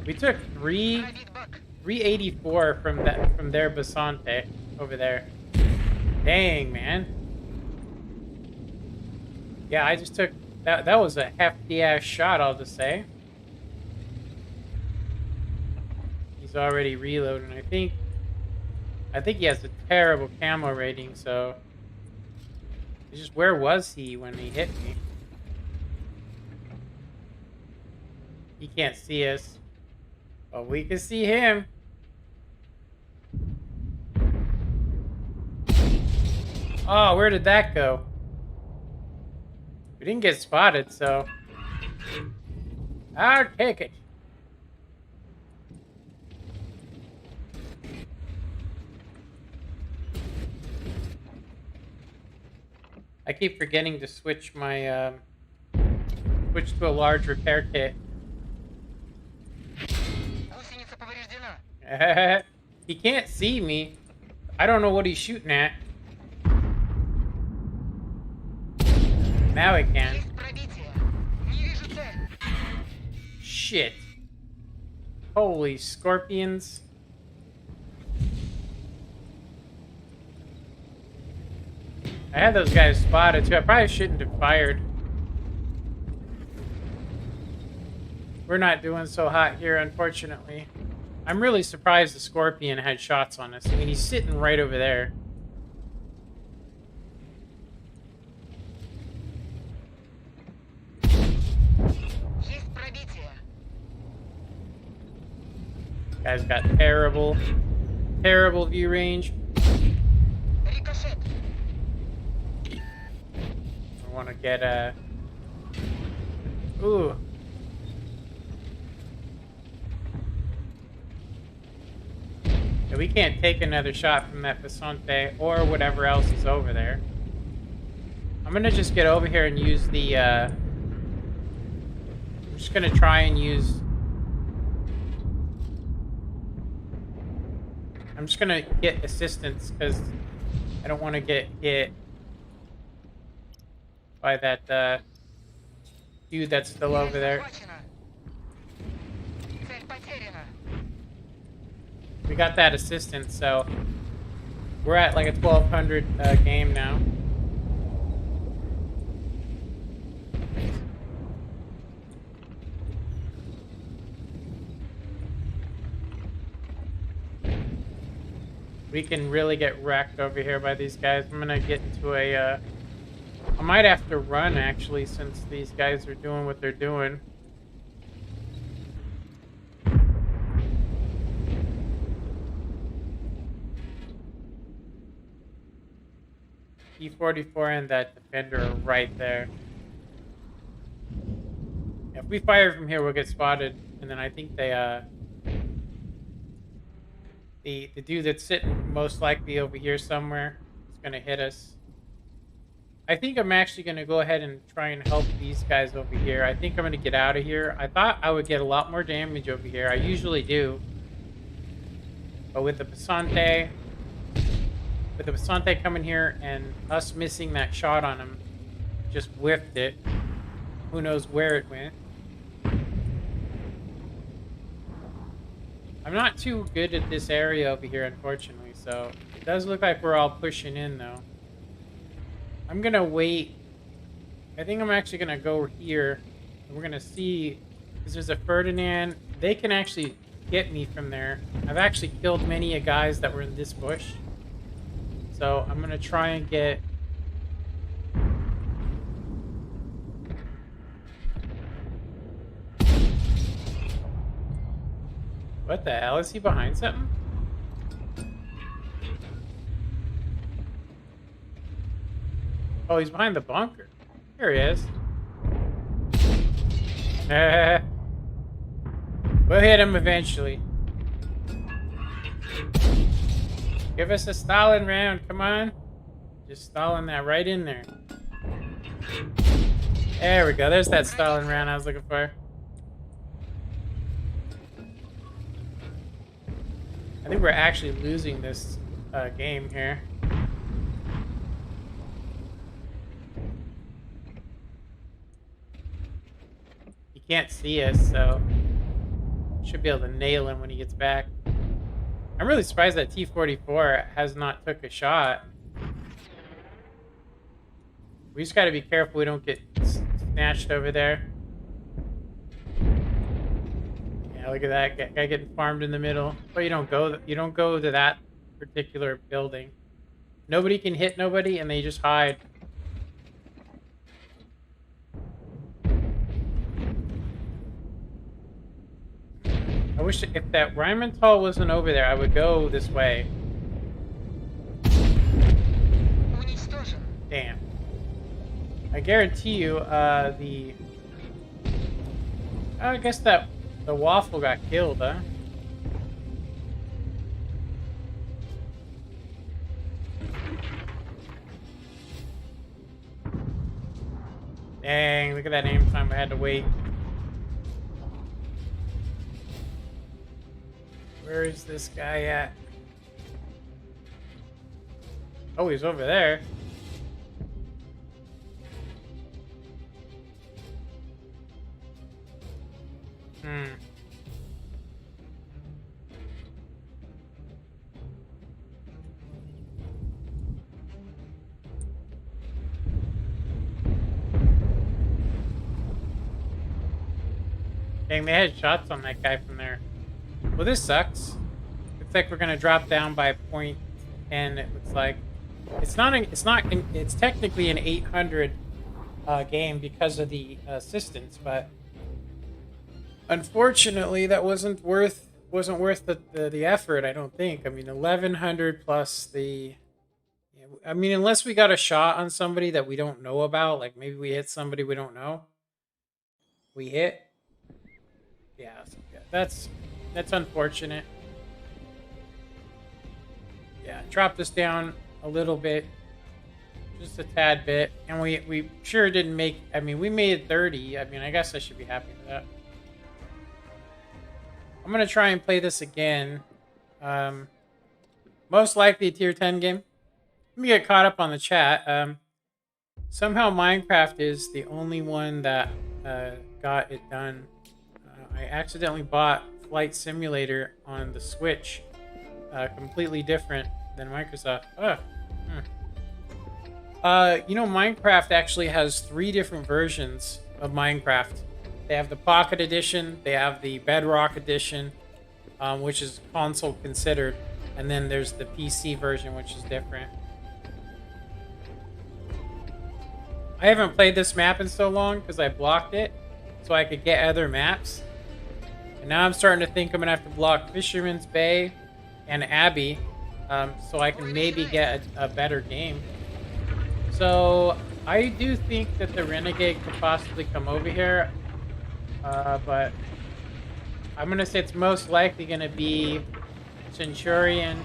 We took 384 from their Basante over there. Dang, man. Yeah, I just took that was a hefty ass shot, I'll just say. He's already reloading. I think he has a terrible camo rating, so it's just, where was he when he hit me? He can't see us. But we can see him. Oh, where did that go? We didn't get spotted, so I'll take it. I keep forgetting to switch my switch to a large repair kit. He can't see me. I don't know what he's shooting at. Now he can. Shit. Holy scorpions. I had those guys spotted too. I probably shouldn't have fired. We're not doing so hot here, unfortunately. I'm really surprised the Scorpion had shots on us. I mean, he's sitting right over there. Guy's got terrible view range. want to get ooh. Yeah, we can't take another shot from that Passante or whatever else is over there. I'm gonna just get over here and use the I'm just gonna try and use I'm just gonna get assistance because I don't want to get hit by that dude that's still over there. Цель потеряна. We got that assistance, so we're at like a 1200 game now. We can really get wrecked over here by these guys. I'm gonna get into a I might have to run actually since these guys are doing what they're doing. E44 and that defender are right there. If we fire from here, we'll get spotted, and then I think they the dude that's sitting most likely over here somewhere is gonna hit us. I think I'm actually gonna go ahead and try and help these guys over here. I think I'm gonna get out of here. I thought I would get a lot more damage over here. I usually do, but with the Passante coming here and us missing that shot on him, just whiffed it. Who knows where it went. I'm not too good at this area over here, unfortunately, so it does look like we're all pushing in, though. I'm gonna wait. I think I'm actually gonna go here, and we're gonna see, because there's a Ferdinand. They can actually get me from there. I've actually killed many guys that were in this bush. So I'm gonna try and get... What the hell? Is he behind something? Oh, he's behind the bunker. Here he is. We'll hit him eventually. Give us a stalling round, come on. Just stalling that right in there. There we go, there's that stalling round I was looking for. I think we're actually losing this game here. He can't see us, so should be able to nail him when he gets back. I'm really surprised that T-44 has not took a shot. We just got to be careful we don't get snatched over there. Yeah, look at that guy getting farmed in the middle. But you don't go to that particular building. Nobody can hit nobody, and they just hide. I wish if that Rheinmetall wasn't over there, I would go this way. Damn. I guarantee you, I guess that the waffle got killed, huh? Dang, look at that aim time I had to wait. Where is this guy at? Oh, he's over there. Dang, they had shots on that guy from there. Well, this sucks. Looks like we're gonna drop down by 0.10. It looks like it's technically an 800 game because of the assistance, but unfortunately, that wasn't worth the effort. I don't think. I mean, 1100 plus the I mean, unless we got a shot on somebody that we don't know about, like maybe we hit somebody we don't know. We hit. Yeah, that's unfortunate. Yeah, drop this down a little bit, just a tad bit, and we sure didn't make. I mean, we made 30. I mean, I guess I should be happy with that. I'm gonna try and play this again. Most likely a tier 10 game. Let me get caught up on the chat. Somehow Minecraft is the only one that got it done. I accidentally bought Flight Simulator on the Switch. Completely different than Microsoft. You know, Minecraft actually has 3 different versions of Minecraft. They have the Pocket Edition, they have the Bedrock Edition, which is console considered, and then there's the PC version, which is different. I haven't played this map in so long because I blocked it so I could get other maps. And now I'm starting to think I'm going to have to block Fisherman's Bay and Abbey so I can maybe get a better game. So I do think that the Renegade could possibly come over here. But I'm going to say it's most likely going to be Centurion,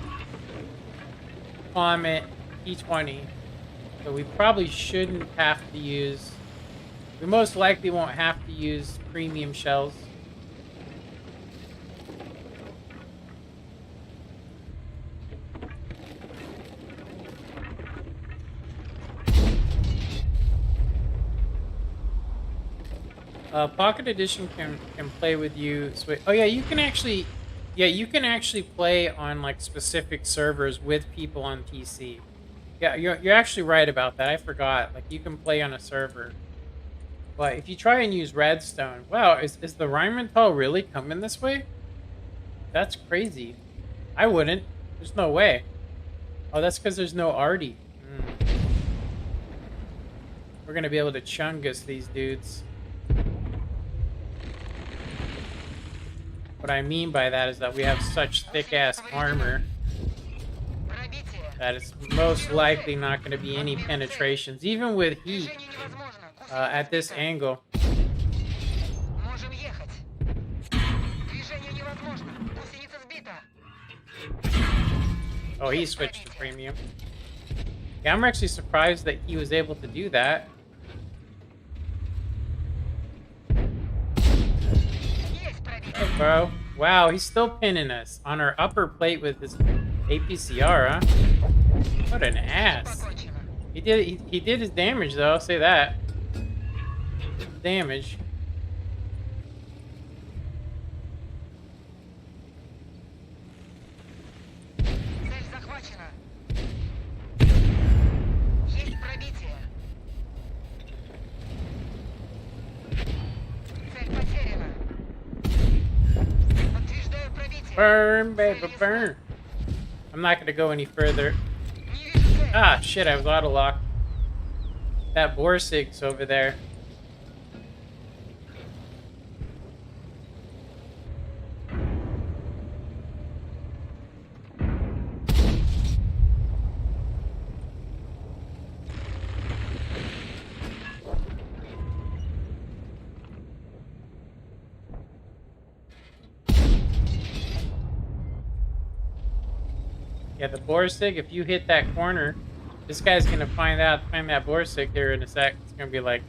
Comet, T20. So we probably shouldn't have to use... We most likely won't have to use premium shells. Pocket Edition can play with you. Oh yeah, you can actually play on like specific servers with people on PC. Yeah, you're actually right about that. I forgot. Like you can play on a server. But if you try and use Redstone, wow, is the Rheinmetall really coming this way? That's crazy. I wouldn't. There's no way. Oh, that's because there's no Artie. We're gonna be able to chungus these dudes. What I mean by that is that we have such thick-ass armor that it's most likely not going to be any penetrations, even with heat at this angle. Oh, he switched to premium. Yeah, I'm actually surprised that he was able to do that. Oh, bro. Wow, he's still pinning us on our upper plate with his APCR, huh? What an ass. He did his damage, though, I'll say that. Damage. Burn, baby, burn. I'm not going to go any further. Ah, shit, I was auto locked. That Borsig's over there. Yeah, the Borsig, if you hit that corner, this guy's gonna find that Borsig here in a sec. It's gonna be like,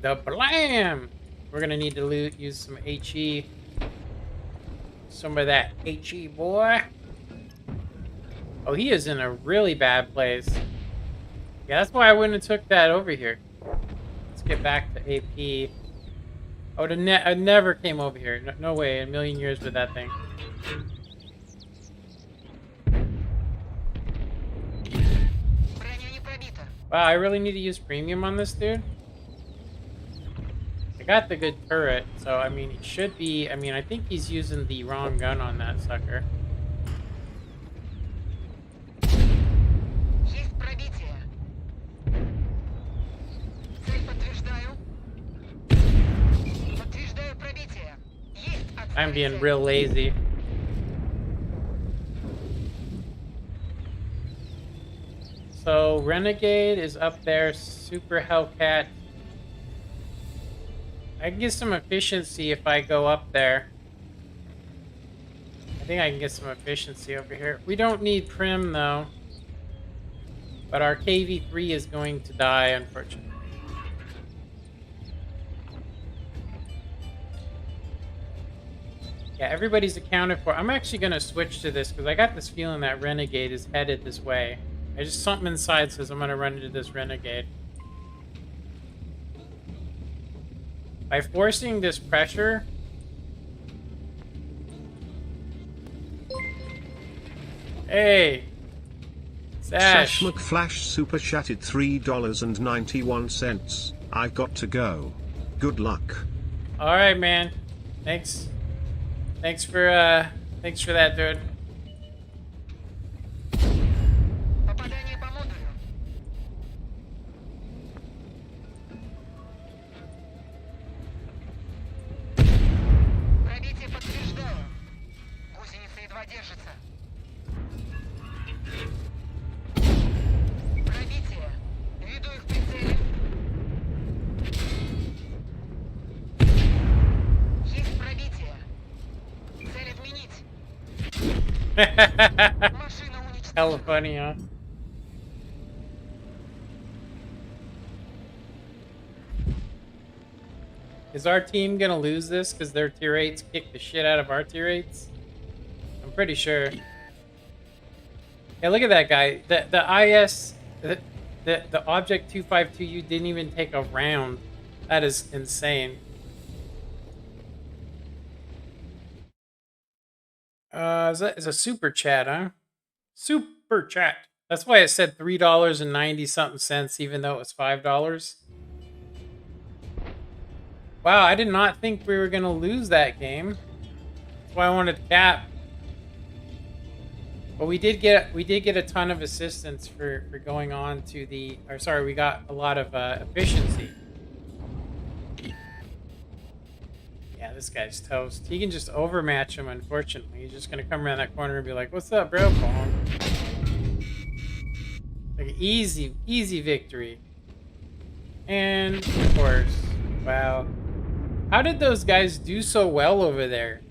the blam! We're gonna need to use some HE. Some of that HE, boy. Oh, he is in a really bad place. Yeah, that's why I wouldn't have took that over here. Let's get back to AP. I never came over here. No way, a million years with that thing. Wow, I really need to use premium on this dude. I got the good turret, so I mean, it should be. I mean, I think he's using the wrong gun on that sucker. I'm being real lazy. So Renegade is up there. Super Hellcat. I can get some efficiency if I go up there. I think I can get some efficiency over here. We don't need Prim though. But our KV3 is going to die, unfortunately. Yeah, everybody's accounted for. I'm actually going to switch to this because I got this feeling that Renegade is headed this way. Something inside says I'm going to run into this Renegade. By forcing this pressure... Hey! Sash Sash! McFlash super chatted $3.91. I've got to go. Good luck. Alright, man. Thanks. Thanks for that, dude. Попадание по модулю. Пробитие подтверждаю. Гусеница едва держится. Пробитие. Веду их в прицеле. Есть пробитие. Цель отменить. Машина Hella уничтожена. funny, huh? Is our team gonna lose this because their tier 8s kick the shit out of our tier 8s? I'm pretty sure. Hey, look at that guy. The IS the Object 252U didn't even take a round. That is insane. Is a super chat, huh? Super chat. That's why it said $3.90 something cents, even though it was $5. Wow, I did not think we were gonna lose that game. That's why I wanted to cap. But we did get a ton of assistance for going on to the. Or sorry, we got a lot of efficiency. Yeah, this guy's toast. He can just overmatch him. Unfortunately, he's just gonna come around that corner and be like, "What's up, bro?" Bong. Like easy victory. And of course, wow. How did those guys do so well over there?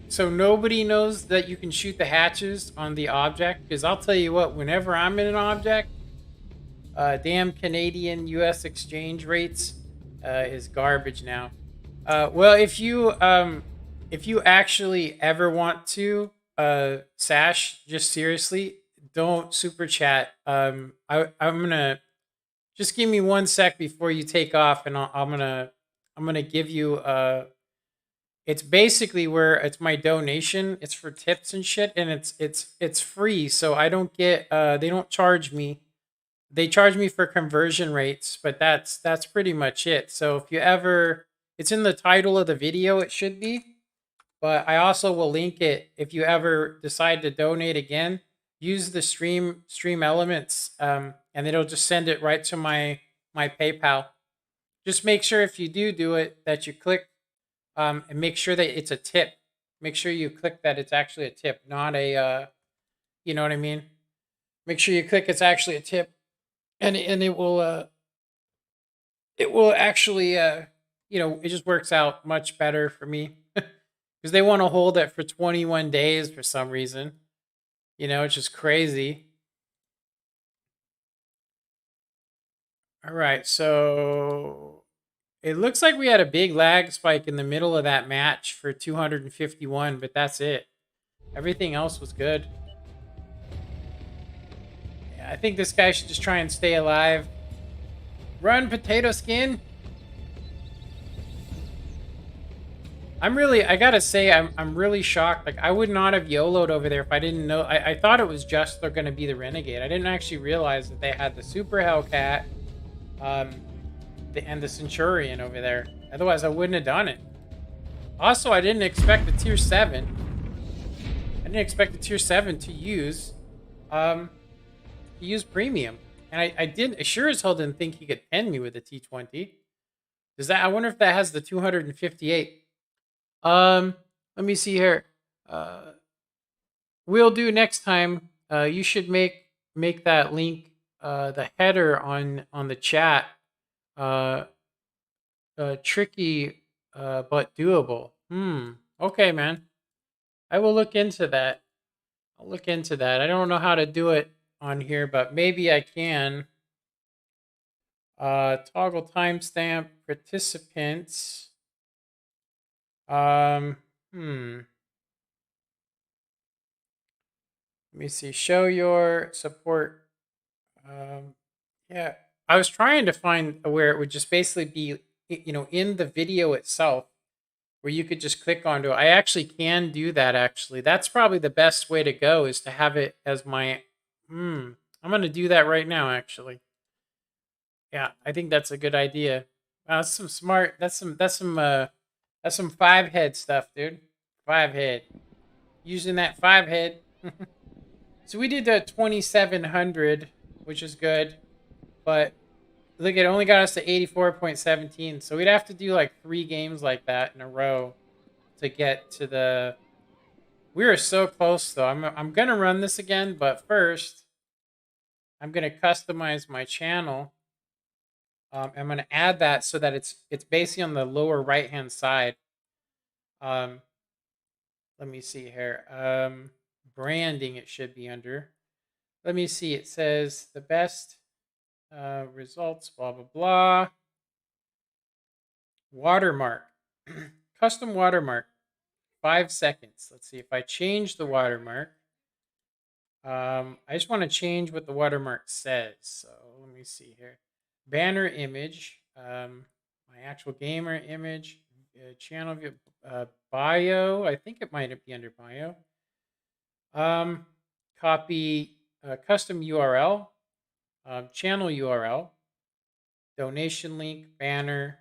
So nobody knows that you can shoot the hatches on the object? Because I'll tell you what, whenever I'm in an object, damn Canadian US exchange rates is garbage now. Well, if you actually ever want to, Sash, just seriously, don't super chat. I'm gonna just give me 1 sec before you take off, and I'm gonna give you it's basically where it's my donation. It's for tips and shit, and it's free, so I don't get they don't charge me. They charge me for conversion rates, but that's pretty much it. So if you ever, it's in the title of the video, it should be. But I also will link it if you ever decide to donate again. Use the stream elements, and it'll just send it right to my PayPal. Just make sure if you do it that you click, and make sure that it's a tip. Make sure you click that it's actually a tip, not a, you know what I mean? Make sure you click it's actually a tip, and it will actually, you know, it just works out much better for me because they want to hold it for 21 days for some reason. You know, it's just crazy. All right, so it looks like we had a big lag spike in the middle of that match for 251, but that's it. Everything else was good. Yeah, I think this guy should just try and stay alive. Run, potato skin. I gotta say, I'm really shocked. Like, I would not have YOLO'd over there if I didn't know. I thought it was just they're gonna be the Renegade. I didn't actually realize that they had the Super Hellcat, and the Centurion over there. Otherwise, I wouldn't have done it. Also, I didn't expect the tier 7. I didn't expect the tier 7 to use premium. And I sure as hell didn't think he could pen me with a T20. Does that? I wonder if that has the 258. Let me see here. We'll do next time. You should make that link the header on the chat. Uh, Tricky, but doable. Okay, man. I will look into that. I'll look into that. I don't know how to do it on here, but maybe I can. Toggle timestamp participants. Um, hmm. Let me see. Show your support. Yeah, I was trying to find where it would just basically be, in the video itself, where you could just click onto it. I actually can do that. Actually, that's probably the best way to go, is to have it as my. I'm gonna do that right now. Actually, yeah, I think that's a good idea. That's some smart. That's some five head stuff, dude. Five head. Using that five head. So we did the 2700, which is good, but look, it only got us to 84.17. So we'd have to do like 3 games like that in a row to get to the. We were so close though. I'm gonna run this again, but first I'm gonna customize my channel. I'm gonna add that so that it's basically on the lower right hand side. Let me see here. Branding it should be under. Let me see. It says the best results. Blah blah blah. Watermark. Custom watermark. 5 seconds. Let's see if I change the watermark. I just want to change what the watermark says. So let me see here. Banner image. My actual gamer image. Channel view. Bio. I think it might be under bio. Copy custom URL. Channel URL. Donation link. Banner.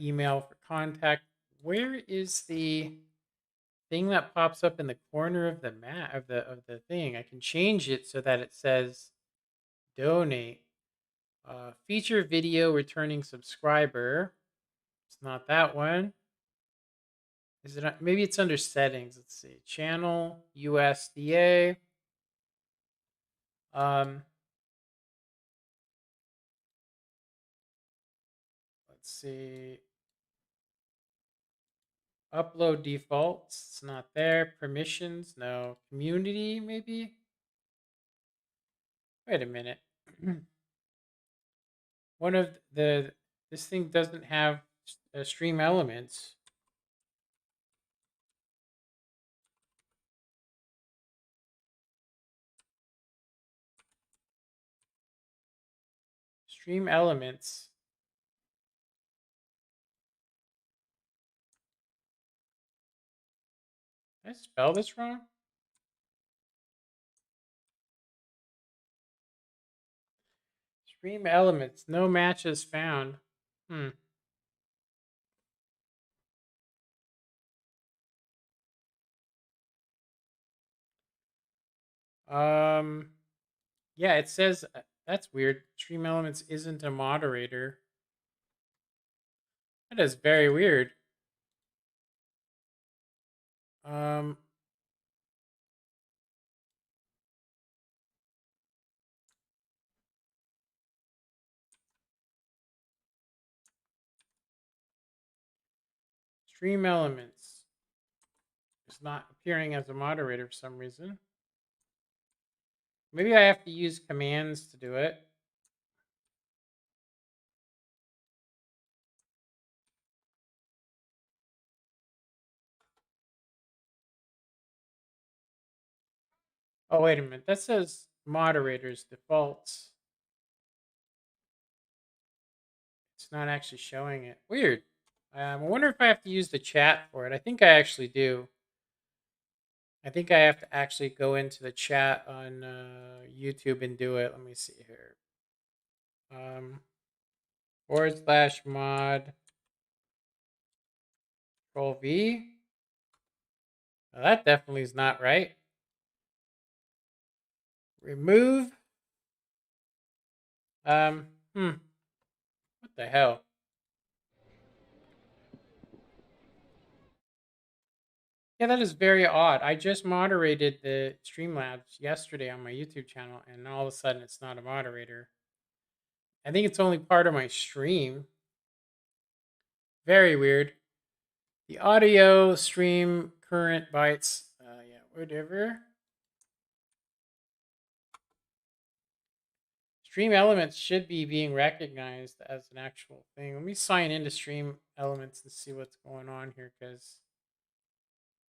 Email for contact. Where is the thing that pops up in the corner of the mat of the thing? I can change it so that it says donate. Feature video returning subscriber. It's not that one. Is it? Maybe it's under settings. Let's see. Channel USDA. Let's see. Upload defaults. It's not there. Permissions. No. Community. Maybe. Wait a minute. One of this thing doesn't have stream elements. Stream elements. Did I spell this wrong? Stream elements. No matches found. Yeah, it says that's weird. Stream elements isn't a moderator. That is very weird. Stream elements is not appearing as a moderator for some reason. Maybe I have to use commands to do it. Oh, wait a minute. That says moderators defaults. It's not actually showing it. Weird. I wonder if I have to use the chat for it. I think I actually do. I think I have to actually go into the chat on YouTube and do it. Let me see here. /mod Control V. Well, that definitely is not right. Remove. What the hell? Yeah, that is very odd. I just moderated the Streamlabs yesterday on my YouTube channel, and all of a sudden it's not a moderator. I think it's only part of my stream. Very weird. The audio stream current bytes. Yeah, whatever. Stream elements should be being recognized as an actual thing. Let me sign into stream elements and see what's going on here, because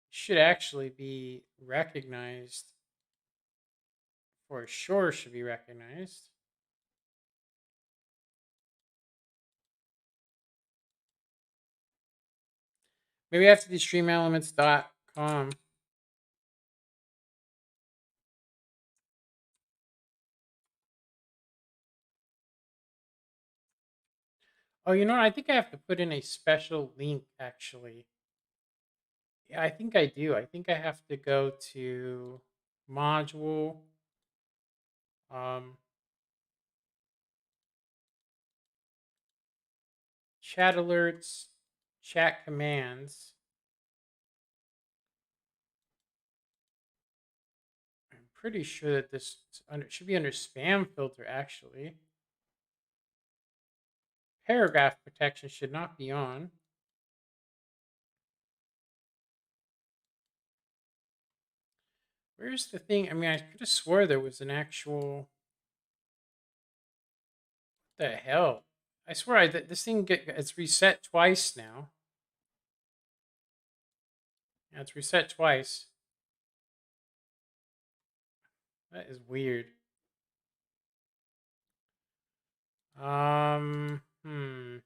it should actually be recognized. For sure should be recognized. Maybe I have to do streamelements.com. Oh, you know what? I think I have to put in a special link, actually. Yeah, I think I do. I think I have to go to module, chat alerts, chat commands. I'm pretty sure that this should be under spam filter, actually. Paragraph protection should not be on. Where's the thing? I mean, I could have swore there was an actual... What the hell? I swear this thing it's reset twice now. Yeah, it's reset twice. That is weird. Hmm.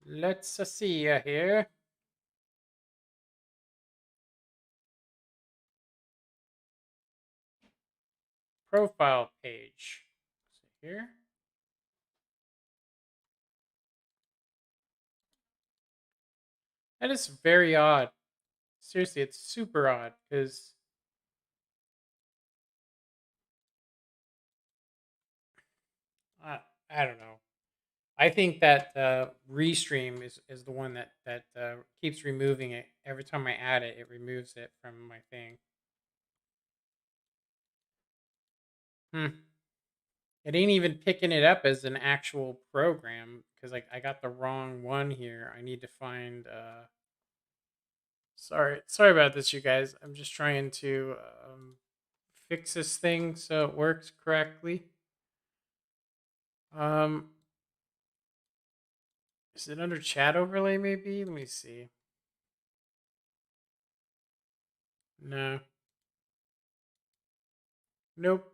Let's see here. Profile page. See here. That is very odd. Seriously, it's super odd because I don't know. I think that Restream is the one that keeps removing it. Every time I add it, it removes it from my thing. It ain't even picking it up as an actual program because I got the wrong one here. I need to find. Sorry about this, you guys. I'm just trying to fix this thing so it works correctly. Is it under chat overlay? Maybe. Let me see. No. Nope.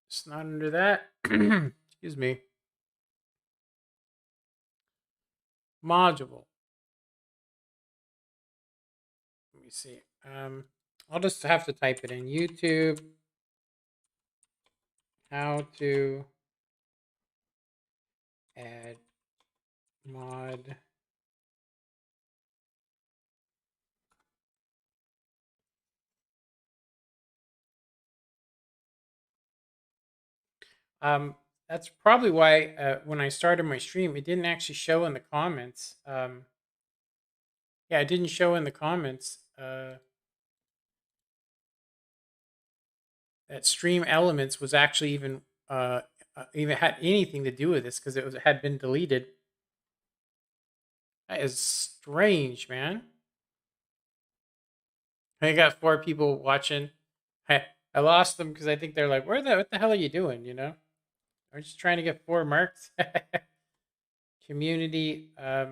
It's not under that. Excuse me. Module. Let me see. I'll just have to type it in YouTube. How to add mod. That's probably why when I started my stream, it didn't actually show in the comments. Yeah, it didn't show in the comments that Stream Elements was actually even had anything to do with this because it had been deleted. That is strange, man. I got 4 people watching. I lost them because I think they're like, what the hell are you doing? You know, I'm just trying to get 4 marks. Community. Yeah,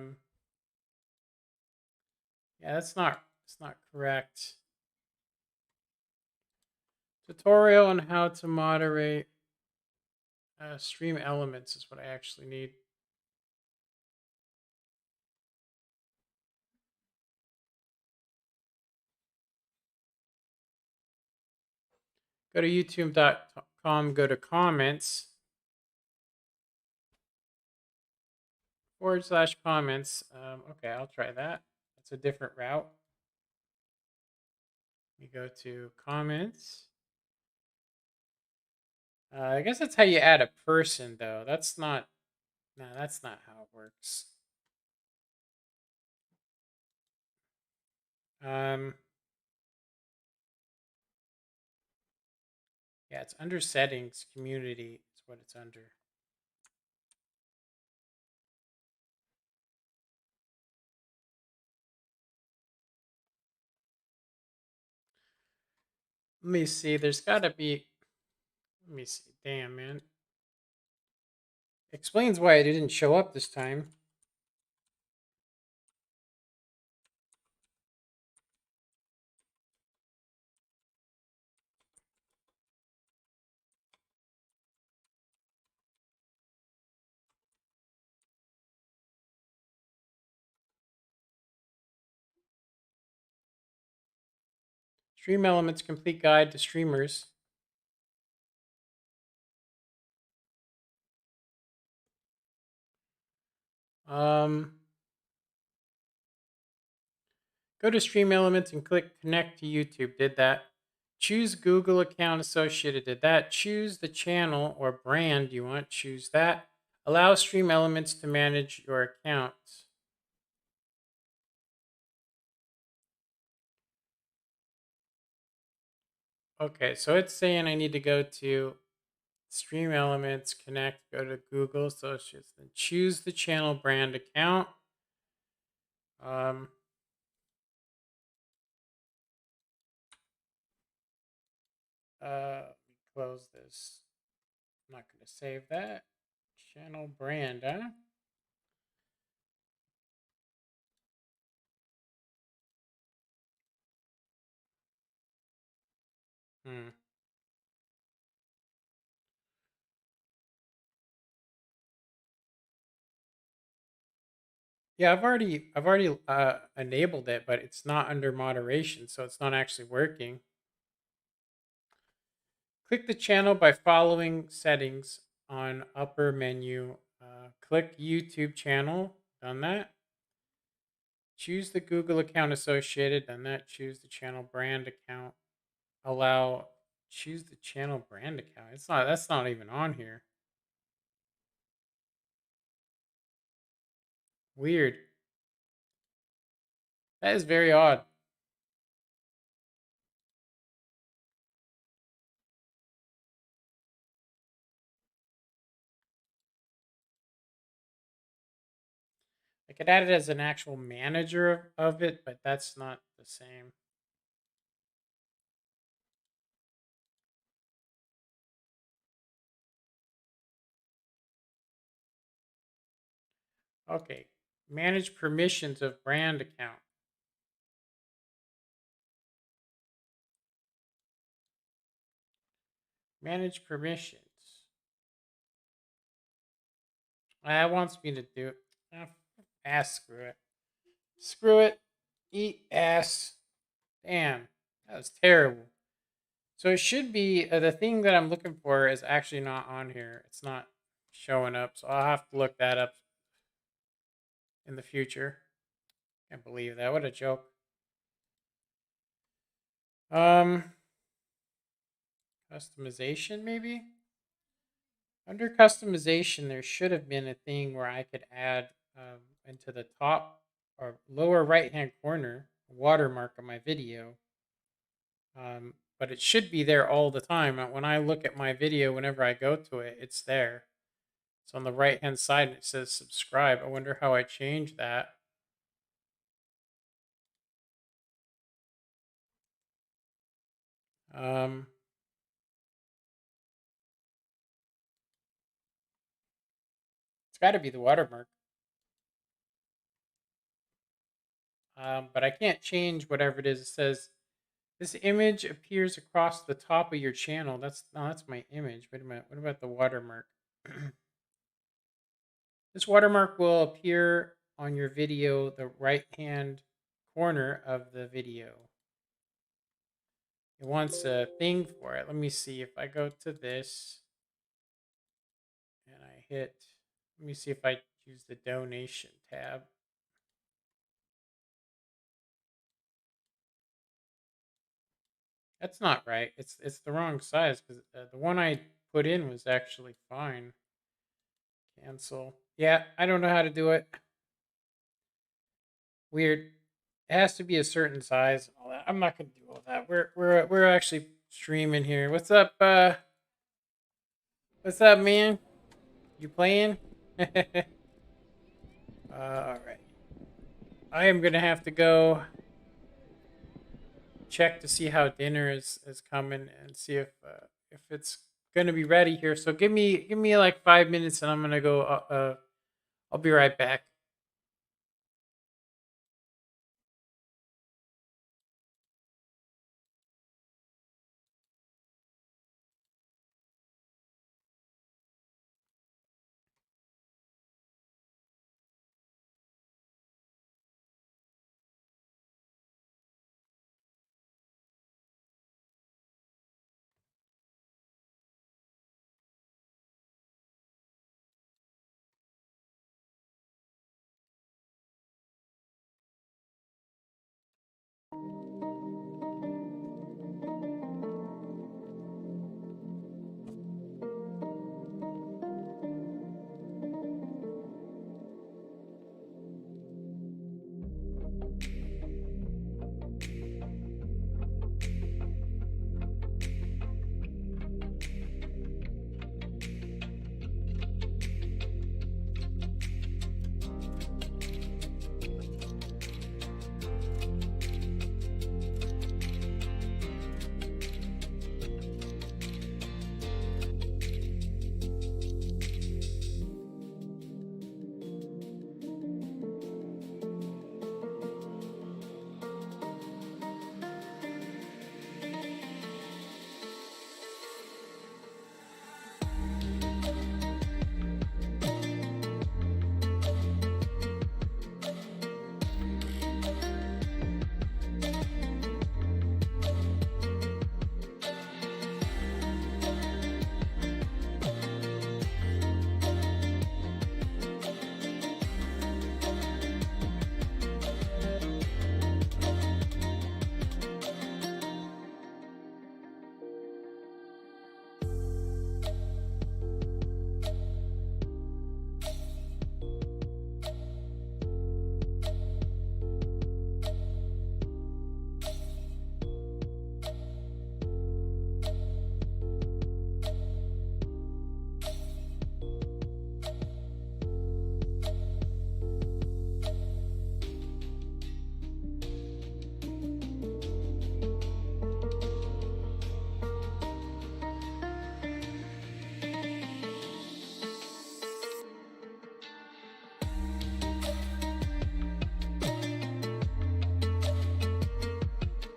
it's not correct. Tutorial on how to moderate stream elements is what I actually need. Go to youtube.com, go to comments, /comments. Okay, I'll try that. That's a different route. We go to comments. I guess that's how you add a person, though. That's not. No, that's not how it works. Um, yeah, it's under settings, community. Is what it's under. Let me see. There's got to be. Let me see. Damn, man. Explains why it didn't show up this time. Stream Elements Complete Guide to Streamers. Go to Stream Elements and click Connect to YouTube. Did that. Choose Google account associated. Did that. Choose the channel or brand you want. Choose that. Allow Stream Elements to manage your accounts. Okay, so it's saying I need to go to Stream Elements, connect, go to Google Associates, then choose the channel brand account. Close this. I'm not going to save that. Channel brand, huh? Hmm. Yeah, I've already enabled it, but it's not under moderation, so it's not actually working. Click the channel by following settings on upper menu. Click YouTube channel. Done that. Choose the Google account associated. Done that. Choose the channel brand account. Allow. Choose the channel brand account. It's not. That's not even on here. Weird. That is very odd. I could add it as an actual manager of it, but that's not the same. Okay, manage permissions of brand account. Manage permissions. That wants me to do it. Screw it. Screw it. Eat ass. Damn, that was terrible. So it should be the thing that I'm looking for is actually not on here. It's not showing up, so I'll have to look that up in the future. Can't believe that. What a joke. Customization maybe? Under customization, there should have been a thing where I could add into the top or lower right-hand corner a watermark of my video. But it should be there all the time. When I look at my video, whenever I go to it, it's there. It's on the right-hand side and it says subscribe. I wonder how I change that. It's got to be the watermark. But I can't change whatever it is. It says this image appears across the top of your channel. That's my image. Wait a minute. What about the watermark? This watermark will appear on your video, the right-hand corner of the video. It wants a thing for it. Let me see if I go to this and I hit. Let me see if I use the donation tab. That's not right. It's the wrong size because the one I put in was actually fine. Cancel. Yeah, I don't know how to do it. Weird. It has to be a certain size and all that. I'm not gonna do all that. We're actually streaming here. What's up, what's up, man? You playing? Alright. I am gonna have to go check to see how dinner is coming and see if it's gonna be ready here. So give me like 5 minutes and I'm gonna go. I'll be right back.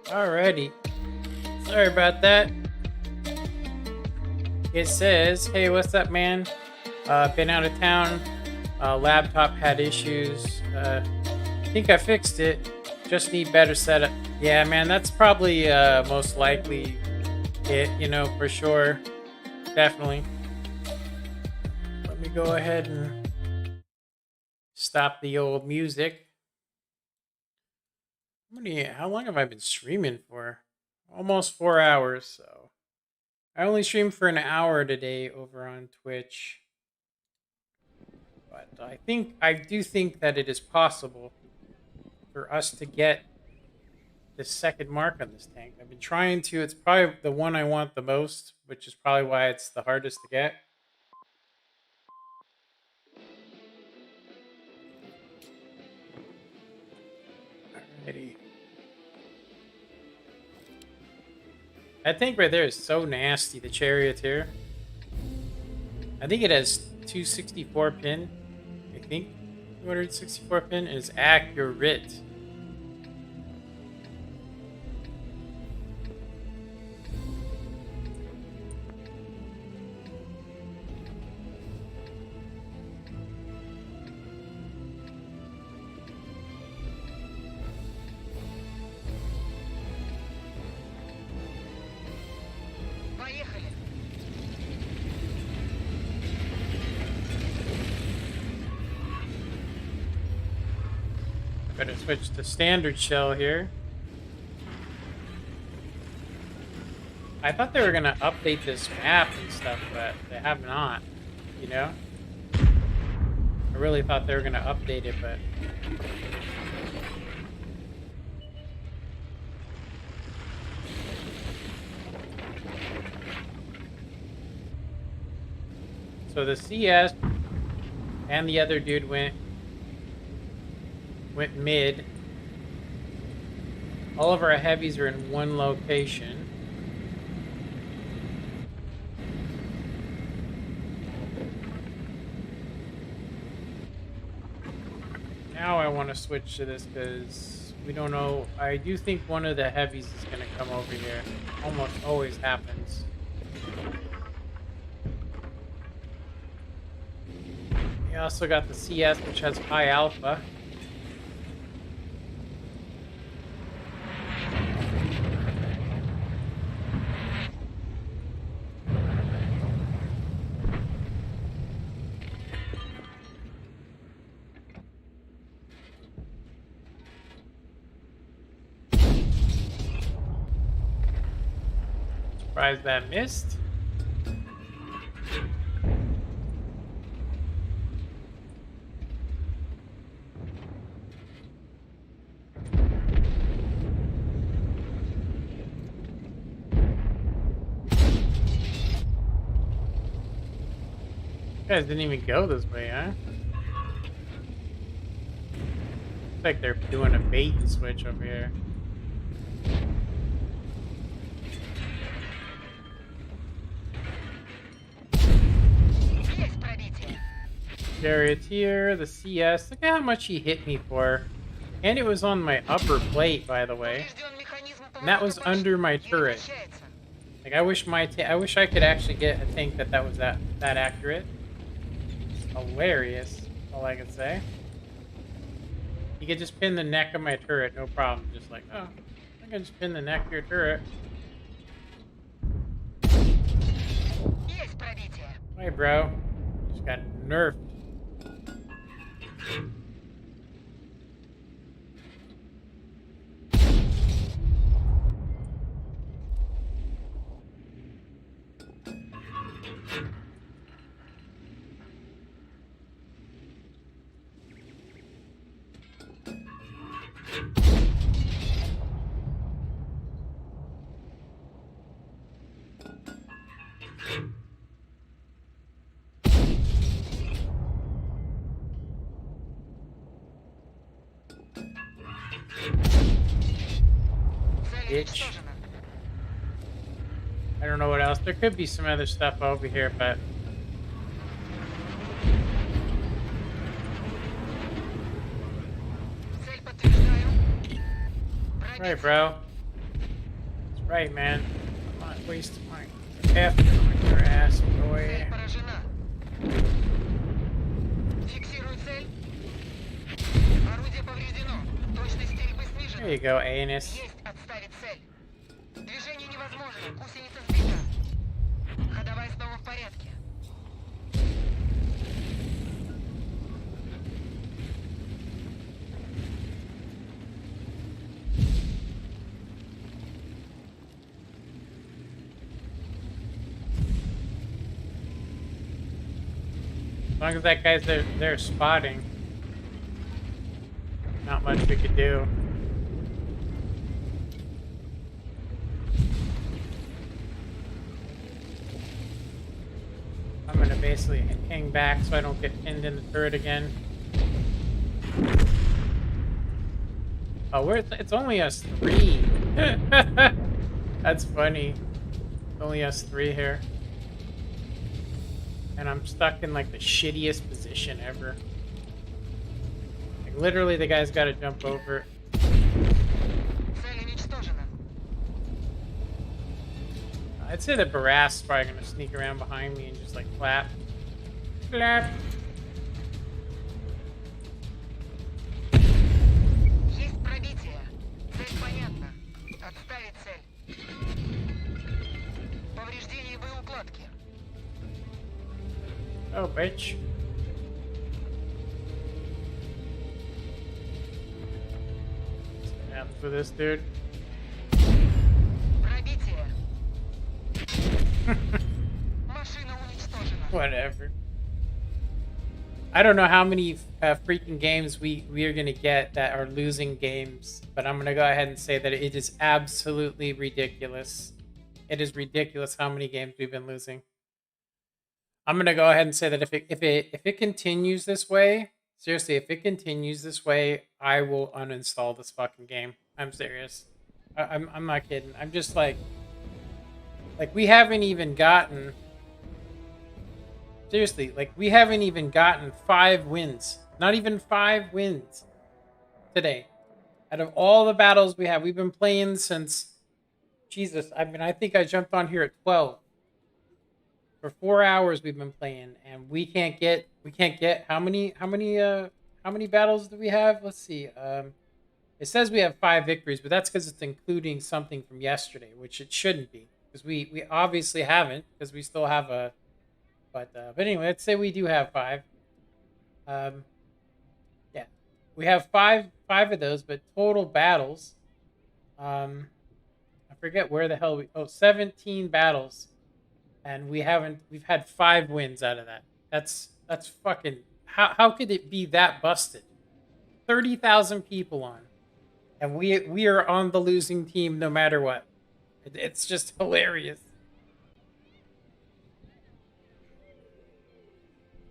Alrighty. Sorry about that. It says, hey, what's up, man? Been out of town. Laptop had issues. Think I fixed it. Just need better setup. Yeah, man, that's probably most likely it, for sure. Definitely. Let me go ahead and stop the old music. How long have I been streaming for? Almost 4 hours, so. I only streamed for an hour today over on Twitch. But I do think that it is possible for us to get the second mark on this tank. I've been trying to. It's probably the one I want the most, which is probably why it's the hardest to get. Alrighty. That tank right there is so nasty, the Charioteer. I think it has 264 pin. I think 264 pin is accurate. Поехали. Better switch to standard shell here. I thought they were gonna update this map and stuff, but they have not. You know? I really thought they were gonna update it, but so the CS and the other dude went mid. All of our heavies are in one location. Now I want to switch to this because we don't know. I do think one of the heavies is going to come over here. Almost always happens. We also got the CS, which has high alpha. Surprised that missed. You guys didn't even go this way, huh? Looks like they're doing a bait and switch over here. Есть пробитие. Charioteer, the CS. Look at how much he hit me for. And it was on my upper plate, by the way. Поврежден механизм And that was поворота under my башни. turret. Перемещается. Like I wish I could actually get a tank that was that accurate. It's hilarious. That's all I can say. You could just pin the neck of my turret, no problem. Just like, oh, I can just pin the neck of your turret. Есть пробитие. Hey, bro. Just got nerfed. Цель Bitch. уничтожена. I don't know what else. There could be some other stuff over here, but Цель подтверждаю. right, bro. That's right, man. I'm not wasting my F on your ass, boy. Цель поражена. Фиксирую цель. Орудие повреждено. Точность стрельбы снижена. There you go, anus. Есть отставить цель. Движение невозможно. Гусеница сбита. Ходовая снова в порядке. As long as that guy's there spotting, not much we could do. I'm gonna basically hang back so I don't get pinned in the turret again. Oh, it's only us three. That's funny. It's only us three here. And I'm stuck in like the shittiest position ever. Like literally the guy's gotta jump over. Цель уничтожена. I'd say the Barras is probably gonna sneak around behind me and just like clap. Clap. Есть пробитие. Цель понятна. Отставить цель. Повреждение боеукладки. Oh, bitch. What's gonna happen for this dude? Пробитие. Машина уничтожена. Whatever. I don't know how many freaking games we are gonna get that are losing games, but I'm gonna go ahead and say that it is absolutely ridiculous. It is ridiculous how many games we've been losing. I'm gonna go ahead and say that if it continues this way, seriously, if it continues this way, I will uninstall this fucking game. I'm serious. I'm not kidding. I'm just like we haven't even gotten. Seriously, like we haven't even gotten 5 wins. Not even 5 wins today. Out of all the battles we have, we've been playing since Jesus. I mean, I think I jumped on here at 12. For 4 hours we've been playing, and we can't get how many battles do we have? Let's see. It says we have 5 victories, but that's because it's including something from yesterday, which it shouldn't be, because we obviously haven't, because we still have a. But anyway, let's say we do have 5. Yeah, we have five of those, but total battles. I forget where the hell 17 battles, and we've had 5 wins out of that. That's fucking. How could it be that busted? 30,000 people on, and we are on the losing team no matter what. It's just hilarious.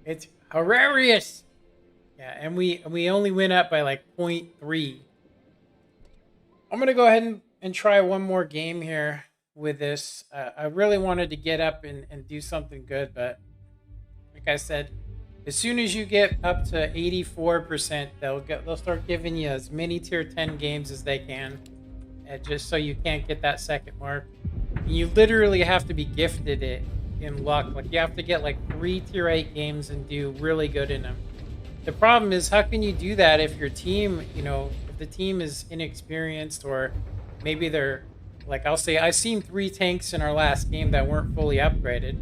It's hilarious. Yeah, and we only went up by like 0.3. I'm gonna go ahead and try one more game here with this. I really wanted to get up and do something good, but like I said, as soon as you get up to 84%, they'll start giving you as many tier 10 games as they can, just so you can't get that second mark. You literally have to be gifted it in luck. Like you have to get like 3 tier 8 games and do really good in them. The problem is, how can you do that if your team, if the team is inexperienced, or maybe they're like, I'll say I've seen 3 tanks in our last game that weren't fully upgraded.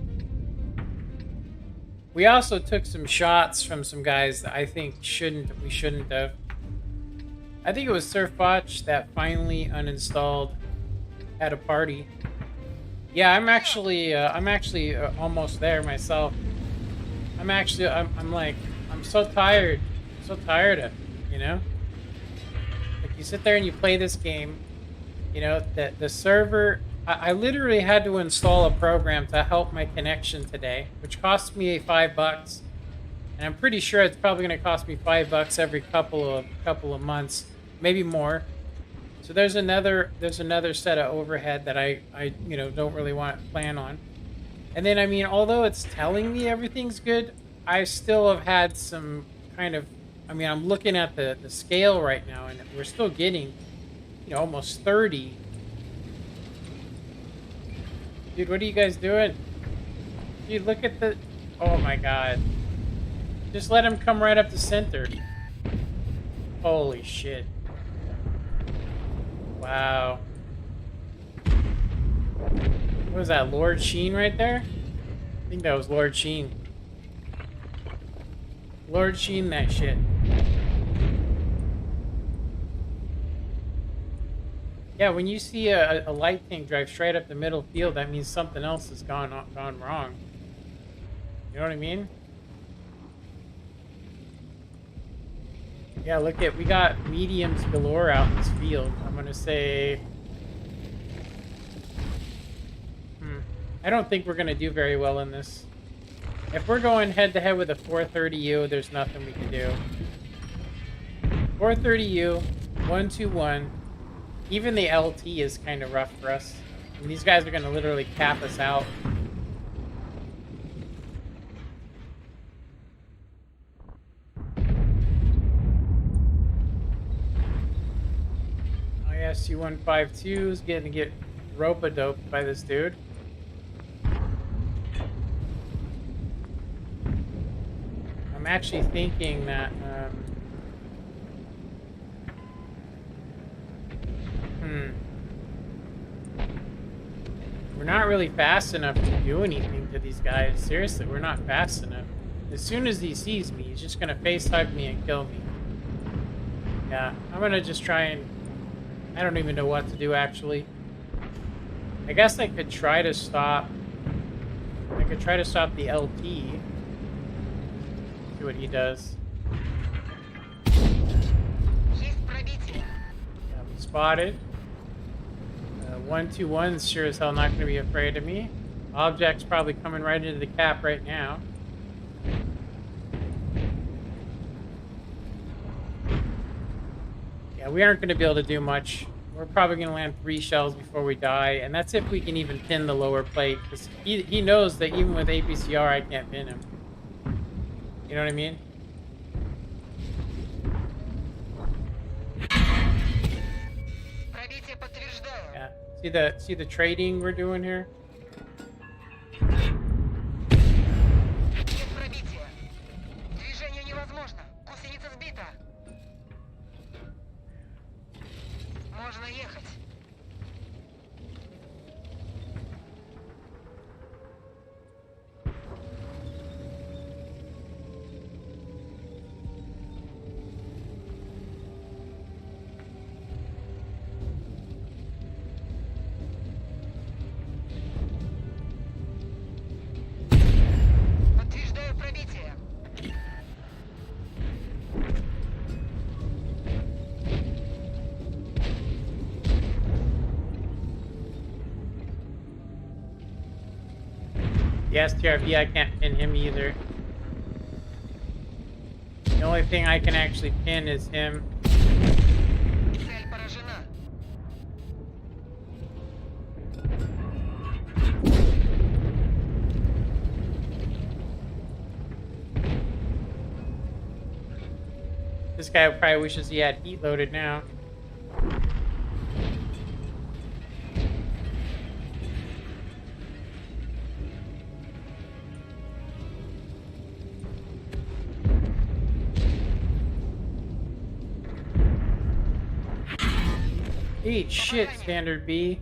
We also took some shots from some guys that I think we shouldn't have. I think it was Surfbotch that finally uninstalled at a party. Yeah, I'm actually almost there myself. I'm so tired. I'm so tired of it, Like you sit there and you play this game, that the server. I literally had to install a program to help my connection today, which cost me $5, and I'm pretty sure it's probably going to cost me $5 every couple of months, maybe more. So there's another set of overhead that I don't really want to plan on. And then, I mean, although it's telling me everything's good, I still have had some kind of, I mean, I'm looking at the scale right now, and we're still getting, almost 30. Dude, what are you guys doing? Dude, look at the, oh my god. Just let him come right up the center. Holy shit. Wow. What was that, Lord Sheen right there? I think that was Lord Sheen. Lord Sheen that shit. Yeah, when you see a light tank drive straight up the middle field, that means something else has gone wrong. You know what I mean? Yeah, look at, we got mediums galore out in this field. I'm gonna say, I don't think we're gonna do very well in this. If we're going head to head with a 430U, there's nothing we can do. 430U, 121. Even the LT is kind of rough for us. And these guys are gonna literally cap us out. C152 is getting to get rope-a-doped by this dude. I'm actually thinking that we're not really fast enough to do anything to these guys. Seriously, we're not fast enough. As soon as he sees me, he's just gonna face hug me and kill me. Yeah, I'm gonna just try and, I don't even know what to do, actually. I guess I could try to stop could try to stop the LT. See what he does. Есть пробитие. Yeah, we spotted. 121's sure as hell not going to be afraid of me. Object's probably coming right into the cap right now. Yeah, we aren't going to be able to do much. We're probably going to land 3 shells before we die, and that's if we can even pin the lower plate, because he knows that even with APCR I can't pin him. You know what I mean? Пробитие подтверждаю. Yeah. See the trading we're doing here? Есть пробитие. Движение невозможно. Гусеница сбита. Можно ехать. Подтверждаю пробитие. The STRV, I can't pin him either. The only thing I can actually pin is him. Цель поражена. This guy probably wishes he had heat loaded now. Eat shit, Standard B.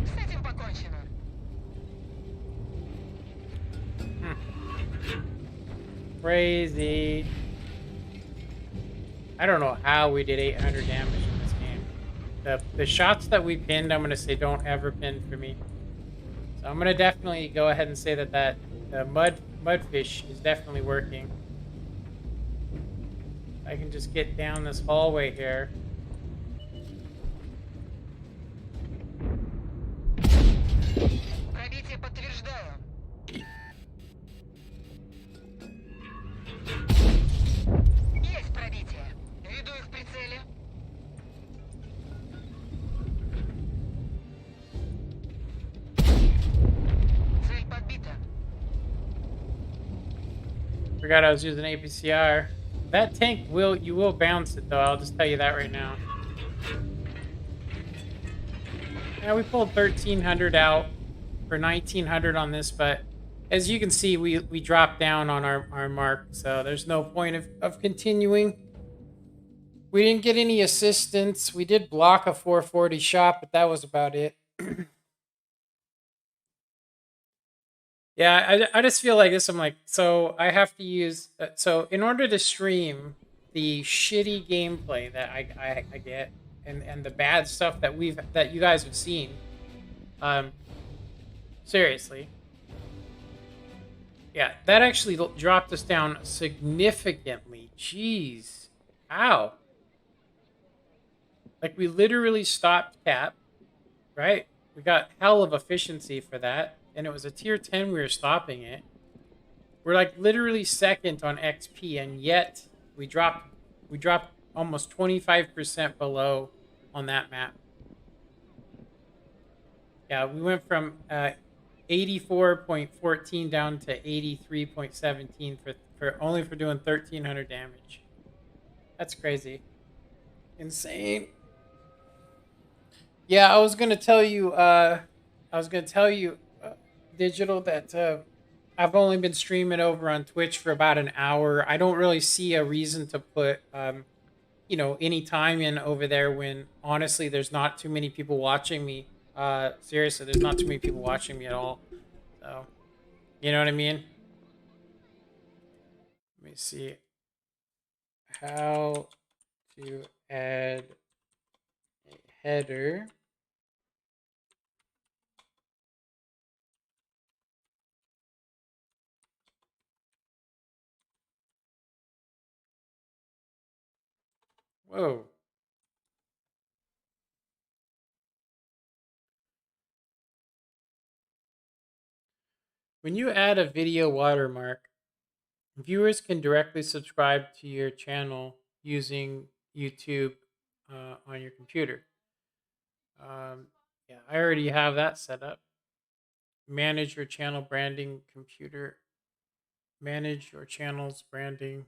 С этим покончено. Crazy. I don't know how we did 800 damage in this game. The shots that we pinned, I'm gonna say don't ever pin for me. So I'm gonna definitely go ahead and say that the mudfish is definitely working. I can just get down this hallway here. Пробитие подтверждаю. Есть пробитие. Веду их в прицеле. Цель подбита. Forgot I was using APCR. That tank you will bounce it though, I'll just tell you that right now. Yeah, we pulled 1300 out for 1900 on this, but as you can see, we dropped down on our mark, so there's no point of continuing. We didn't get any assistance. We did block a 440 shot, but that was about it. Yeah, I just feel like this. I'm like, so I have to use. So in order to stream the shitty gameplay that I get and the bad stuff that you guys have seen, seriously, yeah, that actually dropped us down significantly. Jeez, ow! Like we literally stopped cap, right? We got hell of efficiency for that. And it was a tier 10, we were stopping it. We're like literally second on XP, and yet we dropped almost 25% below on that map. Yeah, we went from 84.14 down to 83.17 for only for doing 1300 damage. That's crazy. Insane. Yeah, I was gonna tell you Digital, that I've only been streaming over on Twitch for about an hour. I don't really see a reason to put any time in over there when honestly there's not too many people watching me. Seriously, there's not too many people watching me at all. So, you know what I mean? Let me see how to add a header Whoa. When you add a video watermark, viewers can directly subscribe to your channel using YouTube on your computer. Yeah, I already have that set up. Manage your channel branding computer. Manage your channel's branding.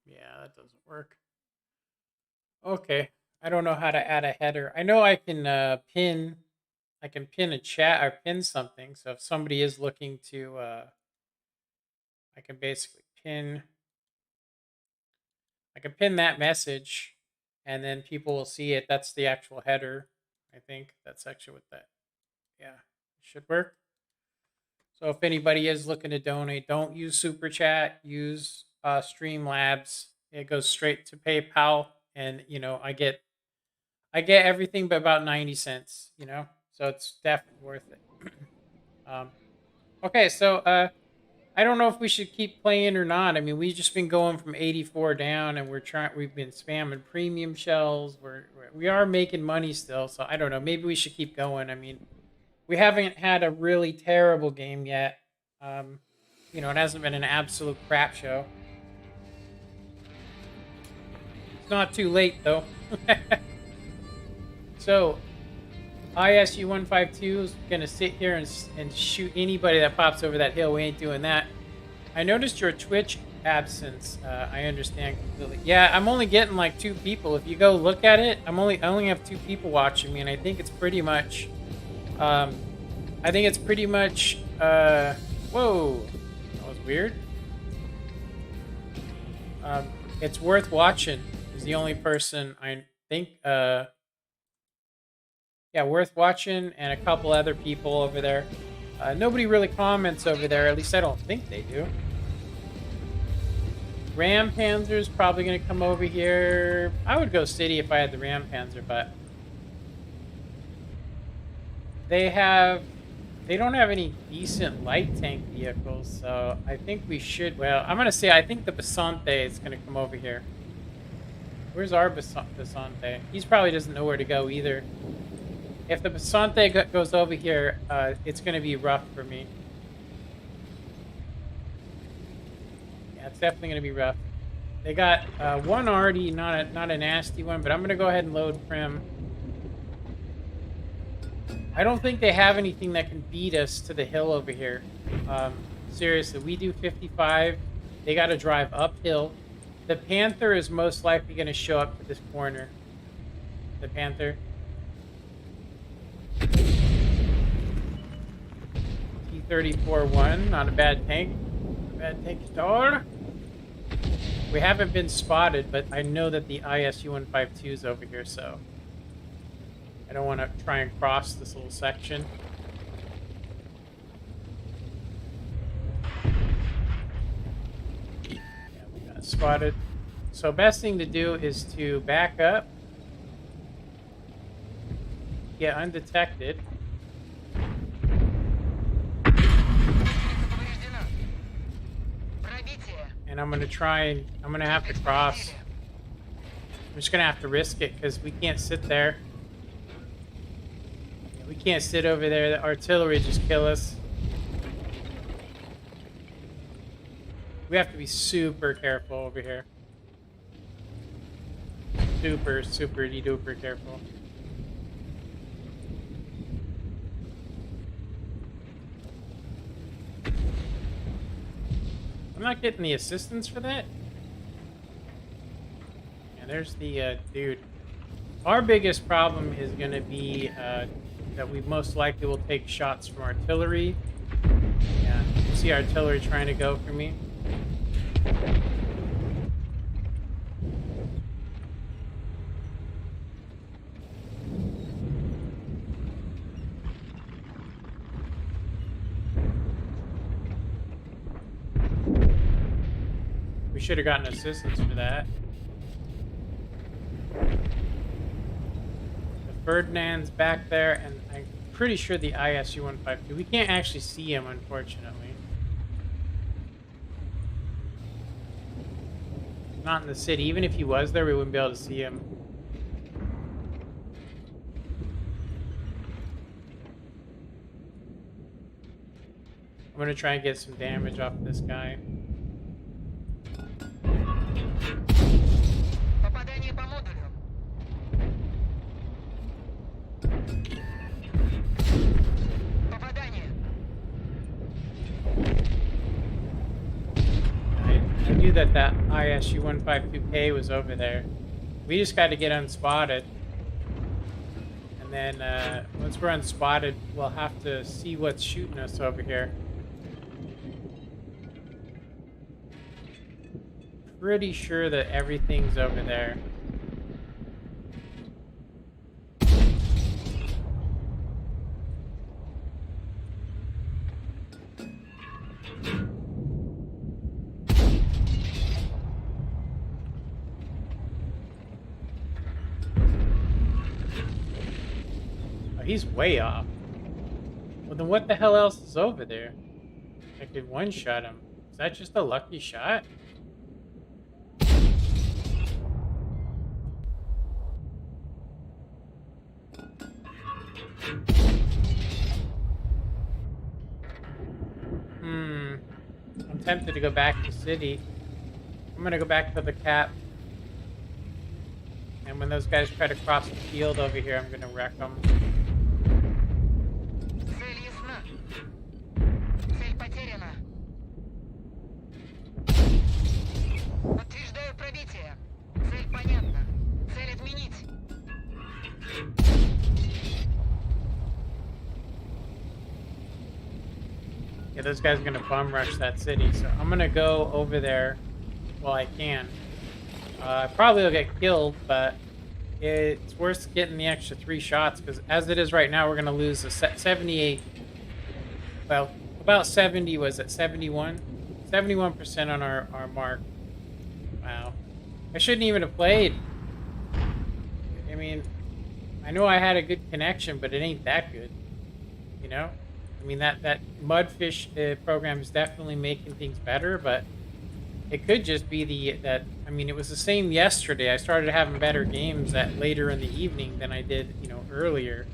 Yeah, that doesn't work. Okay. I don't know how to add a header. I know I can pin. I can pin a chat or pin something. So if somebody is looking to, I can basically pin. I can pin that message, and then people will see it. That's the actual header. I think that's actually what that. Yeah, should work. So if anybody is looking to donate, don't use Super Chat. Use Streamlabs. It goes straight to PayPal, and I get everything but about 90 cents. So it's definitely worth it. Okay, so I don't know if we should keep playing or not. I mean, we've just been going from 84 down, and we've been spamming premium shells. We are making money still, so I don't know. Maybe we should keep going. I mean, we haven't had a really terrible game yet. It hasn't been an absolute crap show. It's not too late though. So, ISU152 is gonna sit here and shoot anybody that pops over that hill. We ain't doing that. I noticed your Twitch absence. I understand completely. Yeah, I'm only getting like 2 people. If you go look at it, I only have 2 people watching me, and I think it's pretty much. Whoa, that was weird. It's worth watching. Is the only person I think. Yeah, worth watching, and a couple other people over there. Nobody really comments over there. At least I don't think they do. Ram Panzer's probably going to come over here. I would go City if I had the Ram Panzer, but they don't have any decent light tank vehicles, so I think we should. Well, I'm going to say I think the Basante is going to come over here. Where's our Basante? He's probably doesn't know where to go either. If the Basante goes over here, it's going to be rough for me. Yeah, it's definitely going to be rough. They got one already, not a nasty one, but I'm going to go ahead and load Prim. I don't think they have anything that can beat us to the hill over here. Seriously, we do 55. They got to drive uphill. The Panther is most likely going to show up to this corner. The Panther. T-34-1, not a bad tank. Not a bad tank at all. We haven't been spotted, but I know that the ISU-152 is over here, so I don't want to try and cross this little section. Yeah, we got spotted. So best thing to do is to back up, get undetected. And I'm gonna have to cross. I'm just gonna have to risk it because we can't sit there. Yeah, we can't sit over there. The artillery just kill us. We have to be super careful over here. Super duper careful. I'm not getting the assistance for that. And there's the dude. Our biggest problem is going to be that we most likely will take shots from artillery. Yeah, you see artillery trying to go for me. We should have gotten assistance for that. The Ferdinand's back there, and I'm pretty sure the ISU-152. We can't actually see him, unfortunately. Not in the city. Even if he was there, we wouldn't be able to see him. I'm gonna try and get some damage off this guy. Попадание по модулю. Попадание. I knew that ISU152K was over there. We just got to get unspotted. And then once we're unspotted, we'll have to see what's shooting us over here. Pretty sure that everything's over there. Oh, he's way off. Well, then what the hell else is over there? I could one-shot him. Is that just a lucky shot? I'm tempted to go back to city. I'm gonna go back to the cap. And when those guys try to cross the field over here, I'm gonna wreck them. Цель ясна. Цель потеряна. Подтверждаю пробитие. Цель понятна. Цель отменить. Yeah, those guys are gonna bum rush that city, so I'm gonna go over there while I can. Probably will get killed, but it's worth getting the extra 3 shots, because as it is right now, we're gonna lose a 78. Well, about 70 was it 71? 71% on our mark. Wow. I shouldn't even have played. I mean, I know I had a good connection, but it ain't that good. You know? I mean, that Mudfish program is definitely making things better, but it could just be I mean, it was the same yesterday. I started having better games later in the evening than I did, you know, earlier.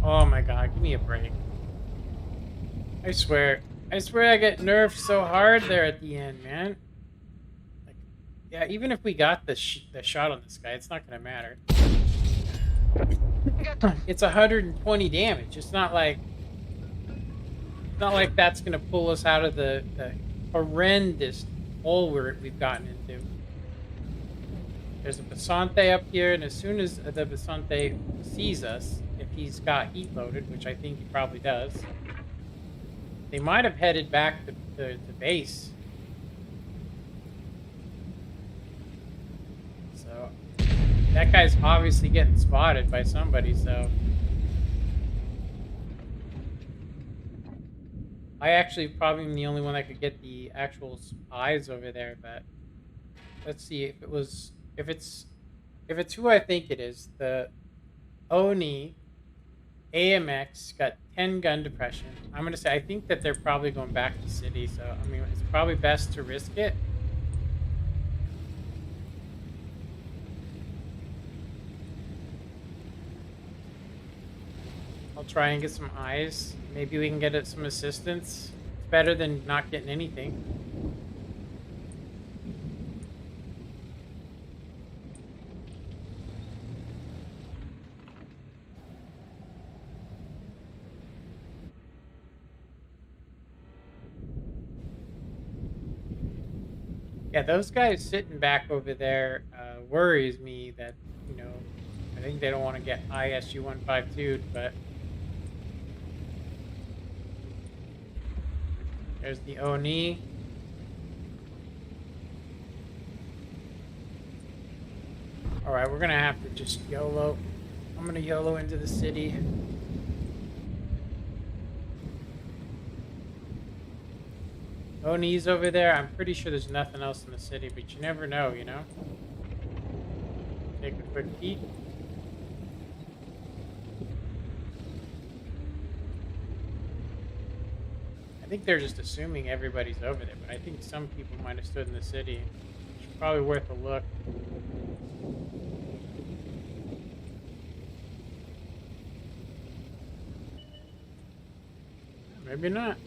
Oh my god, give me a break. I swear I get nerfed so hard there at the end, man. Like, yeah, even if we got the shot on this guy, it's not gonna matter. It's 120 damage. It's not like that's gonna pull us out of the horrendous hole we've gotten into. There's a Basante up here, and as soon as the Basante sees us, if he's got heat loaded, which I think he probably does, they might have headed back to base. So that guy's obviously getting spotted by somebody, so I actually probably am the only one that could get the actual eyes over there, but let's see if it's who I think it is. The Oni AMX got 10 gun depression. I'm going to say I think that they're probably going back to city, so I mean it's probably best to risk it. I'll try and get some eyes. Maybe we can get some assistance. It's better than not getting anything. Yeah, those guys sitting back over there worries me that, you know, I think they don't want to get ISU152, but there's the Oni. Alright, we're going to have to just YOLO. I'm going to YOLO into the city. Oni's over there. I'm pretty sure there's nothing else in the city, but you never know, you know? Take a quick peek. think they're just assuming everybody's over there, but I think some people might have stood in the city. It's probably worth a look. Maybe not.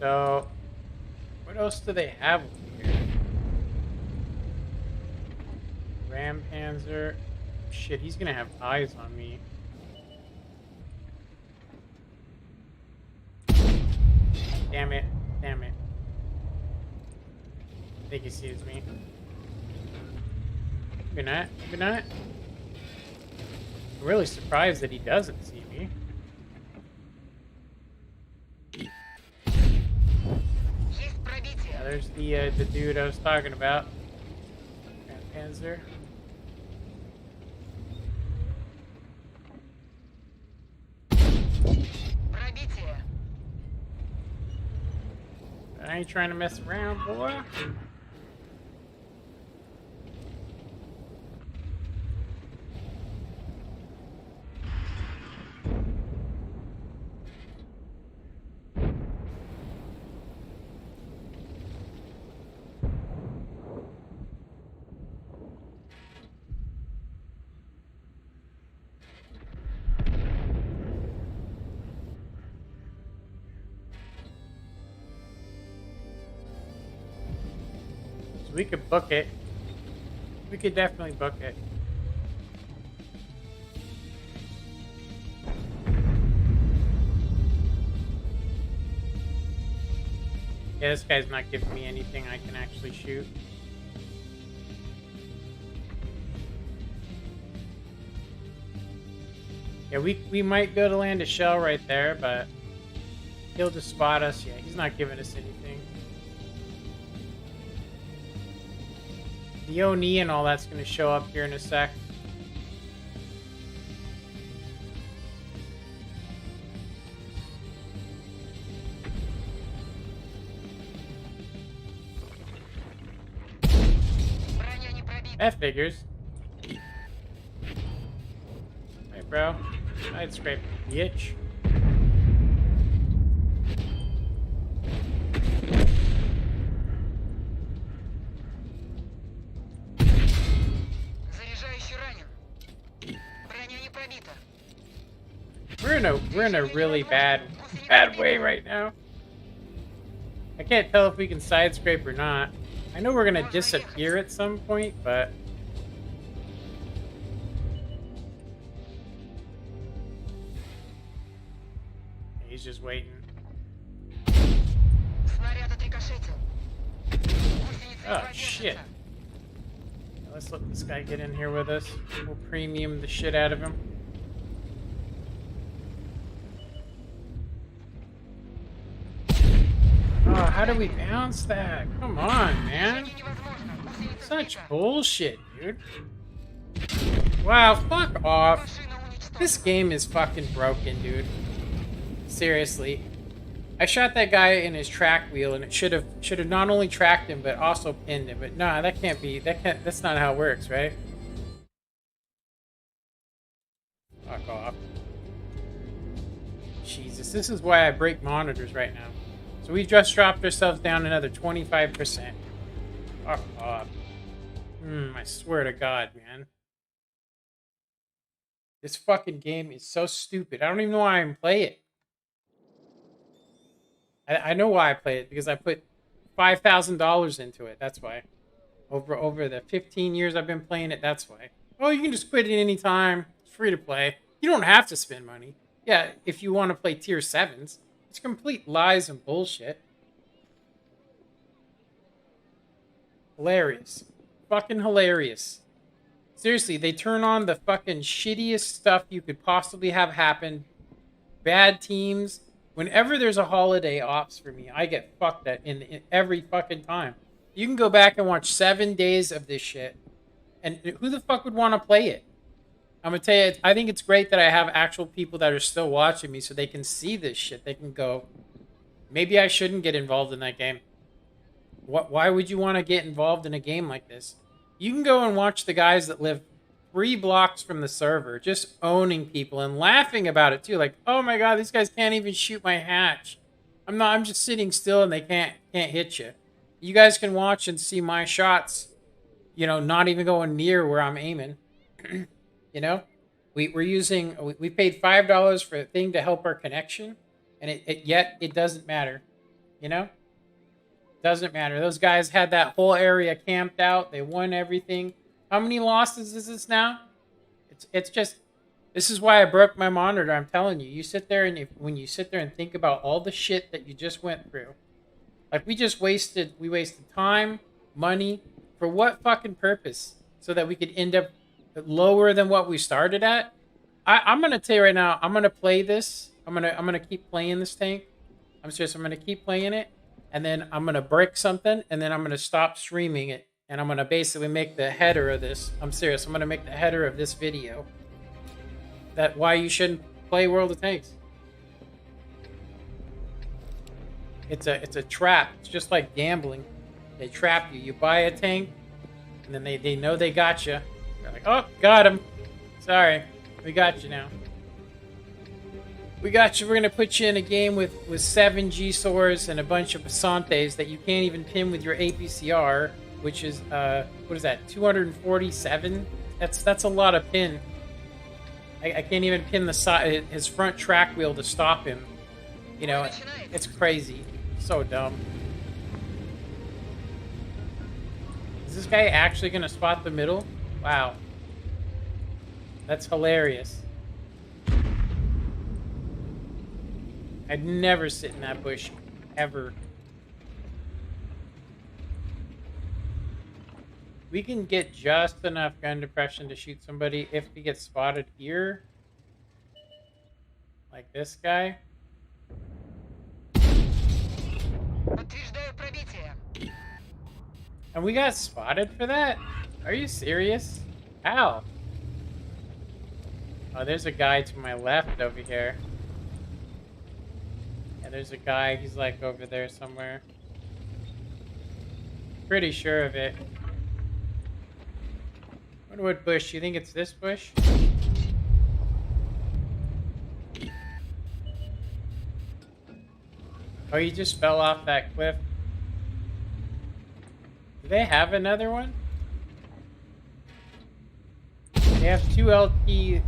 So, what else do they have over here? Ram Panzer. Shit, he's gonna have eyes on me. Damn it. Damn it. I think he sees me. Maybe not. Maybe not. I'm really surprised that he doesn't see me. Есть пробитие. Yeah, there's the dude I was talking about. Ram Panzer. Пробитие. I ain't trying to mess around, boy. So we could book it. We could definitely book it. Yeah, this guy's not giving me anything I can actually shoot. Yeah, we might go to land a shell right there, but he'll just spot us. Yeah, he's not giving us anything. The Oni and all that's going to show up here in a sec. Броня не пробита. That figures. Hey, bro. I'd scrape the itch. Заряжающий ранен. Броня не пробита. We're in a really bad way right now. I can't tell if we can side scrape or not. I know we're gonna disappear at some point, but he's just waiting. Снаряд отрикошетил. Гусеница Oh едва shit. держится. Let's let this guy get in here with us. We'll premium the shit out of him. Oh, how do we bounce that? Come on, man. Движение невозможно. Гусеница Such сбита. bullshit, dude. Wow, fuck off. Машина уничтожена. This game is fucking broken, dude. Seriously. I shot that guy in his track wheel and it should have not only tracked him but also pinned him. But nah, that can't be. That's not how it works, right? Fuck off. Jesus, this is why I break monitors right now. So we just dropped ourselves down another 25%. Fuck off. I swear to God, man. This fucking game is so stupid. I don't even know why I play it. I know why I play it, because I put $5,000 into it. That's why. Over the 15 years I've been playing it, that's why. Oh, you can just quit it any time. It's free to play. You don't have to spend money. Yeah, if you want to play tier 7s. It's complete lies and bullshit. Hilarious. Fucking hilarious. Seriously, they turn on the fucking shittiest stuff you could possibly have happen. Bad teams. Whenever there's a holiday ops for me, I get fucked at in every fucking time. You can go back and watch 7 days of this shit. And who the fuck would want to play it? I'm going to tell you, I think it's great that I have actual people that are still watching me so they can see this shit. They can go, maybe I shouldn't get involved in that game. Why would you want to get involved in a game like this? You can go and watch the guys that live 3 blocks from the server just owning people and laughing about it too. Like, oh my god, these guys can't even shoot my hatch. I'm just sitting still and they can't hit you. You guys can watch and see my shots, you know, not even going near where I'm aiming. You know? We paid $5 for a thing to help our connection, and yet it doesn't matter. You know? Doesn't matter. Those guys had that whole area camped out. They won everything. How many losses is this now? It's just, this is why I broke my monitor. I'm telling you. You sit there and when you sit there and think about all the shit that you just went through, like we wasted time, money, for what fucking purpose? So that we could end up lower than what we started at. I'm gonna tell you right now. I'm gonna play this. I'm gonna keep playing this tank. I'm serious. I'm gonna keep playing it. And then I'm going to break something, and then I'm going to stop streaming it. And I'm going to basically make the header of this. I'm serious. I'm going to make the header of this video. That why you shouldn't play World of Tanks. It's a trap. It's just like gambling. They trap you. You buy a tank, and then they know they got you. They're like, oh, got him. Sorry. We got you now. We got you. We're going to put you in a game with 7 G-Sors and a bunch of Basantes that you can't even pin with your APCR, which is, what is that, 247? That's a lot of pin. I can't even pin his front track wheel to stop him. You know, it's crazy. So dumb. Is this guy actually going to spot the middle? Wow. That's hilarious. I'd never sit in that bush, ever. We can get just enough gun depression to shoot somebody if we get spotted here. Like this guy. Подтверждаю пробитие. And we got spotted for that? Are you serious? How? Oh, there's a guy to my left over here. There's a guy, he's like over there somewhere. Pretty sure of it. Wonder what bush, you think it's this bush? Oh, he just fell off that cliff. Do they have another one? They have two LTs.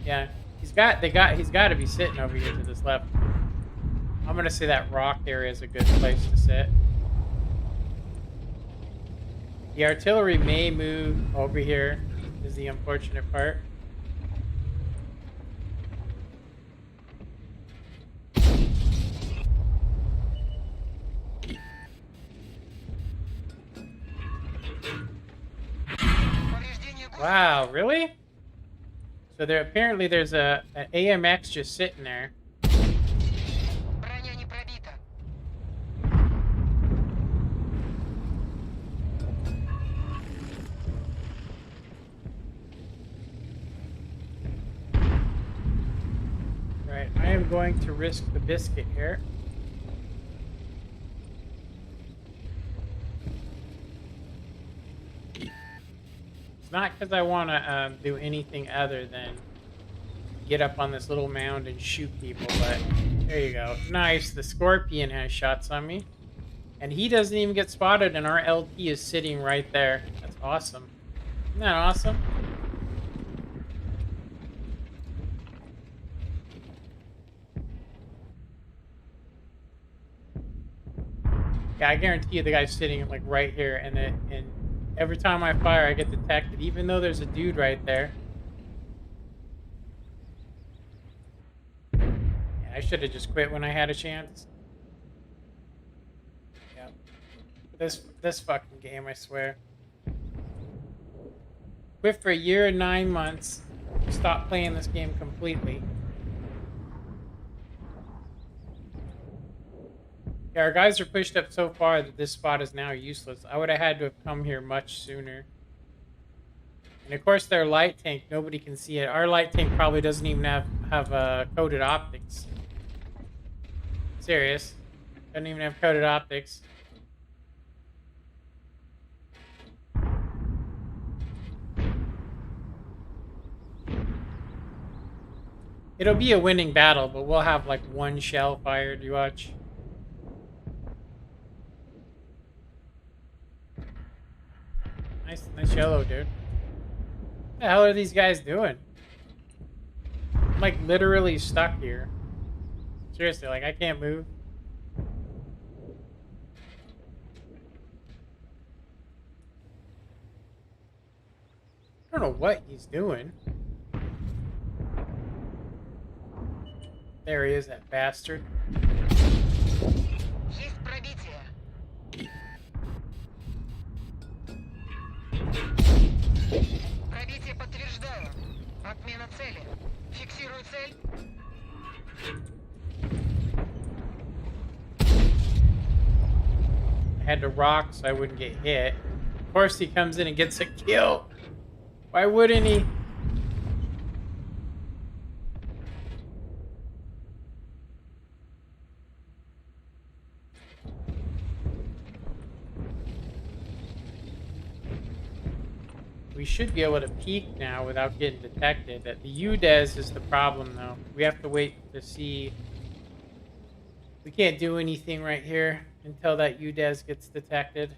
Yeah. He's got to be sitting over here to this left. I'm gonna say that rock area is a good place to sit. The artillery may move over here, is the unfortunate part. Wow, really? So there's an AMX just sitting there. Броня не пробита. Right, I am going to risk the biscuit here. It's not because I want to do anything other than get up on this little mound and shoot people, but there you go. Nice, the Scorpion has shots on me. And he doesn't even get spotted, and our LT is sitting right there. That's awesome. Isn't that awesome? Yeah, I guarantee you the guy's sitting like right here, and every time I fire, I get detected, even though there's a dude right there. Yeah, I should have just quit when I had a chance. Yeah. This fucking game, I swear. Quit for 1 year and 9 months. Stop playing this game completely. Yeah, our guys are pushed up so far that this spot is now useless. I would have had to have come here much sooner. And of course their light tank, nobody can see it. Our light tank probably doesn't even have coated optics. Serious. Doesn't even have coated optics. It'll be a winning battle, but we'll have like one shell fired. You watch. Nice yellow, dude. What the hell are these guys doing? I'm like literally stuck here. Seriously, like I can't move. I don't know what he's doing. There he is, that bastard. Есть пробитие. Пробитие подтверждаю. Отмена цели. Фиксирую цель. I had to rock so I wouldn't get hit. Of course he comes in and gets a kill. Why wouldn't he? We should be able to peek now without getting detected. The UDES is the problem, though. We have to wait to see. We can't do anything right here until that UDES gets detected.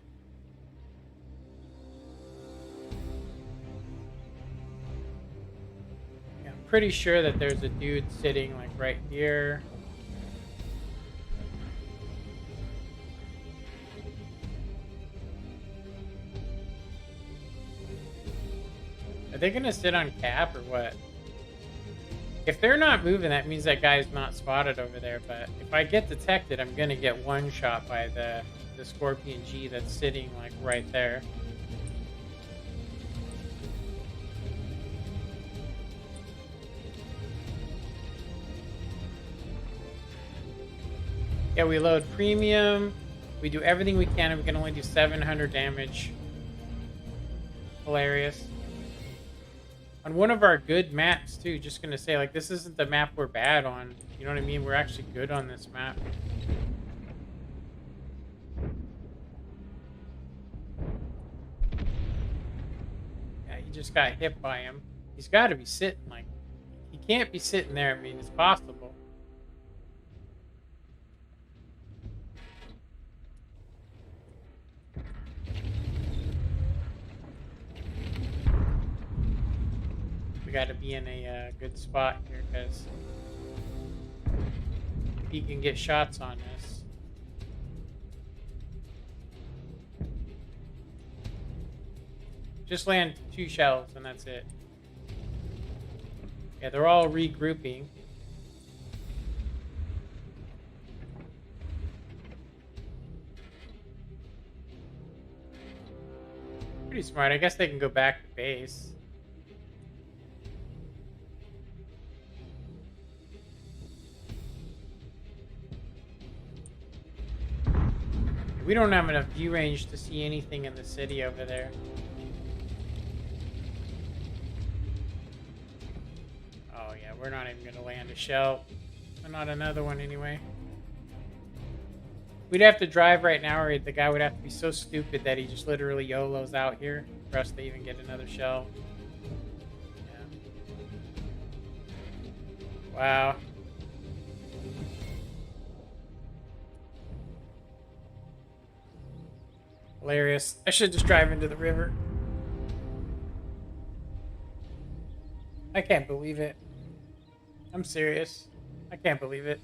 Yeah, I'm pretty sure that there's a dude sitting like right here. Are they gonna sit on cap or what? If they're not moving, that means that guy's not spotted over there. But if I get detected, I'm gonna get one shot by the Scorpion G that's sitting like right there. Yeah, we load premium. We do everything we can, and we can only do 700 damage. Hilarious. On one of our good maps, too, just gonna say, like, this isn't the map we're bad on. You know what I mean? We're actually good on this map. Yeah, he just got hit by him. He's got to be sitting, like, he can't be sitting there. I mean, it's possible. We got to be in a good spot here because he can get shots on us. Just land 2 shells and that's it. Yeah, they're all regrouping. Pretty smart. I guess they can go back to base. We don't have enough view range to see anything in the city over there. Oh yeah, we're not even gonna land a shell. Not another one anyway. We'd have to drive right now, or the guy would have to be so stupid that he just literally YOLOs out here for us to even get another shell. Yeah. Wow. Hilarious. I should just drive into the river. I can't believe it. I'm serious. I can't believe it.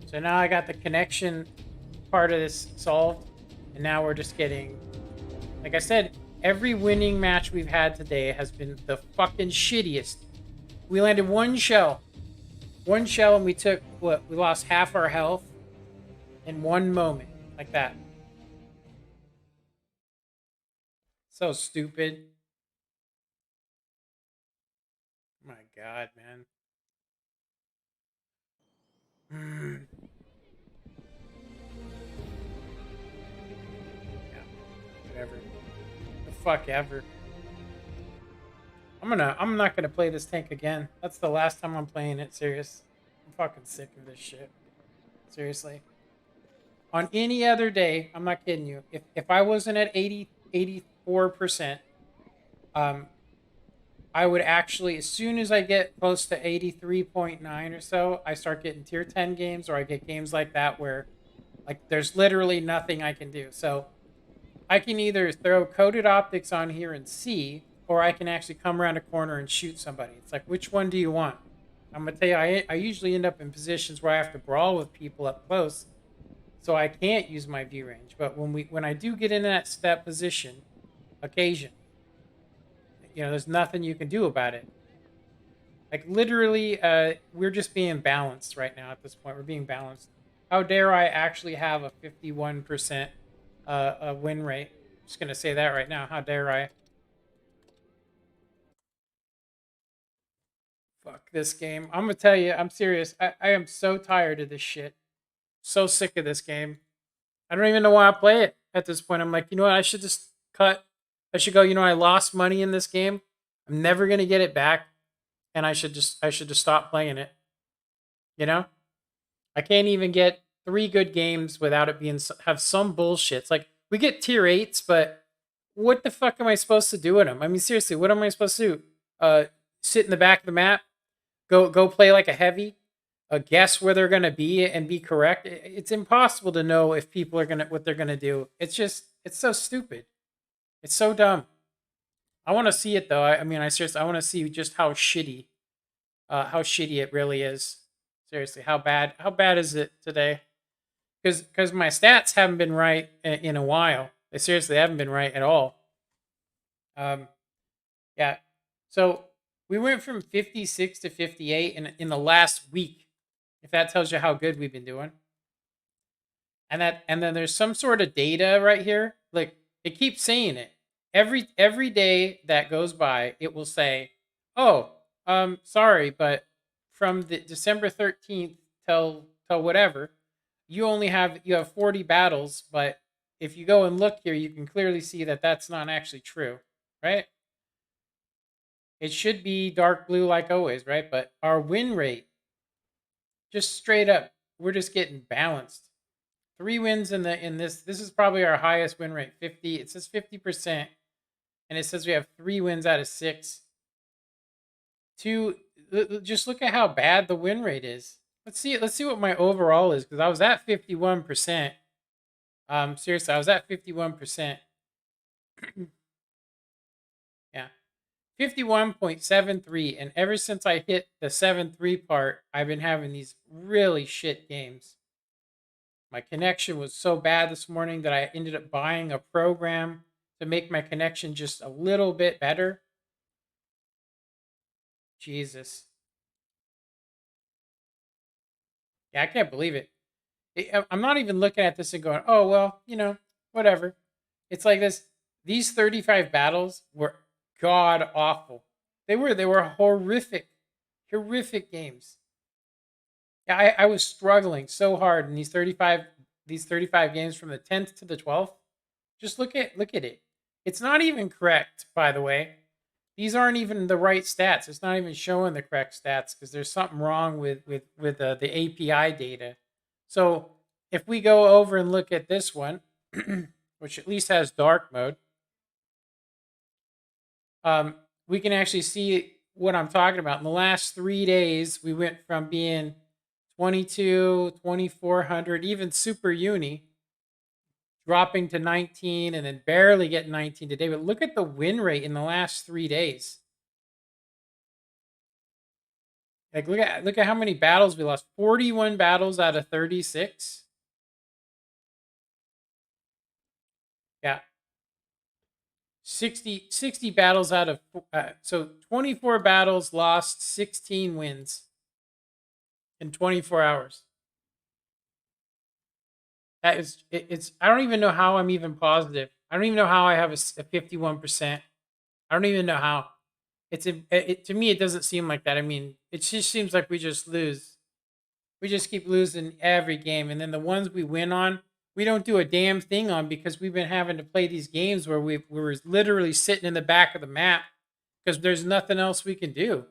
So now I got the connection part of this solved. And now we're just getting... Like I said, every winning match we've had today has been the fucking shittiest. We landed 1 shell. 1 shell and we took, what? We lost half our health in 1 moment. Like that. So stupid. My God, man. Yeah, whatever. The fuck ever. I'm not gonna play this tank again. That's the last time I'm playing it, serious. I'm fucking sick of this shit. Seriously. On any other day, I'm not kidding you. If I wasn't at 84%, um, I would actually, as soon as I get close to 83.9 or so, I start getting tier 10 games, or I get games like that where like there's literally nothing I can do. So I can either throw coded optics on here and see, or I can actually come around a corner and shoot somebody. It's like, which one do you want? I'm gonna tell you, I usually end up in positions where I have to brawl with people up close, so I can't use my view range. But when I do get in that position, occasion, there's nothing you can do about it. Like literally, we're just being balanced right now at this point. We're being balanced. How dare I actually have a 51% a win rate? I'm just gonna say that right now. How dare I? Fuck this game. I'm gonna tell you, I'm serious. I am so tired of this shit. So sick of this game. I don't even know why I play it at this point. I'm like, you know what? I should just cut. I should go, I lost money in this game. I'm never gonna get it back. And I should just stop playing it. I can't even get 3 good games without it being have some bullshit. It's like we get tier 8s, but what the fuck am I supposed to do with them? I mean, seriously, what am I supposed to do? Sit in the back of the map, go play like a heavy, guess where they're gonna be and be correct. It's impossible to know if people are what they're gonna do. It's so stupid. It's so dumb. I want to see it though. I mean, I want to see just how shitty it really is. Seriously, how bad is it today? Because my stats haven't been right in a while. They seriously haven't been right at all. Yeah. So we went from 56 to 58 in the last week. If that tells you how good we've been doing. And then there's some sort of data right here. Like it keeps saying it. Every day that goes by, it will say, "Oh, sorry, but from the December 13th till whatever, you have 40 battles, but if you go and look here, you can clearly see that that's not actually true, right? It should be dark blue like always, right? But our win rate, just straight up, we're just getting balanced. 3 wins in this. This is probably our highest win rate. 50. It says 50%, and it says we have 3 wins out of 6. Just look at how bad the win rate is. Let's see what my overall is, because I was at 51%. Seriously, I was at 51%. Yeah. 51.73, and ever since I hit the 7-3 part, I've been having these really shit games. My connection was so bad this morning that I ended up buying a program to make my connection just a little bit better. Jesus. Yeah, I can't believe it. I'm not even looking at this and going, oh, well, whatever. It's like this. These 35 battles were god awful. They were horrific games. Yeah, I was struggling so hard in these 35 games from the 10th to the 12th. Just look at it. It's not even correct, by the way. These aren't even the right stats. It's not even showing the correct stats because there's something wrong with the API data. So if we go over and look at this one, which at least has dark mode, we can actually see what I'm talking about. In the last 3 days, we went from being 22, 2400, even super uni, dropping to 19 and then barely getting 19 today. But look at the win rate in the last 3 days. Like look at how many battles we lost. 41 battles out of 36. Yeah. 60 battles out of so 24 battles, lost 16 wins in 24 hours. That is it's I don't even know how I'm even positive. I don't even know how I have a 51%. I don't even know how. To me it doesn't seem like that. I mean, it just seems like we just lose. We just keep losing every game, and then the ones we win on, we don't do a damn thing on because we've been having to play these games where we're literally sitting in the back of the map because there's nothing else we can do.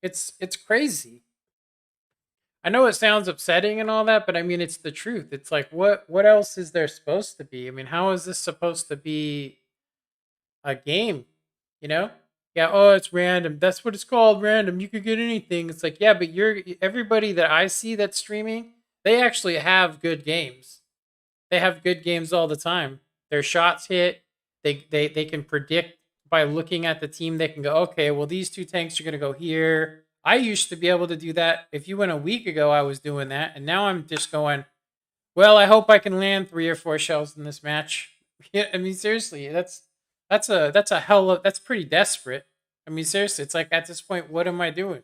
It's crazy. I know it sounds upsetting and all that, but I mean it's the truth. It's like what else is there supposed to be? I mean, how is this supposed to be a game? You know? Yeah, oh, it's random. That's what it's called, random. You could get anything. It's like, yeah, but everybody that I see that's streaming, they actually have good games. They have good games all the time. Their shots hit. They can predict by looking at the team. They can go, okay, well, these two tanks are going to go here. I used to be able to do that. If you went a week ago, I was doing that. And now I'm just going, well, I hope I can land 3 or 4 shells in this match. Yeah, I mean, seriously, that's a hell of, that's pretty desperate. I mean, seriously, it's like at this point, what am I doing?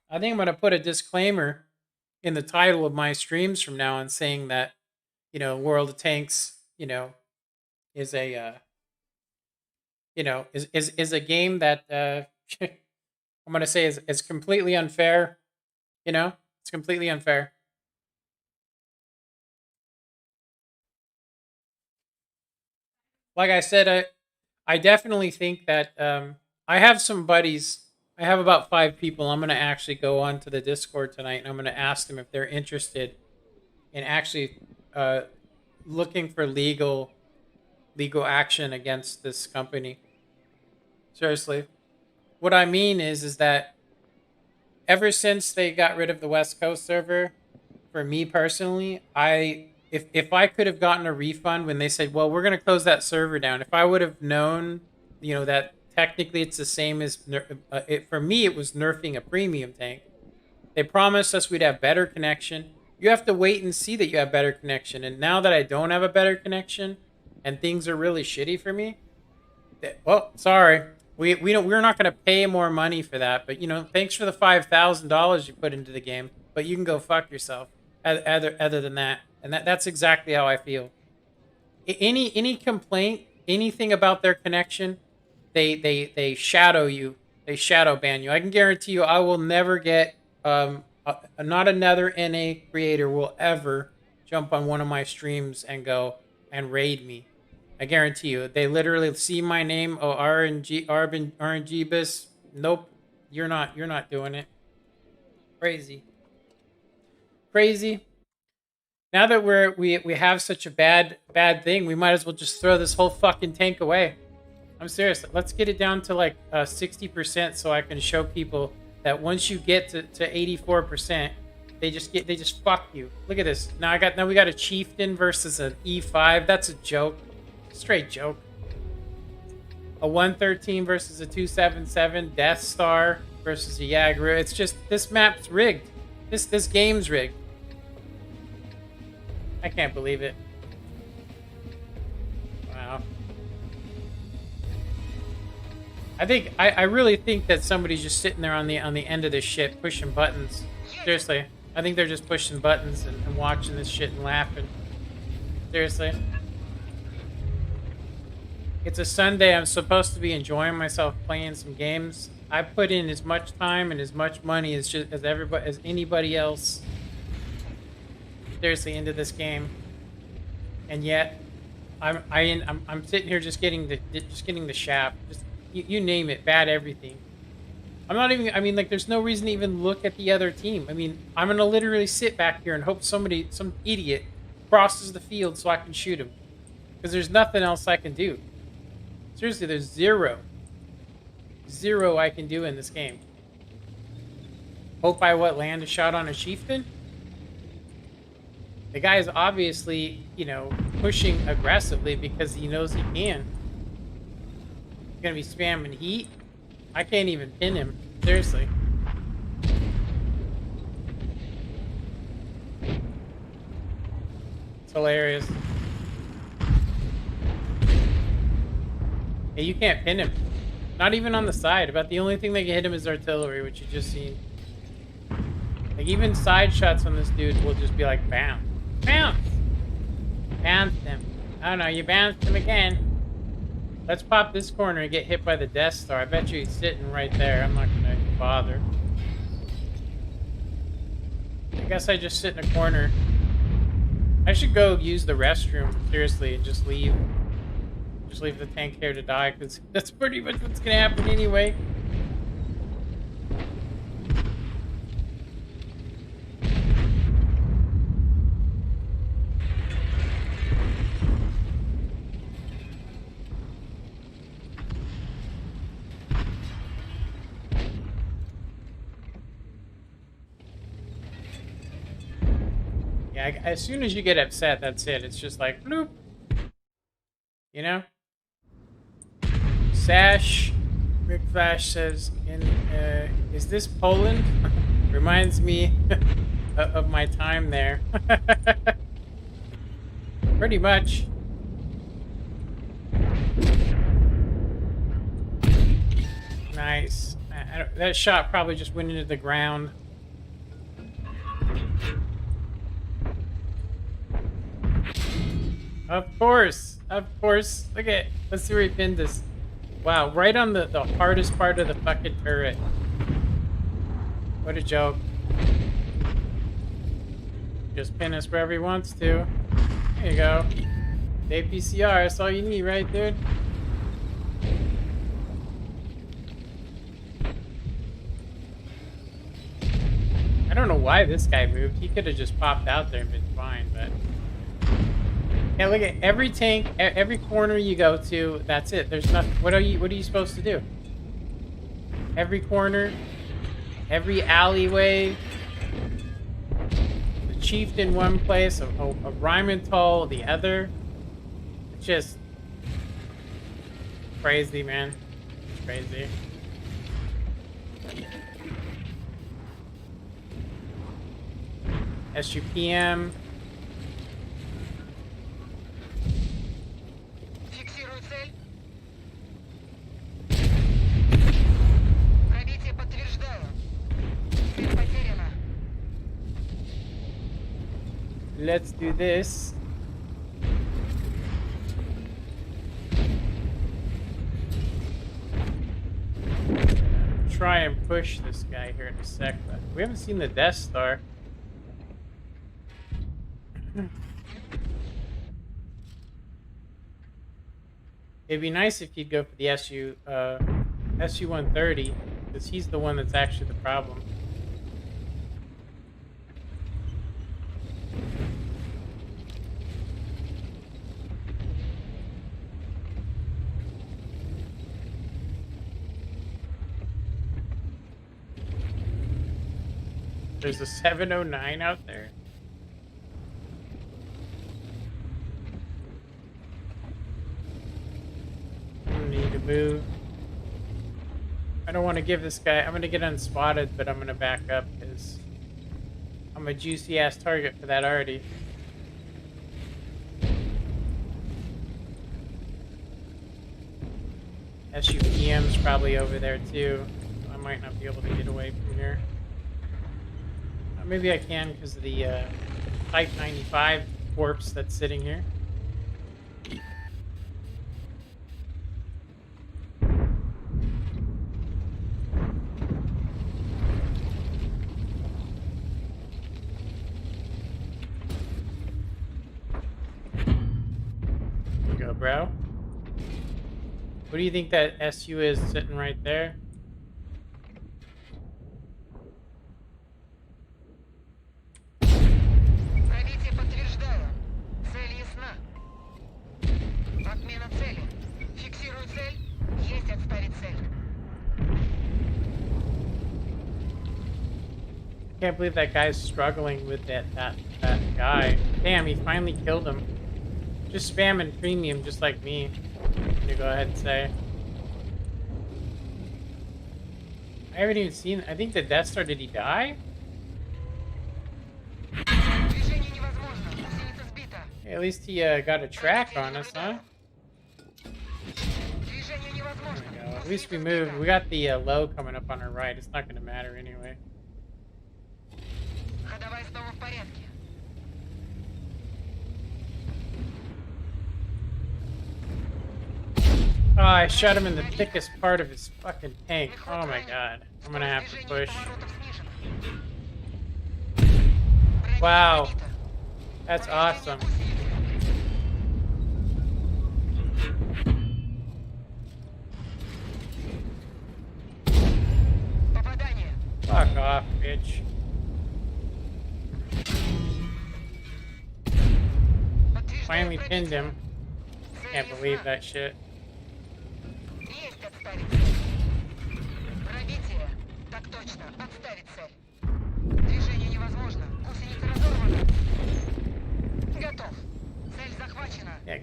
I think I'm going to put a disclaimer in the title of my streams from now on saying that, you know, World of Tanks, you know, is a, is a game that I'm going to say is completely unfair. You know, it's completely unfair. Like I said, I definitely think that I have some buddies. I have about 5 people. I'm going to actually go on to the Discord tonight, and I'm going to ask them if they're interested in actually looking for legal action against this company. Seriously. What I mean is that ever since they got rid of the West Coast server, for me personally, if I could have gotten a refund when they said, well, we're going to close that server down, if I would have known, you know, that technically it's the same as, for me, it was nerfing a premium tank. They promised us we'd have better connection. You have to wait and see that you have better connection. And now that I don't have a better connection and things are really shitty for me, well, sorry. We're not going to pay more money for that. But, you know, thanks for the $5,000 you put into the game. But you can go fuck yourself other than that. And that's exactly how I feel. Any complaint, anything about their connection, they shadow you. They shadow ban you. I can guarantee you I will never get, not another NA creator will ever jump on one of my streams and go and raid me. I guarantee you. They literally see my name, oh, RNGESUS. Nope, you're not doing it. Crazy. Now that we have such a bad thing, we might as well just throw this whole fucking tank away. I'm serious. Let's get it down to like 60% so I can show people that once you get to 84%, they just fuck you. Look at this. Now we got a chieftain versus an E5. That's a joke. Straight joke. A 113 versus a 277. Death Star versus a Yagru. It's just, this map's rigged. This game's rigged. I can't believe it. Wow. I really think that somebody's just sitting there on the end of this shit pushing buttons. Seriously. I think they're just pushing buttons and watching this shit and laughing. Seriously. It's a Sunday. I'm supposed to be enjoying myself playing some games. I put in as much time and as much money as anybody else. Seriously, into this game, and yet I'm sitting here just getting the shaft. Just you name it, bad everything. I'm not even. I mean, like, there's no reason to even look at the other team. I mean, I'm gonna literally sit back here and hope some idiot crosses the field so I can shoot him, because there's nothing else I can do. Seriously, there's zero I can do in this game. Hope I land a shot on a chieftain? The guy is obviously, you know, pushing aggressively because he knows he can. He's gonna be spamming heat. I can't even pin him. Seriously. It's hilarious. Hey, you can't pin him. Not even on the side. About the only thing that can hit him is artillery, which you just seen. Like, even side shots on this dude will just be like, bam. Bounce! Bounced him. Oh no, you bounced him again. Let's pop this corner and get hit by the Death Star. I bet you he's sitting right there. I'm not gonna bother. I guess I just sit in a corner. I should go use the restroom, seriously, and just leave. Just leave the tank here to die, because that's pretty much what's gonna happen anyway. Yeah, as soon as you get upset, that's it. It's just like, bloop. You know? Sash McFlash says, is this Poland? Reminds me of my time there. Pretty much. Nice. That shot probably just went into the ground. Of course. Of course. Look at, let's see where he pinned this. Wow, right on the hardest part of the fucking turret. What a joke. Just pin us wherever he wants to. There you go. Dave PCR, that's all you need, right, dude? I don't know why this guy moved. He could have just popped out there and been fine, but... Yeah, look at every tank, every corner you go to, that's it. There's nothing. What are you supposed to do? Every corner, every alleyway, the chieftain one place, a Rhymantol the other. It's just crazy, man. It's crazy. SUPM. Фиксирую цель. Пробитие подтверждаю. Цель потеряна. Let's do this. Try and push this guy here in a sec, but we haven't seen the Death Star. It'd be nice if you'd go for the SU-130, because he's the one that's actually the problem. There's a 709 out there. Need to move. I don't want to give this guy. I'm going to get unspotted, but I'm going to back up because I'm a juicy ass target for that already. SUPM's probably over there too. I might not be able to get away from here. Maybe I can because of the Type 95 corpse that's sitting here. Bro, what do you think that SU is sitting right there? Пробитие подтверждаю. Цель ясна. Отмена цели. Фиксирую цель. Есть отставить цель. I can't believe that guy's struggling with that guy. Damn, he finally killed him. Just spamming premium, just like me. I'm gonna go ahead and say. I haven't even seen. I think the Death Star. Did he die? Движение невозможно. Гусеница сбита. Hey, at least he got a track on us, huh? Движение невозможно. There we go. At least we moved. We got the low coming up on our right. It's not gonna matter anyway. Ходовая снова в порядке. Oh, I shot him in the thickest part of his fucking tank. Oh my god. I'm gonna have to push. Wow. That's awesome. Fuck off, bitch. Finally pinned him. Can't believe that shit. Есть отставить цель. Пробитие. Так точно. Отставить цель. Движение невозможно. Гусеница разорвана.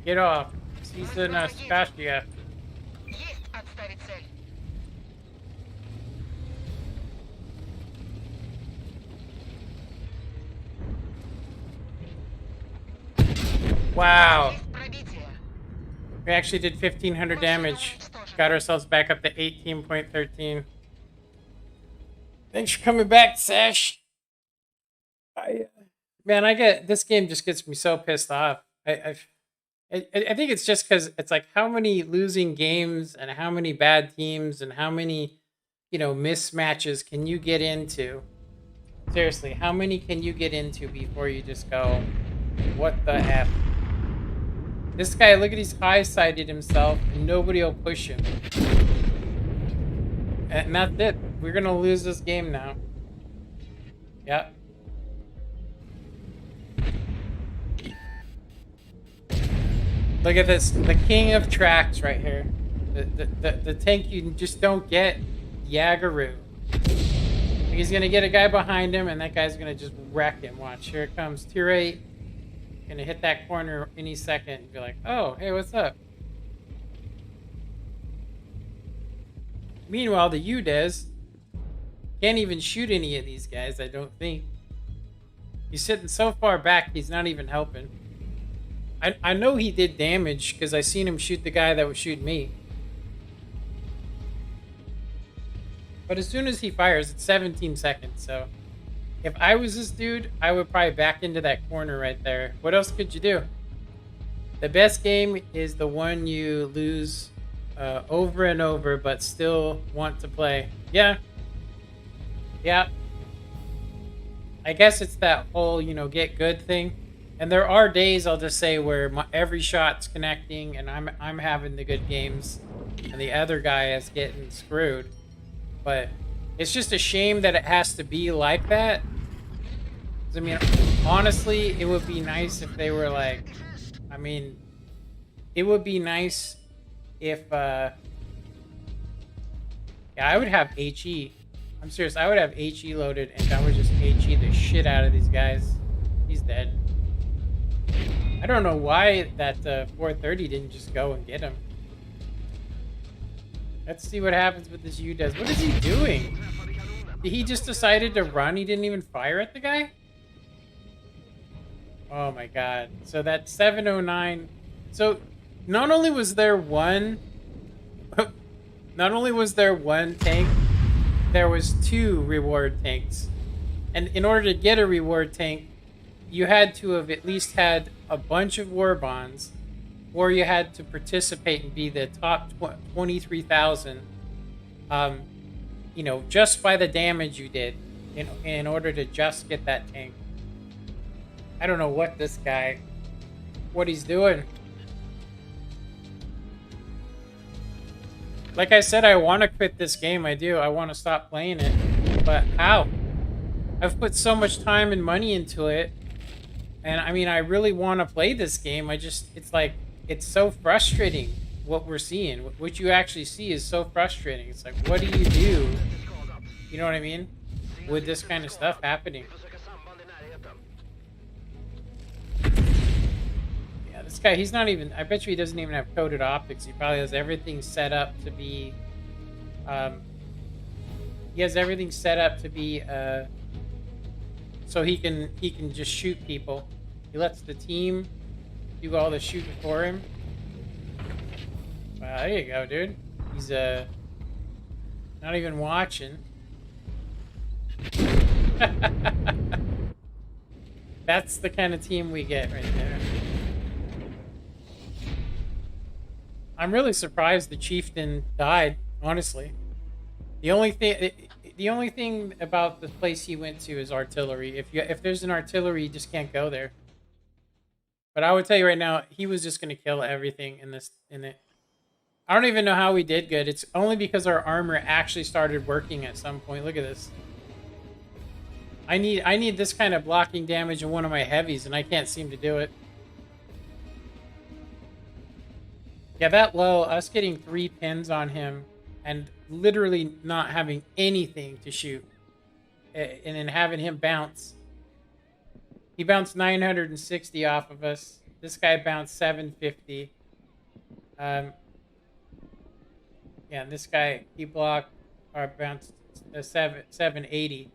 get off. Caesar Nastasia. Есть отставить цель. Wow. Есть пробитие. We actually did 1,500 damage. Got ourselves back up to 18.13. Thanks for coming back, Sash. Man, I get this game just gets me so pissed off. I think it's just because it's like how many losing games and how many bad teams and how many mismatches can you get into? Seriously, how many can you get into before you just go, what the F? This guy, look at he's high-sided himself and nobody will push him. And that's it. We're gonna lose this game now. Yep. Look at this, the king of tracks right here. The tank you just don't get, Yagaroo. He's gonna get a guy behind him and that guy's gonna just wreck him. Watch, here it comes, tier 8. Gonna hit that corner any second and be like, oh, hey, what's up? Meanwhile, the UDES can't even shoot any of these guys, I don't think. He's sitting so far back, he's not even helping. I know he did damage because I seen him shoot the guy that was shooting me. But as soon as he fires, it's 17 seconds, so if I was this dude, I would probably back into that corner right there. What else could you do? The best game is the one you lose over and over, but still want to play. Yeah. Yeah. I guess it's that whole, get good thing. And there are days, I'll just say, where every shot's connecting and I'm having the good games and the other guy is getting screwed. But it's just a shame that it has to be like that. I mean, honestly, it would be nice if they were like, it would be nice if, yeah, I would have HE. I'm serious, I would have HE loaded and I would just HE the shit out of these guys. He's dead. I don't know why that 430 didn't just go and get him. Let's see what happens with this UDES. What is he doing? Did he just decided to run? He didn't even fire at the guy? Oh my god. So that 709. So not only was there one tank, there was 2 reward tanks. And in order to get a reward tank, you had to have at least had a bunch of war bonds, or you had to participate and be the top 23,000, just by the damage you did in order to just get that tank. I don't know what he's doing. Like I said, I want to quit this game. I do. I want to stop playing it. But how? I've put so much time and money into it. And I mean, I really want to play this game. It's so frustrating what we're seeing. What you actually see is so frustrating. It's like, what do you do? You know what I mean? With this kind of stuff happening. Yeah, this guy, he's not even, I bet you he doesn't even have coded optics. He probably has everything set up to be, so he can just shoot people. He lets the team do all the shooting for him. Wow, there you go, dude. He's not even watching. That's the kind of team we get right there. I'm really surprised the chieftain died, honestly. The only thing about the place he went to is artillery. If there's an artillery, you just can't go there. But I would tell you right now, he was just gonna kill everything in it. I don't even know how we did good. It's only because our armor actually started working at some point. Look at this. I need this kind of blocking damage in one of my heavies, and I can't seem to do it. Yeah, that low, us getting 3 pins on him and literally not having anything to shoot, and then having him bounce. He bounced 960 off of us. This guy bounced 750. Yeah, and this guy he blocked or bounced 780.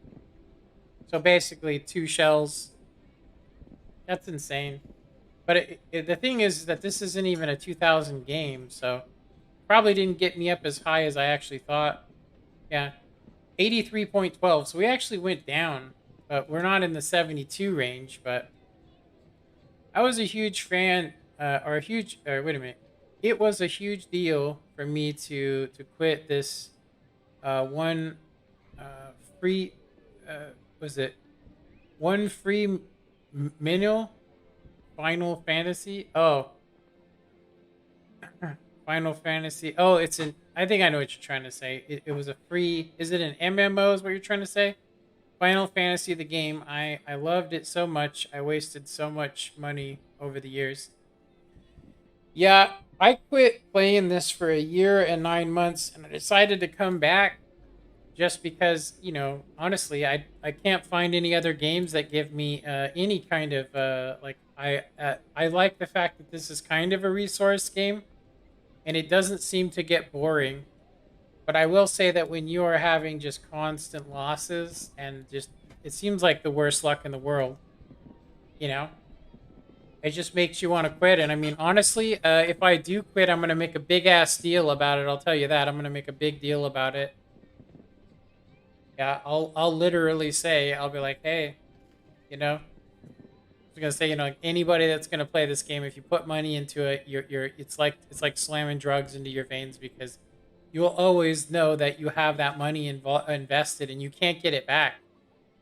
So basically 2 shells. That's insane. But the thing is that this isn't even a 2000 game, so probably didn't get me up as high as I actually thought. Yeah, 83.12. So we actually went down, but we're not in the 72 range. But I was a huge fan, wait a minute. It was a huge deal for me to quit this one free, was it one free minial Final Fantasy? Oh, Final Fantasy. Oh, it's an. I think I know what you're trying to say. It was a free. Is it an MMO? Is what you're trying to say? Final Fantasy, the game. I loved it so much. I wasted so much money over the years. Yeah, I quit playing this for a year and 9 months, and I decided to come back just because, honestly, I can't find any other games that give me any kind of like I like the fact that this is kind of a resource game, and it doesn't seem to get boring. But I will say that when you are having just constant losses and just it seems like the worst luck in the world, you know, it just makes you want to quit. And I mean, honestly, if I do quit, I'm gonna make a big ass deal about it. I'll tell you that. I'm gonna make a big deal about it. Yeah, I'll literally say, I'll be like, hey, I was gonna say, like anybody that's gonna play this game, if you put money into it, it's like slamming drugs into your veins, because you'll always know that you have that money invested and you can't get it back.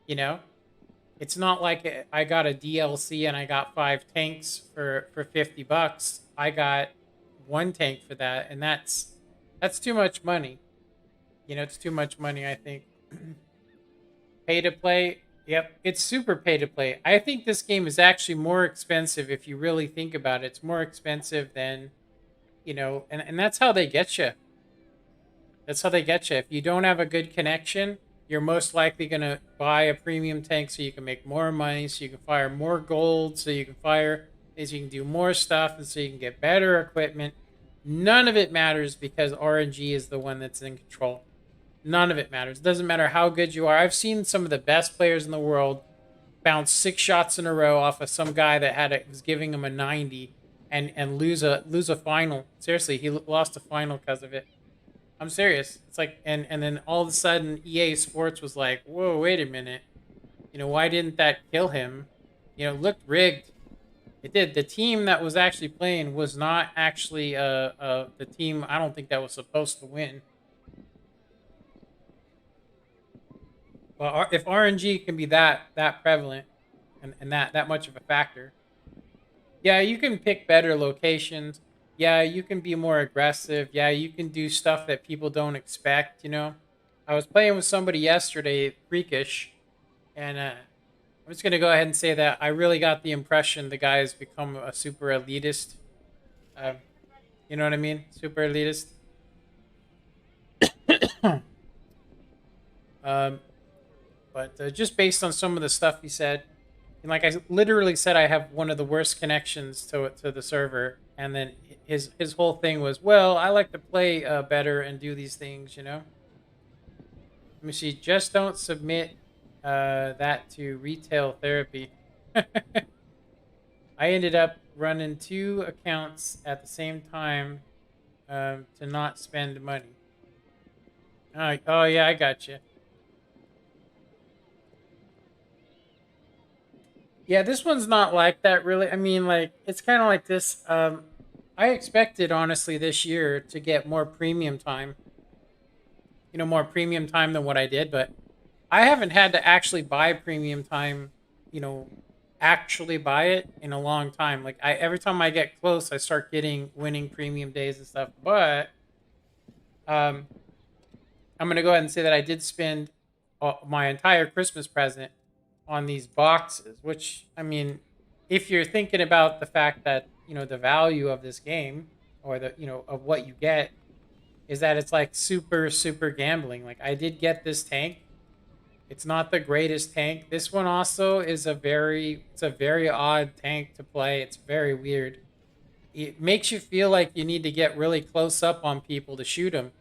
You know, it's not like I got a DLC and I got 5 tanks for $50. I got 1 tank for that, and that's too much money. It's too much money, I think. Pay to play. Yep, it's super pay to play. I think this game is actually more expensive if you really think about it. It's more expensive than, and that's how they get you. That's how they get you. If you don't have a good connection, you're most likely going to buy a premium tank so you can make more money, so you can fire more gold, so you can do more stuff, and so you can get better equipment. None of it matters because RNG is the one that's in control. None of it matters. It doesn't matter how good you are. I've seen some of the best players in the world bounce 6 shots in a row off of some guy that was giving him a 90 and lose a final. Seriously, he lost a final because of it. I'm serious. It's like, and then all of a sudden EA Sports was like, whoa, wait a minute. Why didn't that kill him? It looked rigged. It did. The team that was actually playing was not actually the team, I don't think, that was supposed to win. Well, if RNG can be that prevalent and that much of a factor, yeah, you can pick better locations. Yeah, you can be more aggressive. Yeah, you can do stuff that people don't expect. I was playing with somebody yesterday, Freakish, and I'm just gonna go ahead and say that I really got the impression the guy has become a super elitist. You know what I mean? Super elitist. But just based on some of the stuff he said, and like I literally said, I have one of the worst connections to the server, and then his whole thing was, well, I like to play better and do these things. Let me see. Just don't submit that to retail therapy. I ended up running 2 accounts at the same time to not spend money. Oh yeah, I got you. Yeah, this one's not like that, really. I mean, like, it's kind of like this. I expected, honestly, this year to get more premium time. More premium time than what I did, but I haven't had to actually buy premium time, actually buy it in a long time. Like, every time I get close, I start getting winning premium days and stuff. But I'm going to go ahead and say that I did spend my entire Christmas present on these boxes, which, I mean, if you're thinking about the fact that, the value of this game, or the, of what you get, is that it's like super, super gambling. Like, I did get this tank, It's not the greatest tank. This one also is it's a very odd tank to play. It's very weird. It makes you feel like you need to get really close up on people to shoot them,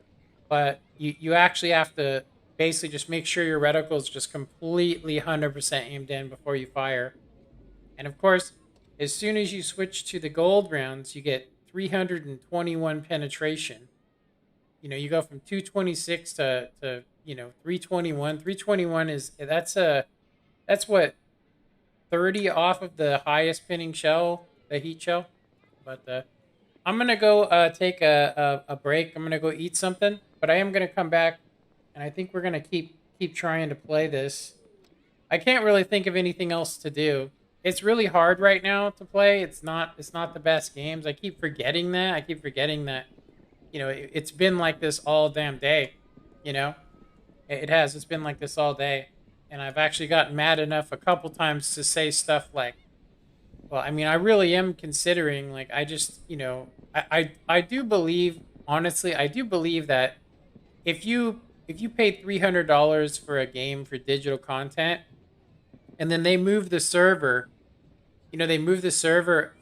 but you actually have to basically just make sure your reticle is just completely 100% aimed in before you fire. And of course, as soon as you switch to the gold rounds, you get 321 penetration. You go from 226 to 321. 321 is that's what 30 off of the highest pinning shell, the heat shell. But I'm gonna go take a break. I'm gonna go eat something, but I am gonna come back, and I think we're gonna keep trying to play this. I can't really think of anything else to do. It's really hard right now to play. It's not the best games. I keep forgetting that. I keep forgetting that it's been like this all damn day. You know, it has. It's been like this all day, and I've actually gotten mad enough a couple times to say stuff like, well, I mean, I really am considering, like, I just, I do believe, honestly, I do believe that if you pay $300 for a game for digital content, and then they move the server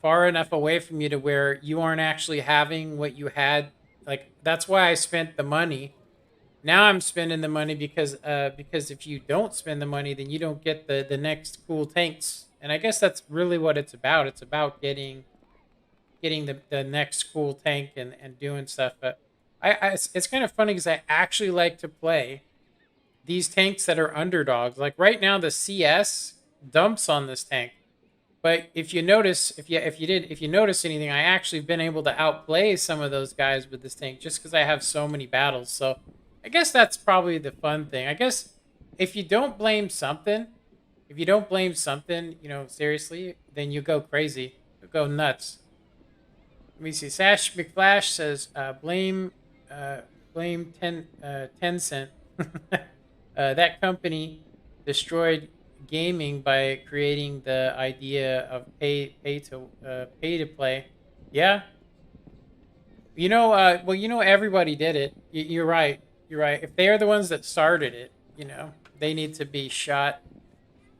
far enough away from you to where you aren't actually having what you had. Like, that's why I spent the money. Now I'm spending the money because if you don't spend the money, then you don't get the next cool tanks. And I guess that's really what it's about. It's about getting the next cool tank and doing stuff. But it's kind of funny because I actually like to play these tanks that are underdogs. Like right now, the CS dumps on this tank. But if you notice, if you notice anything, I actually been able to outplay some of those guys with this tank just because I have so many battles. So I guess that's probably the fun thing. I guess if you don't blame something, seriously, then you go crazy, you go nuts. Let me see. Sash McFlash says, blame 10 cent. That company destroyed gaming by creating the idea of pay to play. Yeah, well, everybody did it. You're right. You're right. If they are the ones that started it, they need to be shot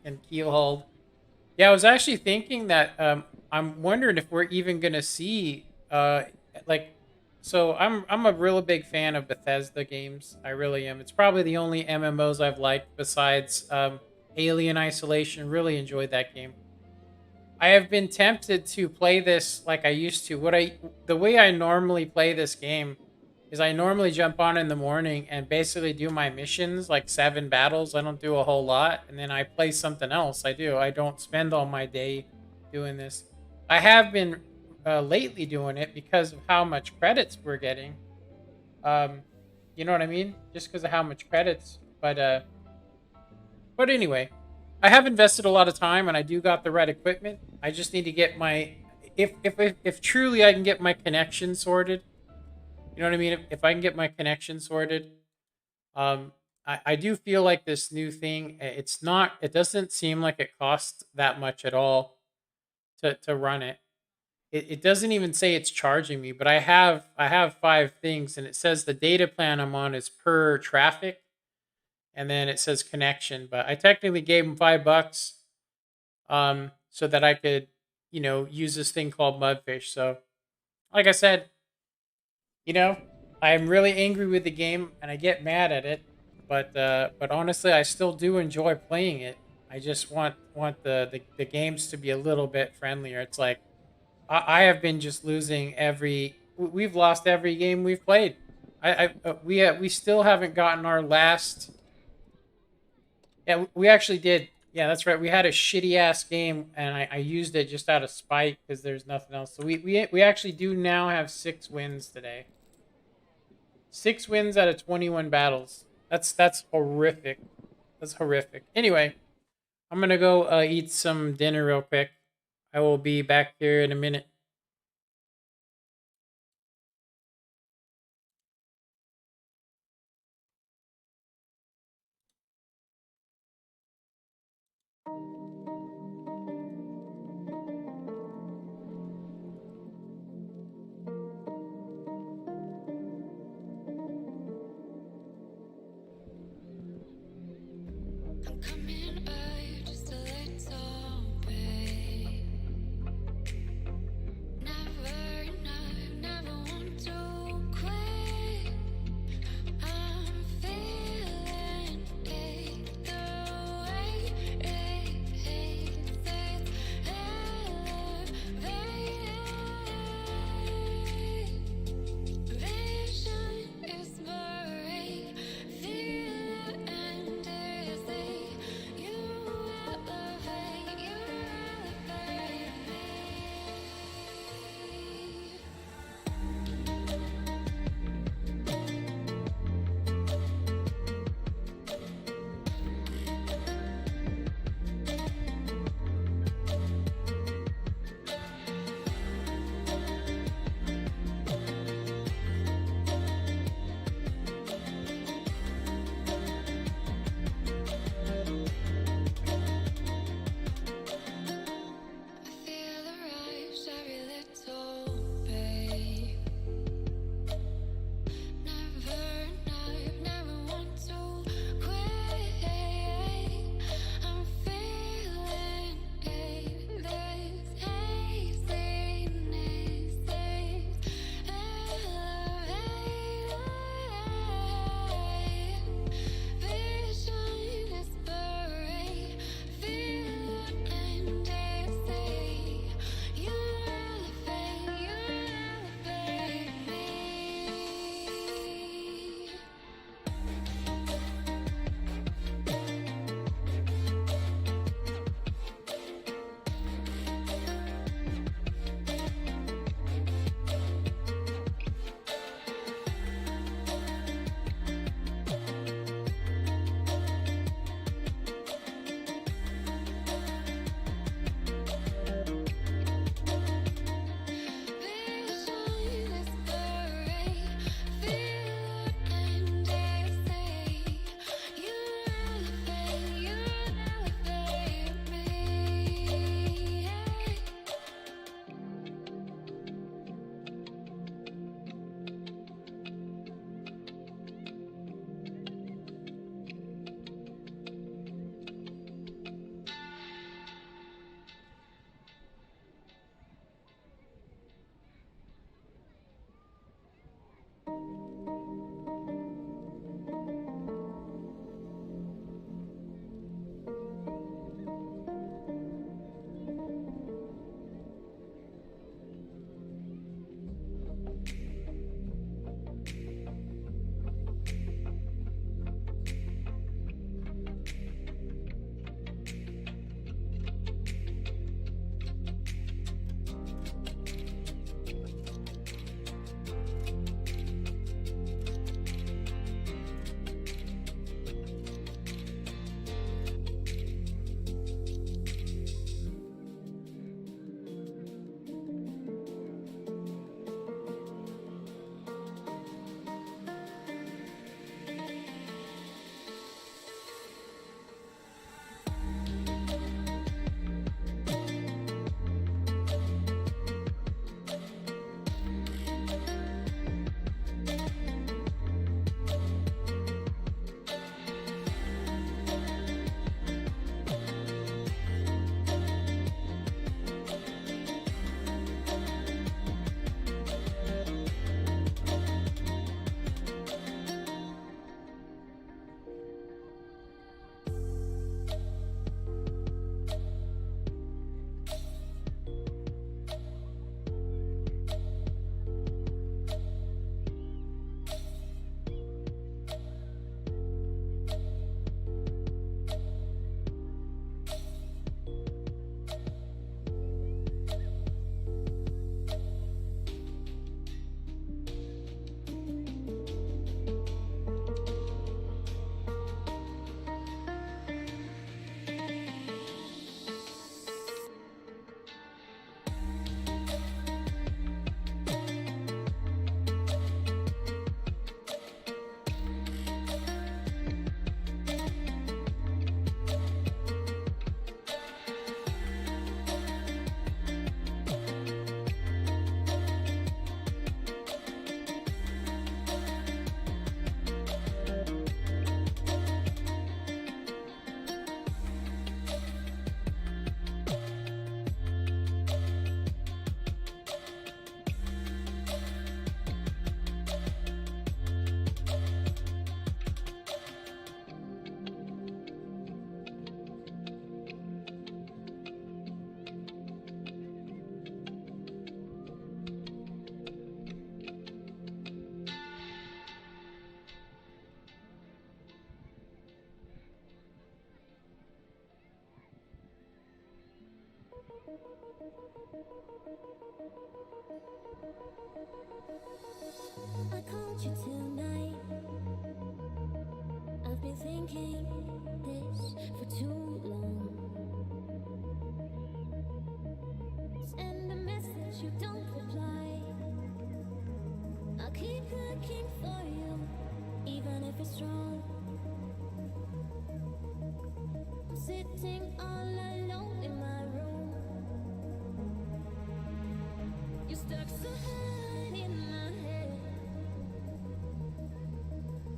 and keelhauled. Yeah, I was actually thinking that I'm wondering if we're even gonna see like so I'm a real big fan of Bethesda games. I really am. It's probably the only MMOs I've liked besides Alien Isolation. Really enjoyed that game. I have been tempted to play this like I used to. The way I normally play this game is I normally jump on in the morning and basically do my missions, like 7 battles. I don't do a whole lot, and then I play something else. I don't spend all my day doing this. I have been lately doing it because of how much credits we're getting. Um, you know what I mean? Just because of how much credits. But anyway, I have invested a lot of time, and I do got the right equipment. I just need to get my if truly I can get my connection sorted. You know what I mean? If I can get my connection sorted, um, I do feel like this new thing. It's not. It doesn't seem like it costs that much at all to run it. It doesn't even say it's charging me, but I have 5 things, and it says the data plan I'm on is per traffic, and then it says connection. But I technically gave him $5, so that I could, use this thing called Mudfish. So, like I said, you know, I'm really angry with the game and I get mad at it, but honestly, I still do enjoy playing it. I just want the games to be a little bit friendlier. It's like I have been just losing we've lost every game we've played. We still haven't gotten our last. Yeah, we actually did. Yeah, that's right. We had a shitty ass game, and I used it just out of spite because there's nothing else. So we actually do now have 6 wins today. 6 wins out of 21 battles. That's horrific. That's horrific. Anyway, I'm gonna go eat some dinner real quick. I will be back here in a minute. I'm coming up just a little bit. Never enough, never want to quit. I'm feeling it the way it hits. It's elevated. Vision is blurry, feel and dizzy. I called you tonight. I've been thinking this for too long. Send a message, you don't reply. I'll keep looking for you, even if it's wrong. I'm sitting all alone in my room. You're stuck so hard in my head.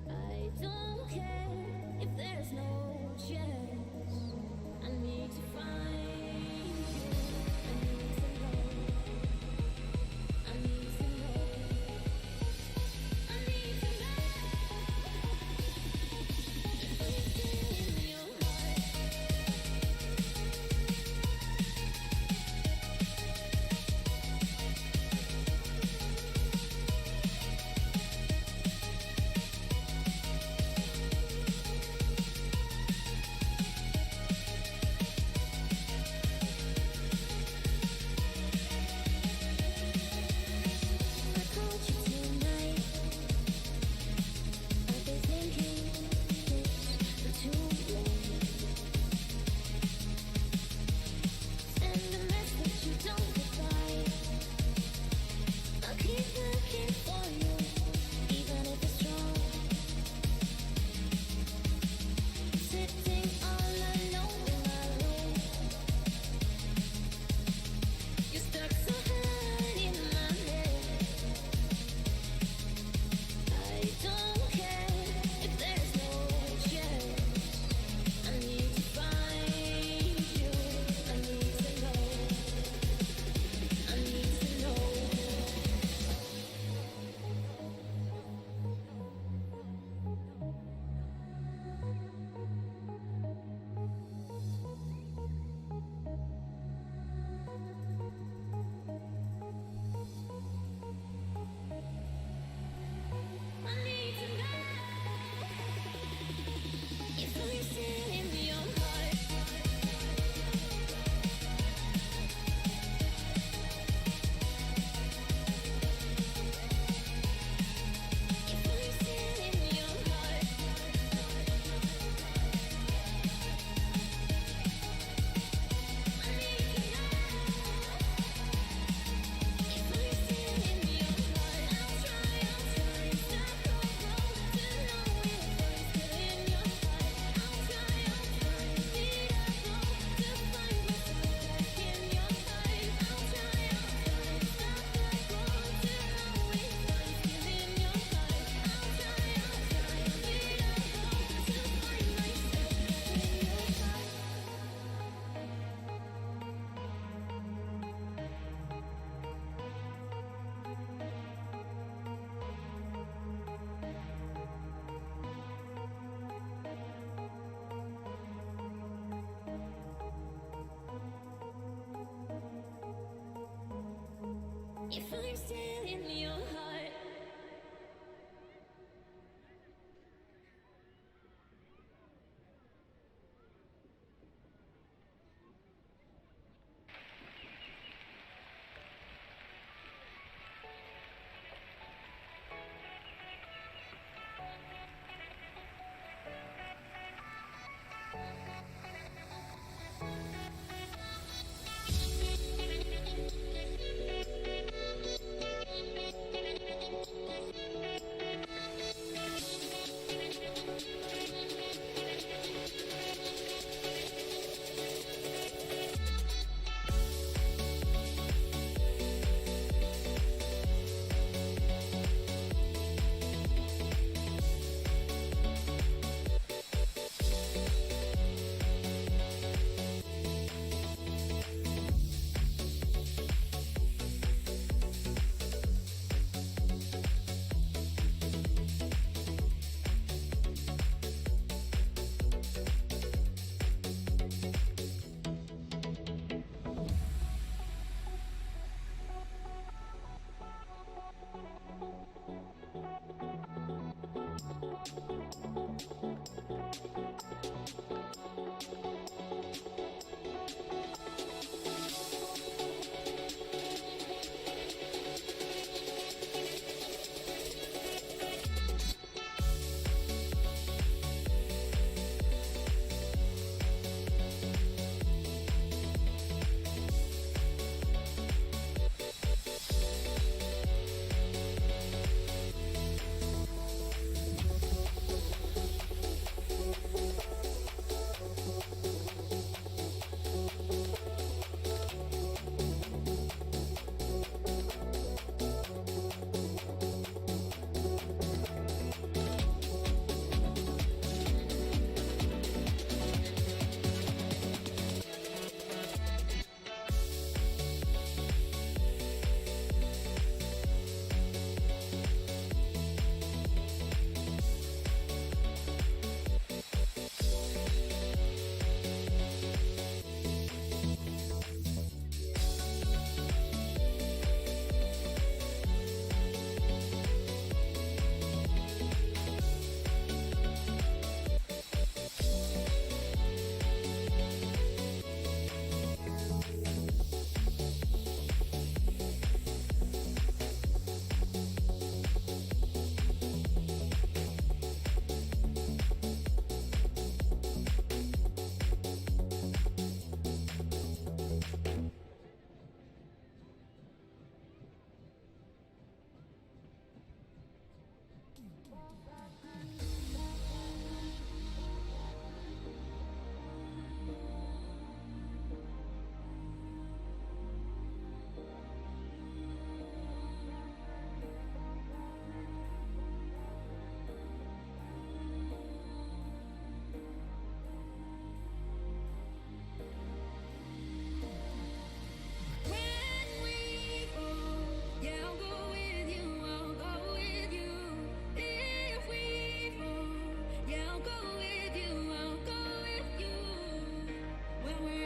I don't care if there's no chance. I need to find you. I need to know. I need to know. I need to know if I'm still in your heart. I called you tonight. I've been thinking this for too long. Send a message, you don't reply. I'll keep looking for you, even if it's wrong. Sitting all alone in my room. You're stuck so hard in my head. I don't care if there's no chance. I need to find you. I need to know. I need to know. I need to know if I'm still in your heart. If I'm still in your heart. I need to know if I'm still in your heart. I'll try stop the road to know if I'm still in your heart. I'll try beat up low to find myself back in your heart. I'll try stop the road to know if I'm still in your heart. I'll try beat up low to find myself back in your heart. If I'm still in your heart.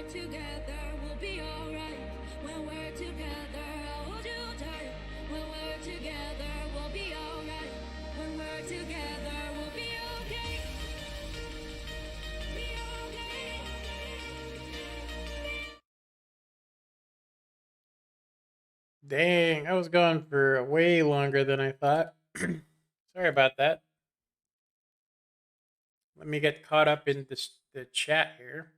together, we'll be alright. When we're together, I'll hold you tight. When we're together, we'll be alright. When we're together, we'll be okay. Be okay. Dang, I was gone for way longer than I thought. Sorry about that. Let me get caught up in the chat here.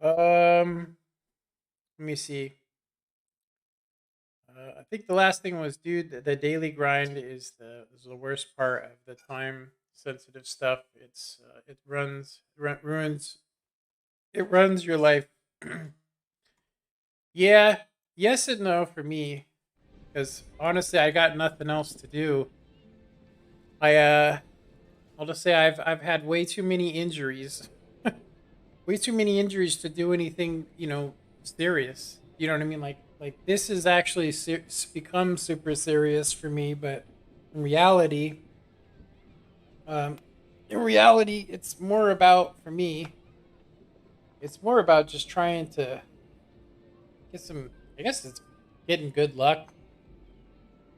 Let me see. I think the last thing was, dude, the daily grind is the worst part of the time sensitive stuff. It ruins your life. Yeah, yes and no for me, because honestly, I got nothing else to do. I'll just say I've had way too many injuries, way too many injuries to do anything, serious. You know what I mean? Like this is actually become super serious for me, but in reality, um, it's more about, for me, it's more about just trying to get some. I guess it's getting good luck.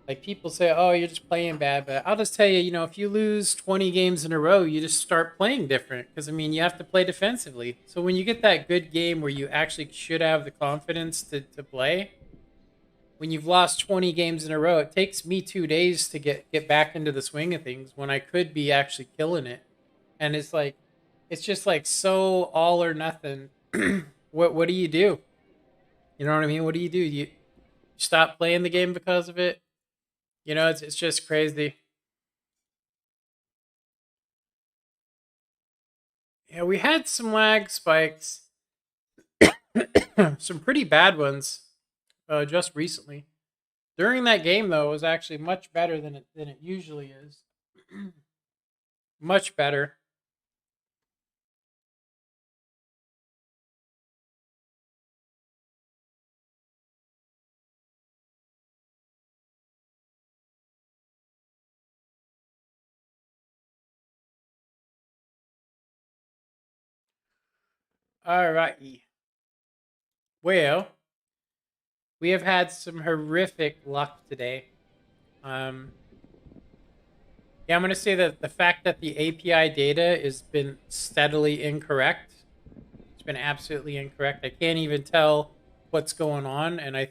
Like people say, oh, you're just playing bad, but I'll just tell you, if you lose 20 games in a row, you just start playing different, because I mean, you have to play defensively. So when you get that good game where you actually should have the confidence to play, when you've lost 20 games in a row, it takes me 2 days to get back into the swing of things when I could be actually killing it. And it's just like so all or nothing. What do you do? You know what I mean? What do? You stop playing the game because of it? It's just crazy. Yeah, we had some lag spikes, some pretty bad ones, just recently. During that game, though, it was actually much better than it usually is. Much better. Alrighty. Well, we have had some horrific luck today. Yeah, I'm going to say that the fact that the API data has been steadily incorrect. It's been absolutely incorrect. I can't even tell what's going on, and I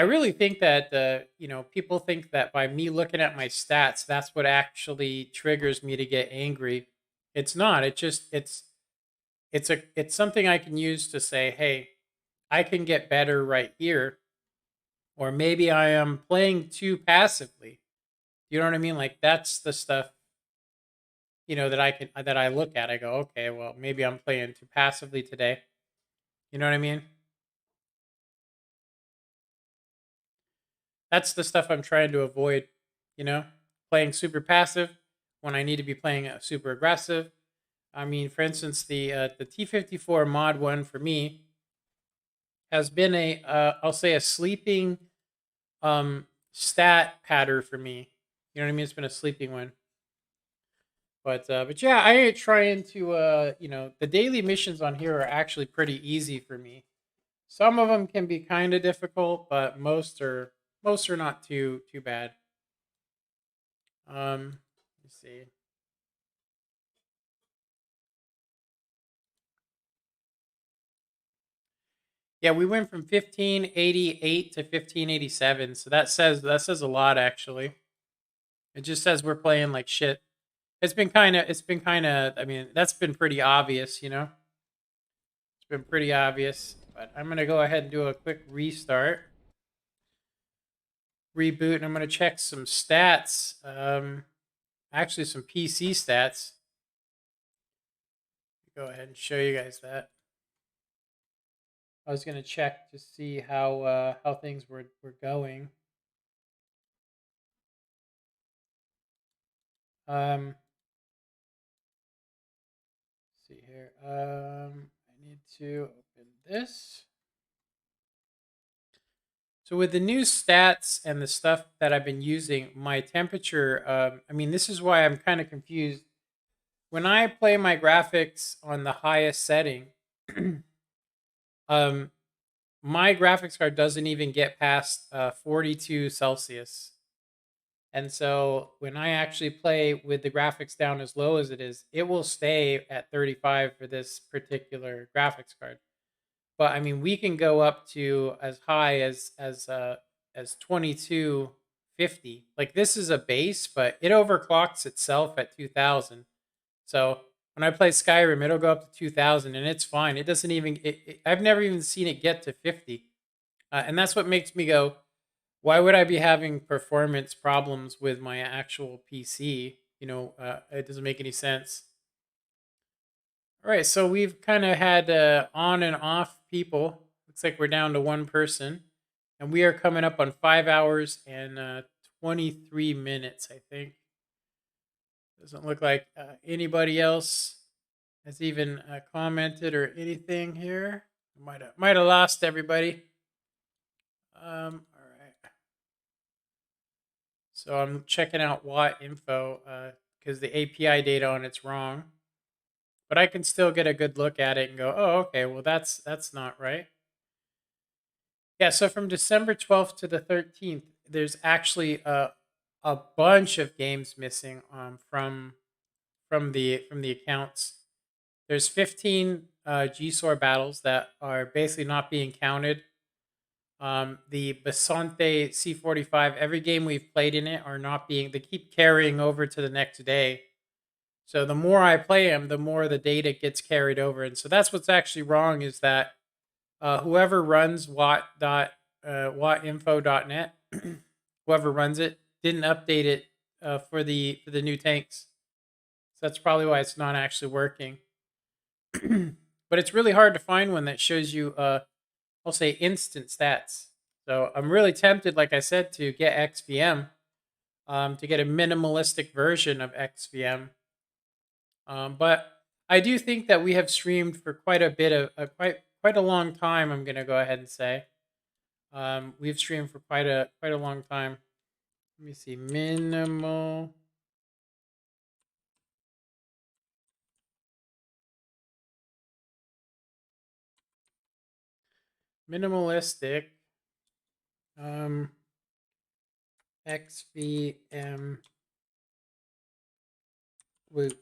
really think that people think that by me looking at my stats, that's what actually triggers me to get angry. It's not. It's something I can use to say, hey, I can get better right here, or maybe I am playing too passively. You know what I mean? Like that's the stuff that I look at. I go, okay, well, maybe I'm playing too passively today. You know what I mean? That's the stuff I'm trying to avoid, playing super passive when I need to be playing super aggressive. I mean, for instance, the T54 mod 1 for me has been I'll say a sleeping stat pattern for me. You know what I mean? It's been a sleeping one. But yeah, I ain't trying to the daily missions on here are actually pretty easy for me. Some of them can be kind of difficult, but most are not too bad. Let's see. Yeah, we went from 1588 to 1587, so that says a lot actually. It just says we're playing like shit. It's been kind of I mean, that's been pretty obvious, It's been pretty obvious, but I'm going to go ahead and do a quick restart. Reboot, and I'm going to check some stats. Actually some PC stats. Go ahead and show you guys that. I was going to check to see how things were going. Let's see here. I need to open this. So with the new stats and the stuff that I've been using, my temperature, I mean, this is why I'm kind of confused. when I play my graphics on the highest setting, um, my graphics card doesn't even get past 42 Celsius. And so when I actually play with the graphics down as low as it is, it will stay at 35 for this particular graphics card. But I mean, we can go up to as high as 2250. Like this is a base, but it overclocks itself at 2000. So when I play Skyrim, it'll go up to 2000 and it's fine. It doesn't even I've never even seen it get to 50. And that's what makes me go, why would I be having performance problems with my actual PC? It doesn't make any sense. All right, so we've kind of had on and off people. Looks like we're down to one person, and we are coming up on 5 hours and 23 minutes, I think. Doesn't look like anybody else has even commented or anything here. Might have lost everybody. All right. So I'm checking out watt info because the API data on it's wrong. But I can still get a good look at it and go, oh, okay, well that's not right. Yeah, so from December 12th to the 13th, there's actually a bunch of games missing from the accounts. There's 15 GSOR battles that are basically not being counted. The Basante C45, every game we've played in it are not being, they keep carrying over to the next day. So the more I play them, the more the data gets carried over. And so that's what's actually wrong is that whoever runs wattinfo.net, whoever runs it, didn't update it for the new tanks. So that's probably why it's not actually working. But it's really hard to find one that shows you, I'll say, instant stats. So I'm really tempted, like I said, to get XVM, to get a minimalistic version of XVM. But I do think that we have streamed for quite a bit of quite a long time. I'm gonna go ahead and say we've streamed for quite a long time. Let me see, minimalistic XVM loop.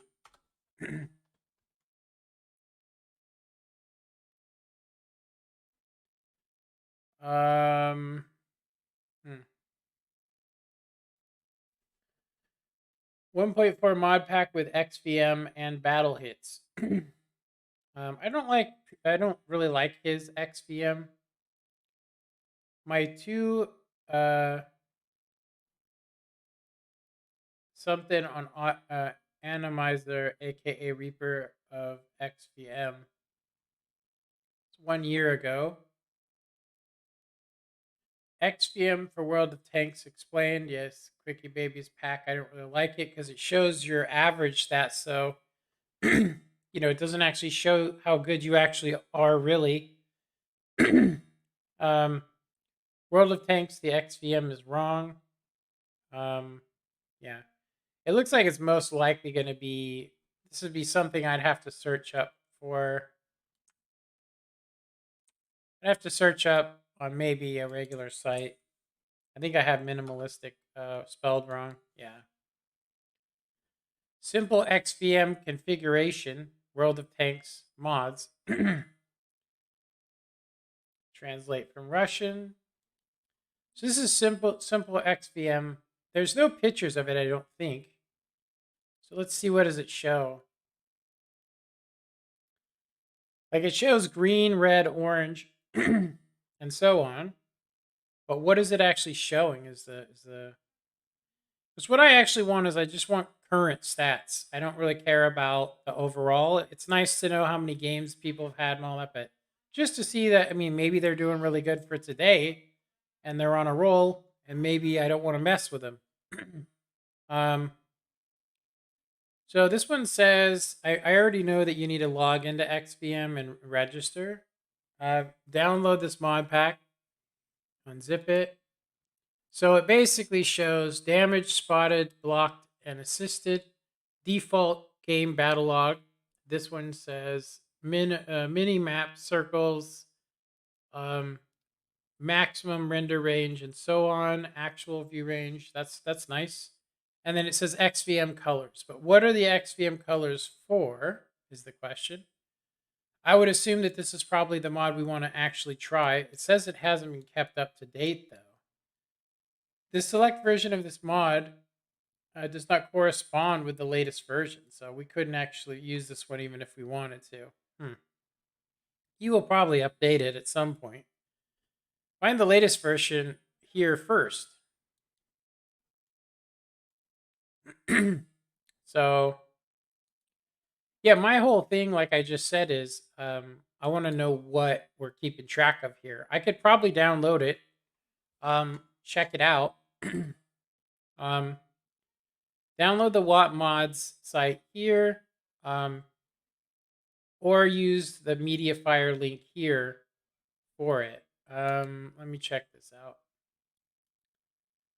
1.4 mod pack with XVM and battle hits. I don't really like his XVM. My two something on Animizer, aka Reaper of XVM. It's 1 year ago. XVM for World of Tanks explained. Yes, Quickie Baby's pack. I don't really like it because it shows your average stats. So, it doesn't actually show how good you actually are, really. World of Tanks, the XVM is wrong. Yeah. It looks like it's most likely going to be, this would be something I'd have to search up for. I'd have to search up on maybe a regular site. I think I have minimalistic spelled wrong. Yeah. Simple XVM configuration, World of Tanks mods. Translate from Russian. So this is simple XVM. There's no pictures of it, I don't think. So let's see, what does it show? Like it shows green, red, orange, and so on. But what is it actually showing is because what I actually want is I just want current stats. I don't really care about the overall. It's nice to know how many games people have had and all that, but just to see that, I mean, maybe they're doing really good for today and they're on a roll, and maybe I don't want to mess with them. So this one says, I already know that you need to log into XVM and register. Download this mod pack, unzip it. So it basically shows damage, spotted, blocked, and assisted, default game battle log. This one says mini map circles, um, maximum render range, and so on. Actual view range. That's nice. And then it says XVM colors. But what are the XVM colors for? Is the question. I would assume that this is probably the mod we want to actually try. It says it hasn't been kept up to date though. The select version of this mod does not correspond with the latest version, so we couldn't actually use this one even if we wanted to. You will probably update it at some point. Find the latest version here first. So, yeah, my whole thing, like I just said, is I want to know what we're keeping track of here. I could probably download it, check it out. Download the Watt Mods site here, or use the MediaFire link here for it. Let me check this out.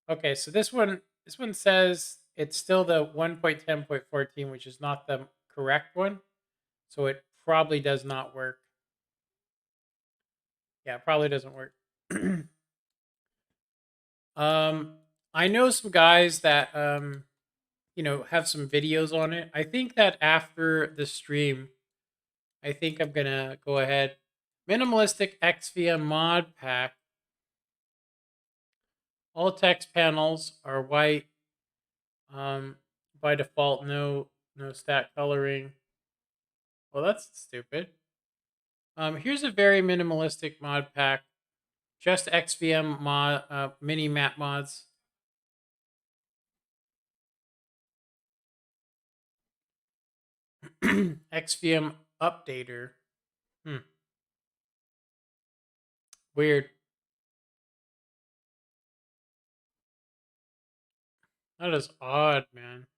Okay, so this one says it's still the 1.10.14, which is not the correct one. So it probably does not work. Yeah, it probably doesn't work. I know some guys that have some videos on it. I think that after the stream, I think I'm gonna go ahead. Minimalistic XVM mod pack. All text panels are white. By default, no stat coloring. Well, that's stupid. Here's a very minimalistic mod pack. Just XVM mod mini map mods. XVM updater. Weird. That is odd, man.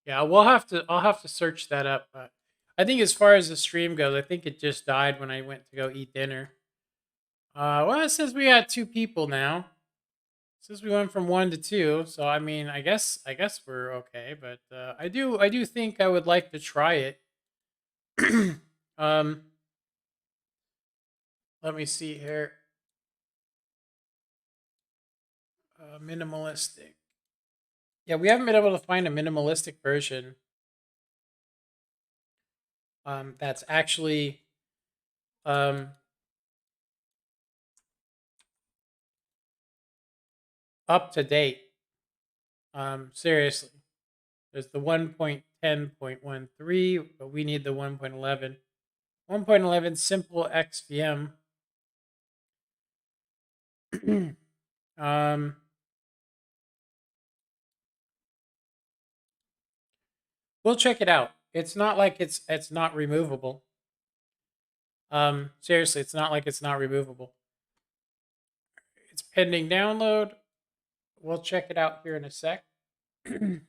Yeah, I'll have to search that up. But I think as far as the stream goes, I think it just died when I went to go eat dinner. Well, it says we got 2 people now. It says we went from 1 to 2, so I mean, I guess we're okay. But I do think I would like to try it. Let me see here. Minimalistic. Yeah, we haven't been able to find a minimalistic version that's actually up to date. Seriously. There's the 1.10.13, but we need the 1.11. 1.11 simple XVM. We'll check it out. It's not like it's not removable. Seriously, it's not like it's not removable. It's pending download. We'll check it out here in a sec. It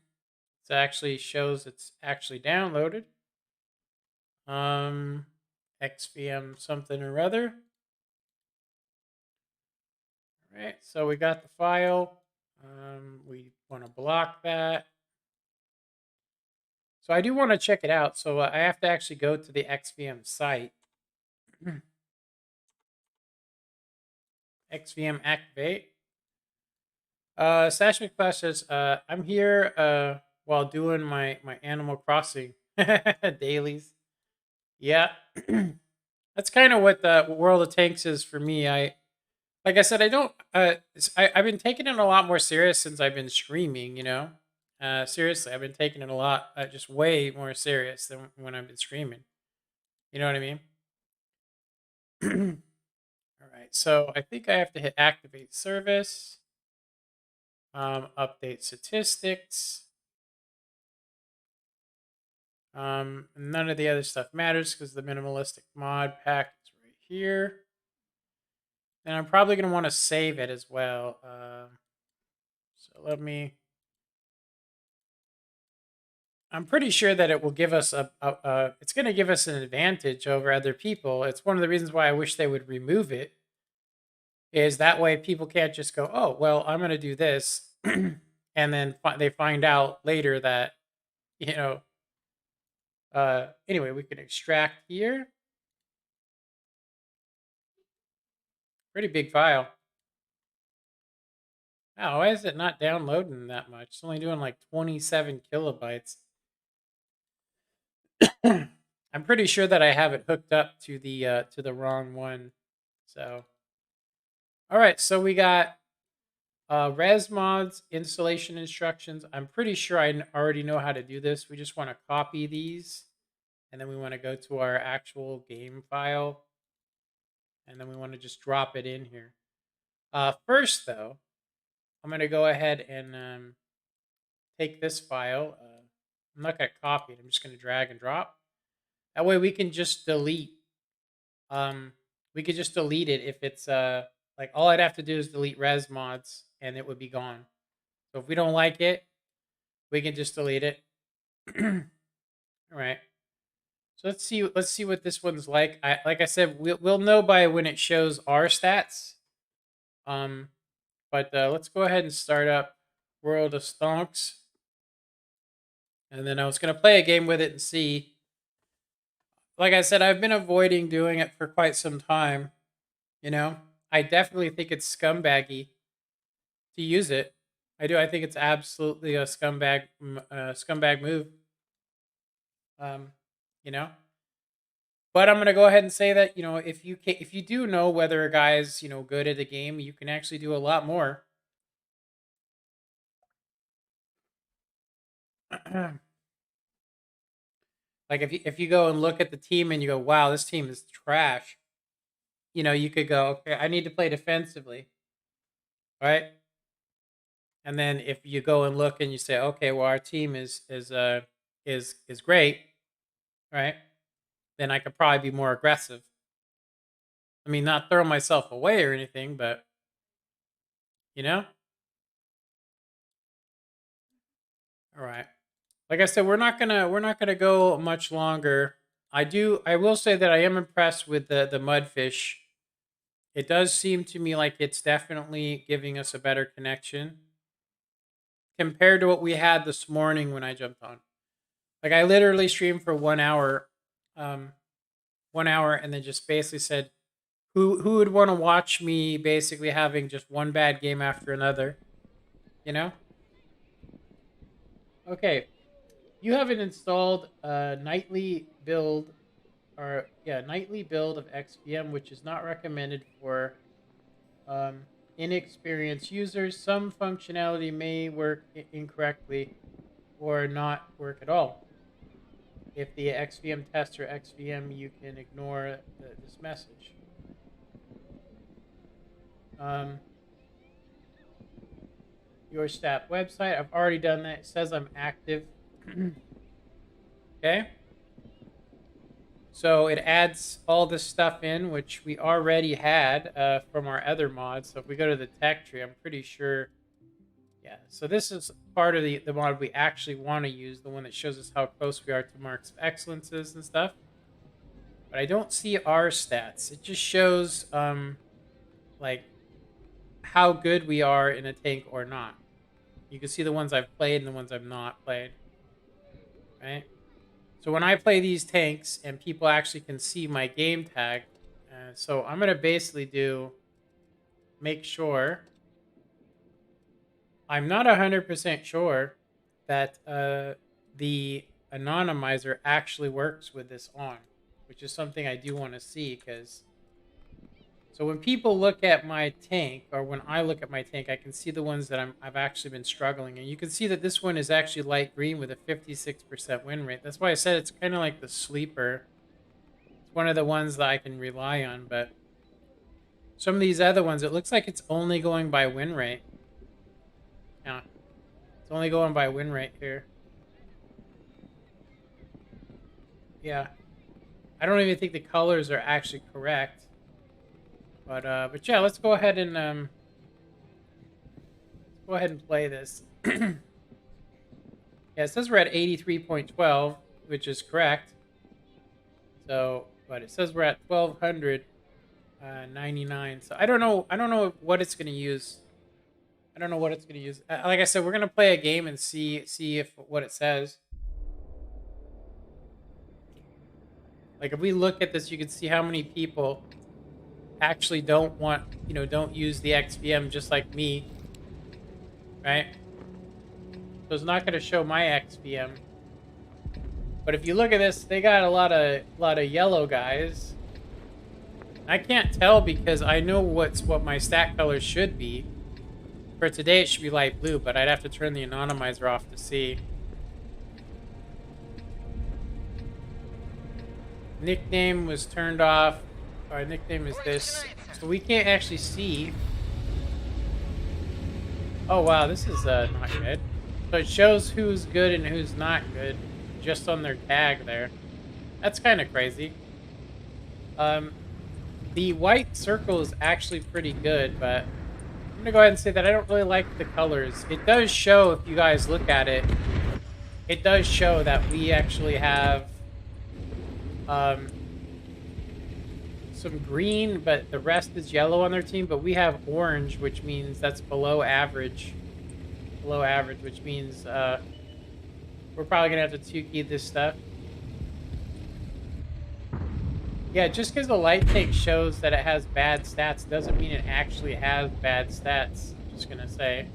actually shows it's actually downloaded. XVM something or other. All right, so we got the file. We want to block that. So I do want to check it out. So I have to actually go to the XVM site. XVM activate. Sash McFlash says, I'm here while doing my Animal Crossing dailies. Yeah. That's kind of what the World of Tanks is for me. Like I said, I've been taking it a lot more serious since I've been streaming, seriously, I've been taking it a lot, just way more serious than when I've been streaming. You know what I mean? All right, so I think I have to hit activate service, update statistics. None of the other stuff matters because the minimalistic mod pack is right here. And I'm probably going to want to save it as well. So let me... I'm pretty sure that it will give us it's going to give us an advantage over other people. It's one of the reasons why I wish they would remove it. Is that way people can't just go, oh, well, I'm going to do this. And then they find out later that, Anyway, we can extract here. Pretty big file. Wow, why is it not downloading that much? It's only doing like 27 kilobytes. I'm pretty sure that I have it hooked up to the wrong one. So, all right, so we got res mods installation instructions. I'm pretty sure I already know how to do this. We just want to copy these, and then we want to go to our actual game file, and then we want to just drop it in here. First, though, I'm going to go ahead and take this file. I'm not going to copy it. I'm just going to drag and drop. That way we can just delete. We could just delete it if it's like all I'd have to do is delete res mods and it would be gone. So if we don't like it, we can just delete it. All right. So let's see what this one's like. Like I said, we'll know by when it shows our stats. But let's go ahead and start up World of Stonks. And then I was going to play a game with it and see. Like I said, I've been avoiding doing it for quite some time. You know, I definitely think it's scumbaggy to use it. I do. I think it's absolutely a scumbag move. You know, but I'm gonna go ahead and say that if you do know whether a guy's good at a game, you can actually do a lot more. Like if you go and look at the team and you go, wow, this team is trash. You could go, okay, I need to play defensively, right? And then if you go and look and you say, okay, well, our team is great, right? Then I could probably be more aggressive. I mean, not throw myself away or anything, but all right. Like I said, we're not gonna go much longer. I will say that I am impressed with the mudfish. It does seem to me like it's definitely giving us a better connection compared to what we had this morning when I jumped on. Like I literally streamed for 1 hour, 1 hour, and then just basically said, who would want to watch me basically having just one bad game after another, you know? Okay, you have it installed nightly build nightly build of XPM, which is not recommended for inexperienced users. Some functionality may work incorrectly or not work at all. If the XVM test or XVM, you can ignore this message. Your stat website. I've already done that. It says I'm active. Okay. So it adds all this stuff in, which we already had from our other mods. So if we go to the tech tree, I'm pretty sure. Yeah. So this is part of the mod we actually want to use, the one that shows us how close we are to marks of excellences and stuff. But I don't see our stats. It just shows like how good we are in a tank or not. You can see the ones I've played and the ones I've not played. Right? So when I play these tanks and people actually can see my game tag, so I'm going to basically make sure. I'm not 100% sure that the anonymizer actually works with this on, which is something I do want to see because... So when people look at my tank, or when I look at my tank, I can see the ones that I've actually been struggling. And you can see that this one is actually light green with a 56% win rate. That's why I said it's kind of like the sleeper. It's one of the ones that I can rely on, but some of these other ones, it looks like it's only going by win rate. Yeah, it's only going by win rate here. Yeah, I don't even think the colors are actually correct. But yeah, let's go ahead and play this. Yeah, it says we're at 83.12, which is correct. So, but it says we're at 1299. So I don't know what it's gonna use. I don't know what it's gonna use. Like I said, we're gonna play a game and see if what it says. Like if we look at this, you can see how many people actually don't want, don't use the XVM just like me, right? So it's not going to show my XVM. But if you look at this, they got a lot of yellow guys. I can't tell because I know what my stat color should be. For today, it should be light blue, but I'd have to turn the anonymizer off to see. Nickname was turned off. Our nickname is this, so we can't actually see. Oh wow, this is not good. So it shows who's good and who's not good just on their tag there. That's kind of crazy. The white circle is actually pretty good, but I'm gonna go ahead and say that I don't really like the colors. It does show, if you guys look at it, it does show that we actually have some green, but the rest is yellow on their team. But we have orange, which means that's below average. Below average, which means we're probably gonna have to 2-key this stuff. Yeah, just because the light take shows that it has bad stats doesn't mean it actually has bad stats. I'm just gonna say.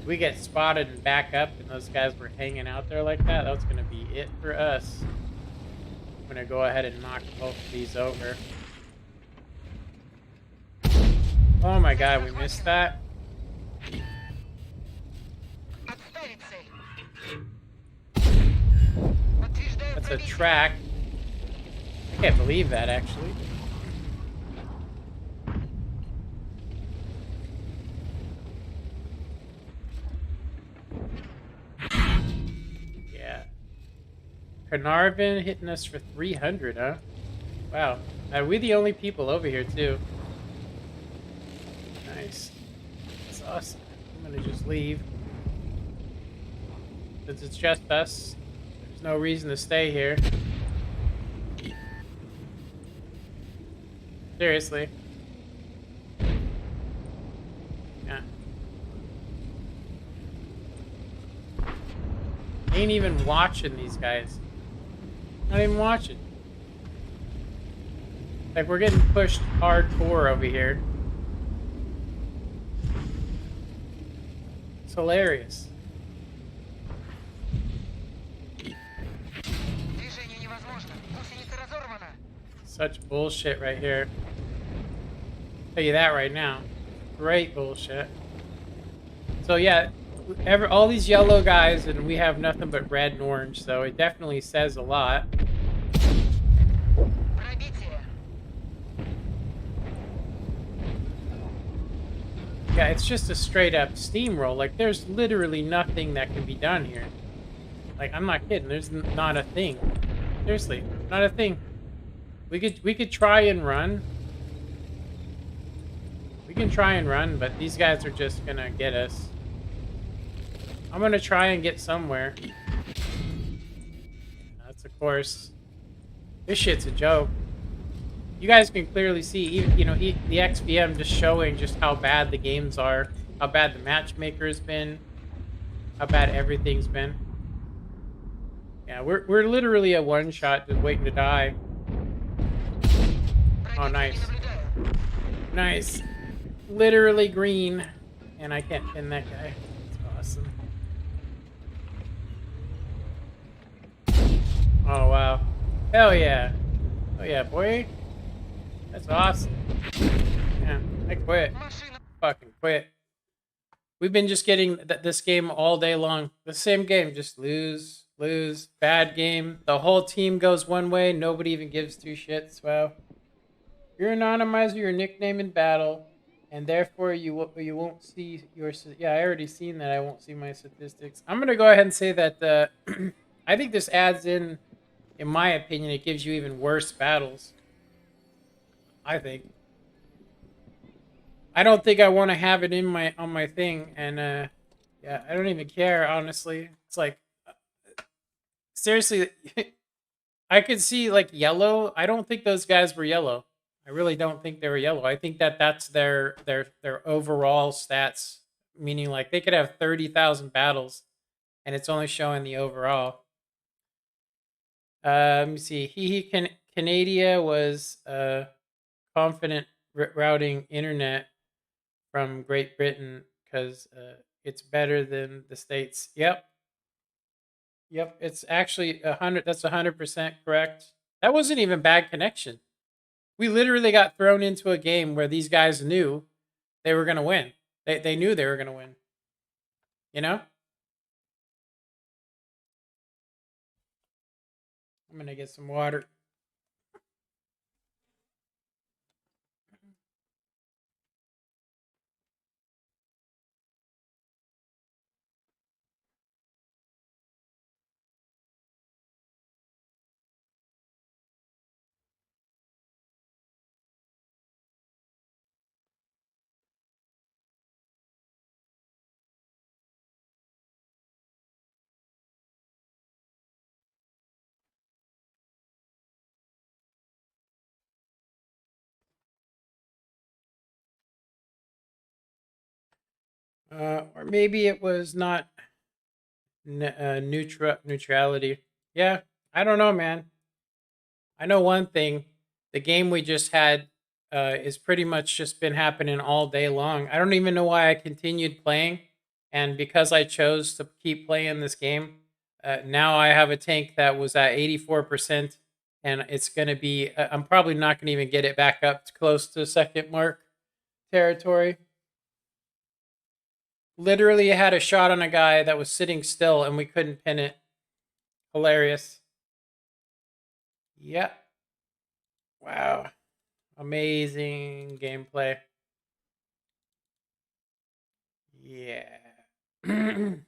We get spotted and back up and those guys were hanging out there like that, that's gonna be it for us. I'm gonna go ahead and knock both of these over. Oh my god, we missed that. Отставить цель. Подтверждаю That's a пробитие. track. I can't believe that, actually. Yeah. Carnarvon hitting us for 300, huh? Wow. Are we the only people over here, too? Nice. That's awesome. I'm gonna just leave. Since it's just us, there's no reason to stay here. Seriously. Yeah. Ain't even watching these guys. Not even watching. Like, we're getting pushed hardcore over here. It's hilarious. Движение невозможно. Гусеница разорвана. Such bullshit right here. Tell you that right now. Great bullshit. So yeah, all these yellow guys, and we have nothing but red and orange, so it definitely says a lot. Пробитие. Yeah, it's just a straight up steamroll. Like, there's literally nothing that can be done here. Like, I'm not kidding. There's not a thing. Seriously, not a thing. We could try and run. We can try and run, but these guys are just gonna get us. I'm gonna try and get somewhere. That's, of course, this shit's a joke. You guys can clearly see, even the XVM just showing just how bad the games are, how bad the matchmaker's been, how bad everything's been. Yeah, we're literally a one shot just waiting to die. Oh, nice. Nice. Literally green. And I can't pin that guy. That's awesome. Oh, wow. Hell yeah. Oh, yeah, boy. That's awesome. Yeah, I quit. Машина. Fucking quit. We've been just getting this game all day long. The same game. Just lose, lose. Bad game. The whole team goes one way. Nobody even gives two shits. Wow. You're anonymizer your nickname in battle, and therefore you won't see your. Yeah, I already seen that. I won't see my statistics. I'm gonna go ahead and say that I think this adds in my opinion, it gives you even worse battles. I think. I don't think I want to have it in on my thing, and yeah, I don't even care, honestly. It's like, seriously, I could see like yellow. I don't think those guys were yellow. I really don't think they were yellow. I think that's their overall stats, meaning like they could have 30,000 battles, and it's only showing the overall. Let me see. Canada was confident routing internet from Great Britain because it's better than the States. Yep. Yep. It's actually 100. That's 100% correct. That wasn't even bad connection. We literally got thrown into a game where these guys knew they were going to win. They knew they were going to win. You know? I'm going to get some water. Or maybe it was not neutrality. Yeah, I don't know, man. I know one thing. The game we just had is pretty much just been happening all day long. I don't even know why I continued playing. And because I chose to keep playing this game, now I have a tank that was at 84%. And it's going to be, I'm probably not going to even get it back up to close to second mark territory. Literally had a shot on a guy that was sitting still and we couldn't pin it. Hilarious. Yep. Wow. Amazing gameplay. Yeah. Go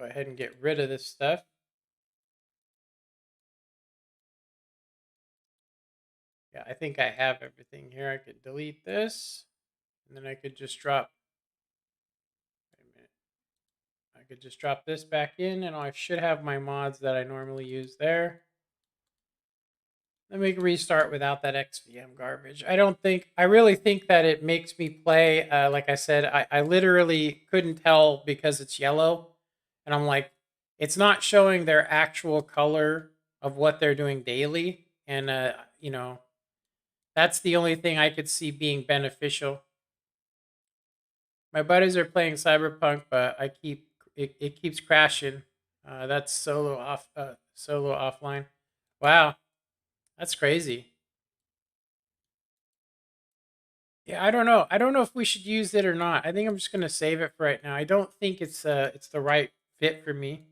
ahead and get rid of this stuff. Yeah, I think I have everything here. I could delete this. And then I could just drop. Wait a minute. I could just drop this back in, and I should have my mods that I normally use there. Let me restart without that XVM garbage. I really think that it makes me play. Like I said, I literally couldn't tell because it's yellow. And I'm like, it's not showing their actual color of what they're doing daily. And, you know, that's the only thing I could see being beneficial. My buddies are playing Cyberpunk, but it keeps crashing. That's solo offline. Wow. That's crazy. Yeah, I don't know. I don't know if we should use it or not. I think I'm just gonna save it for right now. I don't think it's the right fit for me.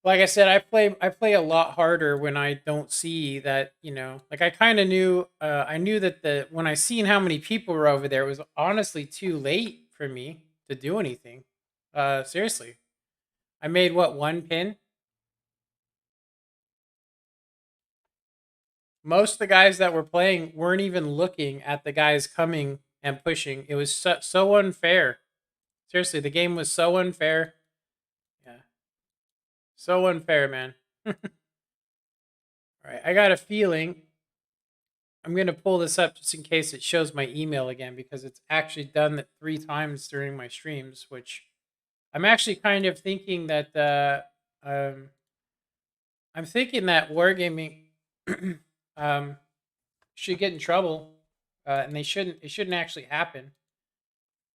Like I said, I play a lot harder when I don't see that, you know, like I kind of knew I knew that the when I seen how many people were over there, it was honestly too late for me to do anything. Seriously. I made what, one pin? Most of the guys that were playing weren't even looking at the guys coming and pushing. It was so unfair. Seriously, the game was so unfair. Yeah. So unfair, man. All right, I got a feeling I'm going to pull this up just in case it shows my email again because it's actually done that 3 times during my streams, which I'm actually kind of thinking that I'm thinking that wargaming should get in trouble, and it shouldn't actually happen.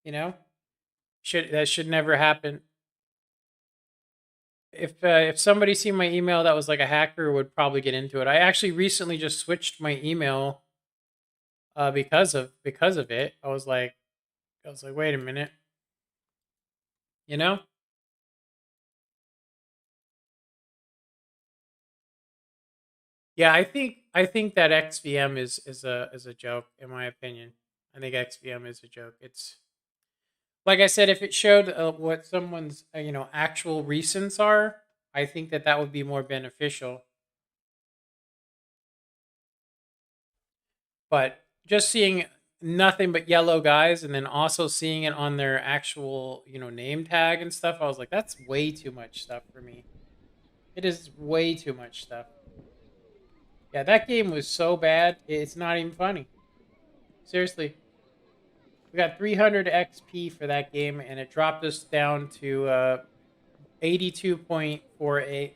You know, should never happen. If somebody seen my email that was like a hacker would probably get into it. I actually recently just switched my email because of it. I was like, wait a minute, you know? Yeah, I think that XVM is a joke in my opinion. I think XVM is a joke. It's like I said, if it showed what someone's actual recents are, I think that that would be more beneficial. But just seeing nothing but yellow guys and then also seeing it on their actual name tag and stuff, I was like, that's way too much stuff for me. It is way too much stuff. Yeah, that game was so bad, it's not even funny. Seriously. We got 300 XP for that game, and it dropped us down to 82.48.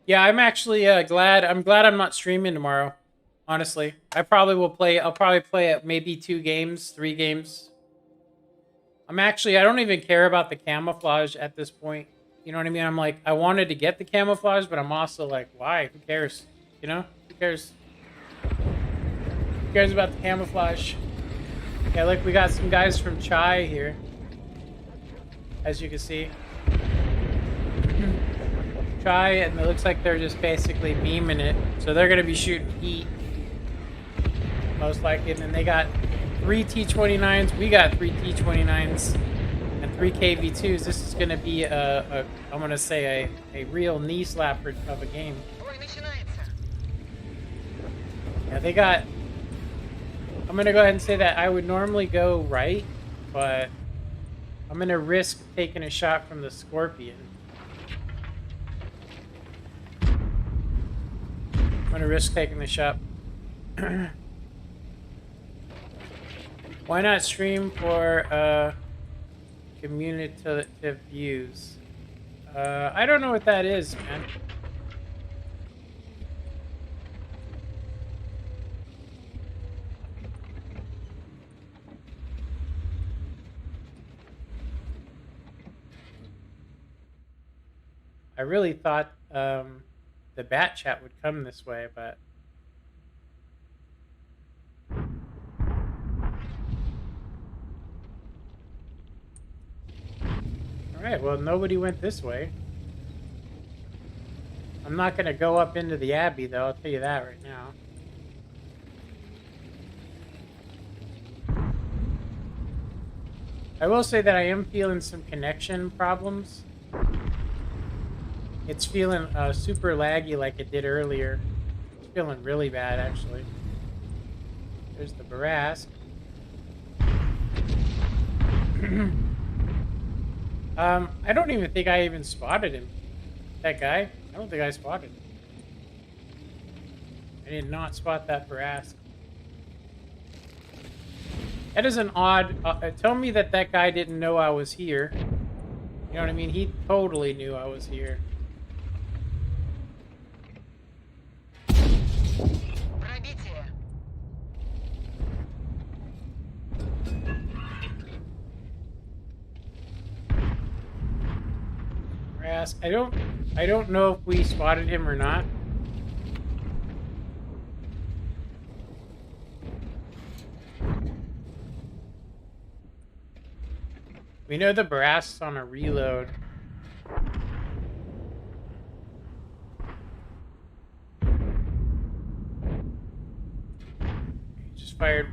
Yeah, I'm actually glad. I'm glad I'm not streaming tomorrow. Honestly, I probably will play. I'll probably play at maybe 2 games, 3 games. I don't even care about the camouflage at this point. You know what I mean? I'm like, I wanted to get the camouflage, but I'm also like, why? Who cares? You know? Who cares? Who cares about the camouflage? Yeah, look, we got some guys from Chai here. As you can see. Chai, and it looks like they're just basically memeing it. So they're going to be shooting heat. Most likely. And then they got 3 T29s. We got 3 T29s. And 3 KV2s. This is going to be I'm going to say a real knee slapper of a game. Бой начинается. Yeah, they got... I'm going to go ahead and say that I would normally go right, but I'm going to risk taking a shot from the Scorpion. I'm going to risk taking the shot. Why not stream for cumulative views? I don't know what that is, man. I really thought the bat chat would come this way, but alright, well, nobody went this way. I'm not going to go up into the Abbey, though, I'll tell you that right now. I will say that I am feeling some connection problems. It's feeling super laggy like it did earlier. It's feeling really bad, actually. There's the Barask. I don't even think I even spotted him. That guy? I don't think I spotted him. I did not spot that Barask. That is an odd... tell me that that guy didn't know I was here. You know what I mean? He totally knew I was here. Пробитие. Barask. I don't know if we spotted him or not. We know the Barask's on a reload. Just fired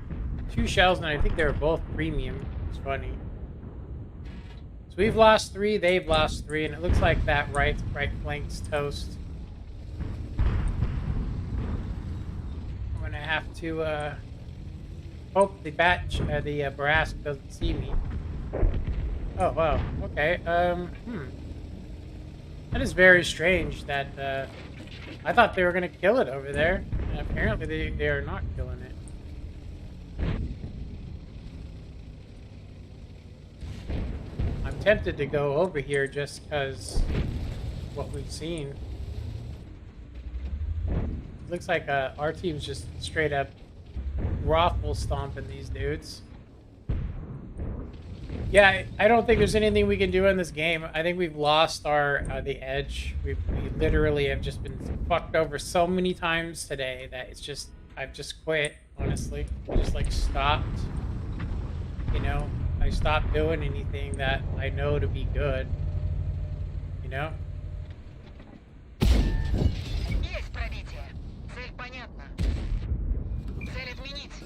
2 shells, and I think they were both premium. It's funny. So we've lost 3, they've lost 3, and it looks like that right flank's toast. I'm gonna have to hope the Barask doesn't see me. Oh, wow. Okay. That is very strange that, I thought they were going to kill it over there. And apparently they are not killing it. I'm tempted to go over here just because what we've seen. It looks like our team's just straight up raffle stomping these dudes. Yeah, I don't think there's anything we can do in this game. I think we've lost our the edge. We literally have just been fucked over so many times today that it's just I've just quit. Honestly, I just like stopped. You know, I stopped doing anything that I know to be good. You know. Есть пробитие. Цель понятна. Цель отменить.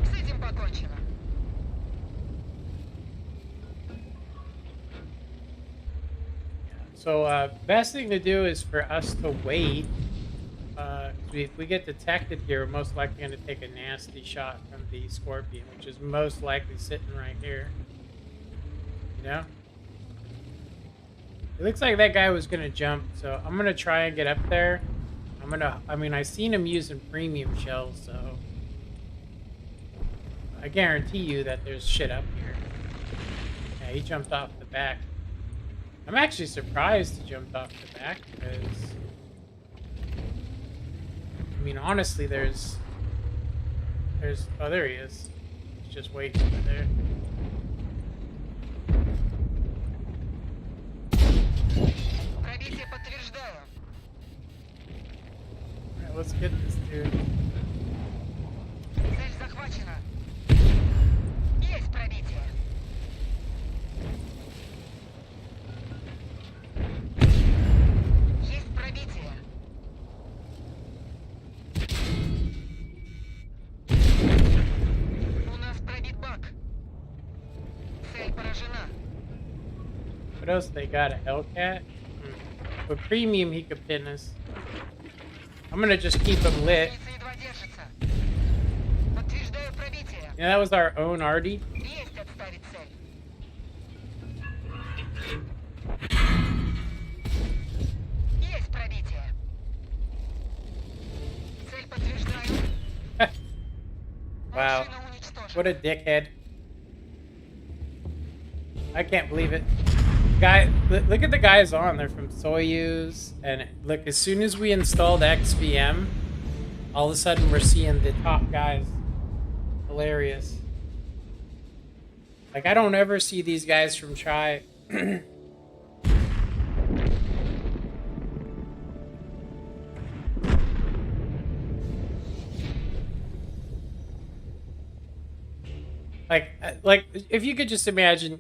С этим покончено. So best thing to do is for us to wait. If we get detected here, we're most likely going to take a nasty shot from the Scorpion, which is most likely sitting right here. You know? It looks like that guy was going to jump, so I'm going to try and get up there. I mean, I've seen him using premium shells, so I guarantee you that there's shit up here. Yeah, he jumped off the back. I'm actually surprised he jumped off the back because, I mean, honestly, there's, oh, there he is. He's just waiting over there. Пробитие подтверждаю. Alright, let's get this dude. Цель захвачена. Есть пробитие. Есть пробитие. У нас пробит бак. Цель поражена. What else they got? A Hellcat? Hmm. With premium, he could pin us. I'm gonna just keep him lit. Птица едва держится. Подтверждаю пробитие. Yeah, that was our own Artie. Есть отставить цель. Есть пробитие. Цель подтверждаю. Wow. Машина уничтожена. What a dickhead. I can't believe it. Guy, look at the guys on. They're from Soyuz. And look, as soon as we installed XVM, all of a sudden we're seeing the top guys. Hilarious. Like, I don't ever see these guys from Chai. Like if you could just imagine,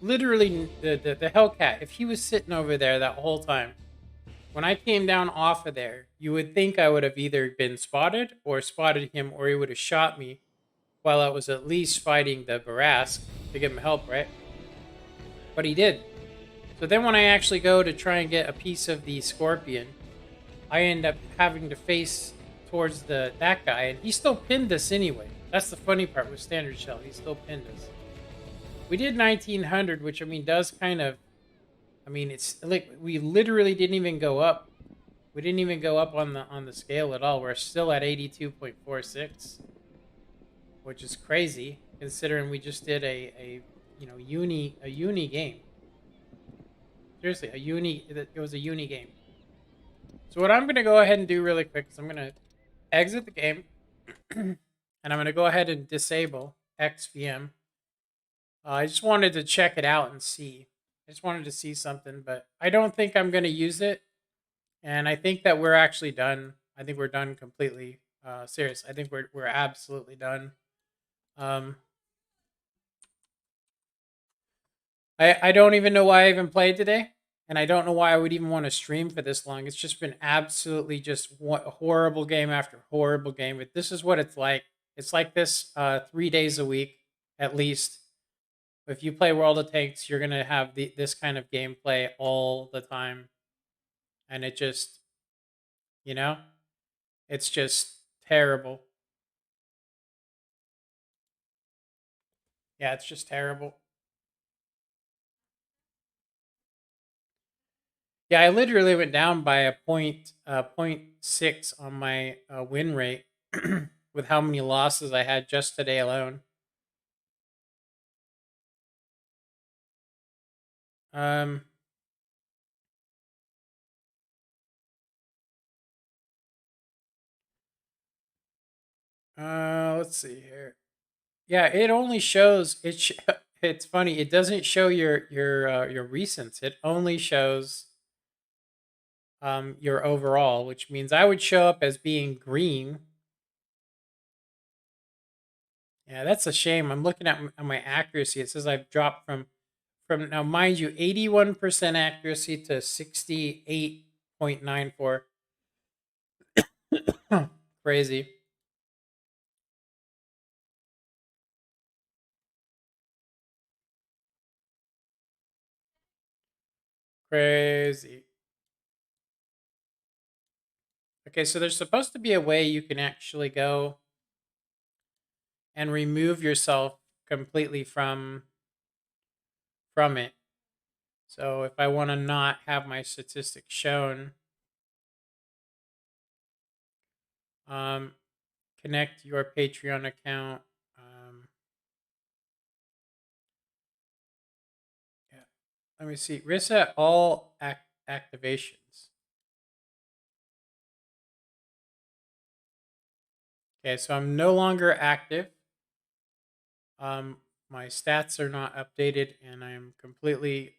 literally the Hellcat, if he was sitting over there that whole time, when I came down off of there, you would think I would have either been spotted or spotted him, or he would have shot me while I was at least fighting the Barask to give him help, right? But he did. So then when I actually go to try and get a piece of the Scorpion, I end up having to face towards that guy, and he still pinned us anyway. That's the funny part with standard shell. He still pinned us. We did 1900, which, I mean, does kind of, I mean, it's like we literally didn't even go up. We didn't even go up on the scale at all. We're still at 82.46, which is crazy considering we just did a uni game. Seriously, it was a uni game. So what I'm going to go ahead and do really quick is I'm going to exit the game and I'm going to go ahead and disable XVM. I just wanted to check it out and see. I just wanted to see something, but I don't think I'm going to use it. And I think that we're actually done. I think we're done completely. Serious. I think we're absolutely done. I don't even know why I even played today. And I don't know why I would even want to stream for this long. It's just been absolutely just horrible game after horrible game. But this is what it's like. It's like this 3 days a week, at least. If you play World of Tanks, you're going to have this kind of gameplay all the time. And it just, it's just terrible. Yeah, it's just terrible. Yeah, I literally went down by a 0.6 on my win rate with how many losses I had just today alone. Let's see here. Yeah, it only shows it. It's funny. It doesn't show your recents. It only shows your overall, which means I would show up as being green. Yeah, that's a shame. I'm looking at my accuracy. It says I've dropped from now, mind you, 81% accuracy to 68.94. Crazy. Crazy. Okay, so there's supposed to be a way you can actually go and remove yourself completely from it. So if I want to not have my statistics shown, Connect your Patreon account. Yeah. Let me see. Reset all activations. Okay, so I'm no longer active. My stats are not updated, and I'm completely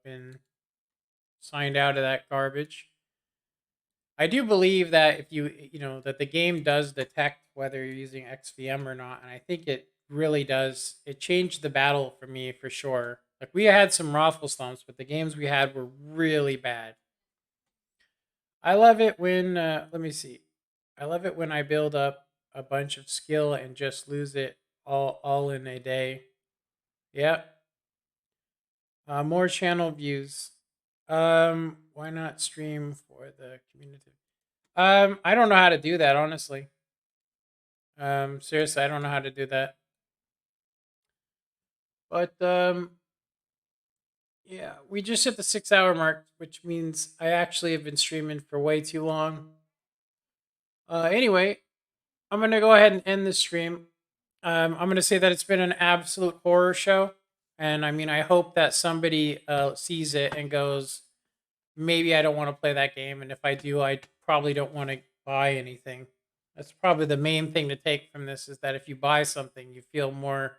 been signed out of that garbage. I do believe that if that the game does detect whether you're using XVM or not, and I think it really does. It changed the battle for me for sure. Like we had some raffle slumps, but the games we had were really bad. I love it when let me see. I love it when I build up a bunch of skill and just lose it all in a day. Yep. More channel views. Why not stream for the community? I don't know how to do that, honestly. Seriously, I don't know how to do that. But yeah, we just hit the 6 hour mark, which means I actually have been streaming for way too long. Anyway, I'm gonna go ahead and end the stream. I'm gonna say that it's been an absolute horror show, and I mean, I hope that somebody sees it and goes, maybe I don't want to play that game, and if I do, I probably don't want to buy anything. That's probably the main thing to take from this is that if you buy something, you feel more,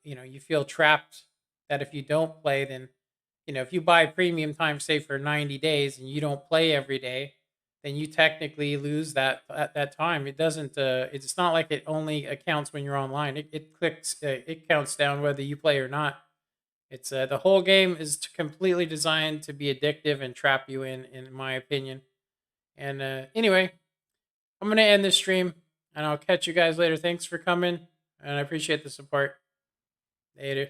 you feel trapped. That if you don't play, then if you buy premium time, say for 90 days, and you don't play every day, then you technically lose that time. It doesn't. It's not like it only accounts when you're online. It counts down whether you play or not. It's the whole game is completely designed to be addictive and trap you in my opinion. And anyway, I'm gonna end this stream, and I'll catch you guys later. Thanks for coming, and I appreciate the support. Later.